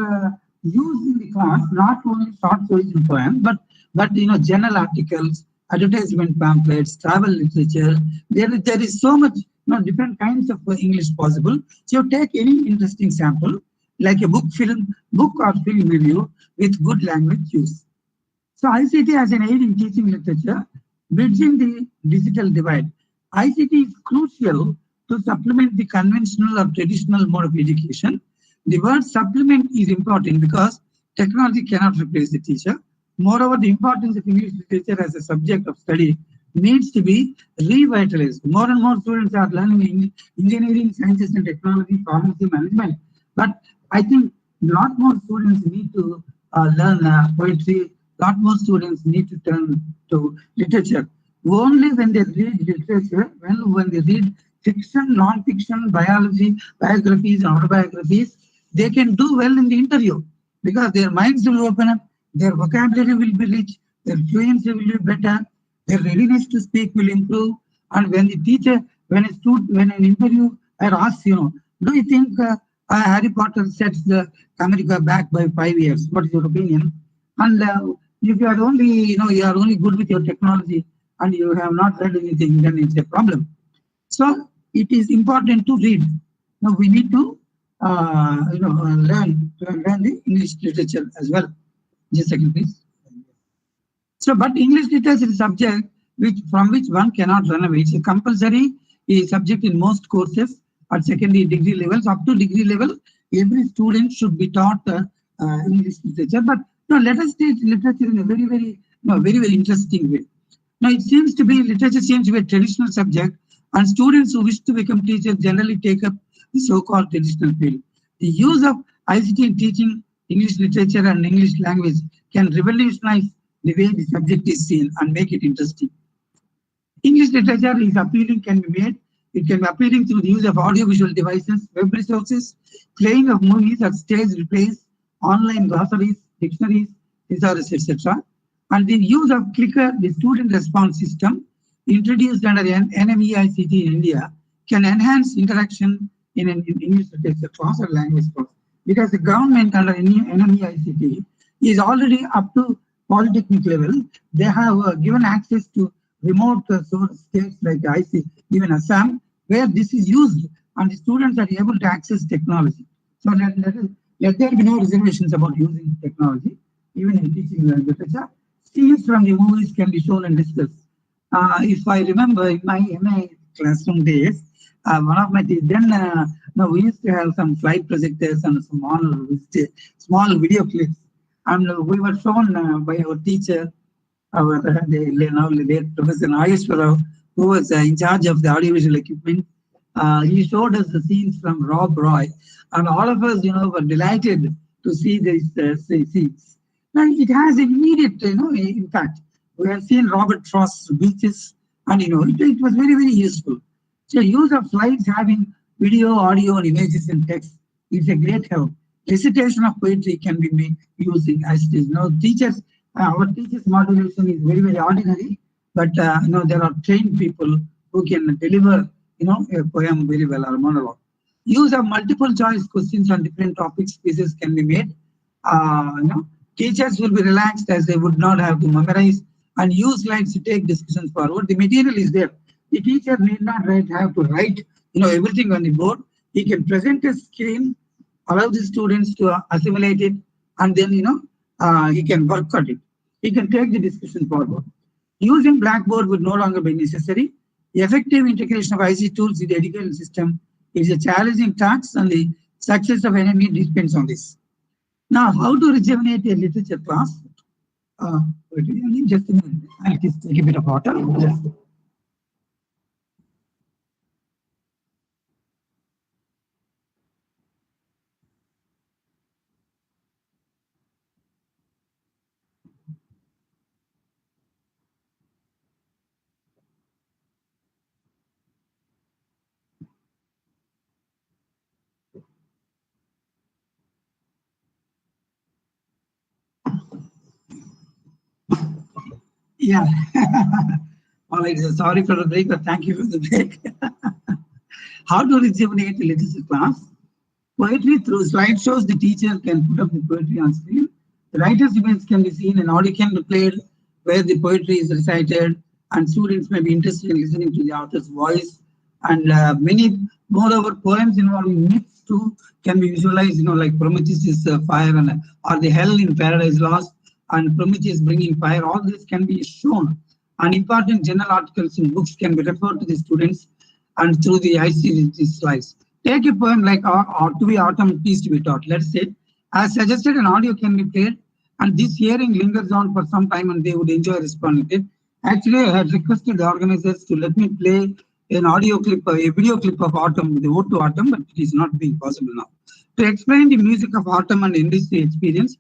used in the class, not only short stories and poems, but journal articles, advertisement pamphlets, travel literature. There is so much different kinds of English possible. So take any interesting sample, like a book or film review with good language use. So ICT as an aid in teaching literature. bridging the digital divide. ICT is crucial to supplement the conventional or traditional mode of education. The word supplement is important because technology cannot replace the teacher. Moreover, the importance of English literature as a subject of study needs to be revitalized. More and more students are learning engineering, sciences and technology, pharmacy, management. But I think a lot more students need to learn poetry. A lot more students need to turn to literature. Only when they read literature, when they read fiction, non-fiction, biology, biographies, and autobiographies, they can do well in the interview because their minds will open up, their vocabulary will be rich, their fluency will be better, their readiness to speak will improve. And when the teacher, when an interviewer asks, do you think Harry Potter sets the America back by 5 years? What is your opinion? And if you are only, you are only good with your technology and you have not read anything, then it's a problem. So it is important to read. Now we need to, learn the English literature as well. Just a second, please. So, but English literature is a subject from which one cannot run away. It's a compulsory subject in most courses at secondary degree levels. Up to degree level, every student should be taught English literature. But let us teach literature in a very, very interesting way. Now, literature seems to be a traditional subject, and students who wish to become teachers generally take up the so-called traditional field. The use of ICT in teaching English literature and English language can revolutionize the way the subject is seen and make it interesting. English literature is appealing, can be made. It can be appealing through the use of audiovisual devices, web resources, playing of movies or stage replays, online glossaries, dictionaries, thesaurus, etc. And the use of Clicker, the student response system, introduced under NMEICT in India, can enhance interaction in an English literature class or language class. Because the government under NMEICT is already up to polytechnic level. They have given access to remote states like even Assam, where this is used and the students are able to access technology. So let there be no reservations about using technology, even in teaching literature. Scenes from the movies can be shown and discussed. If I remember in my MA classroom days, one of my we used to have some slide projectors and small video clips, and we were shown by our teacher, late Professor Nageshwara, who was in charge of the audiovisual equipment. He showed us the scenes from Rob Roy, and all of us, were delighted to see these scenes. Now it has immediate, impact. We have seen Robert Frost's Beaches, and it was very, very useful. So use of slides having video, audio, and images and text is a great help. Recitation of poetry can be made using as it is. Now, our teachers' modulation is very, very ordinary, but there are trained people who can deliver, a poem very well or a monologue. Use of multiple choice questions on different topics, quizzes can be made. Teachers will be relaxed as they would not have to memorize and use slides to take discussions forward. The material is there. The teacher need not have to write, everything on the board. He can present a screen, allow the students to assimilate it, and then, he can work on it. He can take the discussion forward. Using Blackboard would no longer be necessary. The effective integration of IC tools in the education system is a challenging task, and the success of NME depends on this. Now, how to rejuvenate a literature class? Just a minute. I'll just take a bit of water. Yeah. All right. Sorry for the break, but thank you for the break. How to rejuvenate a literature class? Poetry through slideshows. The teacher can put up the poetry on screen. The writer's events can be seen and audio can be played where the poetry is recited, and students may be interested in listening to the author's voice. And many, moreover, poems involving myths too can be visualized, like Prometheus' fire or the hell in Paradise Lost and Prometheus bringing fire. All this can be shown and important journal articles and books can be referred to the students and through the ICT slides. Take a poem like To Be Autumn, Peace to Be Taught. Let's say, as suggested, an audio can be played, and this hearing lingers on for some time and they would enjoy responding to it. Actually, I had requested the organizers to let me play an audio clip, a video clip of Autumn, the Ode to Autumn, but it is not being possible now. To explain the music of Autumn and industry experience,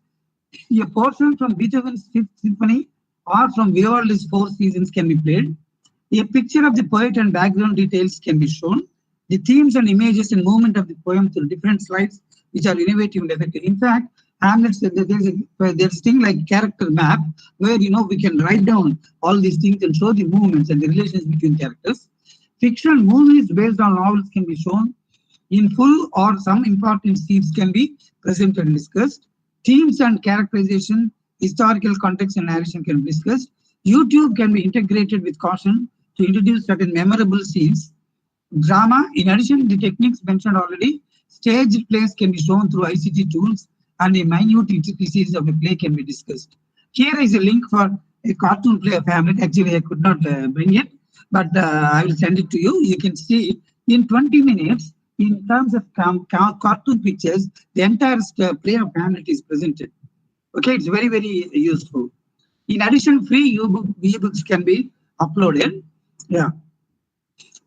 a portion from Beethoven's Fifth Symphony or from Vivaldi's Four Seasons can be played. A picture of the poet and background details can be shown. The themes and images and movement of the poem through different slides, which are innovative and effective. In fact, Hamlet said that there's a thing like character map, where we can write down all these things and show the movements and the relations between characters. Fictional movies based on novels can be shown in full, or some important scenes can be presented and discussed. Themes and characterization, historical context and narration can be discussed. YouTube can be integrated with caution to introduce certain memorable scenes. Drama, in addition to the techniques mentioned already, stage plays can be shown through ICT tools, and a minute intricacies of a play can be discussed. Here is a link for a cartoon play of Hamlet. Actually, I could not bring it, but I will send it to you. You can see in 20 minutes, in terms of cartoon pictures, the entire play of Hamlet is presented. Okay, it's very, very useful. In addition, free ebooks can be uploaded. Yeah.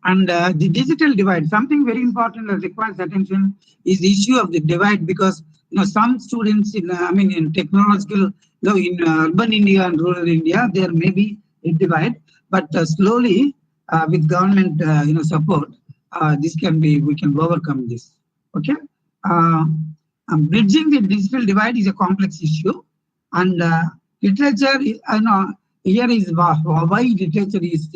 And the digital divide, something very important that requires attention is the issue of the divide, because some students in technological, in urban India and rural India, there may be a divide, but slowly with government support, we can overcome this. Okay. Bridging the digital divide is a complex issue, and literature, here is why literature is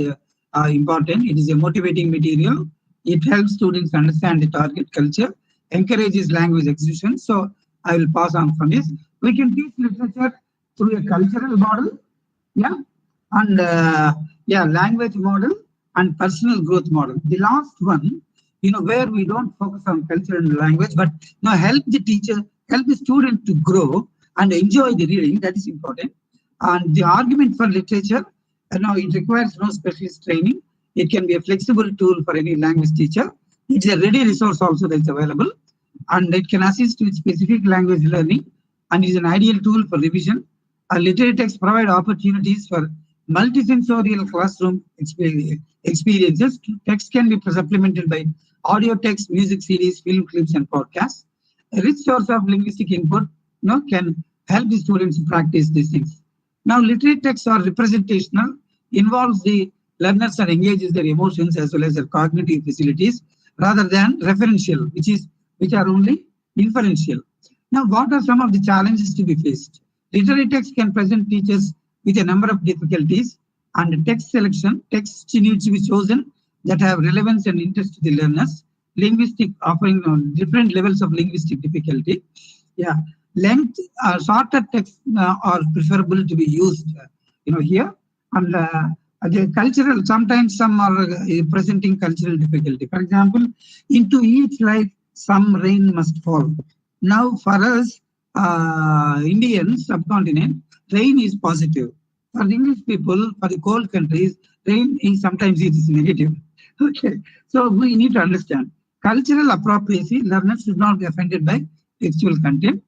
important. It is a motivating material. It helps students understand the target culture, encourages language acquisition. So I will pass on from this. We can teach literature through a cultural model, yeah, and language model and personal growth model. The last one, where we don't focus on culture and language, but help the teacher, help the student to grow and enjoy the reading. That is important. And the argument for literature, it requires no specialist training. It can be a flexible tool for any language teacher. It's a ready resource also that's available, and it can assist with specific language learning, and is an ideal tool for revision. Literary texts provide opportunities for multisensorial classroom experiences. Text can be supplemented by audio text, music CDs, film clips, and podcasts. A rich source of linguistic input can help the students practice these things. Now, literary texts are representational, involves the learners and engages their emotions as well as their cognitive facilities, rather than referential, which are only inferential. Now, what are some of the challenges to be faced? Literary text can present teachers with a number of difficulties, and text selection, text needs to be chosen that have relevance and interest to the learners. Linguistic, offering different levels of linguistic difficulty. Yeah, length, shorter text are preferable to be used, here. And the cultural, sometimes some are presenting cultural difficulty. For example, into each life, some rain must fall. Now, for us, Indians, subcontinent, rain is positive. For the English people, for the cold countries, rain is sometimes it is negative. Okay, so we need to understand cultural appropriacy. Learners should not be offended by textual content.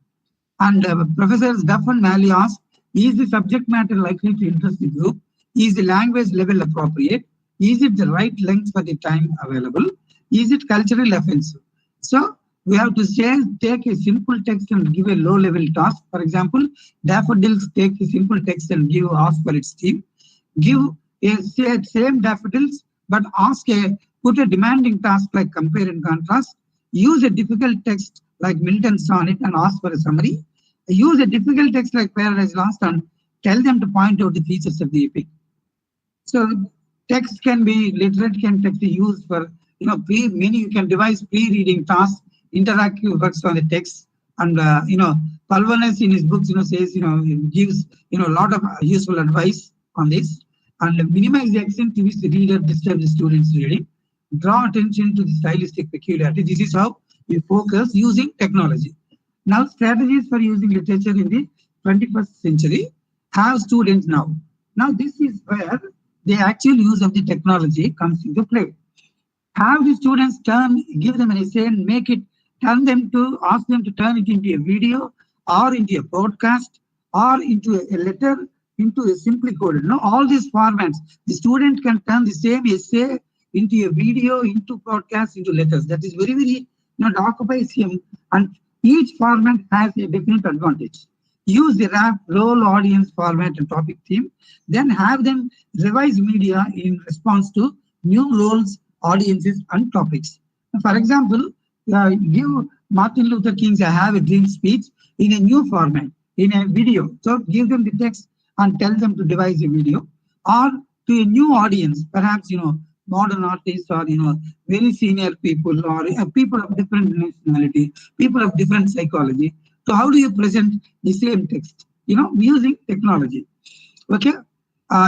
And Professors Duff and Malley asked, is the subject matter likely to interest the group? Is the language level appropriate? Is it the right length for the time available? Is it culturally offensive? So we have to take a simple text and give a low-level task. For example, daffodils, take a simple text and ask for its theme. Give same daffodils, but put a demanding task like compare and contrast. Use a difficult text like Milton's sonnet and ask for a summary. Use a difficult text like Paradise Lost and tell them to point out the features of the epic. So text can be, literate can text be used for, you can devise pre-reading tasks, interactive works on the text. And, Palvanas in his books, says, gives, a lot of useful advice on this. And minimize the extent to which the reader disturbs the student's reading. Draw attention to the stylistic peculiarity. This is how we focus using technology. Now, strategies for using literature in the 21st century have students now. Now, this is where the actual use of the technology comes into play. Have the students give them an essay and ask them to turn it into a video or into a podcast or into a letter, into a simply coded. No, all these formats, the student can turn the same essay into a video, into podcast, into letters. That is very, very, it occupies him, and each format has a different advantage. Use the RAP, role, audience, format, and topic theme, then have them revise media in response to new roles, audiences, and topics. For example, give Martin Luther King's I Have a Dream speech in a new format, in a video. So give them the text and tell them to devise a video, or to a new audience, perhaps, modern artists, or, very senior people, or people of different nationality, people of different psychology. So how do you present the same text? Using technology. Okay.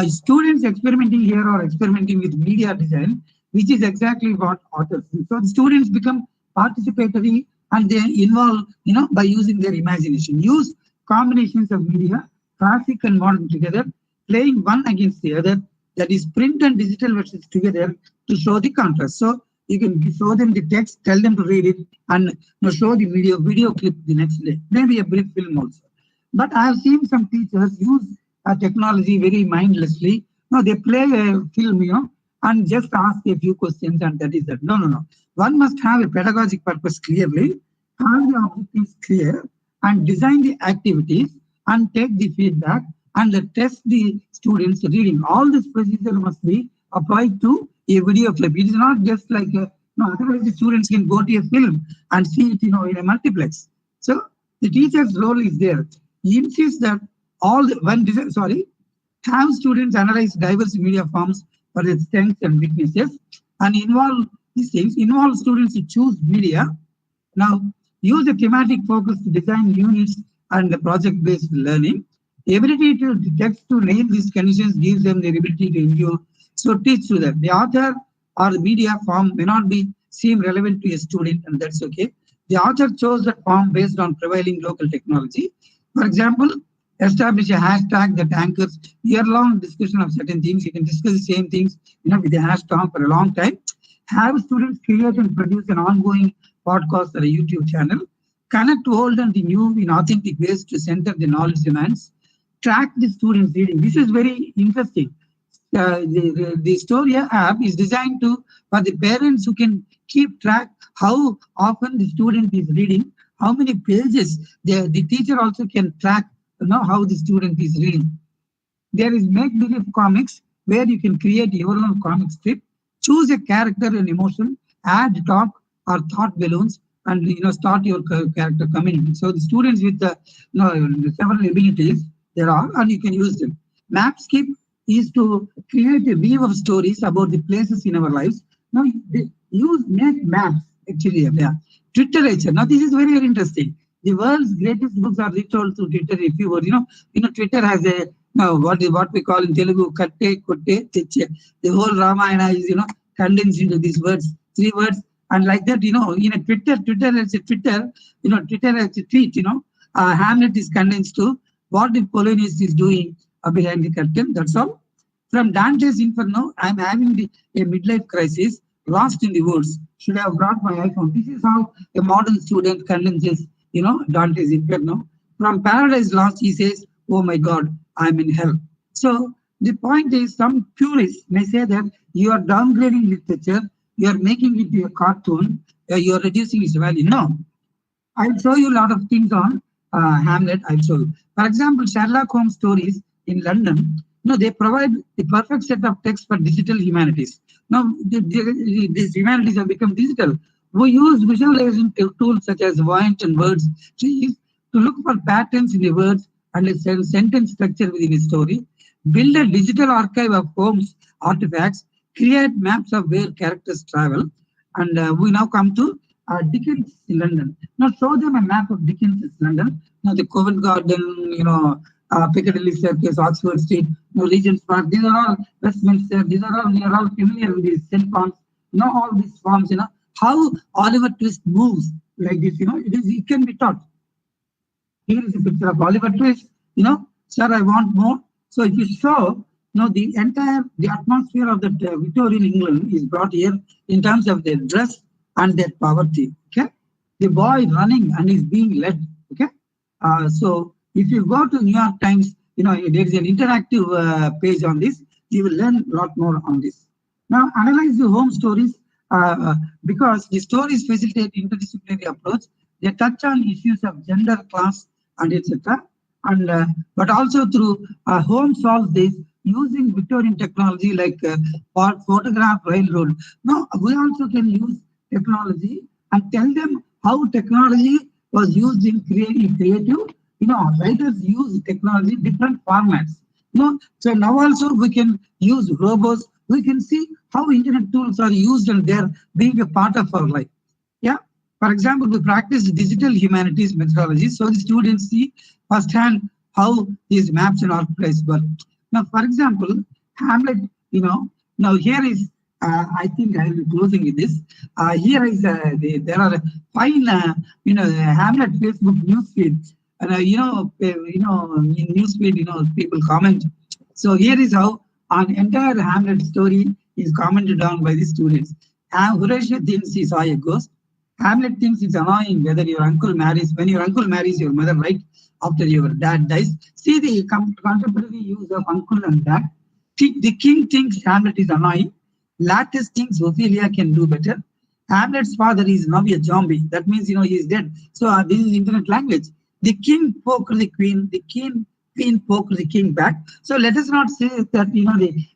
Students experimenting here or experimenting with media design, which is exactly what authors do. So the students become participatory and they involve, by using their imagination. Use combinations of media, classic and modern together, playing one against the other. That is print and digital versions together to show the contrast. So you can show them the text, tell them to read it, and show the video clip the next day. Maybe a brief film also. But I have seen some teachers use technology very mindlessly. No, they play a film, and just ask a few questions, and that is that. No. One must have a pedagogic purpose clearly, have the objectives clear, and design the activities, and take the feedback, and test the students' reading. All this procedure must be applied to a video clip. It is not just like otherwise the students can go to a film and see it, in a multiplex. So the teacher's role is there. He insists that have students analyze diverse media forms for their strengths and weaknesses, and involve students to choose media. Now, use a thematic focus to design units and the project-based learning. The ability to text to name these conditions gives them the ability to endure. So teach to them. The author or the media form may not seem relevant to a student, and that's okay. The author chose that form based on prevailing local technology. For example, establish a hashtag that anchors year-long discussion of certain things. You can discuss the same things, with a hashtag for a long time. Have students create and produce an ongoing podcast or a YouTube channel. Connect old and the new in authentic ways to center the knowledge demands. Track the students' reading. This is very interesting. The Storia app is designed for the parents who can keep track how often the student is reading, how many pages. The teacher also can track how the student is reading. There is make-believe comics where you can create your own comic strip, choose a character and emotion, add talk or thought balloons, and start your character community. So the students with the several abilities there are, and you can use them. Mapskip is to create a weave of stories about the places in our lives. Now make maps actually. Yeah. Jntuacea. Now this is very, very interesting. The world's greatest books are retold through Twitter. If you would, Twitter has a what we call in Telugu katte kotte teche. The whole Ramayana is condensed into these words, 3 words, and like that. In a Twitter as a Twitter. Twitter as a tweet. Hamlet is condensed to what the Polonius is doing behind the curtain. That's all. From Dante's Inferno, I'm having a midlife crisis, lost in the woods. Should I have brought my iPhone? This is how a modern student condenses, Dante's Inferno. From Paradise Lost, he says, oh my God, I'm in hell. So the point is, some purists may say that you are downgrading literature, you are making it a cartoon, you are reducing its value. No. I'll show you a lot of things on Hamlet. I'll show you. For example, Sherlock Holmes stories in London, they provide the perfect set of text for digital humanities. Now, these humanities have become digital. We use visualization tools such as Voyant and Words trees to look for patterns in the words and a sentence structure within a story. Build a digital archive of Holmes artifacts. Create maps of where characters travel. And we now come to Dickens in London. Now show them a map of Dickens' London. Now the Covent Garden, Piccadilly Circus, Oxford Street, Regent's Park. These are all Westminster. We are all familiar with these St. Paul's. All these forms. How Oliver Twist moves like this. It can be taught. Here is a picture of Oliver Twist. Sir, I want more. So if you show the atmosphere of the Victorian England is brought here in terms of their dress and their poverty. Okay, the boy running and is being led. Okay, so if you go to New York Times, there is an interactive page on this. You will learn a lot more on this. Now analyze the home stories because the stories facilitate interdisciplinary approach. They touch on issues of gender, class, and etc. And but also through home solves this using Victorian technology like photograph railroad. Now we also can use technology and tell them how technology was used in creative. Writers use technology different formats. So now also we can use robots. We can see how internet tools are used and they're being a part of our life. Yeah. For example, we practice digital humanities methodology, so the students see firsthand how these maps and archives work. Now, for example, Hamlet, now here is, I think I will be closing with this. Here is, there are fine, Hamlet Facebook newsfeed. And, in newsfeed, people comment. So here is how an entire Hamlet story is commented on by the students. Horatio thinks he saw a ghost. Hamlet thinks it's annoying whether your uncle marries, when your uncle marries your mother, right after your dad dies. See the contemporary use of uncle and dad. The king thinks Hamlet is annoying. Lattes thinks Ophelia can do better. Hamlet's father is now a zombie. That means, he is dead. So this is internet language. The king poked the queen. The queen poked the king back. So let us not say that,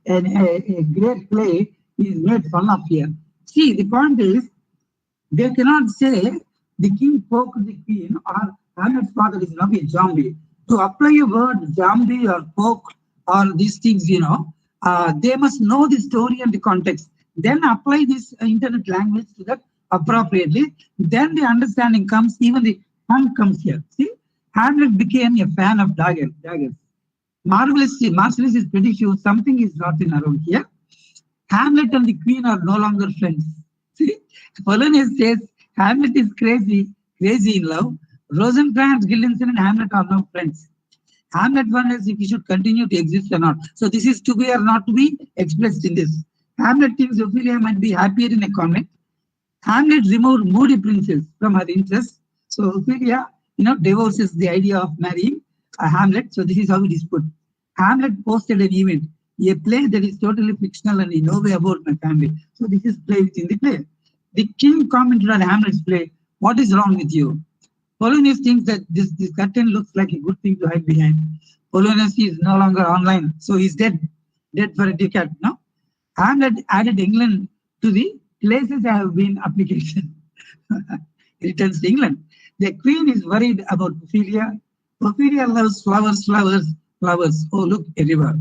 a great play is made fun of here. See, the point is, they cannot say the king poked the queen or Hamlet's father is now a zombie. To apply a word zombie or poke or these things, they must know the story and the context. Then apply this internet language to that appropriately. Then the understanding comes, even the fun comes here. See, Hamlet became a fan of daggers. Marcellus is pretty sure something is not in around here. Hamlet and the queen are no longer friends. See, Polonius says Hamlet is crazy in love. Rosencrantz, Guildenstern, and Hamlet are now friends. Hamlet wonders if he should continue to exist or not. So this is to be or not to be expressed in this. Hamlet thinks Ophelia might be happier in a convent. Hamlet removed moody princess from her interests. So Ophelia, divorces the idea of marrying Hamlet. So this is how it is put. Hamlet posted an event, a play that is totally fictional and in no way about my family. So this is play within the play. The king commented on Hamlet's play, "What is wrong with you?" Polonius thinks that this curtain looks like a good thing to hide behind. Polonius is no longer online, so he's dead for a decade. No, Hamlet added England to the places I have been application. He returns to England. The queen is worried about Ophelia. Ophelia loves flowers. Oh, look, a river.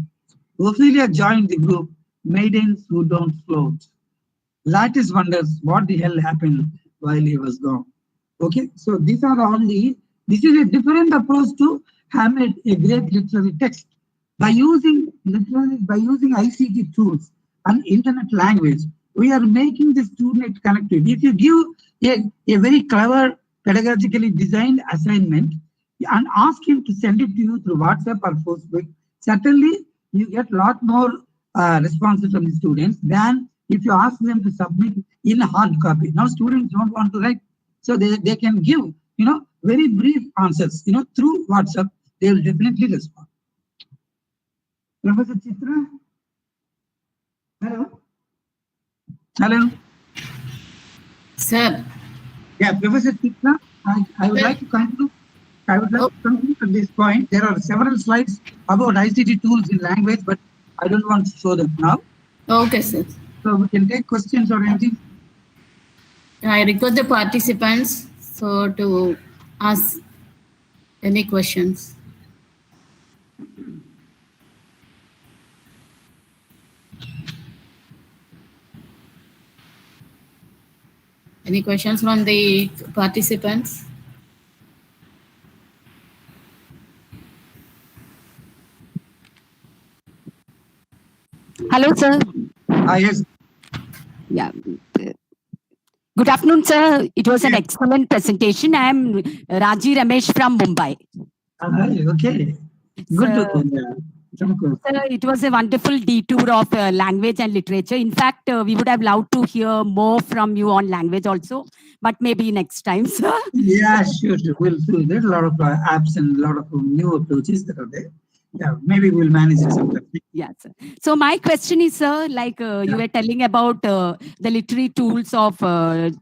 Ophelia joined the group, maidens who don't float. Lattice wonders what the hell happened while he was gone. Okay, so these are all this is a different approach to Hamlet, a great literary text. By using ICT tools and internet language, we are making the student connected. If you give a very clever, pedagogically designed assignment and ask him to send it to you through WhatsApp or Facebook, certainly you get a lot more responses from the students than if you ask them to submit in a hard copy. Now students don't want to write, so they can give very brief answers through WhatsApp. They will definitely respond. Professor Chitra, hello, sir. Yeah, Professor Chitra, I would like to conclude. I would like to conclude at this point. There are several slides about ICT tools in language, but I don't want to show them now. Okay, sir. So we can take questions or anything. I request the participants to ask any questions. Any questions from the participants? Hello, sir. Yes. Yeah. Good afternoon, sir. It was an excellent presentation. I am Raji Ramesh from Mumbai. Okay. Good to know. Sir, it was a wonderful detour of language and literature. In fact, we would have loved to hear more from you on language also, but maybe next time, sir. Yeah, sure. We'll do. There's a lot of apps and a lot of new approaches that are there. Yeah, maybe we'll manage it sometime. Yes, sir. So my question is, sir, like you were telling about the literary tools of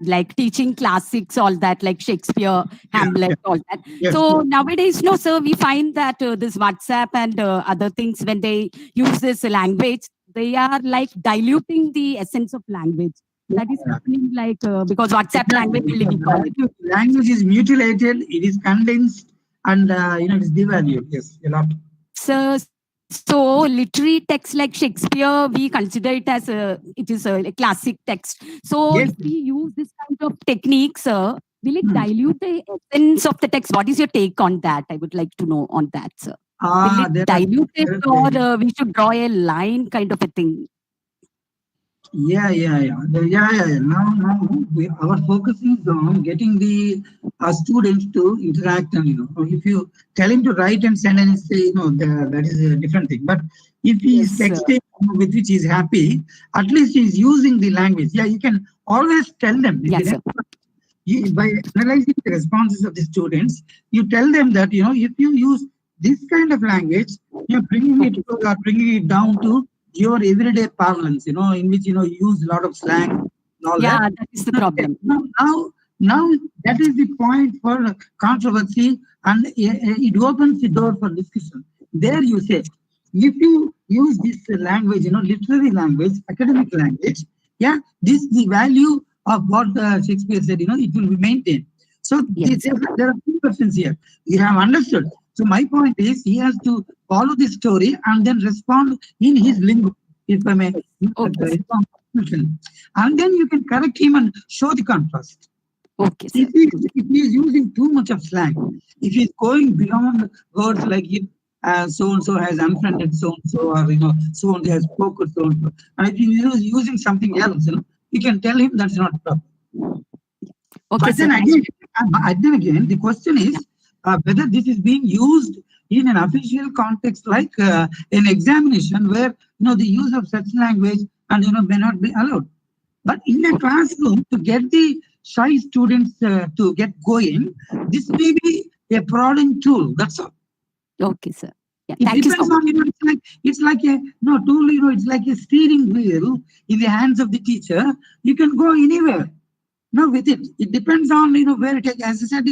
like teaching classics, all that, like Shakespeare, Hamlet, all that. Yes, So nowadays, no, sir, we find that this WhatsApp and other things, when they use this language, they are like diluting the essence of language. That is happening like because WhatsApp language will be called. Language is mutilated, it is condensed, and it is devalued. Yes, a lot. So literary text like Shakespeare, we consider it as it is a classic text. So Yes. if we use this kind of techniques, will it dilute the essence of the text? What is your take on that? I would like to know on that, sir. Will it dilute it, or we should draw a line kind of a thing? Yeah. Now our focus is on getting the students to interact, and if you tell him to write and send and say, that is a different thing. But if he is texting with which he is happy, at least he is using the language. Yeah, you can always tell them. Yes, sir. By analyzing the responses of the students, you tell them that if you use this kind of language, you're bringing it down to your everyday parlance, in which you use a lot of slang and all that. That is the problem. Now that is the point for controversy, and it opens the door for discussion. There you say, if you use this language, literary language, academic language, this the value of what Shakespeare said, it will be maintained. So there are two questions here. You have understood. So my point is, he has to follow the story and then respond in his lingo, if I may. And then you can correct him and show the contrast. Okay. If he is using too much of slang, if he is going beyond words like so and so has unfriended so and so, or so and so has spoken so and so, and if he is using something else, you can tell him that's not proper. Okay, but then again, the question is whether this is being used in an official context like an examination where the use of such language and may not be allowed. But in a classroom, to get the shy students to get going, this may be a prodding tool. That's all. Okay, sir. Yeah, it thank you so depends much. on it's like a tool. It's like a steering wheel in the hands of the teacher. You can go anywhere. No, with it. It depends on where it is. As I said,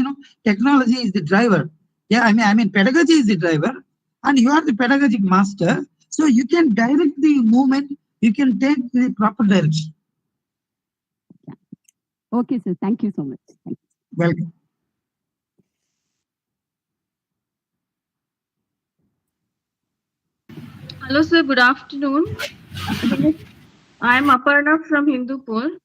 technology is the driver. Yeah, I mean pedagogy is the driver, and you are the pedagogic master. So you can direct the movement. You can take the proper direction. Okay, sir. Thank you so much. Thank you. Welcome. Hello, sir. Good afternoon. I am Aparna from Hindupur.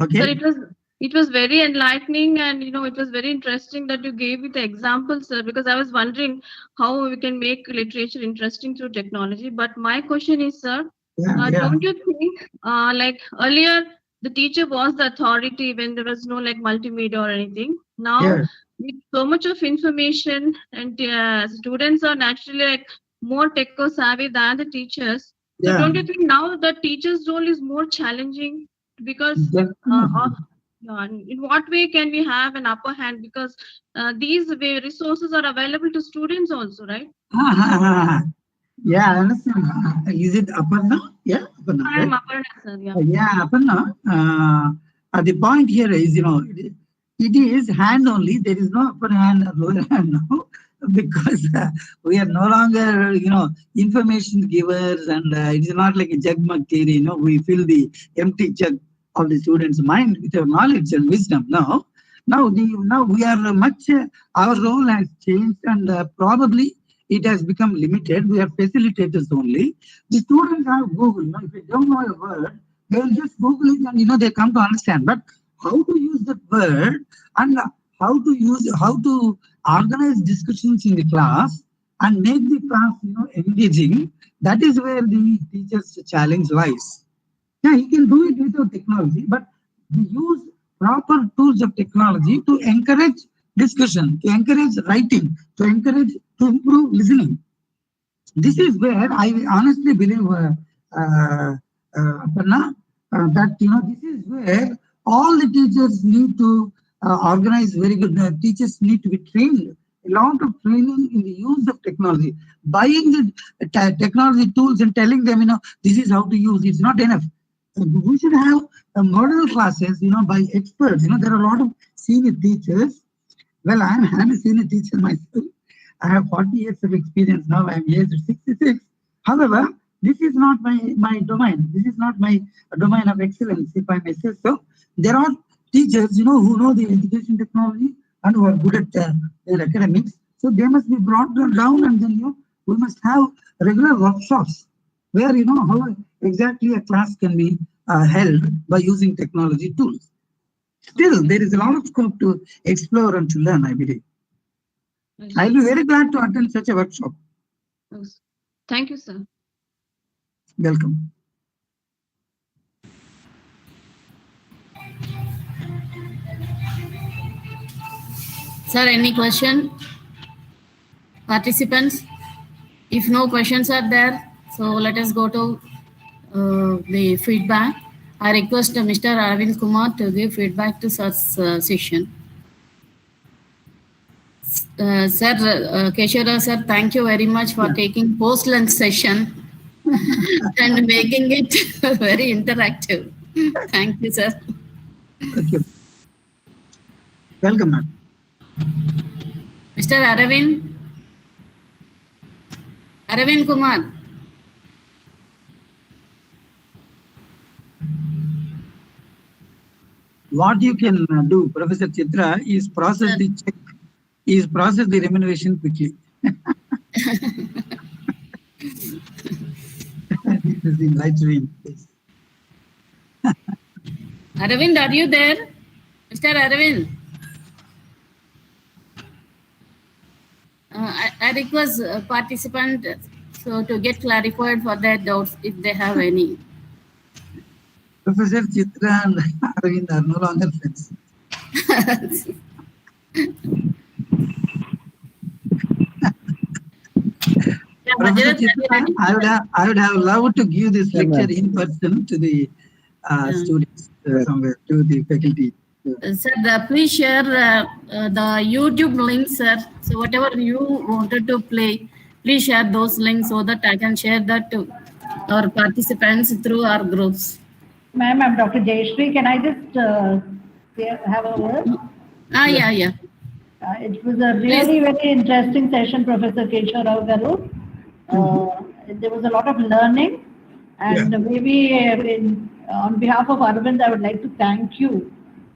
Okay. Sir, it was very enlightening, and it was very interesting that you gave me the examples, sir, because I was wondering how we can make literature interesting through technology. But my question is, sir, don't you think like earlier the teacher was the authority when there was no like multimedia or anything? Now with so much of information, and students are naturally like more tech-savvy than the teachers. So don't you think now the teacher's role is more challenging? Because in what way can we have an upper hand? Because these resources are available to students also, right? Yeah, I understand. Is it Aparna? Yeah, Aparna. I am Aparna, sir. Yeah. Yeah, Aparna. The point here is, it is hand only. There is no upper hand or lower hand now, because we are no longer, information givers, and it is not like a jug mug theory. We fill the empty jug of the student's mind with our knowledge and wisdom. Now we are much. Our role has changed, and probably it has become limited. We are facilitators only. The students have Google. If they don't know a word, they will just Google it, and they come to understand. But how to use that word, and how to organize discussions in the class and make the class engaging, that is where the teacher's challenge lies. Yeah, you can do it without technology, but we use proper tools of technology to encourage discussion, to encourage writing, to improve listening. This is where I honestly believe, Aparna, that this is where all the teachers need to organize very good. Teachers need to be trained. A lot of training in the use of technology, buying the technology tools and telling them, this is how to use. It's not enough. We should have model classes, by experts. There are a lot of senior teachers. Well, I'm a senior teacher myself. I have 40 years of experience now. I'm aged 66. However, this is not my domain. This is not my domain of excellence, if I may say so. There are teachers, who know the education technology and who are good at their academics. So they must be brought down, and then we must have regular workshops where how exactly a class can be held by using technology tools. Still, there is a lot of scope to explore and to learn, I believe. I'll be very glad to attend such a workshop. Thank you, sir. Welcome. Sir, any question? Participants? If no questions are there, so let us go to the feedback. I request Mr. Arvind Kumar to give feedback to such session. Sir, Keshara sir, thank you very much for taking post-lunch session and making it very interactive. Thank you, sir. Thank you. Welcome, ma'am. Mr. Arvind Kumar. What you can do, Professor Chitra, is process the check, is process the remuneration quickly. This is in right way. Arvind, are you there? Mr. Arvind. I request participant to get clarified for their doubts if they have any. Professor Chitra and Arvind are no longer friends. Professor Chitra, I would have loved to give this lecture in person to the students somewhere, to the faculty. Sir, please share the YouTube link, sir. So whatever you wanted to play, please share those links so that I can share that to our participants through our groups. Ma'am, I'm Dr. Jayashree. Can I just have a word? Yeah. It was a really very interesting session, Professor Keshav Rao Garu. There was a lot of learning, and maybe on behalf of Arvind, I would like to thank you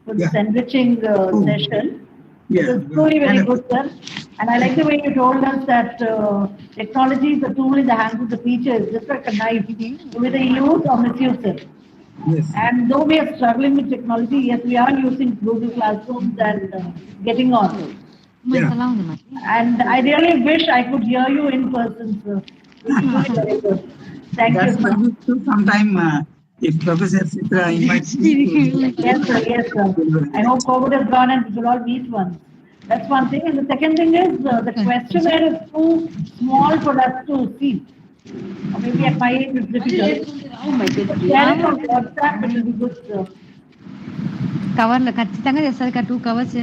for this enriching session. It was truly very good, sir. And I like the way you told us that technology is a tool in the hands of the teachers, just like a knife, with a use or misuse it. Yes. And though we are struggling with technology, yes, we are using Google Classrooms and getting on. Yeah. And I really wish I could hear you in person, sir. It's really very good. Thank you, sir. Sometime if Professor Chitra invites me. Yes, sir. I hope COVID has gone and we will all meet once. That's one thing. And the second thing is the questionnaire is too small for us to see. Or maybe at my age it's difficult. Oh my goodness. Share it on WhatsApp, it will be good, sir. కవర్లో ఖచ్చితంగా చేస్తారు కదా 2 covers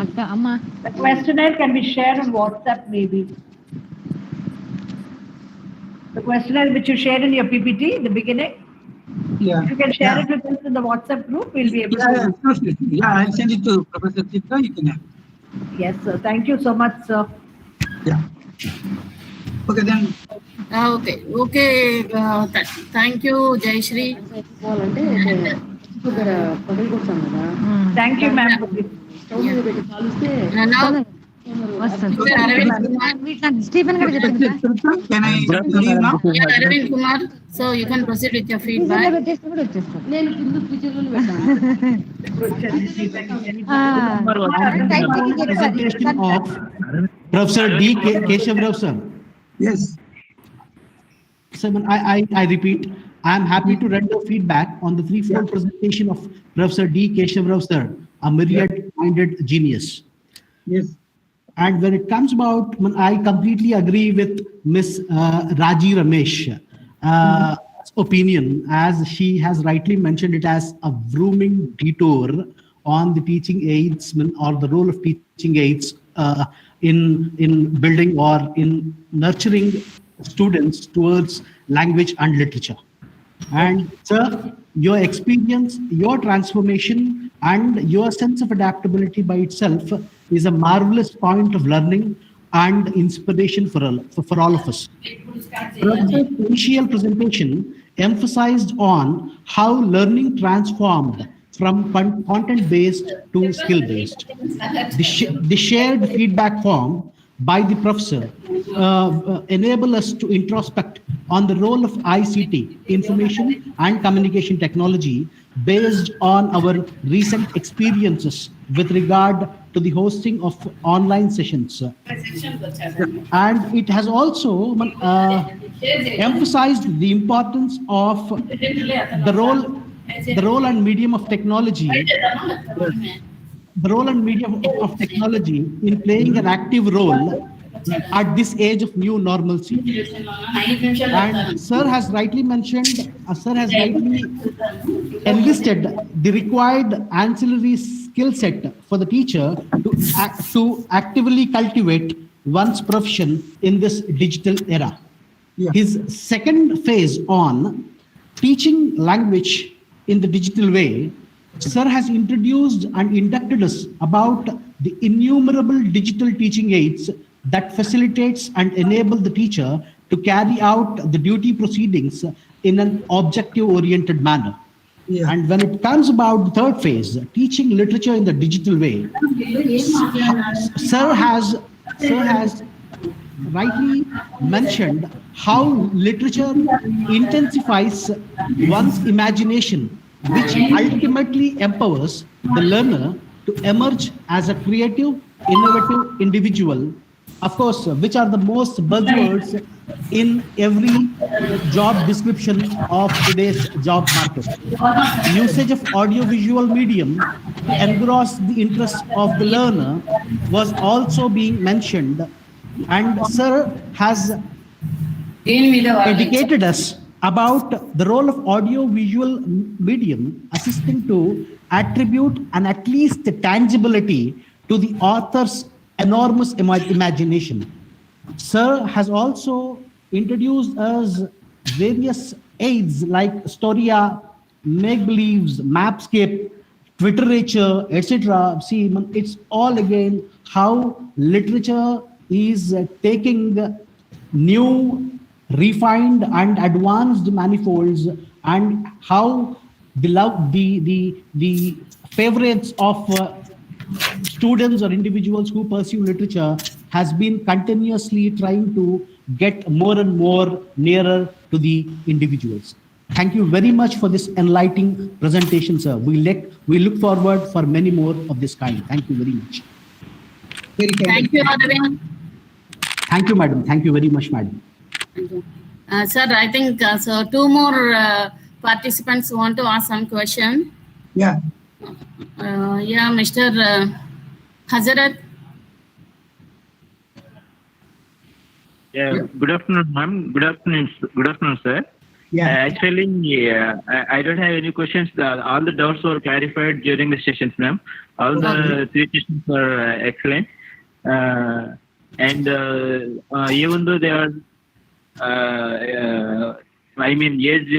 అక్క అమ్మ The questionnaire can be shared on WhatsApp maybe. The questionnaire which you shared in your PPT in the beginning. Yeah. If you can share it with us in the WhatsApp group, we'll be able to. Yeah, I'll send it to Professor Chitra. You can have. Yes, sir. Thank you so much, sir. Yeah. Okay, then. Okay. Thank you, Jayashree. Thank you, ma'am. Now, Stephen గారు చెప్పింది Can I leave now? Yeah, Arvind Kumar. So you can proceed with your feedback. Presentation of Professor D. Keshav Rao, sir. Yes. So I repeat, I am happy to render feedback on the threefold presentation of Professor D. Keshav Rao, sir, a myriad-minded genius. Yes. And when it comes about, I completely agree with Miss Raji Ramesh opinion, as she has rightly mentioned it as a grooming detour on the teaching aids or the role of teaching aids in building or in nurturing students towards language and literature. And sir, your experience, your transformation, and your sense of adaptability by itself is a marvelous point of learning and inspiration for all of us. Professor's initial presentation emphasized on how learning transformed from content-based to skill-based. The shared feedback form by the professor enable us to introspect on the role of ICT, information and communication technology, based on our recent experiences with regard to the hosting of online sessions. And it has also emphasized the importance of the role and medium of technology, technology in playing an active role at this age of new normalcy. And sir has rightly enlisted the required ancillary skill set for the teacher to actively cultivate one's profession in this digital era. His second phase on teaching language in the digital way, sir has introduced and inducted us about the innumerable digital teaching aids that facilitates and enable the teacher to carry out the duty proceedings in an objective-oriented manner. And when it comes about the third phase, teaching literature in the digital way, sir has rightly mentioned how literature intensifies one's imagination, which ultimately empowers the learner to emerge as a creative, innovative individual. Of course, which are the most buzzwords in every job description of today's job market. Usage of audiovisual medium to engross the interest of the learner was also being mentioned, and sir has educated us about the role of audio-visual medium assisting to attribute an at least tangibility to the author's enormous imagination. Sir has also introduced us various aids like Storia, Make-Believes, Mapscape, Twitterature, etc. See, it's all again how literature is taking new, refined and advanced manifolds, and how the favorites of students or individuals who pursue literature has been continuously trying to get more and more nearer to the individuals. Thank you very much for this enlightening presentation, sir. We look forward for many more of this kind. Thank you very much. Thank you, Arvind. Thank you, madam. Thank you very much, madam. Thank you. Sir, I think so two more participants want to ask some question. Yeah. Yeah, Mr. Hazrat. Yeah, good afternoon, ma'am. Good afternoon, sir. Yeah. Actually, I don't have any questions. All the doubts were clarified during the sessions, ma'am. All the three sessions were excellent. And even though they are, I mean, age,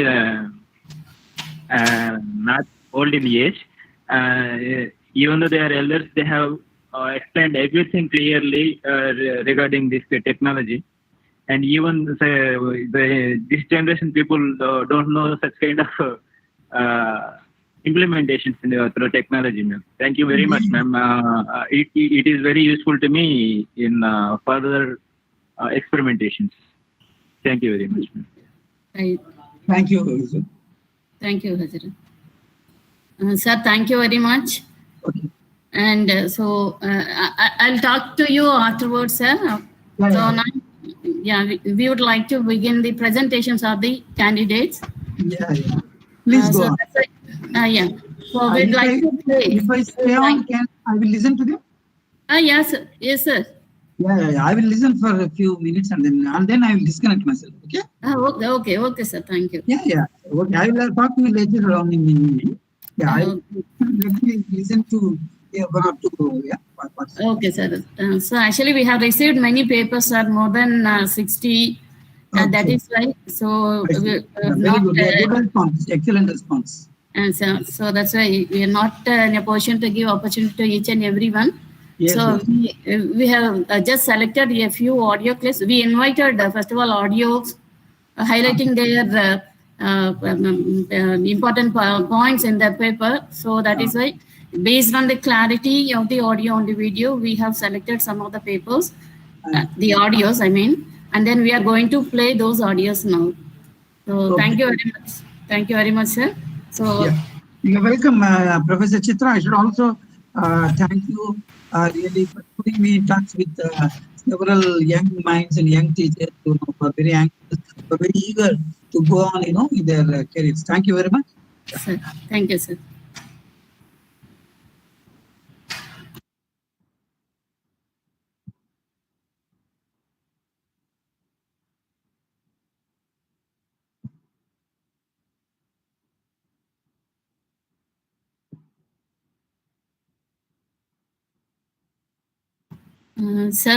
not old in age, even though they are elders, they have explained everything clearly regarding this technology. And even this generation people don't know such kind of implementations through technology, ma'am. Thank you very much, ma'am. It is very useful to me in further experimentations. Thank you very much, ma'am. Right. Thank you. Thank you, Hazrat. Sir, thank you very much. Okay. And so I'll talk to you afterwards, sir. Yeah, so now, yeah, we would like to begin the presentations of the candidates. Yeah. Please go on. Yeah. So we'd like to play. If I stay on, I will listen to them? Yes, sir. Yes, sir. Yeah. I will listen for a few minutes and then I will disconnect myself. Okay. Okay, sir. Thank you. Yeah. Okay. I will talk to you later on in the evening. Yeah. Let me listen to one or two. Yeah. Okay, sir. So actually, we have received many papers, sir, more than 60, and that is why. So we Very good. Yeah, good response. Excellent response. And so that's why we are not in a position to give opportunity to each and everyone. Yes, so yes. we have just selected a few audio clips. We invited, first of all, audios highlighting their important points in the paper. So that is why, based on the clarity of the audio and the video, we have selected some of the papers, the audios, I mean, and then we are going to play those audios now. So thank you very much. Thank you very much, sir. So you're welcome, Professor Chitra. I should also thank you really for putting me in touch with several young minds and young teachers who are very anxious, very eager to go on, in their careers. Thank you very much. Sir, thank you, sir. Sir,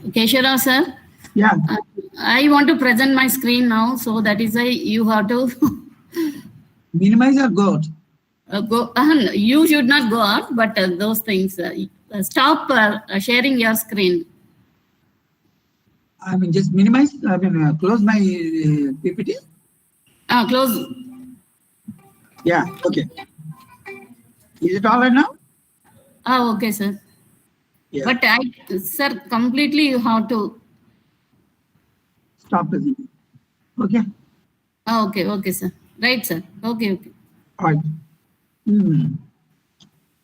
Keshara, sir. Yeah. I want to present my screen now, so that is why you have to minimize or go out. Go. You should not go out, but those things. Stop sharing your screen. I mean, just minimize. I mean, close my PPT. Close. Yeah. Okay. Is it all right now? Okay, sir. Yeah. But sir, completely you have to stop presenting. Okay. Okay, sir. Right, sir. Okay. All right.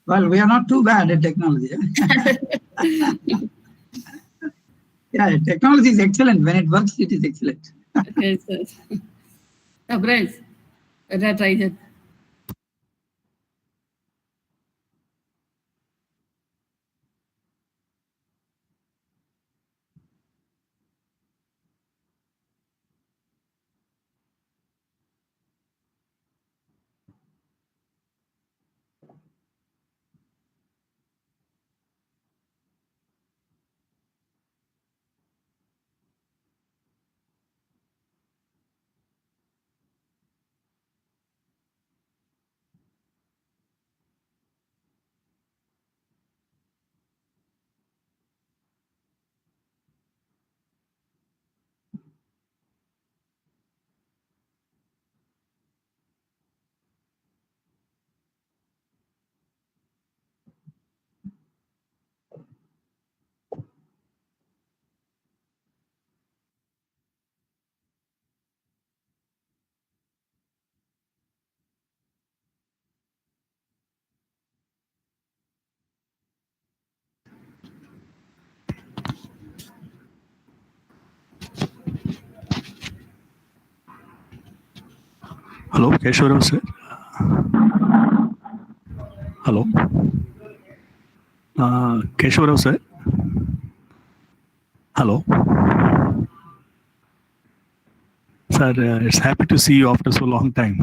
Well, we are not too bad at technology. Yeah, technology is excellent. When it works, it is excellent. Okay, sir. Surprise. Try that. Hello, Keshwarao sir. Hello. Keshwarao sir. Hello. Sir, it's happy to see you after so long time.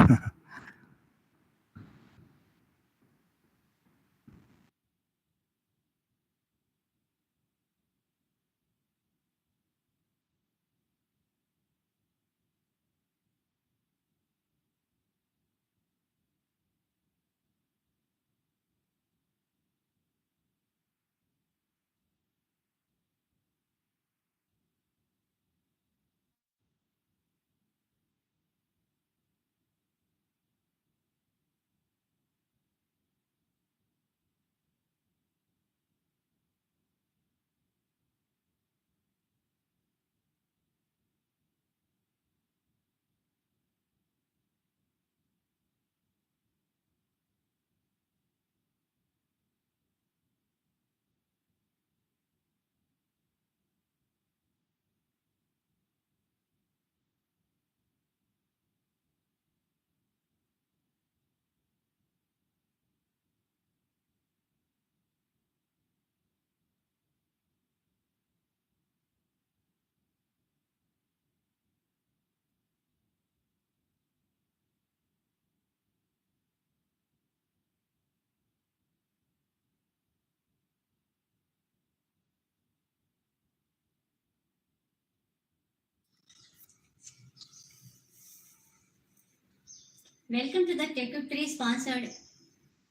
Welcome to the Tech3 sponsored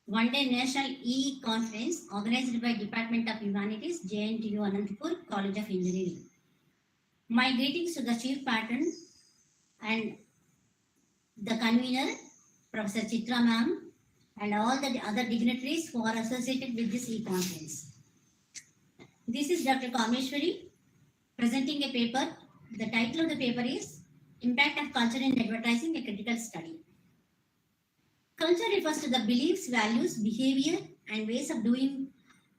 one-day national e-conference organized by Department of Humanities, JNTU Anantapur, College of Engineering. My greetings to the chief patron and the convener, Professor Chitra ma'am, and all the other dignitaries who are associated with this e-conference. This is Dr. Kameshwari presenting a paper. The title of the paper is Impact of Culture in Advertising, a Critical Study. Culture refers to the beliefs, values, behavior, and ways of doing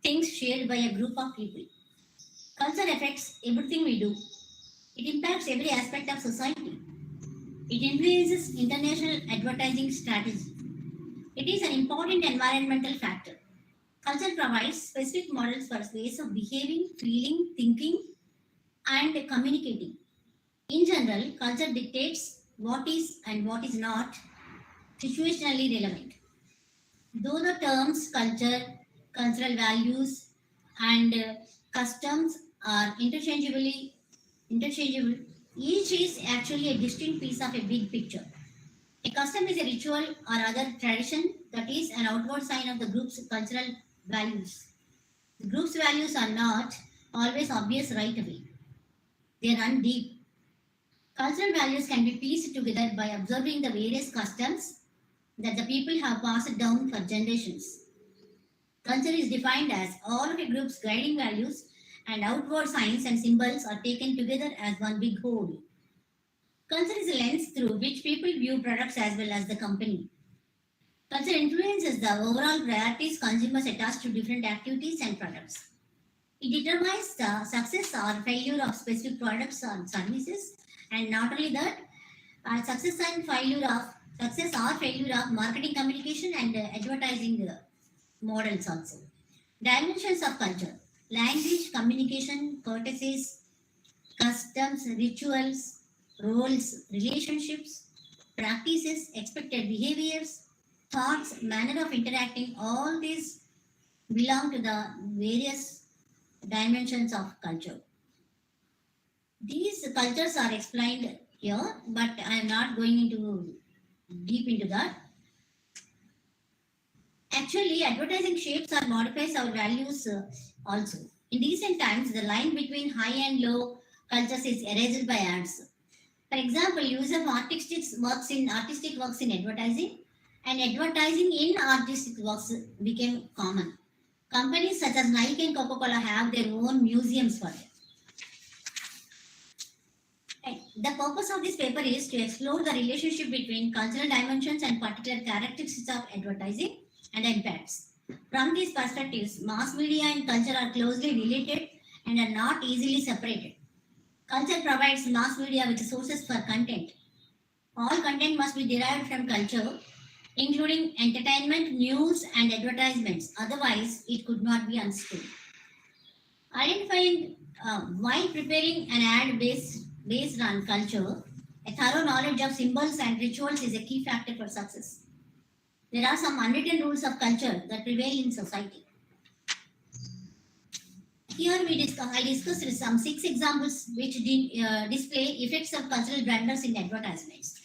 things shared by a group of people. Culture affects everything we do. It impacts every aspect of society. It influences international advertising strategy. It is an important environmental factor. Culture provides specific models for ways of behaving, feeling, thinking, and communicating. In general, culture dictates what is and what is not situationally relevant. Though the terms culture, cultural values, and customs are interchangeable, each is actually a distinct piece of a big picture. A custom is a ritual or other tradition that is an outward sign of the group's cultural values. The group's values are not always obvious right away. They run deep. Cultural values can be pieced together by observing the various customs that the people have passed down for generations. Culture is defined as all of a group's guiding values, and outward signs and symbols are taken together as one big whole. Culture is a lens through which people view products as well as the company. Culture influences the overall priorities consumers attach to different activities and products. It determines the success or failure of specific products or services, and not only that, success or failure of marketing, communication, and advertising models also. Dimensions of culture: language, communication, courtesies, customs, rituals, roles, relationships, practices, expected behaviors, thoughts, manner of interacting. All these belong to the various dimensions of culture. These cultures are explained here, but I am not going into deep into that. Actually, advertising shapes or modifies our values also. In recent times, the line between high and low cultures is erased by ads. For example, use of artistic works in advertising, and advertising in artistic works became common. Companies such as Nike and Coca-Cola have their own museums for them. The purpose of this paper is to explore the relationship between cultural dimensions and particular characteristics of advertising and impacts. From these perspectives, mass media and culture are closely related and are not easily separated. Culture provides mass media with sources for content. All content must be derived from culture, including entertainment, news, and advertisements. Otherwise, it could not be understood. Identifying while preparing an ad based on culture, a thorough knowledge of symbols and rituals is a key factor for success. There are some unwritten rules of culture that prevail in society. Here I discussed some 6 examples which display effects of cultural blunders in advertisements.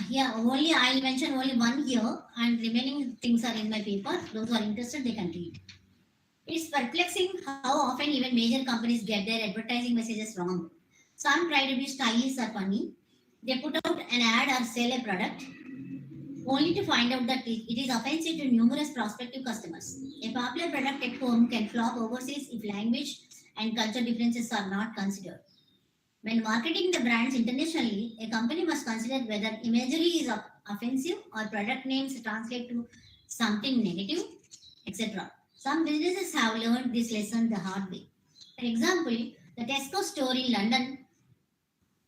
Here only I will mention only one here, and remaining things are in my paper. Those who are interested, they can read. It's perplexing how often even major companies get their advertising messages wrong. Some try to be stylish or funny. They put out an ad or sell a product, only to find out that it is offensive to numerous prospective customers. A popular product at home can flop overseas if language and culture differences are not considered. When marketing the brands internationally, a company must consider whether imagery is offensive or product names translate to something negative, etc. Some businesses have learned this lesson the hard way. For example, the Tesco store in London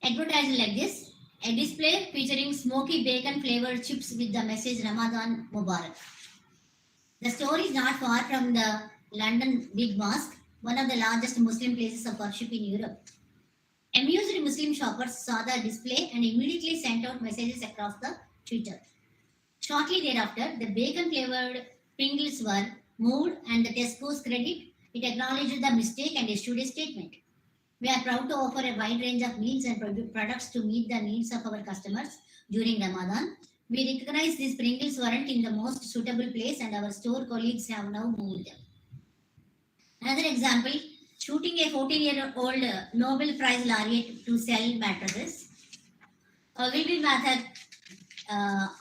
advertised like this: a display featuring smoky bacon flavored chips with the message Ramadan Mubarak. The store is not far from the London Big Mosque, one of the largest Muslim places of worship in Europe. Amused Muslim shoppers saw the display and immediately sent out messages across the Twitter. Shortly thereafter, the bacon flavored Pringles were moved, and the Tesco's credit, it acknowledged the mistake and issued a statement. We are proud to offer a wide range of meals and products to meet the needs of our customers during Ramadan. We recognize these Pringles weren't in the most suitable place and our store colleagues have now moved them. Another example, shooting a 14-year-old Nobel Prize laureate to sell mattresses. Will be method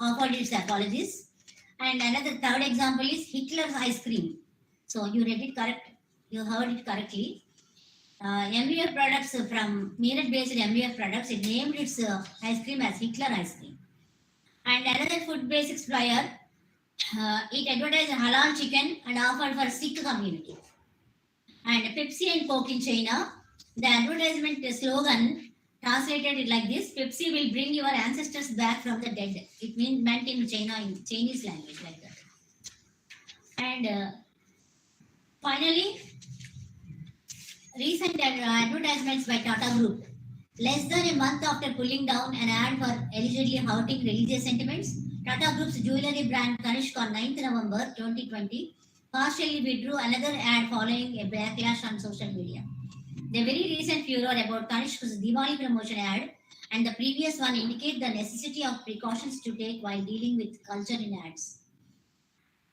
offered its apologies. And another third example is Hitler's ice cream. So you read it correct, you heard it correctly. MVF products from Meerut-based MVF products, it named its ice cream as Hitler ice cream. And another food-based supplier, it advertised halal chicken and offered for Sikh community. And Pepsi and Coke in China, the advertisement slogan translated it like this: Pepsi will bring your ancestors back from the dead. It meant in China, in Chinese language, like that. And finally, recent advertisements by Tata Group. Less than a month after pulling down an ad for allegedly hurting religious sentiments, Tata Group's jewelry brand Kanishk on 9th November 2020 partially withdrew another ad following a backlash on social media. The very recent furor about Kanishk's Diwali promotion ad and the previous one indicate the necessity of precautions to take while dealing with culture in ads.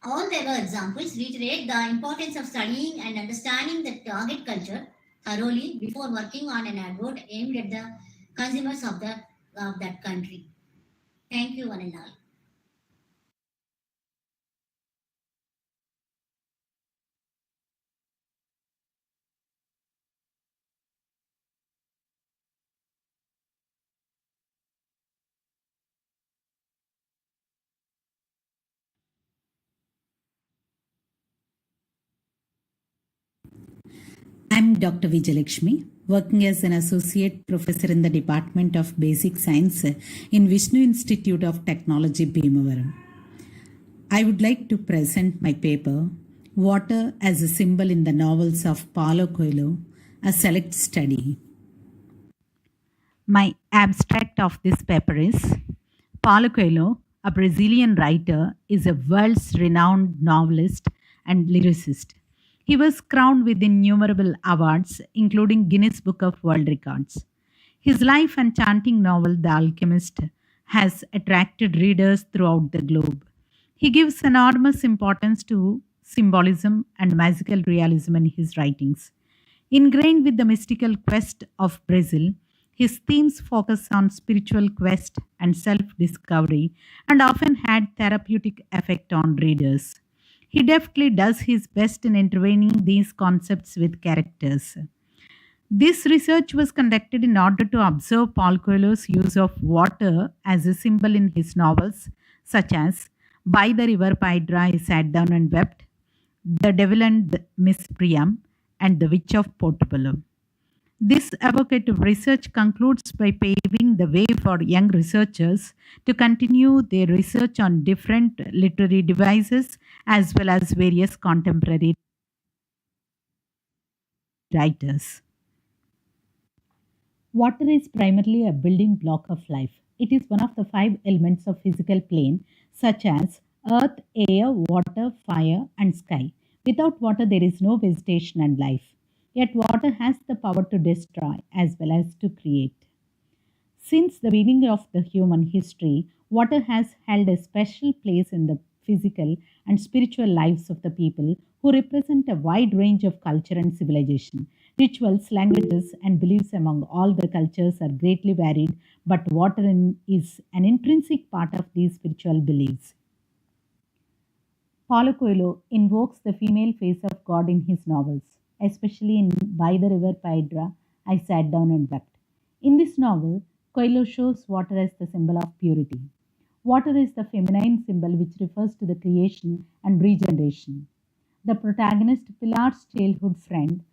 All the above examples reiterate the importance of studying and understanding the target culture thoroughly before working on an advert aimed at the consumers of that country. Thank you, one and all. I'm Dr. Vijayalakshmi, working as an associate professor in the Department of Basic Science in Vishnu Institute of Technology, Bhimavaram. I would like to present my paper, Water as a Symbol in the Novels of Paulo Coelho, a Select Study. My abstract of this paper is, Paulo Coelho, a Brazilian writer, is a world's renowned novelist and lyricist. He was crowned with innumerable awards, including Guinness Book of World Records. His life and chanting novel, The Alchemist, has attracted readers throughout the globe. He gives enormous importance to symbolism and magical realism in his writings. Ingrained with the mystical quest of Brazil, his themes focus on spiritual quest and self-discovery and often had therapeutic effect on readers. He deftly does his best in intervening these concepts with characters. This research was conducted in order to observe Paulo Coelho's use of water as a symbol in his novels, such as By the River Pydra I Sat Down and Wept, The Devil and Miss Priam, and The Witch of Portobello. This evocative research concludes by paving the way for young researchers to continue their research on different literary devices as well as various contemporary writers. Water is primarily a building block of life. It is one of the 5 elements of physical plane, such as earth, air, water, fire, and sky. Without water, there is no vegetation and life. Yet water has the power to destroy as well as to create. Since the beginning of the human history, water has held a special place in the physical and spiritual lives of the people who represent a wide range of culture and civilization. Rituals, languages, and beliefs among all the cultures are greatly varied, but water is an intrinsic part of these spiritual beliefs. Paulo Coelho invokes the female face of God in his novels, especially in By the River Pydra, I Sat Down and Wept. In this novel, Coelho shows water as the symbol of purity. Water is the feminine symbol which refers to the creation and regeneration. The protagonist, Pilar's childhood friend,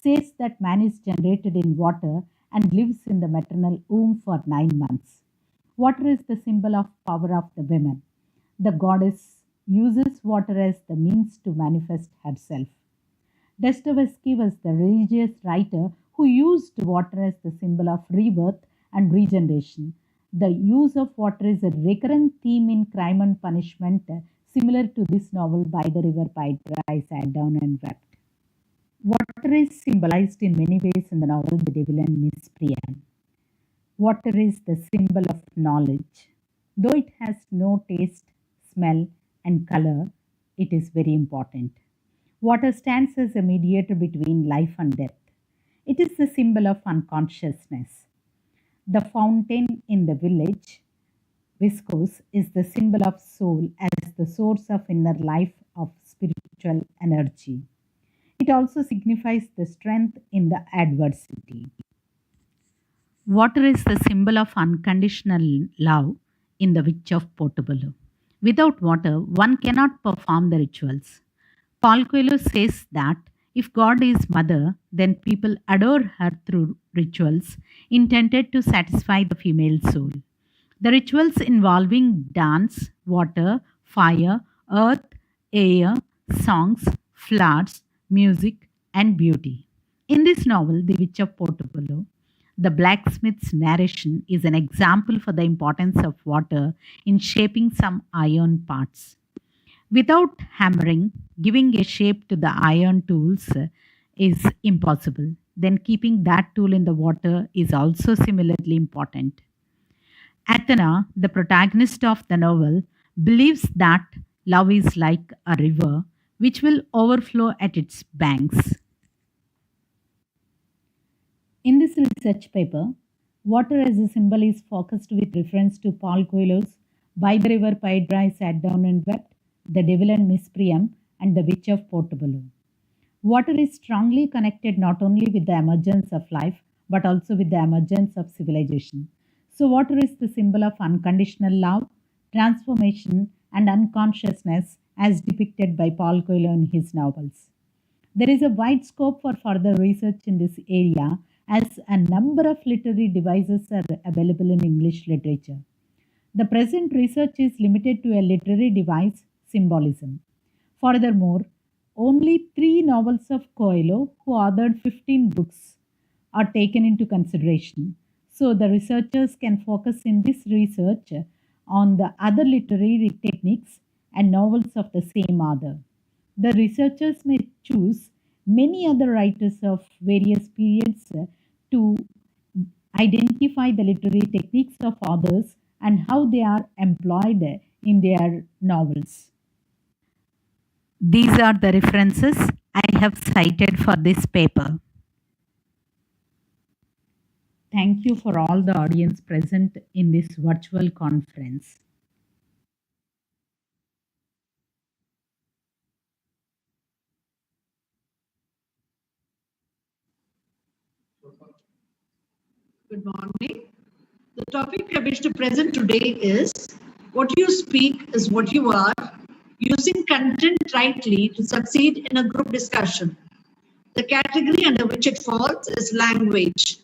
says that man is generated in water and lives in the maternal womb for 9 months. Water is the symbol of power of the women. The goddess uses water as the means to manifest herself. Dostoevsky was the religious writer who used water as the symbol of rebirth and regeneration. The use of water is a recurrent theme in Crime and Punishment, similar to this novel By the River Pydra, I Sat Down and Wept. Water is symbolized in many ways in the novel The Devil and Miss Priam. Water is the symbol of knowledge. Though it has no taste, smell, and color, it is very important. Water stands as a mediator between life and death. It is the symbol of unconsciousness. The fountain in the village, viscose, is the symbol of soul as the source of inner life of spiritual energy. It also signifies the strength in the adversity. Water is the symbol of unconditional love in the Witch of Portobello. Without water, one cannot perform the rituals. Paul Coelho says that if God is mother, then people adore her through rituals intended to satisfy the female soul. The rituals involving dance, water, fire, earth, air, songs, flowers, music, and beauty. In this novel, The Witch of Portobello, the blacksmith's narration is an example for the importance of water in shaping some iron parts. Without hammering, giving a shape to the iron tools is impossible. Then keeping that tool in the water is also similarly important. Athena, the protagonist of the novel, believes that love is like a river which will overflow at its banks. In this research paper, water as a symbol is focused with reference to Paul Coelho's By the River Piedra I Sat Down and Wept, The Devil and Miss Priam, and The Witch of Portobello. Water is strongly connected not only with the emergence of life, but also with the emergence of civilization. So water is the symbol of unconditional love, transformation, and unconsciousness as depicted by Paul Coelho in his novels. There is a wide scope for further research in this area as a number of literary devices are available in English literature. The present research is limited to a literary device, symbolism. Furthermore, only 3 novels of Coelho, who authored 15 books, are taken into consideration. So the researchers can focus in this research on the other literary techniques and novels of the same author. The researchers may choose many other writers of various periods to identify the literary techniques of authors and how they are employed in their novels. These are the references I have cited for this paper. Thank you for all the audience present in this virtual conference. Good morning. The topic I wish to present today is what you speak is what you are, using content rightly to succeed in a group discussion. The category under which it falls is language.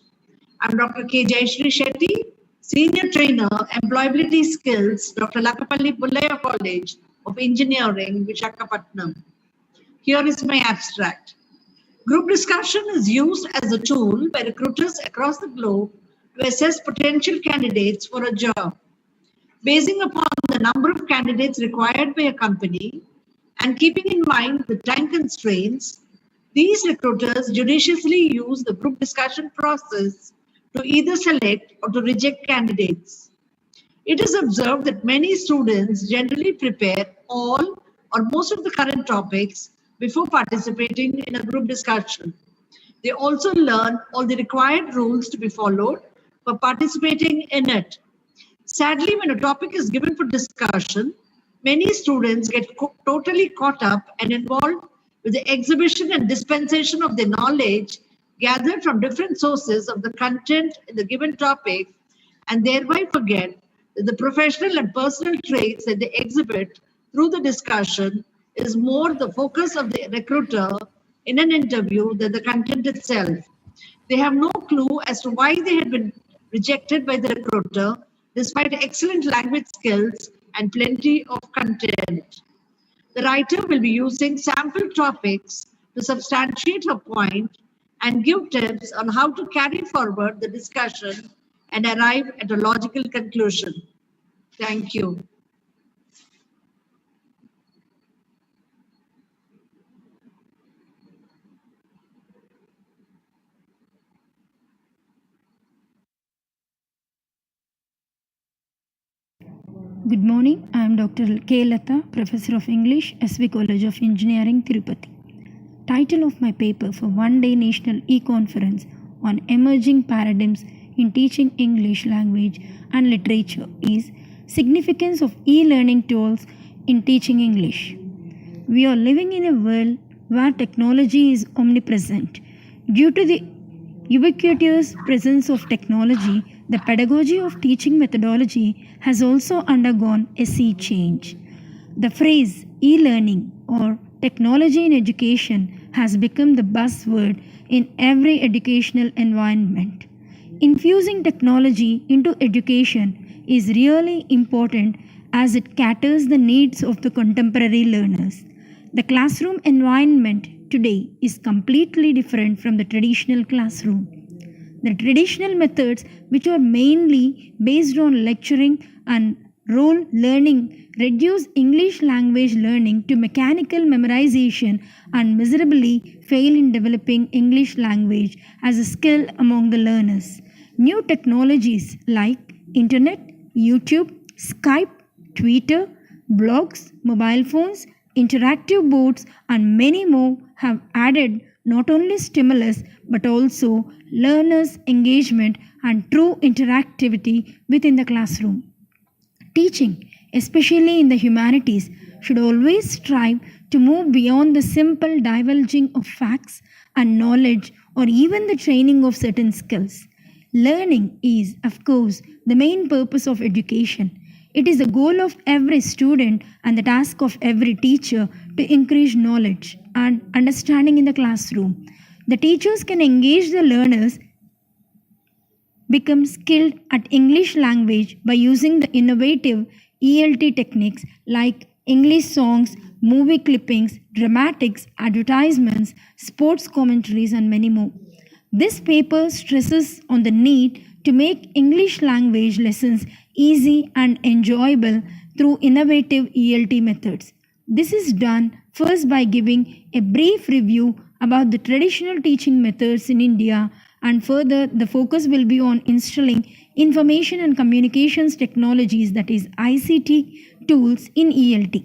I'm Dr. K. Jayashree Shetty, Senior Trainer, Employability Skills, Dr. Lakapalli Pullaya College of Engineering, Visakhapatnam. Here is my abstract. Group discussion is used as a tool by recruiters across the globe to assess potential candidates for a job. Basing upon the number of candidates required by a company and keeping in mind the time constraints, these recruiters judiciously use the group discussion process to either select or to reject candidates. It is observed that many students generally prepare all or most of the current topics before participating in a group discussion. They also learn all the required rules to be followed for participating in it. Sadly, when a topic is given for discussion, many students get totally caught up and involved with the exhibition and dispensation of their knowledge gathered from different sources of the content in the given topic, and thereby forget that the professional and personal traits that they exhibit through the discussion is more the focus of the recruiter in an interview than the content itself. They have no clue as to why they had been rejected by the recruiter despite excellent language skills and plenty of content. The writer will be using sample topics to substantiate her point and give tips on how to carry forward the discussion and arrive at a logical conclusion. Thank you. Good morning. I am Dr. K. Lata, Professor of English, SV College of Engineering, Tirupati. Title of my paper for one-day national e-conference on emerging paradigms in teaching English language and literature is Significance of e-learning tools in teaching English. We are living in a world where technology is omnipresent. Due to the ubiquitous presence of technology, the pedagogy of teaching methodology has also undergone a sea change. The phrase e-learning or technology in education has become the buzzword in every educational environment. Infusing technology into education is really important as it caters the needs of the contemporary learners. The classroom environment today is completely different from the traditional classroom. The traditional methods, which are mainly based on lecturing and role learning, reduce English language learning to mechanical memorization and miserably fail in developing English language as a skill among the learners. New technologies like Internet, YouTube, Skype, Twitter, blogs, mobile phones, interactive boards, and many more have added not only stimulus but also learners' engagement and true interactivity within the classroom. Teaching, especially in the humanities, should always strive to move beyond the simple divulging of facts and knowledge or even the training of certain skills. Learning is, of course, the main purpose of education. It is the goal of every student and the task of every teacher to increase knowledge and understanding in the classroom. The teachers can engage the learners become skilled at English language by using the innovative ELT techniques like English songs, movie clippings, dramatics, advertisements, sports commentaries, and many more. This paper stresses on the need to make English language lessons easy and enjoyable through innovative ELT methods. This is done first by giving a brief review about the traditional teaching methods in India, and further the focus will be on installing information and communications technologies, that is ICT tools in ELT.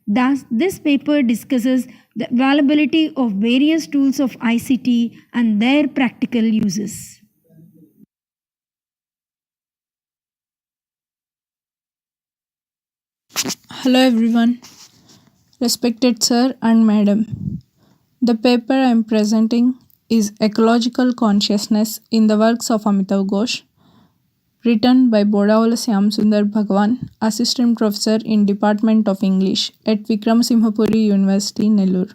Thus, this paper discusses the availability of various tools of ICT and their practical uses. Hello everyone, respected sir and madam. The paper I am presenting is Ecological Consciousness in the works of Amitav Ghosh, written by Bodavala Syamsundar Bhagwan, Assistant Professor in Department of English at Vikramasinghe University, Nellore.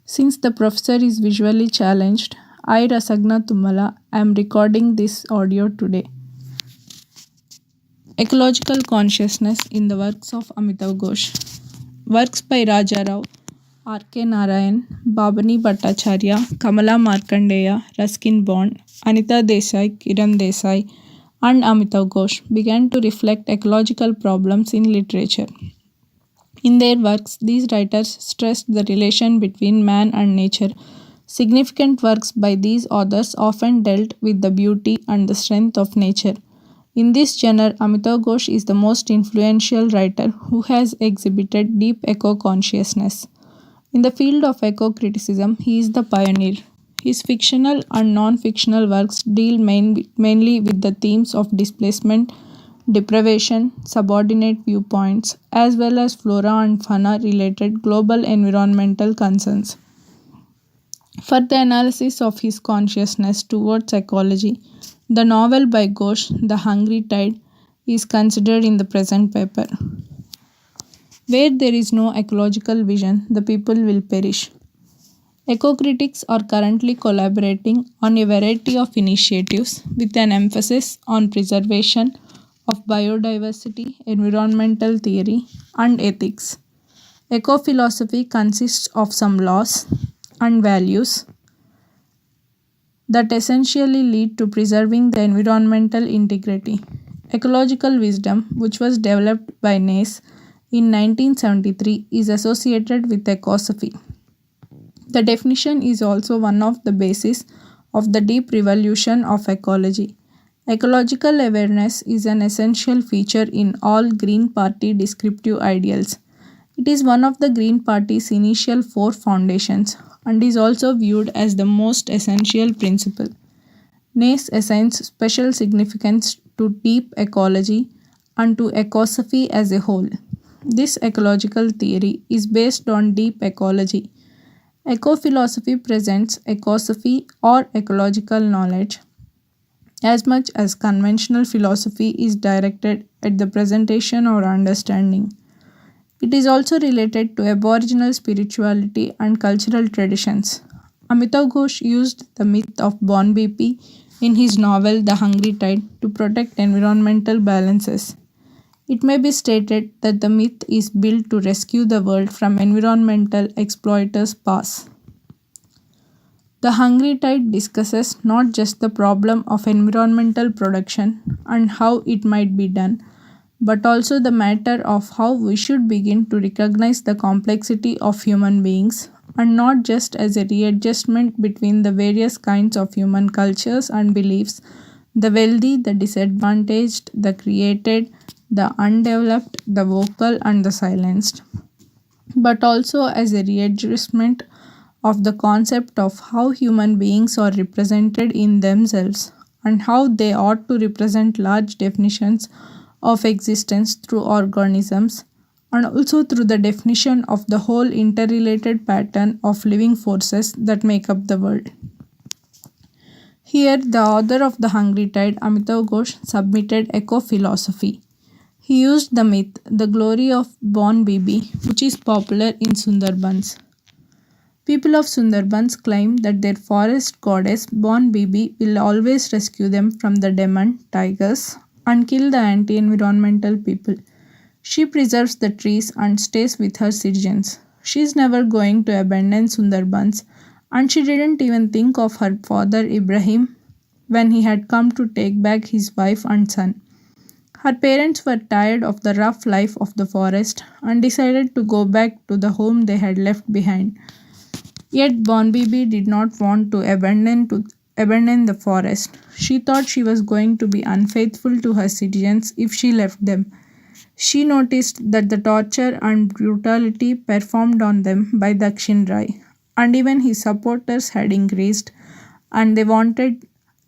Since the professor is visually challenged, I, Rasagna Tummala, am recording this audio today. Ecological Consciousness in the works of Amitav Ghosh. Works by Raja Rao, R.K. Narayan, Babani Bhattacharya, Kamala Markandeya, Ruskin Bond, Anita Desai, Kiran Desai, and Amitav Ghosh began to reflect ecological problems in literature. In their works, these writers stressed the relation between man and nature. Significant works by these authors often dealt with the beauty and the strength of nature. In this genre, Amitav Ghosh is the most influential writer who has exhibited deep eco-consciousness. In the field of eco-criticism, he is the pioneer. His fictional and non-fictional works deal mainly with the themes of displacement, deprivation, subordinate viewpoints, as well as flora and fauna related global environmental concerns. For the analysis of his consciousness towards ecology, the novel by Ghosh, The Hungry Tide, is considered in the present paper. Where there is no ecological vision, the people will perish. Eco-critics are currently collaborating on a variety of initiatives with an emphasis on preservation of biodiversity, environmental theory, and ethics. Eco-philosophy consists of some laws and values that essentially lead to preserving the environmental integrity. Ecological wisdom, which was developed by Nace in 1973, is associated with ecosophy. The definition is also one of the bases of the deep revolution of ecology. Ecological awareness is an essential feature in all Green Party descriptive ideals. It is one of the Green Party's initial 4 foundations and is also viewed as the most essential principle. NACE assigns special significance to deep ecology and to ecosophy as a whole. This ecological theory is based on deep ecology. Ecophilosophy presents ecosophy or ecological knowledge as much as conventional philosophy is directed at the presentation or understanding. It is also related to Aboriginal spirituality and cultural traditions. Amitav Ghosh used the myth of Bon BP in his novel The Hungry Tide to protect environmental balances. It may be stated that the myth is built to rescue the world from environmental exploiters' pass. The Hungry Tide discusses not just the problem of environmental production and how it might be done, but also the matter of how we should begin to recognize the complexity of human beings and not just as a readjustment between the various kinds of human cultures and beliefs, the wealthy, the disadvantaged, the created, the undeveloped, the vocal, and the silenced, but also as a readjustment of the concept of how human beings are represented in themselves and how they ought to represent large definitions of existence through organisms and also through the definition of the whole interrelated pattern of living forces that make up the world. Here, the author of The Hungry Tide, Amitav Ghosh, submitted eco-philosophy. He used the myth, The Glory of Bon Bibi, which is popular in Sundarbans. People of Sundarbans claim that their forest goddess Bon Bibi will always rescue them from the demon, tigers, and kill the anti-environmental people. She preserves the trees and stays with her citizens. She is never going to abandon Sundarbans, and she didn't even think of her father Ibrahim when he had come to take back his wife and son. Her parents were tired of the rough life of the forest and decided to go back to the home they had left behind. Yet Bon Bibi did not want to abandon the forest. She thought she was going to be unfaithful to her citizens if she left them. She noticed that the torture and brutality performed on them by Dakshin Rai and even his supporters had increased, and they wanted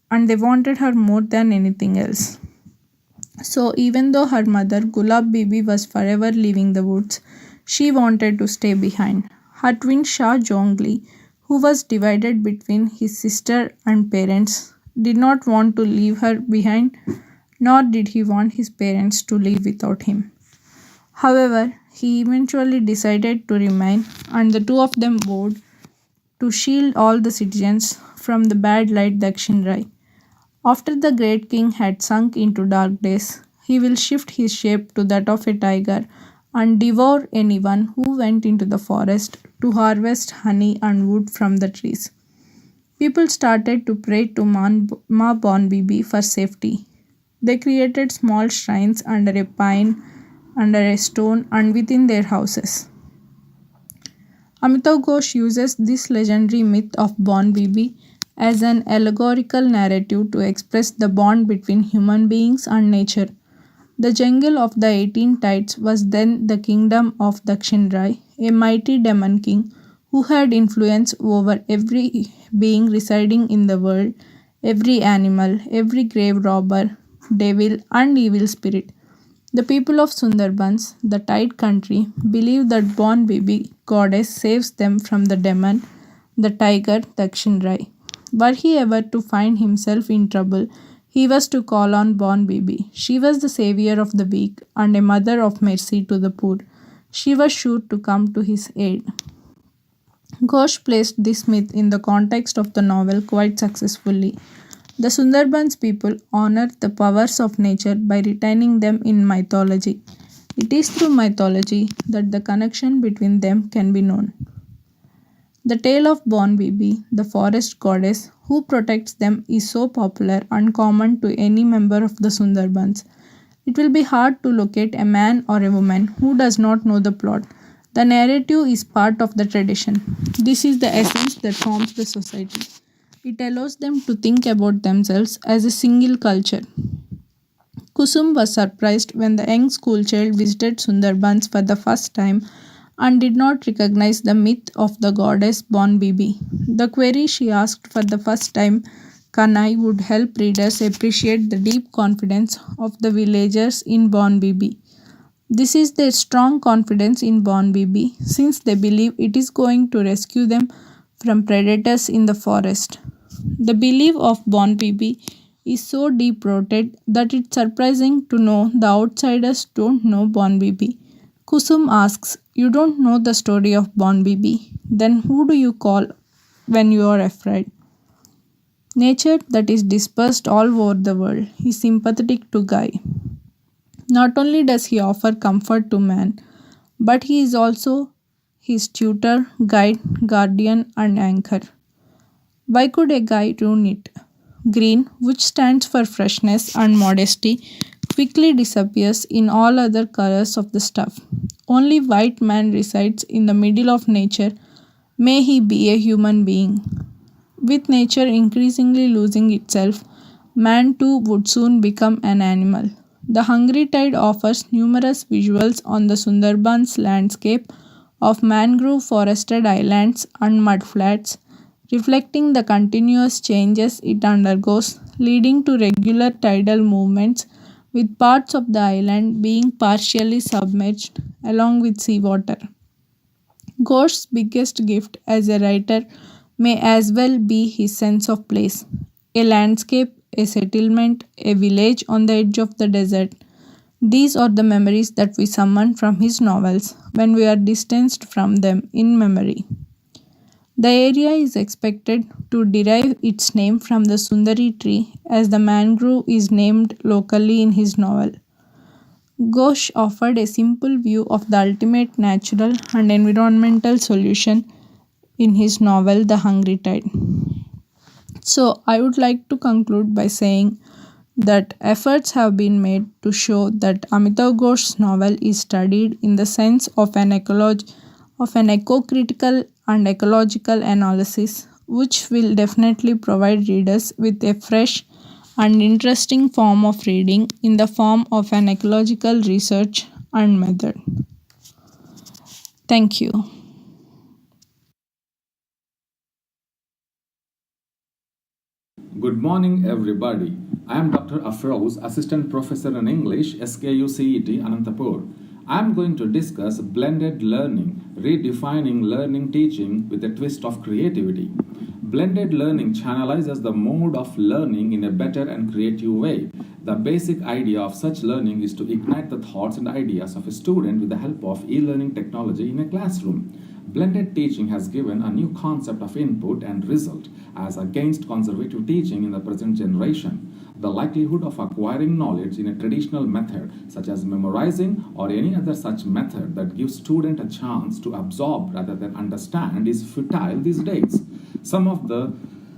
her more than anything else. So even though her mother Gulab Bibi was forever leaving the woods, she wanted to stay behind. Her twin Shah Jongli, who was divided between his sister and parents, did not want to leave her behind, nor did he want his parents to leave without him. However, he eventually decided to remain, and the two of them vowed to shield all the citizens from the bad light Dakshin Rai. After the great king had sunk into dark days, he will shift his shape to that of a tiger and devour anyone who went into the forest to harvest honey and wood from the trees. People started to pray to Ma Bon Bibi for safety. They created small shrines under a pine, under a stone, and within their houses. Amitav Ghosh uses this legendary myth of Bon Bibi as an allegorical narrative to express the bond between human beings and nature. The jungle of the 18 tides was then the kingdom of Dakshin Rai, a mighty demon king who had influence over every being residing in the world, every animal, every grave robber, devil, and evil spirit. The people of Sundarbans, the tide country, believe that Bon Bibi goddess saves them from the demon, the tiger Dakshin Rai. Were he ever to find himself in trouble, he was to call on Bon Bibi. She was the savior of the weak and a mother of mercy to the poor. She was sure to come to his aid. Ghosh placed this myth in the context of the novel quite successfully. The Sundarbans people honor the powers of nature by retaining them in mythology. It is through mythology that the connection between them can be known. The tale of Bon Bibi, the forest goddess who protects them, is so popular and common to any member of the Sundarbans. It will be hard to locate a man or a woman who does not know the plot. The narrative is part of the tradition. This is the essence that forms the society. It allows them to think about themselves as a single culture. Kusum was surprised when the young schoolchild visited Sundarbans for the first time and did not recognize the myth of the goddess Bon Bibi. The query she asked for the first time, Kanai, would help readers appreciate the deep confidence of the villagers in Bon Bibi. This is their strong confidence in Bon Bibi, since they believe it is going to rescue them from predators in the forest. The belief of Bon Bibi is so deep rooted that it's surprising to know the outsiders don't know Bon Bibi. Kusum asks, "You don't know the story of Bon Bibi, then who do you call when you are afraid?" Nature that is dispersed all over the world is sympathetic to Guy. Not only does he offer comfort to man, but he is also his tutor, guide, guardian, and anchor. Why could a guy ruin it? Green, which stands for freshness and modesty, quickly disappears in all other colors of the stuff. Only white man resides in the middle of nature. May he be a human being. With nature increasingly losing itself, man too would soon become an animal. The Hungry Tide offers numerous visuals on the Sundarbans landscape of mangrove forested islands and mudflats, reflecting the continuous changes it undergoes, leading to regular tidal movements, with parts of the island being partially submerged along with seawater. Ghost's biggest gift as a writer may as well be his sense of place. A landscape, a settlement, a village on the edge of the desert. These are the memories that we summon from his novels when we are distanced from them in memory. The area is expected to derive its name from the Sundari tree, as the mangrove is named locally in his novel. Ghosh offered a simple view of the ultimate natural and environmental solution in his novel The Hungry Tide. So, I would like to conclude by saying that efforts have been made to show that Amitav Ghosh's novel is studied in the sense of an eco-critical and ecological analysis, which will definitely provide readers with a fresh and interesting form of reading in the form of an ecological research and method. Thank you. Good morning, everybody. I am Dr. Afroz, Assistant Professor in English, SKU CET, Anantapur. I am going to discuss blended learning, redefining learning teaching with a twist of creativity. Blended learning channelizes the mode of learning in a better and creative way. The basic idea of such learning is to ignite the thoughts and ideas of a student with the help of e-learning technology in a classroom. Blended teaching has given a new concept of input and result as against conservative teaching in the present generation. The likelihood of acquiring knowledge in a traditional method, such as memorizing or any other such method that gives student a chance to absorb rather than understand, is futile these days. Some of the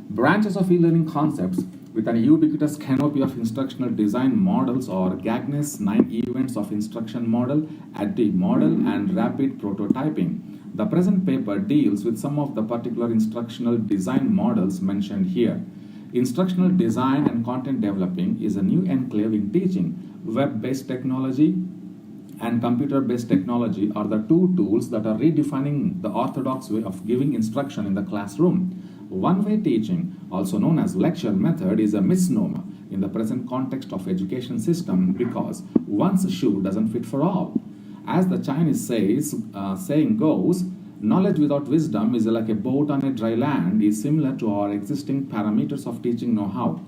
branches of e-learning concepts with an ubiquitous canopy of instructional design models are Gagne's 9 events of instruction model, ADDI model, and rapid prototyping. The present paper deals with some of the particular instructional design models mentioned here. Instructional design and content developing is a new enclave in teaching. Web-based technology and computer-based technology are the two tools that are redefining the orthodox way of giving instruction in the classroom. One-way teaching, also known as lecture method, is a misnomer in the present context of education system because one's shoe doesn't fit for all. As the Chinese saying goes, knowledge without wisdom is like a boat on a dry land is similar to our existing parameters of teaching know-how.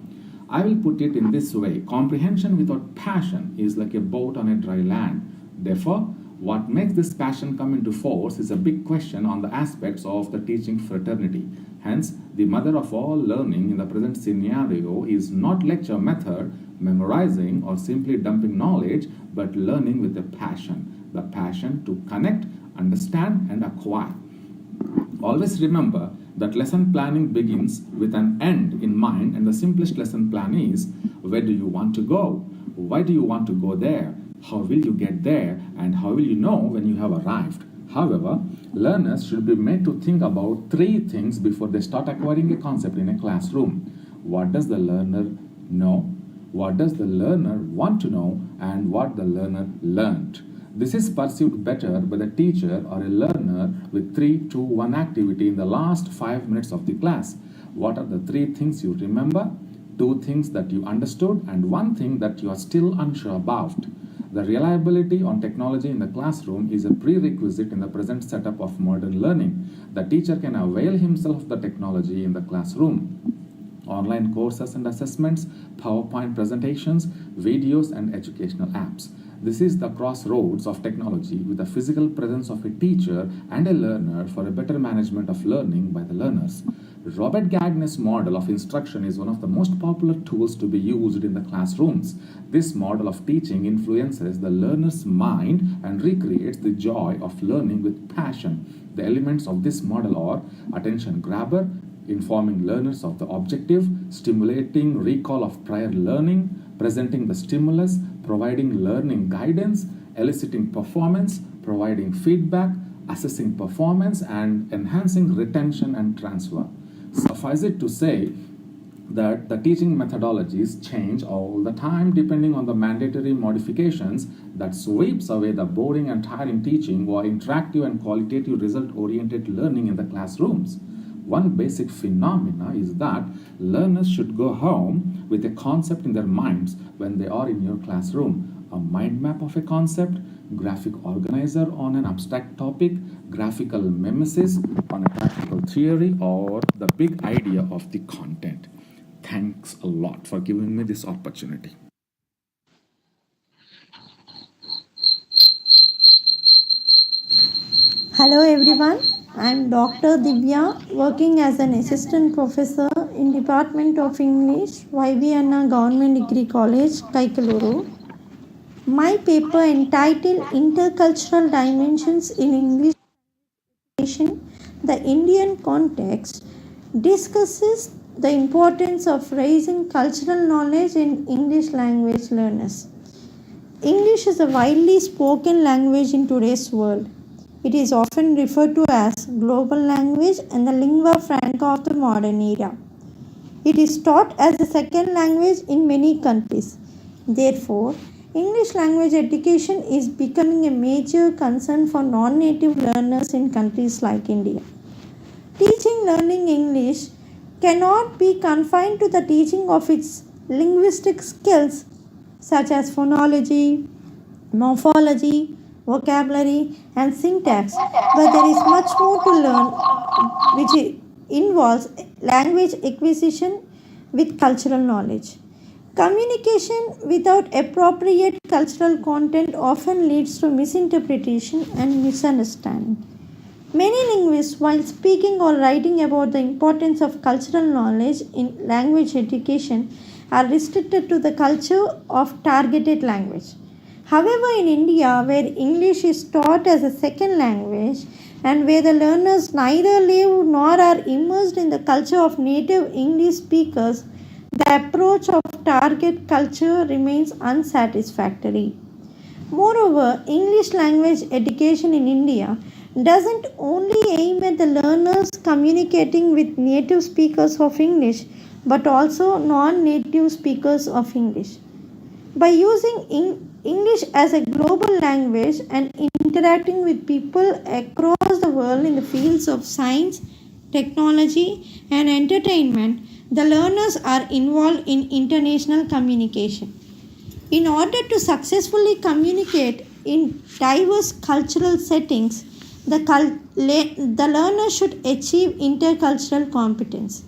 I will put it in this way. Comprehension without passion is like a boat on a dry land. Therefore, what makes this passion come into force is a big question on the aspects of the teaching fraternity. Hence, the mother of all learning in the present scenario is not lecture method, memorizing, or simply dumping knowledge, but learning with a passion. The passion to connect, understand, and acquire. Always remember that lesson planning begins with an end in mind, and the simplest lesson plan is, where do you want to go? Why do you want to go there? How will you get there? And how will you know when you have arrived? However, learners should be made to think about three things before they start acquiring a concept in a classroom. What does the learner know? What does the learner want to know? And what the learner learned. This is perceived better by the teacher or a learner with 3-2-1 activity in the last 5 minutes of the class. What are the three things you remember, two things that you understood, and one thing that you are still unsure about? The reliability on technology in the classroom is a prerequisite in the present setup of modern learning. The teacher can avail himself of the technology in the classroom. Online courses and assessments, PowerPoint presentations, videos, and educational apps. This is the crossroads of technology with the physical presence of a teacher and a learner for a better management of learning by the learners. Robert Gagne's model of instruction is one of the most popular tools to be used in the classrooms. This model of teaching influences the learner's mind and recreates the joy of learning with passion. The elements of this model are attention grabber, informing learners of the objective, stimulating recall of prior learning, presenting the stimulus, providing learning guidance, eliciting performance, providing feedback, assessing performance, and enhancing retention and transfer. Suffice it to say that the teaching methodologies change all the time depending on the mandatory modifications that sweeps away the boring and tiring teaching or interactive and qualitative result-oriented learning in the classrooms. One basic phenomena is that learners should go home with a concept in their minds when they are in your classroom. A mind map of a concept, graphic organizer on an abstract topic, graphical mimesis on a practical theory, or the big idea of the content. Thanks a lot for giving me this opportunity. Hello everyone, I am Dr. Divya, working as an assistant professor in Department of English, YB Anna Government Degree College, Kaikaluru. My paper entitled Intercultural Dimensions in English Education, the Indian Context, discusses the importance of raising cultural knowledge in English language learners. English is a widely spoken language in today's world. It is often referred to as global language and the lingua franca of the modern era. It is taught as a second language in many countries. Therefore, English language education is becoming a major concern for non-native learners in countries like India. Teaching learning English cannot be confined to the teaching of its linguistic skills such as phonology, morphology, vocabulary, and syntax, but there is much more to learn which involves language acquisition with cultural knowledge. Communication without appropriate cultural content often leads to misinterpretation and misunderstanding. Many linguists, while speaking or writing about the importance of cultural knowledge in language education, are restricted to the culture of targeted language. However, in India, where English is taught as a second language and where the learners neither live nor are immersed in the culture of native English speakers, the approach of target culture remains unsatisfactory. Moreover, English language education in India doesn't only aim at the learners communicating with native speakers of English, but also non-native speakers of English. By using English as a global language and interacting with people across the world in the fields of science, technology, and entertainment, the learners are involved in international communication. In order to successfully communicate in diverse cultural settings, the learner should achieve intercultural competence.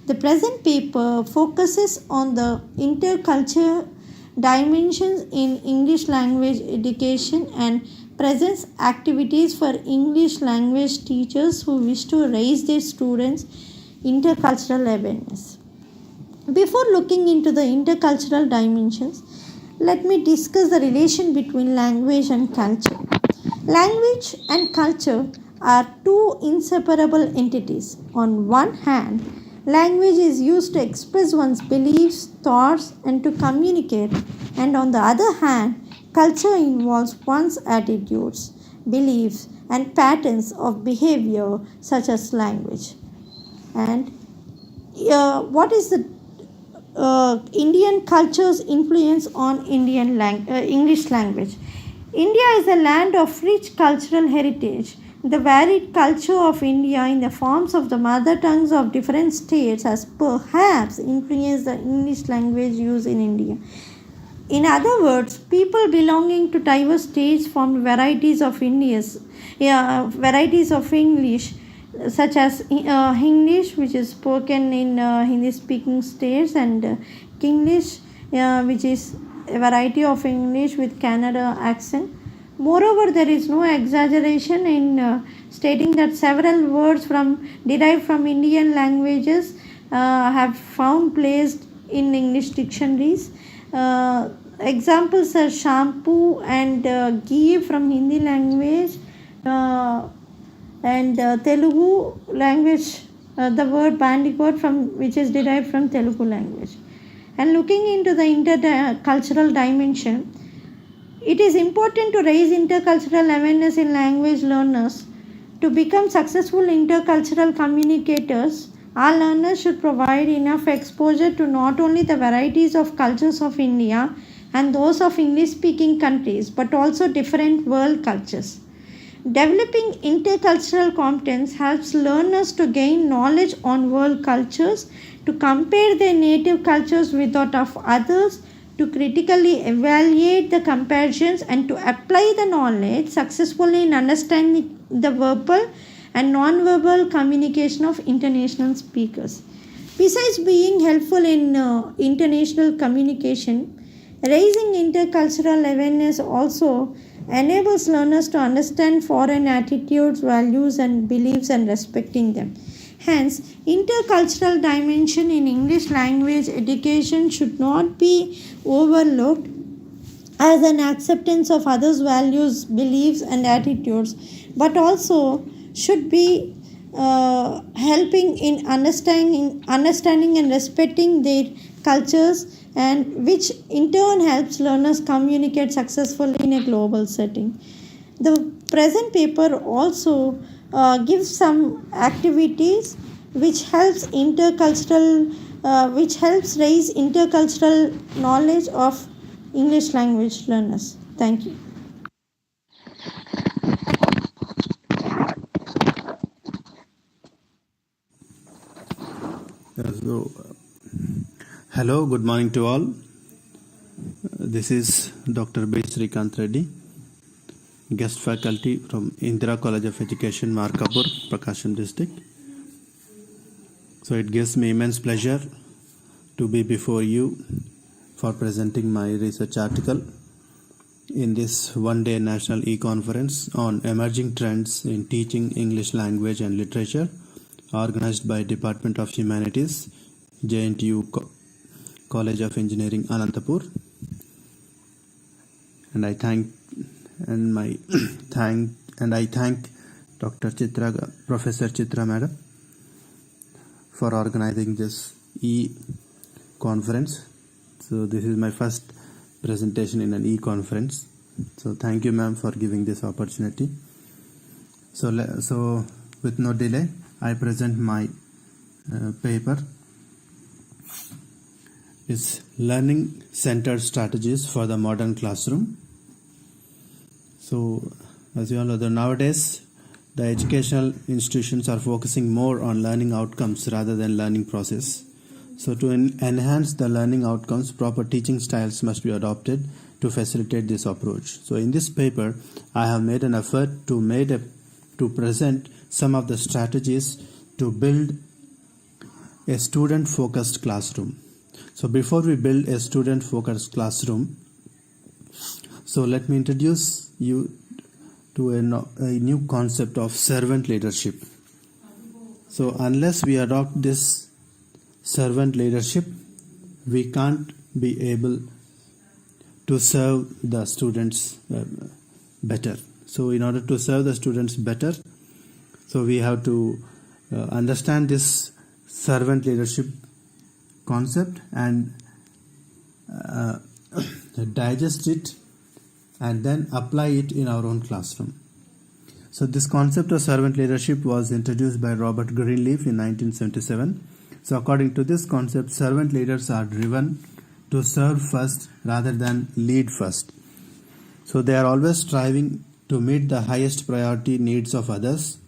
The present paper focuses on the intercultural dimensions in English language education and presents activities for English language teachers who wish to raise their students' intercultural awareness. Before looking into the intercultural dimensions, let me discuss the relation between language and culture. Language and culture are two inseparable entities. On one hand, language is used to express one's beliefs, thoughts, and to communicate. And on the other hand, culture involves one's attitudes, beliefs, and patterns of behavior such as language. And what is the Indian culture's influence on English language? India is a land of rich cultural heritage. The varied culture of India in the forms of the mother tongues of different states has perhaps influenced the English language used in India. In other words, people belonging to diverse states formed varieties of English, such as English, which is spoken in Hindi-speaking states, and Kinglish, which is a variety of English with Kannada accent. Moreover, there is no exaggeration in stating that several words derived from Indian languages have found place in English dictionaries. Examples are shampoo and ghee from Hindi language, and Telugu language, the word bandicoot which is derived from Telugu language. And looking into the intercultural dimension, it is important to raise intercultural awareness in language learners. To become successful intercultural communicators, our learners should provide enough exposure to not only the varieties of cultures of India and those of English-speaking countries, but also different world cultures. Developing intercultural competence helps learners to gain knowledge on world cultures, to compare their native cultures with that of others, to critically evaluate the comparisons, and to apply the knowledge successfully in understanding the verbal and non-verbal communication of international speakers. Besides being helpful in international communication, raising intercultural awareness also enables learners to understand foreign attitudes, values, and beliefs and respecting them. Hence, intercultural dimension in English language education should not be overlooked as an acceptance of others' values, beliefs, and attitudes, but also should be helping in understanding and respecting their cultures, and which in turn helps learners communicate successfully in a global setting. The present paper also gives some activities which helps raise intercultural knowledge of English language learners. Thank you. Hello, good morning to all. This is Dr. B. Srikant Reddy, guest faculty from Indira College of Education, Markapur, Prakasam district. So it gives me immense pleasure to be before you for presenting my research article in this one-day national e-conference on emerging trends in teaching English language and literature, organized by Department of Humanities, JNTU College of Engineering, Anantapur. And I thank Dr. Professor Chitra Madam for organizing this e-conference. So this is my first presentation in an e-conference. So thank you, ma'am, for giving this opportunity. So with no delay, I present my paper. Is learning-centered strategies for the modern classroom. So, as you all know, nowadays the educational institutions are focusing more on learning outcomes rather than learning process. So, to enhance the learning outcomes, proper teaching styles must be adopted to facilitate this approach. So, in this paper, I have made an effort to present some of the strategies to build a student-focused classroom. So before we build a student-focused classroom, so let me introduce you to a new concept of servant leadership. So unless we adopt this servant leadership, we can't be able to serve the students better. So in order to serve the students better, so we have to understand this servant leadership concept and digest it and then apply it in our own classroom. So this concept of servant leadership was introduced by Robert Greenleaf in 1977. So according to this concept, servant leaders are driven to serve first rather than lead first. So they are always striving to meet the highest priority needs of others.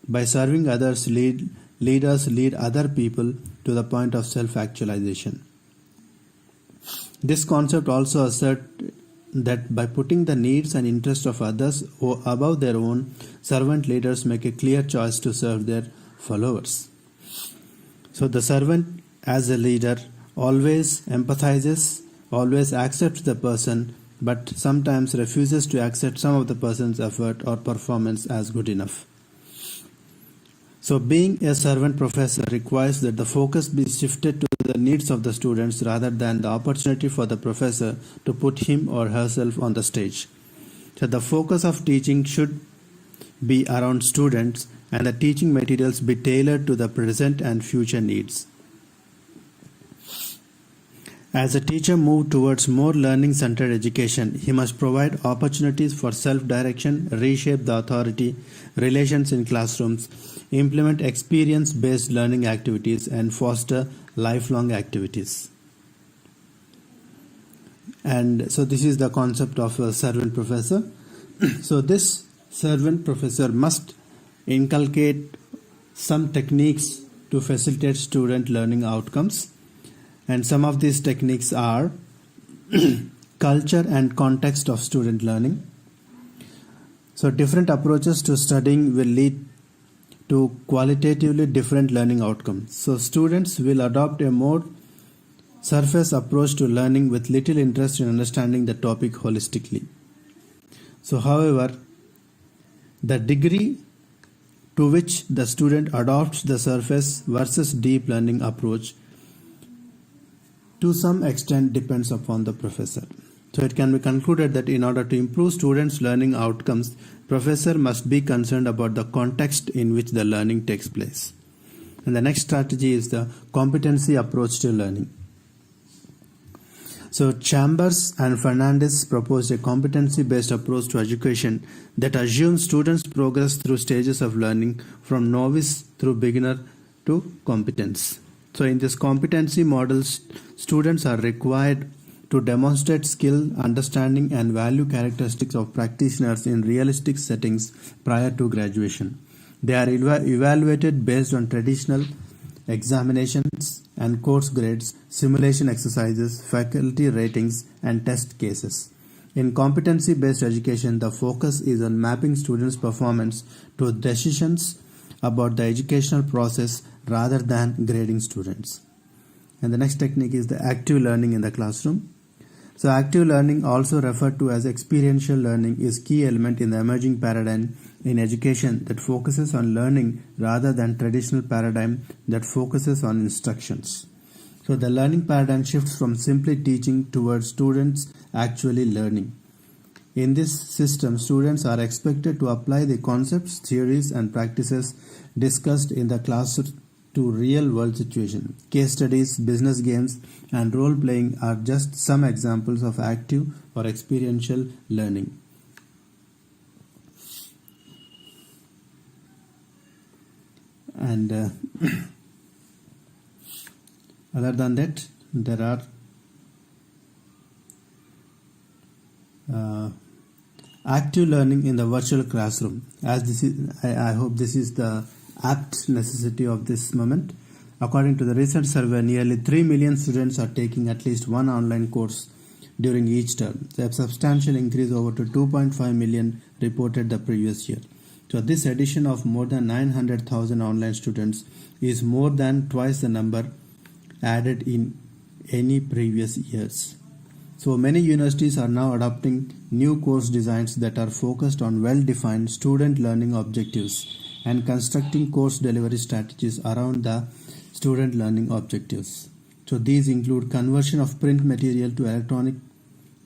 By serving others, leaders lead other people to the point of self-actualization. This concept also asserts that by putting the needs and interests of others above their own, servant leaders make a clear choice to serve their followers. So the servant as a leader always empathizes, always accepts the person, but sometimes refuses to accept some of the person's effort or performance as good enough. So being a servant professor requires that the focus be shifted to the needs of the students rather than the opportunity for the professor to put him or herself on the stage. So the focus of teaching should be around students and the teaching materials be tailored to the present and future needs. As a teacher moves towards more learning-centered education, he must provide opportunities for self-direction, reshape the authority, relations in classrooms, implement experience-based learning activities, and foster lifelong activities. And so this is the concept of a servant professor. So this servant professor must inculcate some techniques to facilitate student learning outcomes. And some of these techniques are culture and context of student learning. So different approaches to studying will lead to qualitatively different learning outcomes. So students will adopt a more surface approach to learning with little interest in understanding the topic holistically. So however, the degree to which the student adopts the surface versus deep learning approach to some extent depends upon the professor. So it can be concluded that in order to improve students' learning outcomes, professor must be concerned about the context in which the learning takes place. And the next strategy is the competency approach to learning. So Chambers and Fernandez proposed a competency-based approach to education that assumes students progress through stages of learning from novice through beginner to competence. So in this competency model, students are required to demonstrate skill, understanding, and value characteristics of practitioners in realistic settings prior to graduation. They are evaluated based on traditional examinations and course grades, simulation exercises, faculty ratings, and test cases. In competency-based education, the focus is on mapping students' performance to decisions about the educational process rather than grading students. And the next technique is the active learning in the classroom. So active learning, also referred to as experiential learning, is key element in the emerging paradigm in education that focuses on learning rather than traditional paradigm that focuses on instructions. So the learning paradigm shifts from simply teaching towards students actually learning. In this system, students are expected to apply the concepts, theories, and practices discussed in the class to real-world situations. Case studies, business games, and role-playing are just some examples of active or experiential learning. And other than that, there are active learning in the virtual classroom. As this is, I hope this is the apt necessity of this moment. According to the recent survey, nearly 3 million students are taking at least one online course during each term. A substantial increase over to 2.5 million reported the previous year. So this addition of more than 900,000 online students is more than twice the number added in any previous years. So many universities are now adopting new course designs that are focused on well-defined student learning objectives and constructing course delivery strategies around the student learning objectives. So these include conversion of print material to electronic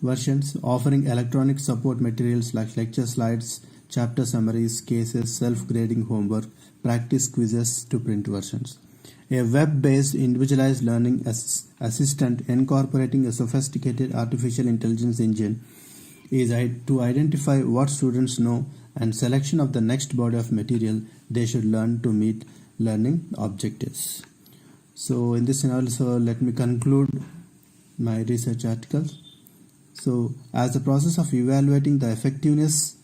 versions, offering electronic support materials like lecture slides, chapter summaries, cases, self-grading homework, practice quizzes to print versions. A web-based individualized learning assistant incorporating a sophisticated artificial intelligence engine is to identify what students know and selection of the next body of material they should learn to meet learning objectives. So in this scenario, so let me conclude my research article. So as the process of evaluating the effectiveness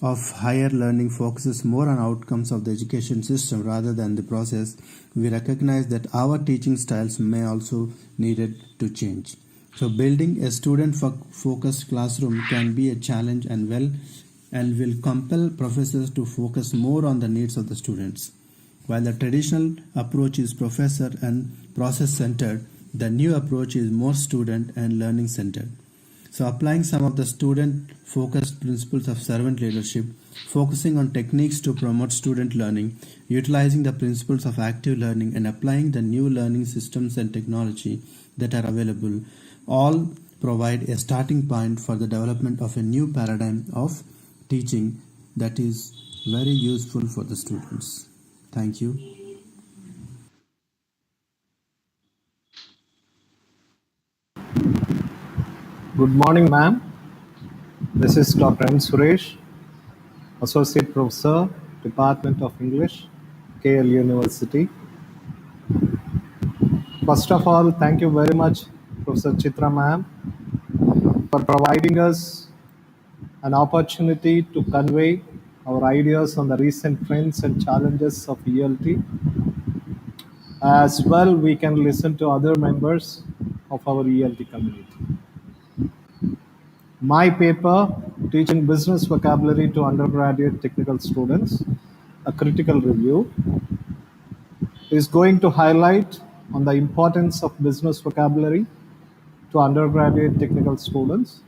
of higher learning focuses more on outcomes of the education system rather than the process, we recognize that our teaching styles may also needed to change. So building a student-focused classroom can be a challenge and will compel professors to focus more on the needs of the students. While the traditional approach is professor and process-centered, the new approach is more student and learning-centered. So applying some of the student-focused principles of servant leadership, focusing on techniques to promote student learning, utilizing the principles of active learning, and applying the new learning systems and technology that are available, all provide a starting point for the development of a new paradigm of teaching that is very useful for the students. Thank you. Good morning, ma'am. This is Dr. M. Suresh, Associate Professor, Department of English, KL University. First of all, thank you very much, Professor Chitra ma'am, for providing us an opportunity to convey our ideas on the recent trends and challenges of ELT. As well, we can listen to other members of our ELT community. My paper, Teaching Business Vocabulary to Undergraduate Technical Students, a critical review, is going to highlight on the importance of business vocabulary to undergraduate technical students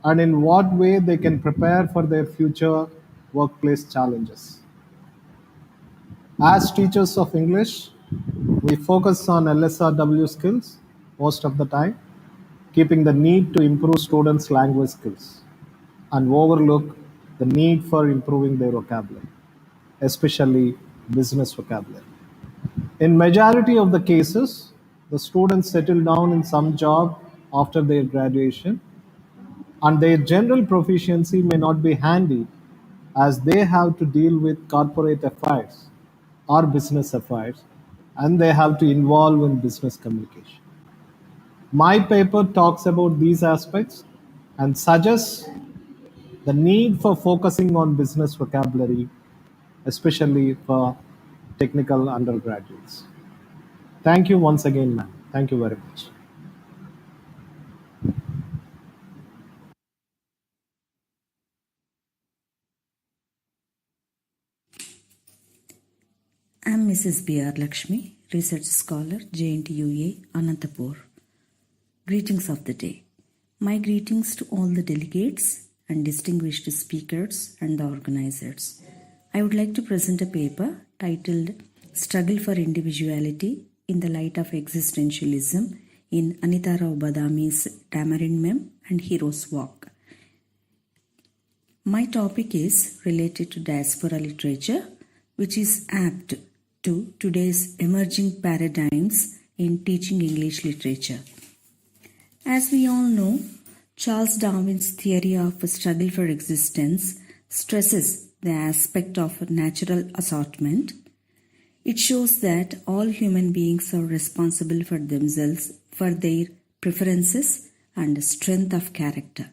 and in what way they can prepare for their future workplace challenges. As teachers of English, we focus on LSRW skills most of the time, keeping the need to improve students' language skills and overlook the need for improving their vocabulary, especially business vocabulary. In majority of the cases, the students settle down in some job after their graduation, and their general proficiency may not be handy as they have to deal with corporate affairs or business affairs, and they have to involve in business communication. My paper talks about these aspects and suggests the need for focusing on business vocabulary, especially for technical undergraduates. Thank you once again, ma'am. Thank you very much. I'm Mrs. B.R. Lakshmi, Research Scholar, JNTUACE, Anantapur. Greetings of the day. My greetings to all the delegates and distinguished speakers and the organizers. I would like to present a paper titled Struggle for Individuality in the Light of Existentialism in Anita Rao Badami's Tamarind Mem and Hero's Walk. My topic is related to diaspora literature, which is apt to today's emerging paradigms in teaching English literature. As we all know, Charles Darwin's theory of struggle for existence stresses the aspect of natural assortment. It shows that all human beings are responsible for themselves, for their preferences and strength of character.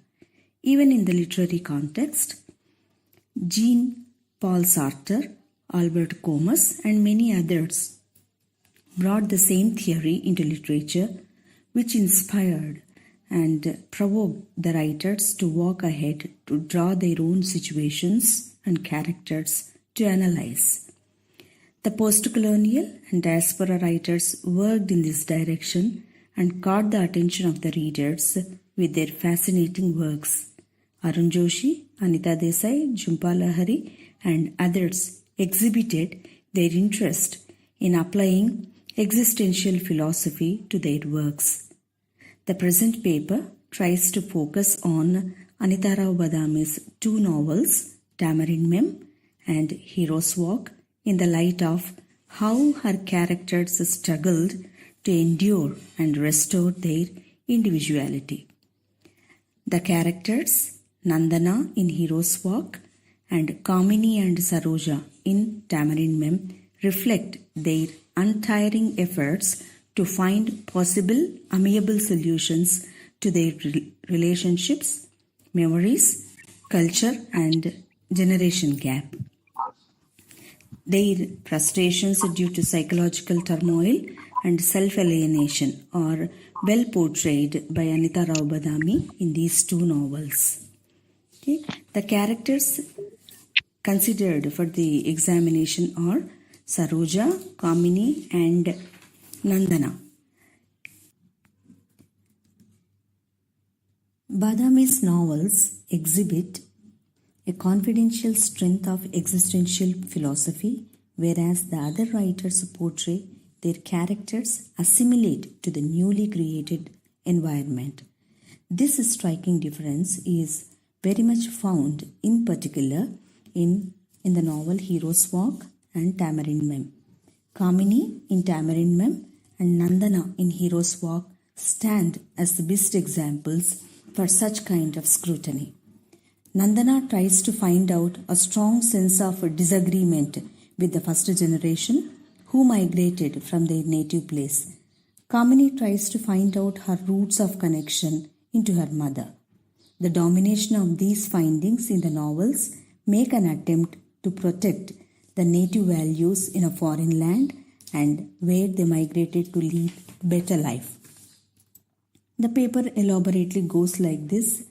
Even in the literary context, Jean-Paul Sartre, Albert Camus, and many others brought the same theory into literature, which inspired and provoked the writers to walk ahead to draw their own situations and characters to analyze. The post-colonial and diaspora writers worked in this direction and caught the attention of the readers with their fascinating works. Arun Joshi, Anita Desai, Jhumpa Lahiri, and others exhibited their interest in applying existential philosophy to their works. The present paper tries to focus on Anita Rao Badami's two novels, Tamarind Mem and Hero's Walk, in the light of how her characters struggled to endure and restore their individuality. The characters, Nandana in Hero's Walk and Kamini and Saroja in Tamarind Mem reflect their untiring efforts to find possible amiable solutions to their relationships, memories, culture, and generation gap. Their frustrations due to psychological turmoil and self-alienation are well portrayed by Anita Rao Badami in these two novels. Okay. The characters considered for the examination are Saroja, Kamini, and Nandana. Badami's novels exhibit a confidential strength of existential philosophy, whereas the other writers portray their characters assimilate to the newly created environment. This striking difference is very much found in particular in the novel Hero's Walk and Tamarind Mem. Kamini in Tamarind Mem and Nandana in Hero's Walk stand as the best examples for such kind of scrutiny. Nandana tries to find out a strong sense of disagreement with the first generation who migrated from their native place. Kamini tries to find out her roots of connection into her mother. The domination of these findings in the novels make an attempt to protect the native values in a foreign land and where they migrated to lead better life. The paper elaborately goes like this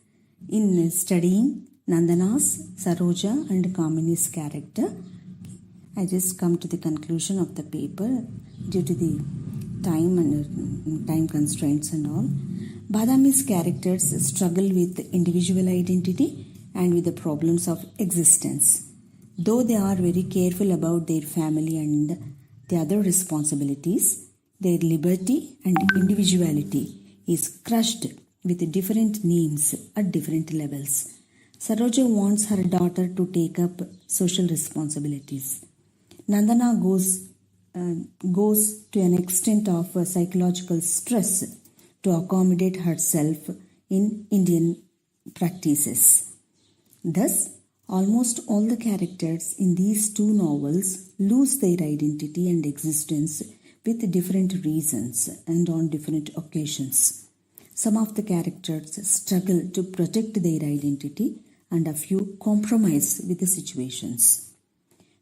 in studying Nandana's, Saroja and Kamini's character. I just come to the conclusion of the paper due to the time constraints and all. Badami's characters struggle with individual identity and with the problems of existence. Though they are very careful about their family and the other responsibilities, their liberty and individuality is crushed with different names at different levels. Saroja wants her daughter to take up social responsibilities. Nandana goes to an extent of psychological stress to accommodate herself in Indian practices. Thus, almost all the characters in these two novels lose their identity and existence with different reasons and on different occasions. Some of the characters struggle to protect their identity and a few compromise with the situations.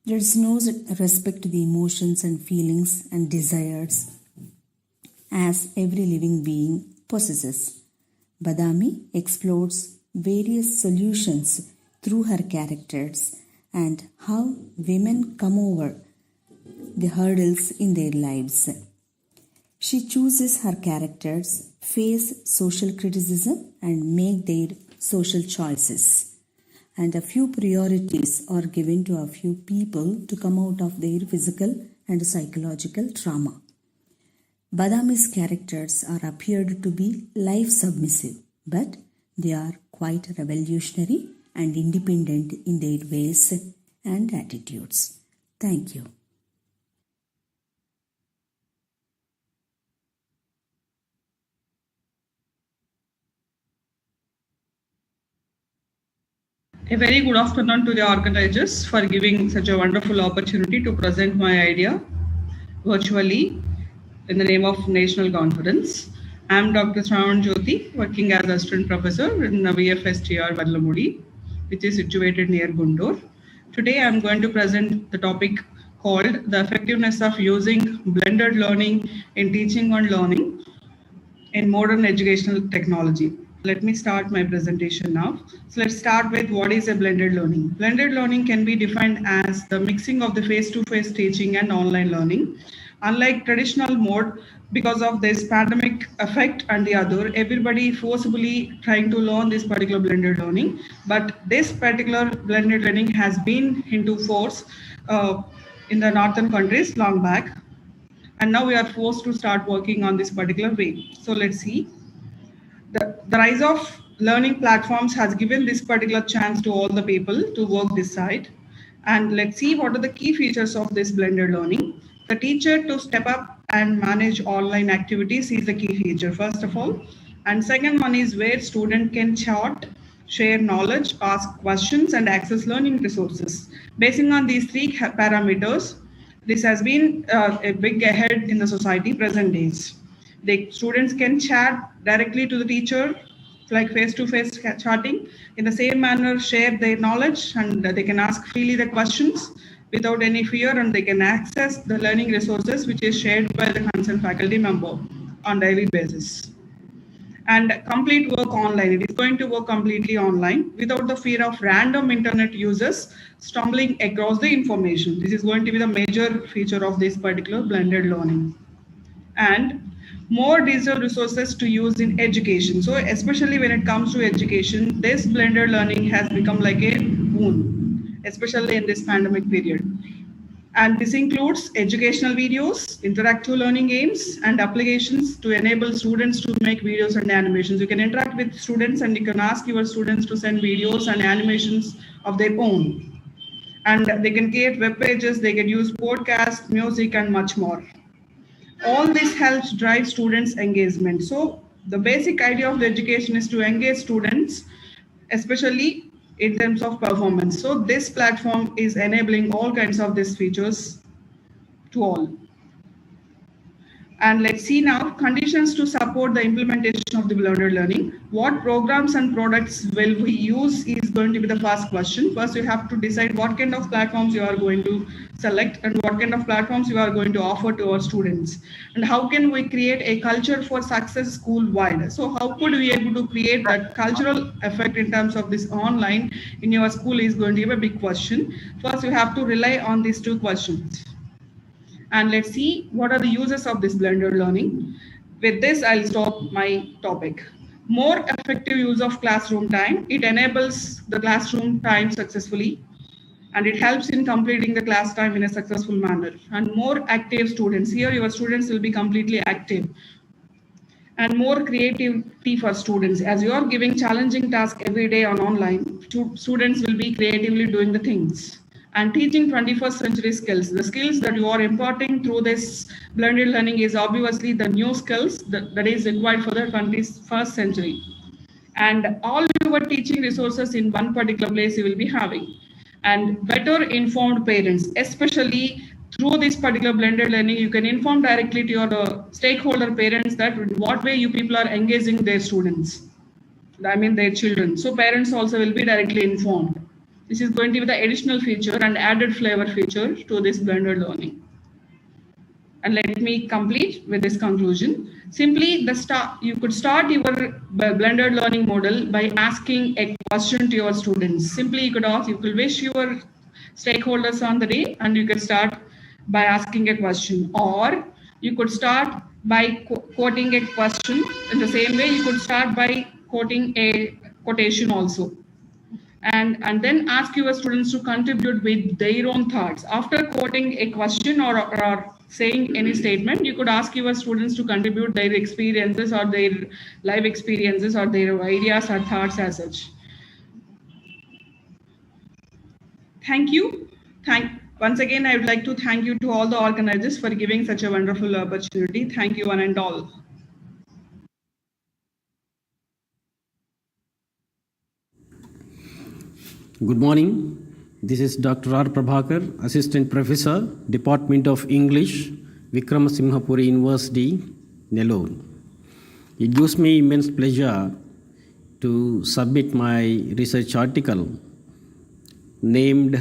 There is no respect to the emotions and feelings and desires as every living being possesses. Badami explores various solutions through her characters and how women come over the hurdles in their lives. She chooses her characters face social criticism and make their social choices. And a few priorities are given to a few people to come out of their physical and psychological trauma. Badami's characters are appeared to be life submissive, but they are quite revolutionary and independent in their ways and attitudes. Thank you. A very good afternoon to the organizers for giving such a wonderful opportunity to present my idea virtually in the name of National Conference. I am Dr. Jyoti, working as Assistant Professor in VFSTR Vadlamudi, which is situated near Guntur. Today I am going to present the topic called the effectiveness of using blended learning in teaching and learning in modern educational technology. Let me start my presentation now. So let's start with what is a blended learning. Blended learning can be defined as the mixing of the face-to-face teaching and online learning. Unlike traditional mode, because of this pandemic effect and the other, everybody forcibly trying to learn this particular blended learning. But this particular blended learning has been into force in the northern countries long back. And now we are forced to start working on this particular way. So let's see. The rise of learning platforms has given this particular chance to all the people to work this side. And let's see what are the key features of this blended learning. The teacher to step up and manage online activities is the key feature, first of all. And second one is where student can chart share knowledge, ask questions, and access learning resources. Basing on these three parameters, this has been a big ahead in the society present days. The students can chat directly to the teacher, like face-to-face chatting. In the same manner, share their knowledge, and they can ask freely the questions without any fear, and they can access the learning resources which is shared by the concerned faculty member on daily basis. And complete work online. It is going to work completely online without the fear of random internet users stumbling across the information. This is going to be the major feature of this particular blended learning. And more digital resources to use in education. So especially when it comes to education, this blended learning has become like a boon, especially in this pandemic period. And this includes educational videos, interactive learning games, and applications to enable students to make videos and animations. You can interact with students and you can ask your students to send videos and animations of their own. And they can create web pages, they can use podcasts, music, and much more. All this helps drive students' engagement. So the basic idea of the education is to engage students, especially in terms of performance. So this platform is enabling all kinds of these features to all. And let's see now conditions to support the implementation of the blended learning. What programs and products will we use is going to be the first question. First, you have to decide what kind of platforms you are going to select and what kind of platforms you are going to offer to our students. And how can we create a culture for success school-wide? So how could we be able to create that cultural effect in terms of this online in your school is going to be a big question. First, you have to rely on these two questions. And let's see what are the uses of this blended learning. With this, I'll stop my topic. More effective use of classroom time. It enables the classroom time successfully, and it helps in completing the class time in a successful manner. And more active students. Here, your students will be completely active. And more creativity for students. As you are giving challenging tasks every day on online, students will be creatively doing the things. And teaching 21st century skills. The skills that you are imparting through this blended learning is obviously the new skills that is required for the 21st century. And all your teaching resources in one particular place you will be having. And better informed parents, especially through this particular blended learning, you can inform directly to your stakeholder parents that in what way you people are engaging their students. I mean their children. So parents also will be directly informed. This is going to be the additional feature and added flavor feature to this blended learning. And let me complete with this conclusion. Simply, you could start your blended learning model by asking a question to your students. Simply, you could wish your stakeholders on the day, and you could start by asking a question. Or you could start by quoting a question. In the same way, you could start by quoting a quotation also. And then ask your students to contribute with their own thoughts. After quoting a question or saying any statement, you could ask your students to contribute their experiences or their life experiences or their ideas or thoughts as such. Thank you. Once again, I would like to thank you to all the organizers for giving such a wonderful opportunity. Thank you one and all. Good morning. This is Dr. R. Prabhakar, Assistant Professor, Department of English, Vikramasinghe University, Nellore. It gives me immense pleasure to submit my research article named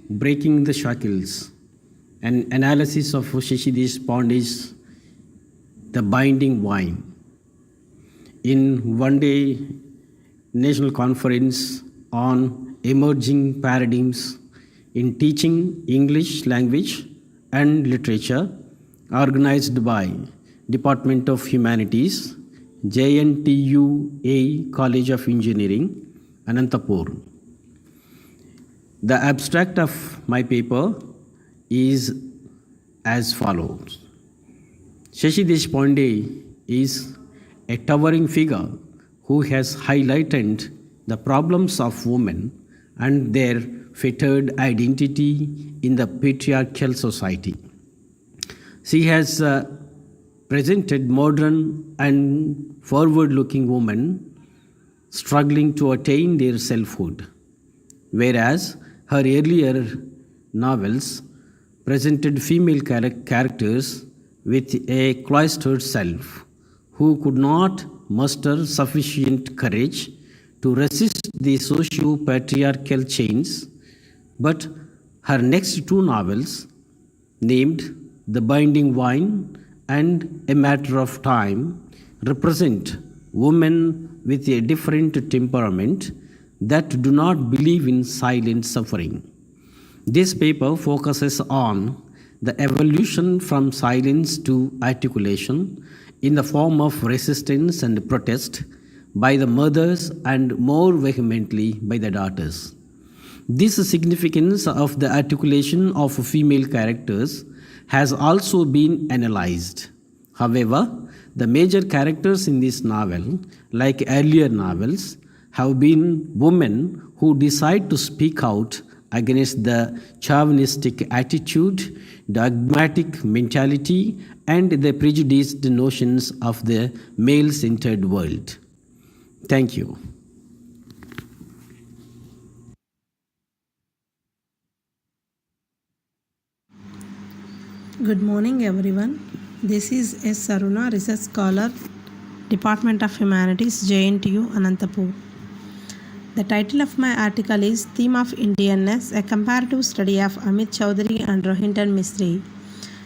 Breaking the Shackles, an analysis of Shashi Deshpande's The Binding Vine. In one-day national conference on emerging paradigms in teaching English language and literature, organized by Department of Humanities, JNTUACE College of Engineering, Anantapur. The abstract of my paper is as follows. Shashi Deshpande is a towering figure who has highlighted the problems of women and their fettered identity in the patriarchal society. She has presented modern and forward-looking women struggling to attain their selfhood, whereas her earlier novels presented female characters with a cloistered self who could not muster sufficient courage to resist the socio-patriarchal chains, but her next two novels, named The Binding Wine and A Matter of Time, represent women with a different temperament that do not believe in silent suffering. This paper focuses on the evolution from silence to articulation in the form of resistance and protest by the mothers and more vehemently by the daughters. This significance of the articulation of female characters has also been analyzed. However, the major characters in this novel, like earlier novels, have been women who decide to speak out against the chauvinistic attitude, dogmatic mentality, and the prejudiced notions of the male-centered world. Thank you. Good morning, everyone. This is S. Saruna, Research Scholar, Department of Humanities, JNTU, Anantapur. The title of my article is Theme of Indianness, a comparative study of Amit Chaudhary and Rohinton Mistry.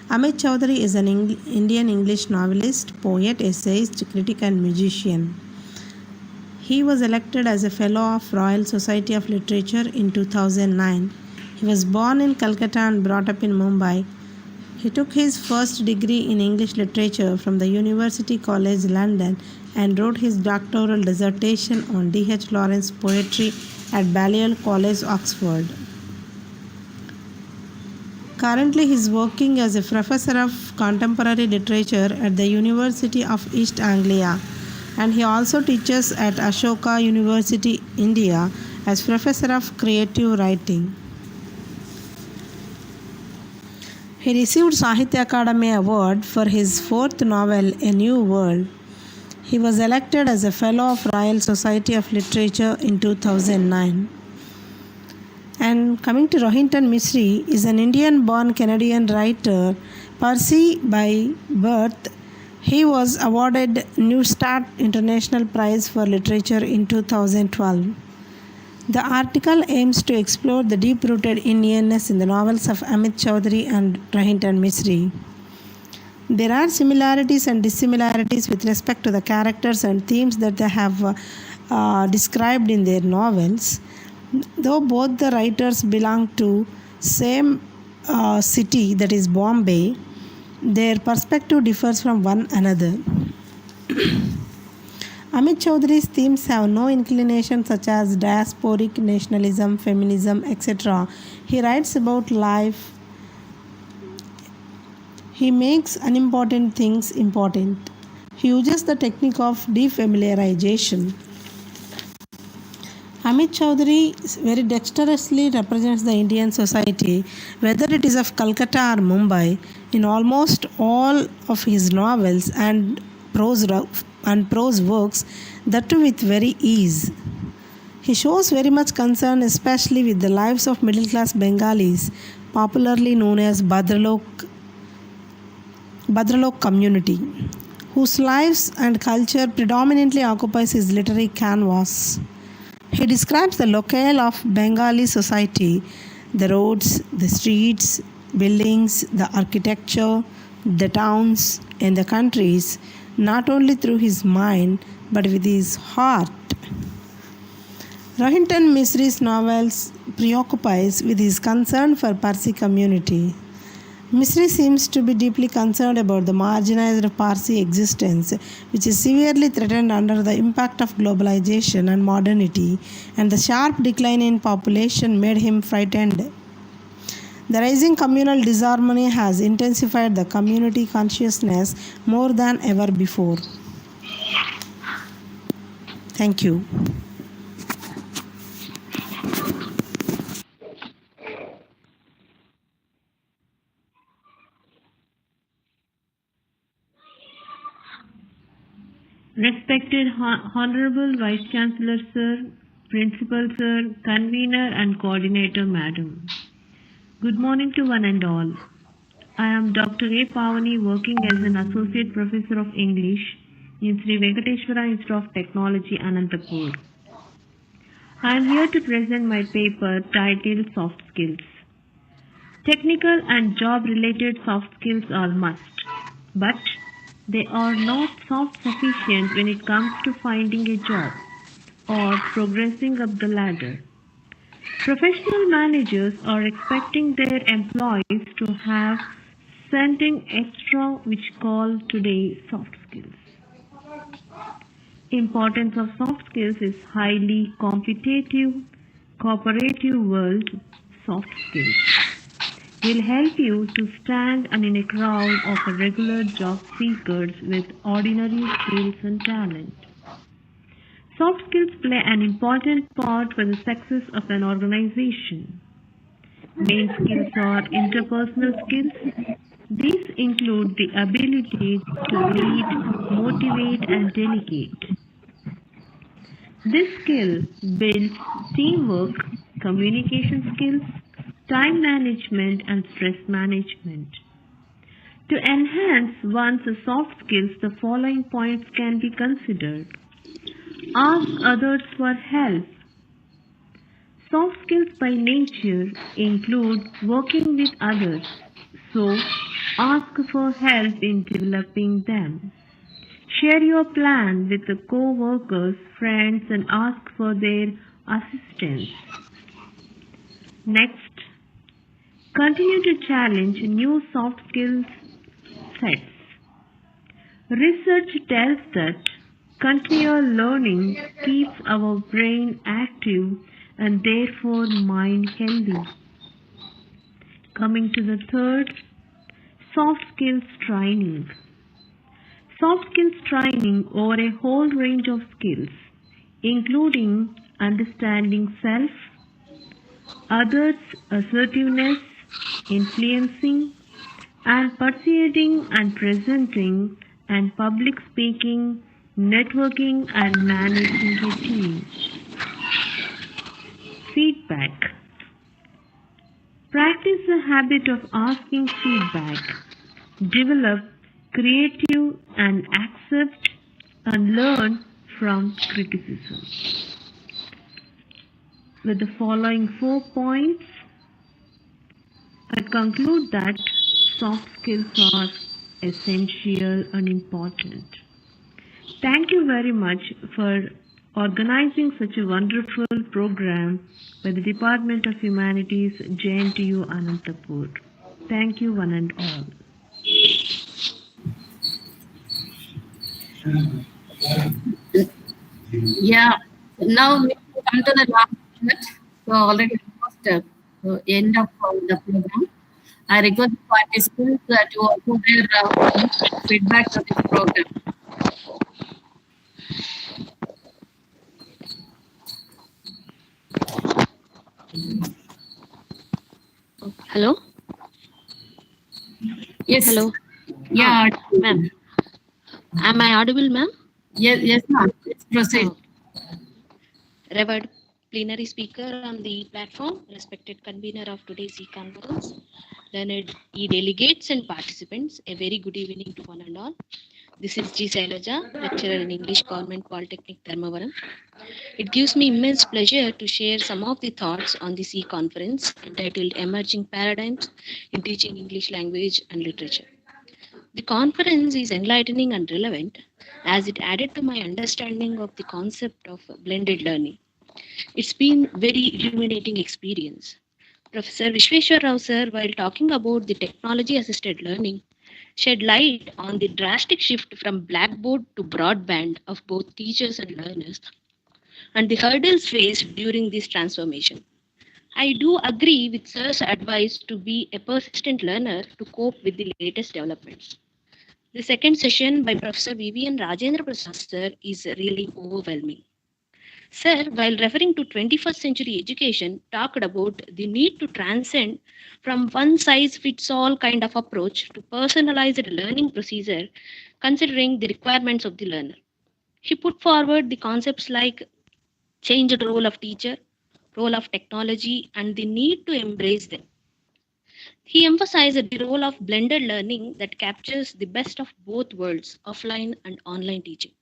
Amit Chaudhary is an Indian English novelist, poet, essayist, critic and musician. He was elected as a Fellow of Royal Society of Literature in 2009. He was born in Calcutta and brought up in Mumbai. He took his first degree in English literature from the University College London and wrote his doctoral dissertation on D.H. Lawrence poetry at Balliol College, Oxford. Currently, he is working as a professor of contemporary literature at the University of East Anglia, and he also teaches at Ashoka University, India, as professor of creative writing. He received Sahitya Akademi Award for his fourth novel, A New World. He was elected as a Fellow of Royal Society of Literature in 2009. And coming to Rohinton Mistry, is an Indian-born Canadian writer. Parsi by birth, he was awarded New Start International Prize for Literature in 2012. The article aims to explore the deep-rooted Indianness in the novels of Amit Chaudhary and Rohinton Mistry. There are similarities and dissimilarities with respect to the characters and themes that they have described in their novels. Though both the writers belong to same city, that is Bombay, their perspective differs from one another. Amit Chaudhary's themes have no inclination such as diasporic nationalism, feminism, etc. He writes about life. He makes unimportant things important. He uses the technique of defamiliarization. Amit Chaudhary very dexterously represents the Indian society, whether it is of Calcutta or Mumbai, in almost all of his novels and prose works, that too with very ease. He shows very much concern especially with the lives of middle-class Bengalis, popularly known as Bhadralok community, whose lives and culture predominantly occupies his literary canvas. He describes the locale of Bengali society, the roads, the streets, buildings, the architecture, the towns, and the countries, not only through his mind, but with his heart. Rohinton Mistry's novels preoccupies with his concern for Parsi community. Mistry seems to be deeply concerned about the marginalized Parsi existence, which is severely threatened under the impact of globalization and modernity, and the sharp decline in population made him frightened. The rising communal disharmony has intensified the community consciousness more than ever before. Thank you. Respected Honorable Vice Chancellor Sir, Principal Sir, Convener and Coordinator Madam. Good morning to one and all. I am Dr. A. Pavani, working as an Associate Professor of English in Sri Venkateswara Institute of Technology, Anantapur. I am here to present my paper titled Soft Skills. Technical and job-related soft skills are must, but they are not self-sufficient when it comes to finding a job or progressing up the ladder. Professional managers are expecting their employees to have something extra which call today soft skills. Importance of soft skills is highly competitive, cooperative world. Soft skills will help you to stand in a crowd of regular job seekers with ordinary skills and talent. Soft skills play an important part for the success of an organization. Main skills are interpersonal skills. These include the ability to lead, motivate, and delegate. This skill builds teamwork, communication skills, time management, and stress management. To enhance one's soft skills, the following points can be considered. Ask others for help. Soft skills by nature include working with others, so ask for help in developing them. Share your plan with the co-workers, friends, and ask for their assistance. Next, continue to challenge new soft skills sets. Research tells that continual learning keeps our brain active and therefore mind healthy. Coming to the third, soft skills training. Soft skills training over a whole range of skills, including understanding self, others, assertiveness, influencing, and persuading and presenting, and public speaking, networking, and managing a team. Feedback. Practice the habit of asking feedback. Develop creative and accept and learn from criticism. With the following 4 points, I conclude that soft skills are essential and important. Thank you very much for organizing such a wonderful program by the Department of Humanities, JNTU Anantapur. Thank you one and all. Yeah, now we come to the last minute. So already almost end of the program. I request the participants to also their feedback on this program. Hello? Yes. Hello? Yeah. Ma'am. Am I audible, ma'am? Yes, ma'am. Let's proceed. Revered plenary speaker on the platform, respected convener of today's e-conference, learned e-delegates and participants, a very good evening to one and all. This is G. Shailaja, lecturer in English Government Polytechnic, Dharmavaram. It gives me immense pleasure to share some of the thoughts on this e-conference entitled Emerging Paradigms in Teaching English Language and Literature. The conference is enlightening and relevant as it added to my understanding of the concept of blended learning. It's been very illuminating experience. Professor Vishweshwar Rao sir, while talking about the technology-assisted learning, shed light on the drastic shift from blackboard to broadband of both teachers and learners and the hurdles faced during this transformation. I do agree with sir's advice to be a persistent learner to cope with the latest developments. The second session by Professor V.V.N. Rajendra Prasad sir is really overwhelming. Sir, while referring to 21st century education, talked about the need to transcend from one-size-fits-all kind of approach to personalized learning procedure, considering the requirements of the learner. He put forward the concepts like changed role of teacher, role of technology, and the need to embrace them. He emphasized the role of blended learning that captures the best of both worlds, offline and online teaching.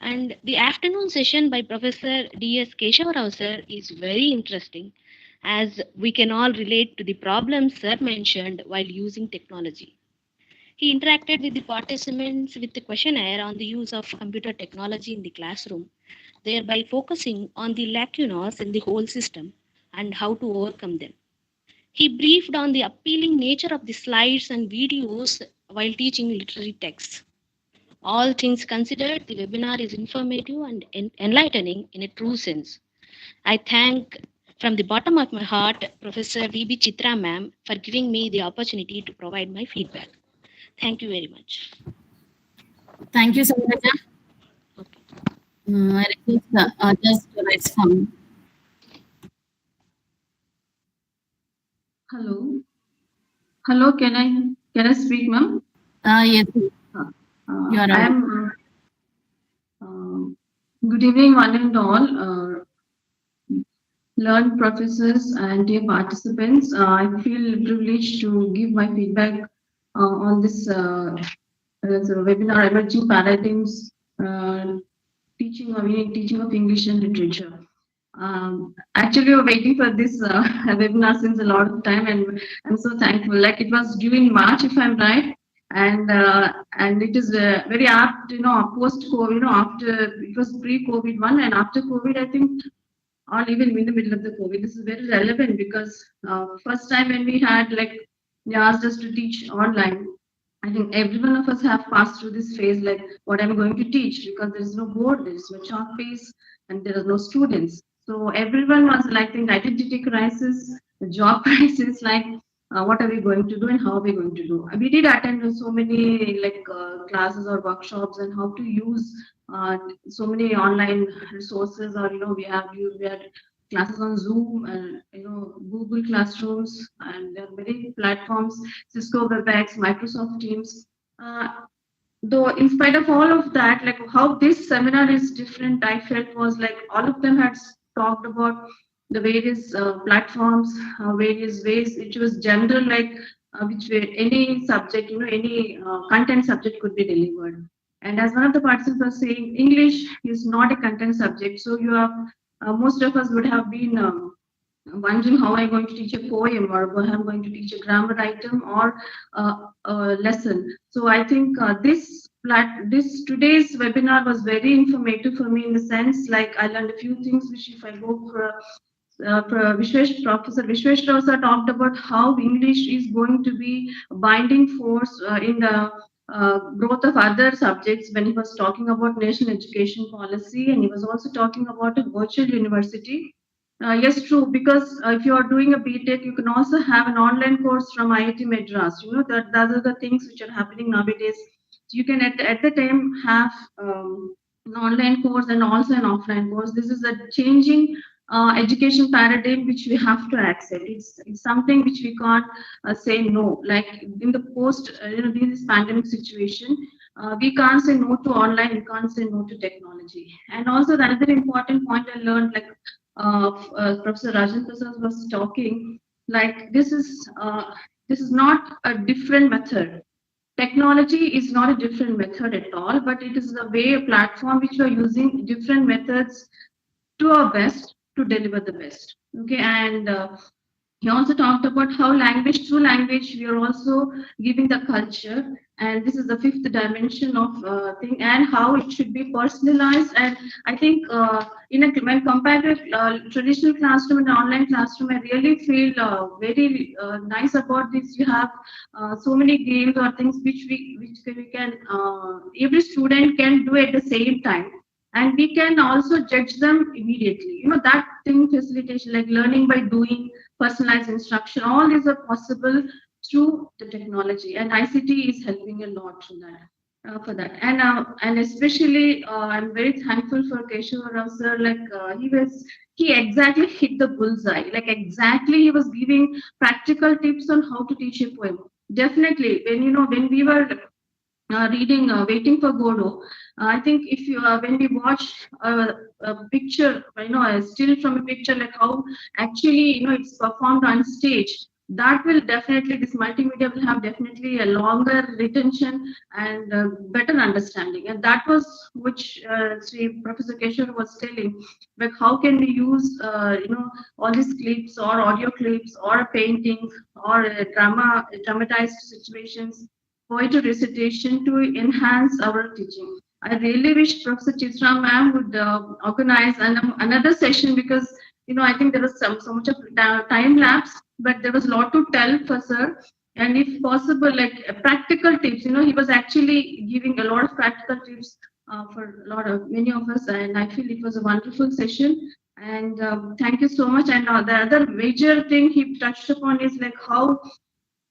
And the afternoon session by Professor D.S. Keshavarao sir is very interesting as we can all relate to the problems sir mentioned while using technology. He interacted with the participants with the questionnaire on the use of computer technology in the classroom, thereby focusing on the lacunas in the whole system and how to overcome them. He briefed on the appealing nature of the slides and videos while teaching literary texts. All things considered, the webinar is informative and enlightening in a true sense. I thank from the bottom of my heart Professor V.B. Chitra ma'am for giving me the opportunity to provide my feedback. Thank you very much. Thank you, Samraja. I request others to respond. Hello. Hello, can I speak, ma'am? Yes. You are right. Good evening, one and all. Learned professors and dear participants. I feel privileged to give my feedback on this webinar, Emerging Paradigms, teaching of English and Literature. Actually, we're waiting for this webinar since a lot of time, and I'm so thankful. Like it was due in March, if I'm right, and it is very apt, post-COVID, after it was pre-COVID one, and after COVID, I think, or even in the middle of the COVID, this is very relevant because first time when we had they asked us to teach online. I think every one of us have passed through this phase, like what I'm going to teach, because there is no board, there is no chalk piece, and there are no students. So everyone was like the identity crisis, the job crisis, like what are we going to do and how are we going to do? We did attend so many classes or workshops and how to use so many online resources, or we had classes on Zoom and Google Classrooms, and there are many platforms, Cisco WebEx, Microsoft Teams. Though in spite of all of that, like how this seminar is different, I felt was like all of them had talked about the various platforms, various ways. It was general, like which way any subject, any content subject could be delivered. And as one of the participants was saying, English is not a content subject. So you have most of us would have been wondering how I'm going to teach a poem, or how I'm going to teach a grammar item or a lesson. So I think this today's webinar was very informative for me, in the sense like I learned a few things which, if I go for Professor Vishweshwar sir talked about how English is going to be a binding force in the growth of other subjects when he was talking about national education policy, and he was also talking about a virtual university. Yes, true, because if you are doing a BTech, you can also have an online course from IIT Madras. That those are the things which are happening nowadays. So you can at the time have an online course and also an offline course. This is a changing education paradigm which we have to accept. It's something which we can't say no. Like in the post, this pandemic situation, we can't say no to online. We can't say no to technology. And also the another important point I learned, like Professor Rajan Prasad was talking, like this is not a different method. Technology is not a different method at all, but it is a way, a platform which we are using different methods to our best to deliver the best. Okay, and he also talked about how language, through language, we are also giving the culture, and this is the fifth dimension of thing, and how it should be personalized. And I think when compared to traditional classroom and online classroom, I really feel very nice about this. You have so many games or things which we can every student can do at the same time. And we can also judge them immediately. That thing, facilitation, like learning by doing, personalized instruction, all these are possible through the technology. And ICT is helping a lot to that, for that. And especially, I'm very thankful for Keshav Rao sir. Like he exactly hit the bullseye. Like exactly, he was giving practical tips on how to teach a poem. Definitely, when we were reading Waiting for Godot. I think if you when we watch a picture, a still from a picture, like how actually it's performed on stage, that will definitely, this multimedia will have definitely a longer retention and better understanding. And that was which Professor Keshav was telling, like how can we use all these clips or audio clips or paintings or dramatized situations, poetry recitation to enhance our teaching. I really wish Professor Chitra ma'am would organize another session, because I think there was so much of time lapse, but there was a lot to tell for sir. And if possible, like practical tips, he was actually giving a lot of practical tips for many of us, and I feel it was a wonderful session. And thank you so much. And the other major thing he touched upon is like how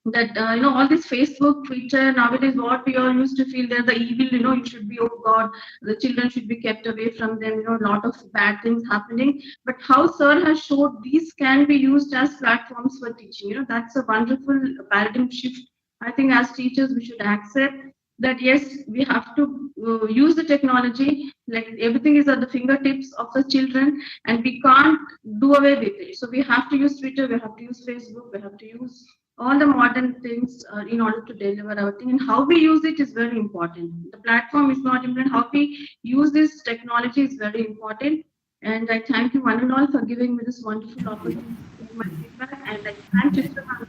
that all this Facebook, Twitter, nowadays what we all used to feel, they're the evil, you should be, oh God, the children should be kept away from them, a lot of bad things happening. But how sir has showed these can be used as platforms for teaching, that's a wonderful paradigm shift. I think as teachers we should accept that yes, we have to use the technology, like everything is at the fingertips of the children, and we can't do away with it. So we have to use Twitter, we have to use Facebook, we have to use all the modern things in order to deliver our thing. And how we use it is very important. The platform is not important. How we use this technology is very important. And I thank you one and all for giving me this wonderful opportunity to give my feedback. And I thank you so much.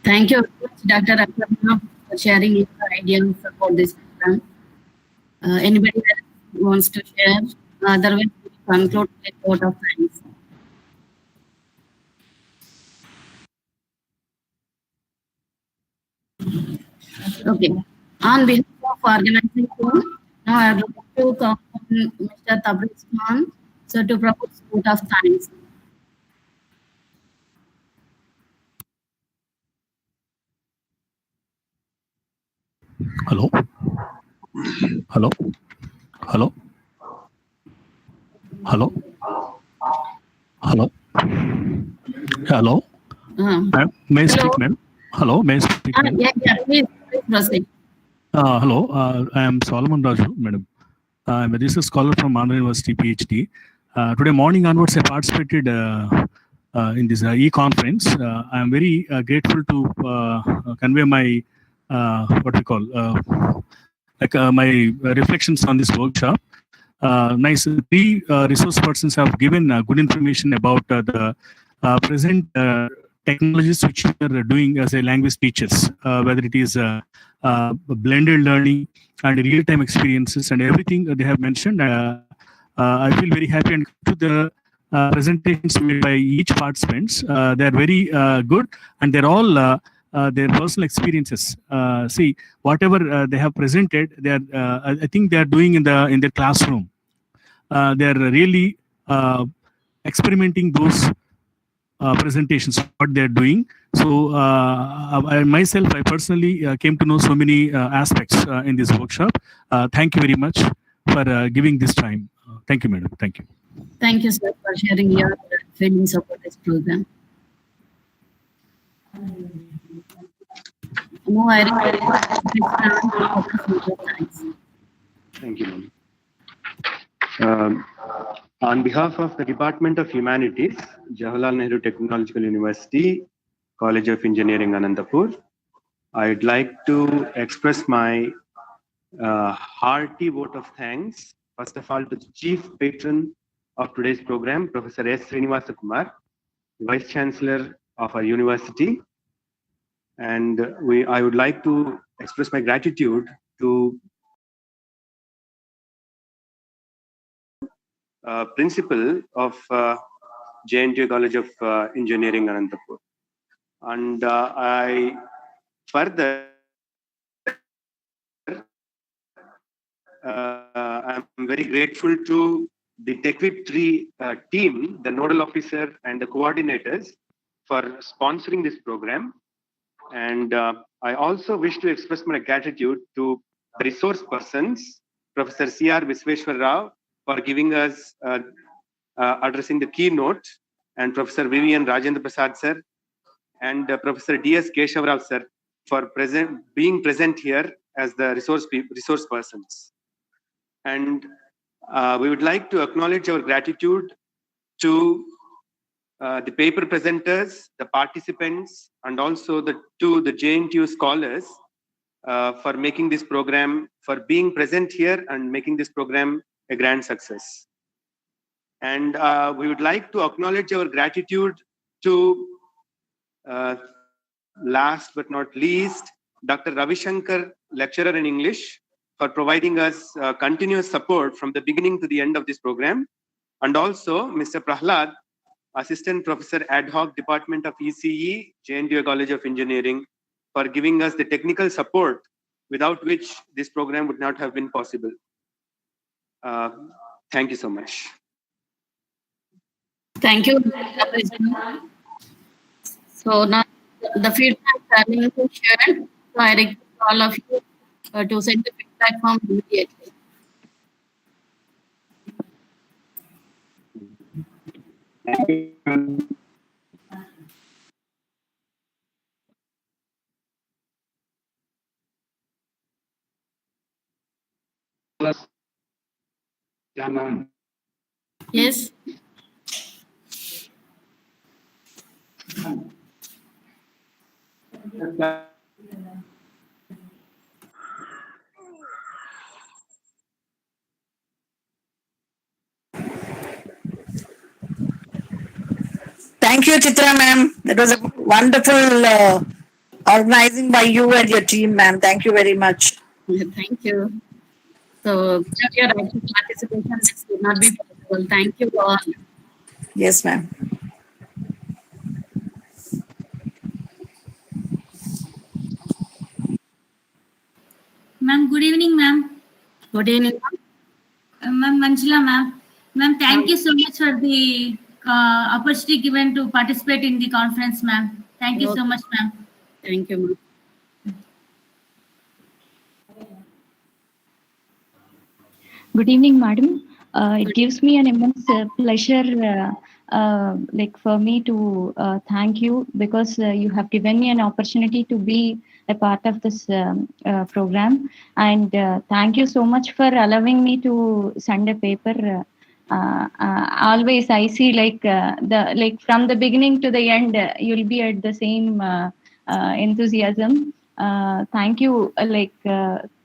Thank you very much, Dr. Akarna, for sharing your ideas about this program. Anybody else wants to share? Otherwise, we conclude with a vote of thanks. Okay. On behalf of organizing team, now I would like to call on Mr. Tabriz Khan, so to propose vote of thanks. Hello? Hello? Hello? Hello? Hello? Hello? May I speak, ma'am? Hello, may I speak, ma'am? Yeah, please proceed. Hello, I am Solomon Raju, madam. I'm a research scholar from Andhra University, PhD. Today morning onwards, I participated in this e-conference. I am very grateful to convey my what we call my reflections on this workshop. Nice. Three resource persons have given good information about the present technologies which we are doing as a language teachers, whether it is blended learning and real-time experiences and everything they have mentioned. I feel very happy, and to the presentations made by each participants. They are very good, and they're all their personal experiences. See, whatever they have presented, they are. I think they are doing in their classroom. They are really experimenting those presentations, what they are doing. So I personally came to know so many aspects in this workshop. Thank you very much for giving this time. Thank you, madam. Thank you. Thank you, sir, for sharing your feelings about this program. No, Thank you, ma'am. On behalf of the Department of Humanities, Jawaharlal Nehru Technological University, College of Engineering, Anantapur, I'd like to express my hearty vote of thanks, first of all, to the chief patron of today's program, Professor S. Srinivasa Kumar, Vice Chancellor of our university. And I would like to express my gratitude to principal of JNTUACE College of Engineering, Anantapur. And I further, I'm very grateful to the TechWip3 team, the nodal officer and the coordinators for sponsoring this program. And I also wish to express my gratitude to the resource persons, Professor C.R. Visveshwar Rao, for giving us addressing the keynote, and Professor Vivian Rajendra Prasad sir, and Professor D.S. Keshavarao sir for being present here as the resource persons. And we would like to acknowledge our gratitude to the paper presenters, the participants, and also to the JNTU scholars for making this program, for being present here and making this program a grand success. And we would like to acknowledge our gratitude to, last but not least, Dr. Ravi Shankar, lecturer in English, for providing us continuous support from the beginning to the end of this program. And also Mr. Prahlad, Assistant Professor Ad Hoc Department of ECE, JNTUA College of Engineering, for giving us the technical support without which this program would not have been possible. Thank you so much. Thank you. So now the feedback are being shared. So I request all of you to send the feedback form immediately. Yes. Thank you, Chitra ma'am. That was a wonderful organizing by you and your team, ma'am. Thank you very much. Thank you. So, without your active participation, this would not be possible. Thank you all. Yes, ma'am. Ma'am, good evening, ma'am. Good evening, Ma'am Manjula, ma'am. Ma'am, thank you so much for the opportunity given to participate in the conference, ma'am. Thank you so much, ma'am. Thank you, ma'am. Good evening, madam. It gives me an immense pleasure, like for me to thank you because you have given me an opportunity to be a part of this program, and thank you so much for allowing me to send a paper. Always, I see like from the beginning to the end, you'll be at the same enthusiasm. Thank you,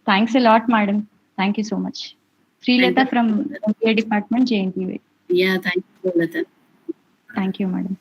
thanks a lot, madam. Thank you so much. Srilata from MBA Department, JNTUACE. Yeah, thank you, Lata. Thank you, madam.